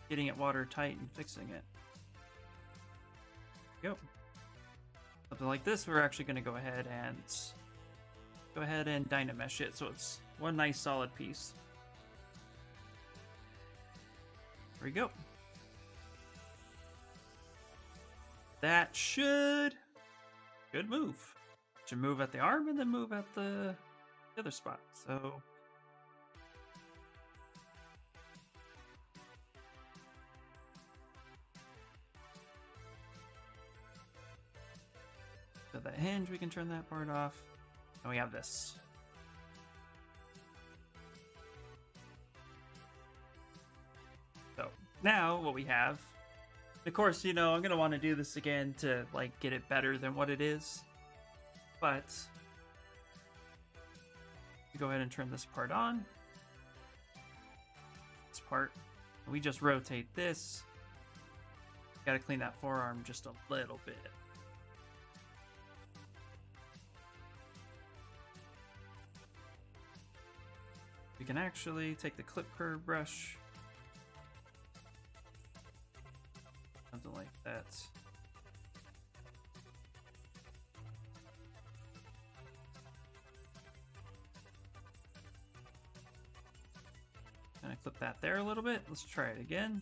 getting it watertight and fixing it. Go. Something like this, we're actually going to go ahead and dynamesh it so it's one nice solid piece. There we go. That should move. Should move at the arm and then move at the other spot. So that hinge, we can turn that part off. And we have this. now what we have, of course, you know, I'm going to want to do this again to, like, get it better than what it is. But, go ahead and turn this part on. This part. We just rotate this. Got to clean that forearm just a little bit. We can actually take the clip curve brush. Something like that. Gonna clip that there a little bit. Let's try it again.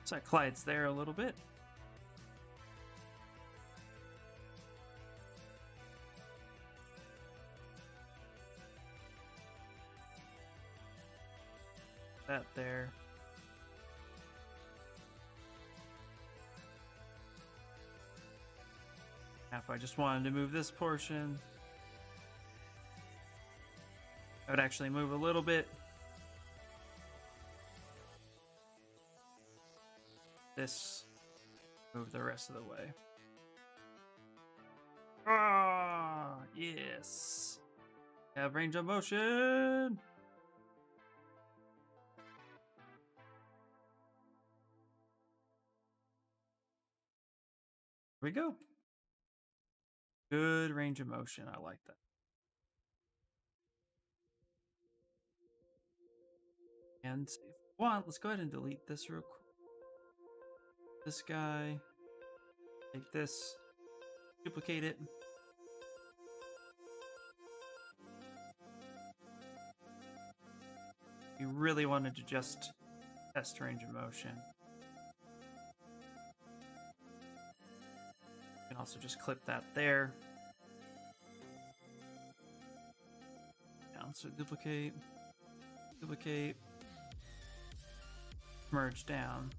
So that glides there a little bit. That there. Now if I just wanted to move this portion, I would actually move a little bit. This, move the rest of the way. Ah, yes. Have range of motion. Here we go. Good range of motion. I like that. And if you want, let's go ahead and delete this real quick. This guy. Take this. Duplicate it. You really wanted to just test range of motion. You can also just clip that there. Down, so duplicate, duplicate, merge down.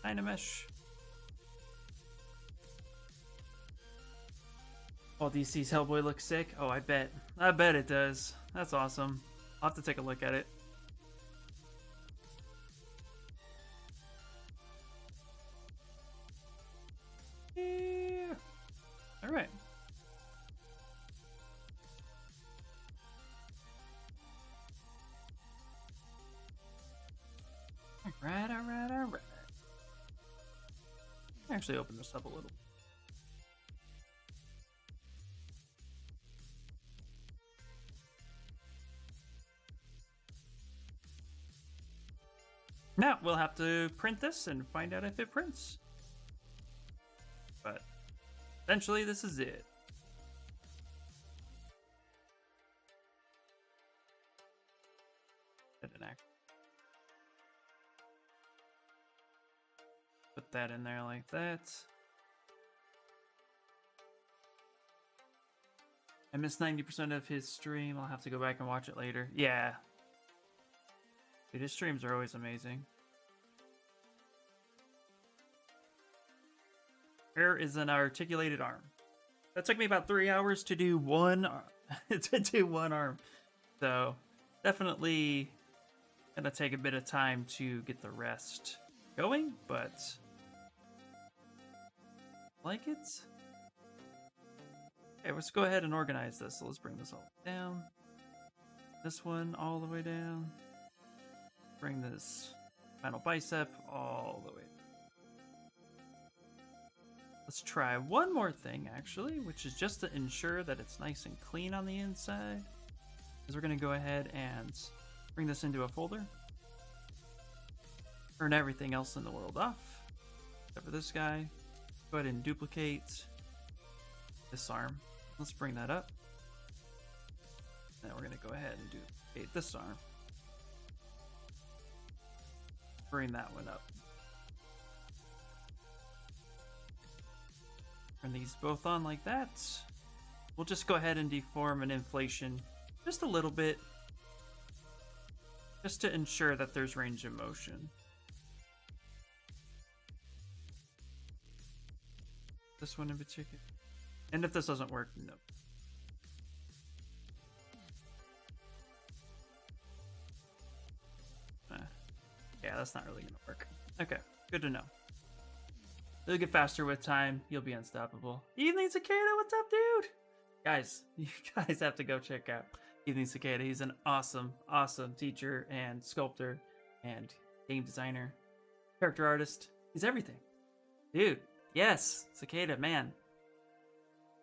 Dynamesh. Oh, DC's Hellboy looks sick. Oh, I bet it does. That's awesome. I'll have to take a look at it. Yeah. All right. All right. Actually, open this up a little. Now we'll have to print this and find out if it prints. But essentially, this is it. Put that in there like that. I missed 90% of his stream. I'll have to go back and watch it later. Yeah. Dude, his streams are always amazing. Here is an articulated arm. That took me about 3 hours to do one arm. So definitely gonna take a bit of time to get the rest going, but like it. Okay, let's go ahead and organize this. So let's bring this all down. This one all the way down. Bring this final bicep all the way down. Let's try one more thing, actually, which is just to ensure that it's nice and clean on the inside. Is we're going to go ahead and bring this into a folder. Turn everything else in the world off. Except for this guy. Go ahead and duplicate this arm. Let's bring that up. Then we're going to go ahead and duplicate this arm. Bring that one up. Turn these both on like that. We'll just go ahead and deform an inflation just a little bit, just to ensure that there's range of motion. This one in particular. And if this doesn't work, no. Yeah, that's not really gonna work. Okay, good to know. It'll get faster with time. You'll be unstoppable. Evening Cicada, what's up, dude? Guys, you guys have to go check out Evening Cicada. He's an awesome, awesome teacher and sculptor and game designer, character artist. He's everything. Dude, yes, Cicada, man.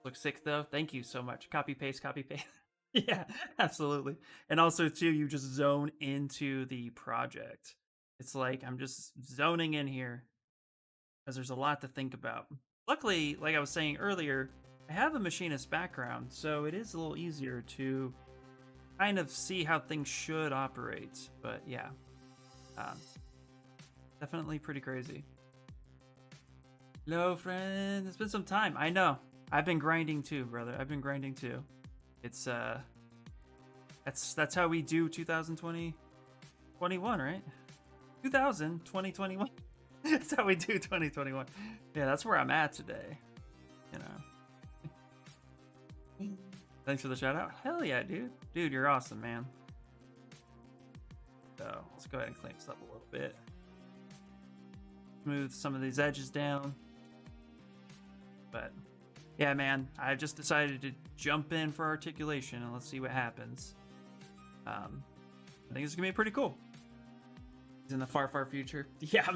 Looks sick though. Thank you so much. Copy paste, copy paste. Yeah, absolutely. And also too, you just zone into the project. It's like I'm just zoning in here because there's a lot to think about. Luckily, like I was saying earlier, I have a machinist background, so it is a little easier to kind of see how things should operate. But yeah, definitely pretty crazy. Hello, friend. It's been some time. I know. I've been grinding too, brother. I've been grinding too. It's that's how we do 2021, right? 2021. That's how we do 2021. Yeah, that's where I'm at today. You know. Thanks for the shout out. Hell yeah, dude. Dude, you're awesome, man. So let's go ahead and clean this up a little bit. Smooth some of these edges down. But yeah, man, I've just decided to jump in for articulation and let's see what happens. I think it's gonna be pretty cool. He's in the far, far future. Yeah,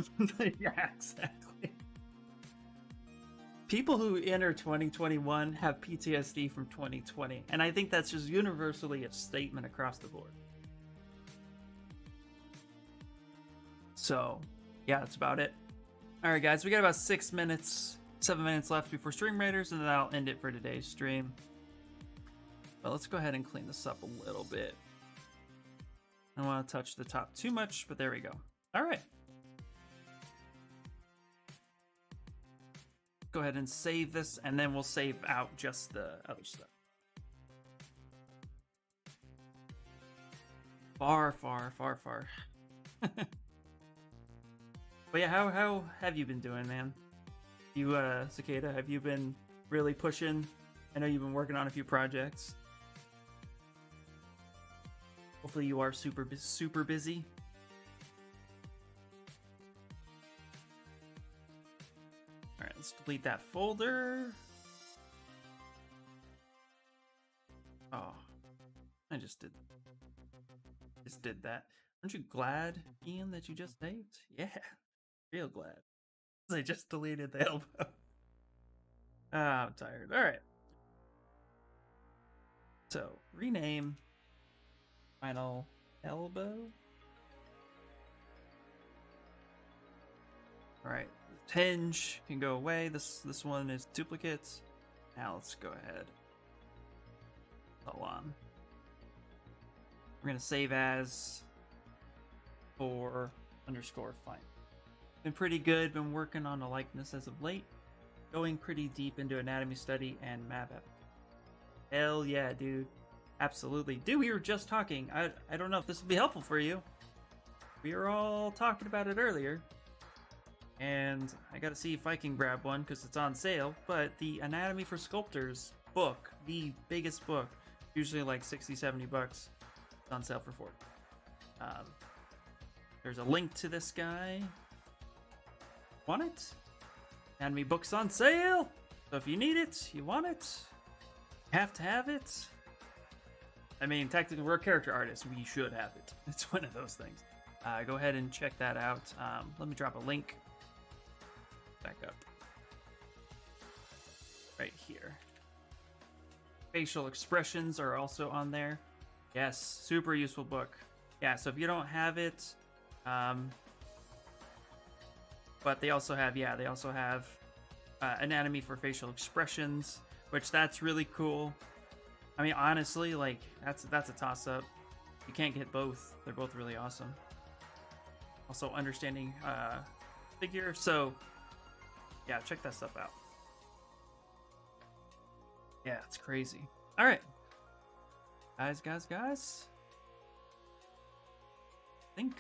yeah, exactly. People who enter 2021 have PTSD from 2020, and I think that's just universally a statement across the board. So, yeah, that's about it. All right, guys, we got about 7 minutes left before Stream Raiders, and then I'll end it for today's stream. But let's go ahead and clean this up a little bit. I don't want to touch the top too much, but there we go. All right. Go ahead and save this, and then we'll save out just the other stuff. Far, far, far, far. But yeah, how have you been doing, man? You, Cicada, have you been really pushing? I know you've been working on a few projects. Hopefully you are super busy. All right, let's delete that folder. Oh, I just did that. Aren't you glad, Ian, that you just saved? Yeah, real glad. I just deleted the elbow. Ah, I'm tired. All right. So rename final elbow. All right, the hinge can go away. This one is duplicates. Now let's go ahead. Hold on. We're gonna save as for _ fine. Been pretty good. Been working on a likeness as of late. Going pretty deep into anatomy study and map app. Hell yeah, dude. Absolutely. Dude, we were just talking. I don't know if this will be helpful for you. We were all talking about it earlier. And I gotta see if I can grab one because it's on sale. But the Anatomy for Sculptors book, the biggest book, usually like 60, 70 bucks. It's on sale for 40. There's a link to this guy. Want it? Anatomy book's on sale. So if you need it, you want it, you have to have it. I mean, technically, we're character artists. We should have it. It's one of those things. Go ahead and check that out. Let me drop a link back up right here. Facial expressions are also on there. Yes, super useful book. Yeah, so if you don't have it, but they also have, anatomy for facial expressions, which that's really cool. I mean, honestly, like that's a toss-up. You can't get both. They're both really awesome. Also, understanding figure. So, yeah, check that stuff out. Yeah, it's crazy. All right, guys. I think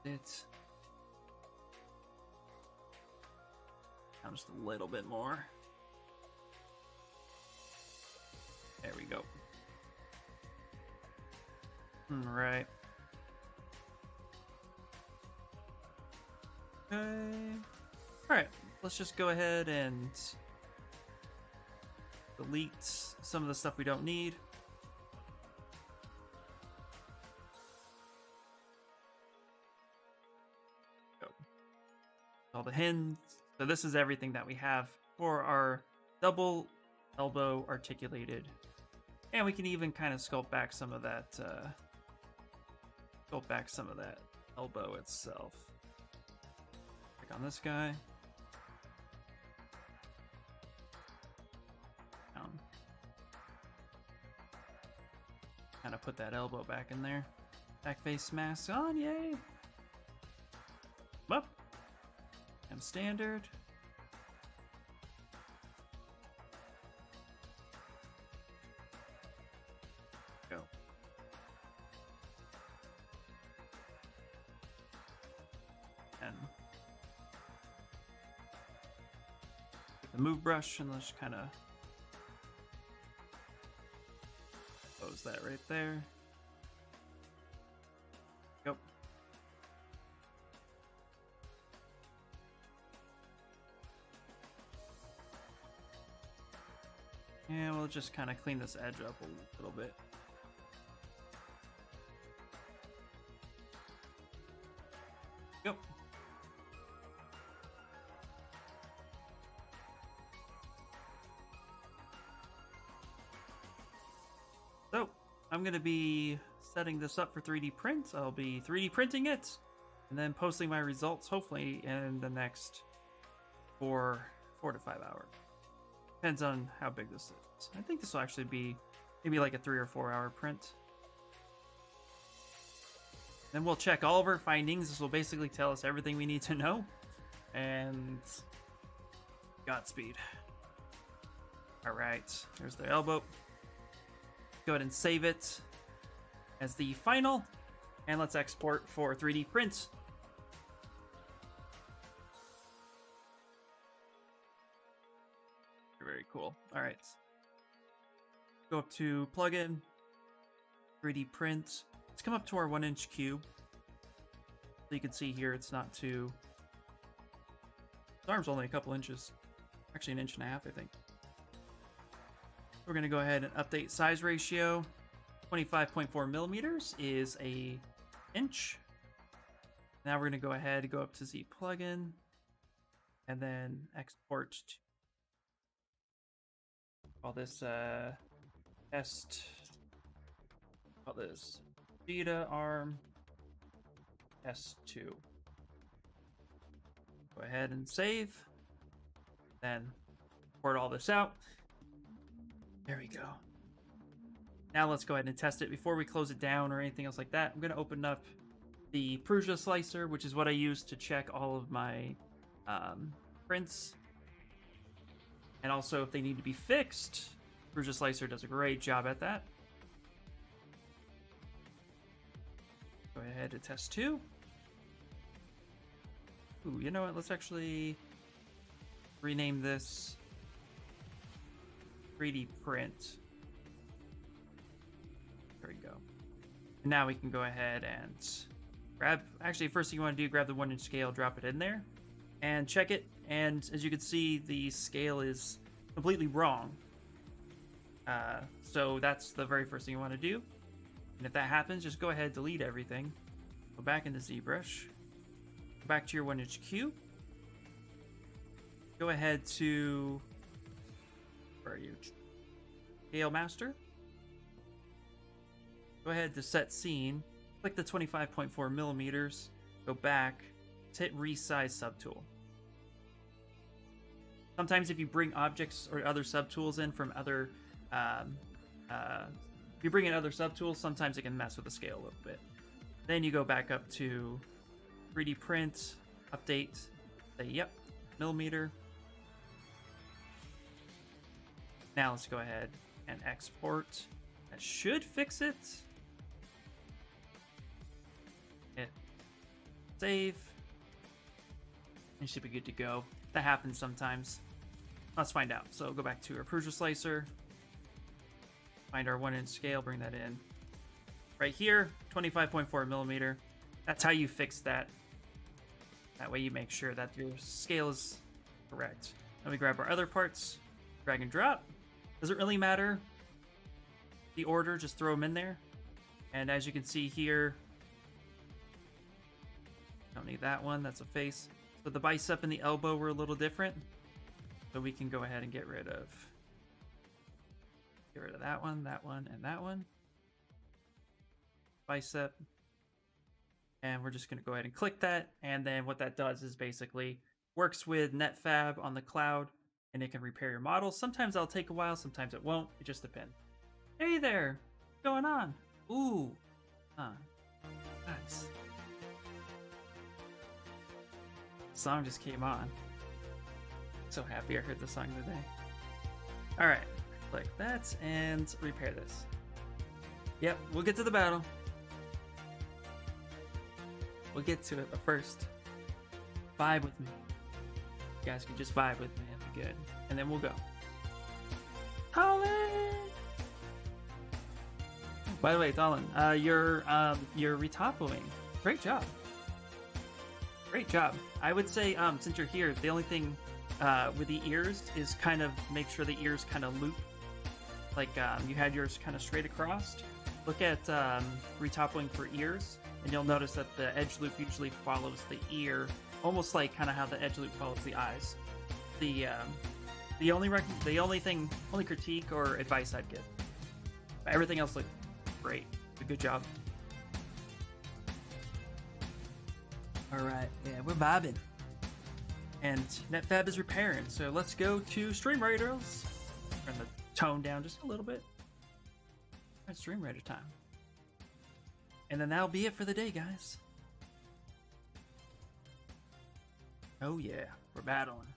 it's now just a little bit more. Go. All right. Okay. All right. Let's just go ahead and delete some of the stuff we don't need. Go. All the hints. So this is everything that we have for our double elbow articulated. And we can even kind of sculpt back some of that elbow itself. Click on this guy. Down. Kind of put that elbow back in there. Back face mask on, yay! Up. And standard. Go. And take the move brush and let's kind of close that right there. Go. And we'll just kind of clean this edge up a little bit. Go. So, I'm going to be setting this up for 3D print. I'll be 3D printing it and then posting my results hopefully in the next 4 to 5 hours. Depends on how big this is. I think this will actually be maybe like a 3 or 4 hour print. Then we'll check all of our findings. This will basically tell us everything we need to know. And Godspeed. All right, here's the elbow. Go ahead and save it as the final. And let's export for 3D print. Very cool. All right. Go up to plugin, 3D print. Let's come up to our 1-inch cube. So you can see here it's not too... The arm's only a couple inches. Actually 1.5 inches, I think. We're going to go ahead and update size ratio. 25.4 millimeters is a inch. Now we're going to go ahead and go up to Z plugin and then export to call this test. Call this beta arm S2. Go ahead and save. Then import all this out. There we go. Now let's go ahead and test it before we close it down or anything else like that. I'm going to open up the Prusa slicer, which is what I use to check all of my prints. And also if they need to be fixed, Prusa slicer does a great job at that. Go ahead to test 2. Ooh, you know what? Let's actually rename this 3D print. There we go. And now we can go ahead and grab, actually first thing you want to do, grab the 1-inch scale, drop it in there and check it. And as you can see, the scale is completely wrong. So that's the very first thing you want to do. And if that happens, just go ahead, delete everything. Go back into ZBrush. Go back to your 1-inch cube. Go ahead to, where are you? Scale Master. Go ahead to set scene. Click the 25.4 millimeters. Go back. Hit resize subtool. Sometimes if you bring objects or other subtools in from other, if you bring in other subtools, sometimes it can mess with the scale a little bit. Then you go back up to 3D print, update, say yep, millimeter. Now let's go ahead and export. That should fix it. Hit save. You should be good to go. That happens sometimes. Let's find out. So go back to our Prusa slicer. find our 1-inch scale, bring that in. Right here, 25.4 millimeter. That's how you fix that. That way you make sure that your scale is correct. Then we grab our other parts, drag and drop. Doesn't really matter the order, just throw them in there. And as you can see here, don't need that one, that's a face. So the bicep and the elbow were a little different. So we can go ahead and get rid of that one, and that one. Bicep. And we're just going to go ahead and click that. And then what that does is basically works with NetFab on the cloud, and it can repair your model. Sometimes that'll take a while, sometimes it won't. It just depends. Hey there, what's going on? Ooh, nice. Song just came on. So happy I heard the song today. All right, click that and repair this. Yep, we'll get to the battle. We'll get to it, but first, vibe with me. You guys can just vibe with me, it'll be good. And then we'll go. Colin! By the way, Colin, you're retopoing. Great job. Great job. I would say, since you're here, the only thing with the ears is kind of make sure the ears kind of loop. Like you had yours kind of straight across. Look at retopoing for ears, and you'll notice that the edge loop usually follows the ear, almost like kind of how the edge loop follows the eyes. The only critique or advice I'd give. Everything else looked great. Good job. All right, yeah, we're vibing. And NetFab is repairing, so let's go to Stream Raiders. Turn the tone down just a little bit. It's Stream Raider time. And then that'll be it for the day, guys. Oh yeah, we're battling.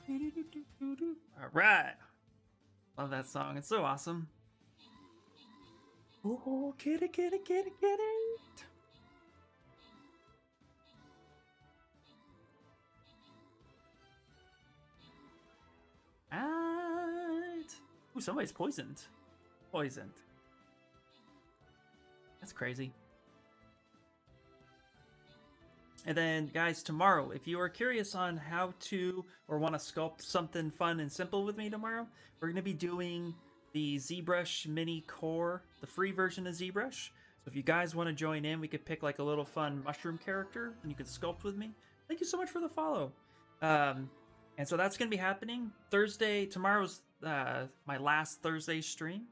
All right. Love that song, it's so awesome. Oh, get it, get it, get it, get it. Alright. Ooh, somebody's poisoned. Poisoned. That's crazy. And then, guys, tomorrow, if you are curious on how to or want to sculpt something fun and simple with me tomorrow, we're going to be doing the Zbrush Mini Core, the free version of Zbrush. So if you guys want to join in, we could pick like a little fun mushroom character and you can sculpt with me. Thank you so much for the follow. And so that's going to be happening Thursday. Tomorrow's my last Thursday stream.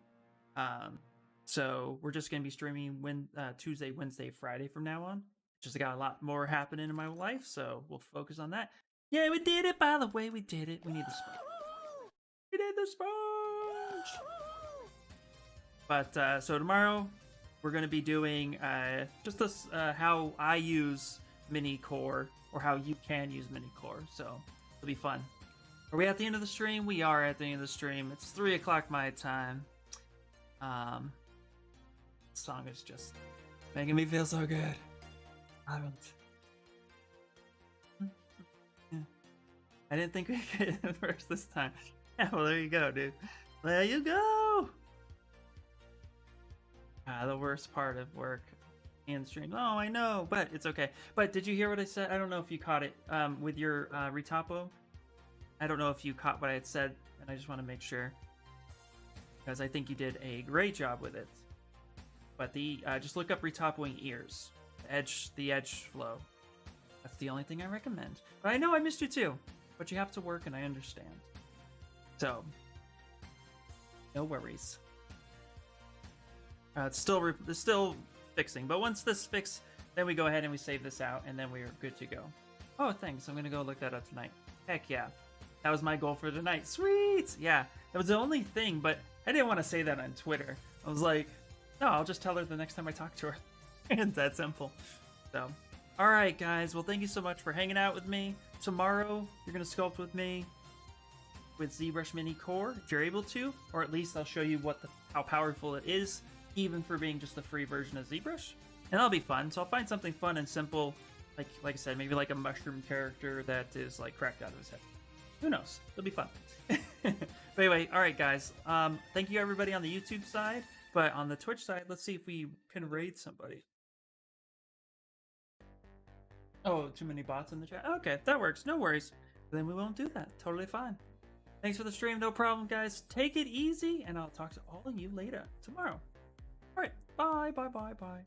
So we're just going to be streaming Tuesday, Wednesday, Friday from now on. Just got a lot more happening in my life, so we'll focus on that. Yeah, we did it, by the way. We did it. We need the sponge. We did the sponge! But, so tomorrow, we're going to be doing just this, how I use Mini Core, or how you can use Mini Core. So it'll be fun. Are we at the end of the stream? We are at the end of the stream. It's 3 o'clock my time. This song is just making me feel so good. I didn't think we could get first this time. Yeah, well, there you go, dude. There you go. The worst part of work and stream. Oh, I know, but it's okay. But did you hear what I said? I don't know if you caught it with your retopo. I don't know if you caught what I had said, and I just want to make sure because I think you did a great job with it. But just look up retopoing ears. The edge flow. That's the only thing I recommend. But I know I missed you too. But you have to work, and I understand. So, no worries. It's still fixing. But once this fixes, then we go ahead and we save this out, and then we're good to go. Oh, thanks. I'm gonna go look that up tonight. Heck yeah. That was my goal for tonight. Sweet. Yeah, that was the only thing. But I didn't want to say that on Twitter. I was like, no, I'll just tell her the next time I talk to her. It's that simple. So, alright guys, well thank you so much for hanging out with me. Tomorrow, you're going to sculpt with me with ZBrush Mini Core, if you're able to, or at least I'll show you how powerful it is, even for being just a free version of ZBrush. And that'll be fun, so I'll find something fun and simple, like I said, maybe like a mushroom character that is like cracked out of his head. Who knows? It'll be fun. But anyway, all right, guys. Thank you everybody on the YouTube side, but on the Twitch side, let's see if we can raid somebody. Oh, too many bots in the chat. Okay, that works. No worries. Then we won't do that. Totally fine. Thanks for the stream. No problem, guys. Take it easy, and I'll talk to all of you later tomorrow. All right. Bye, bye, bye, bye.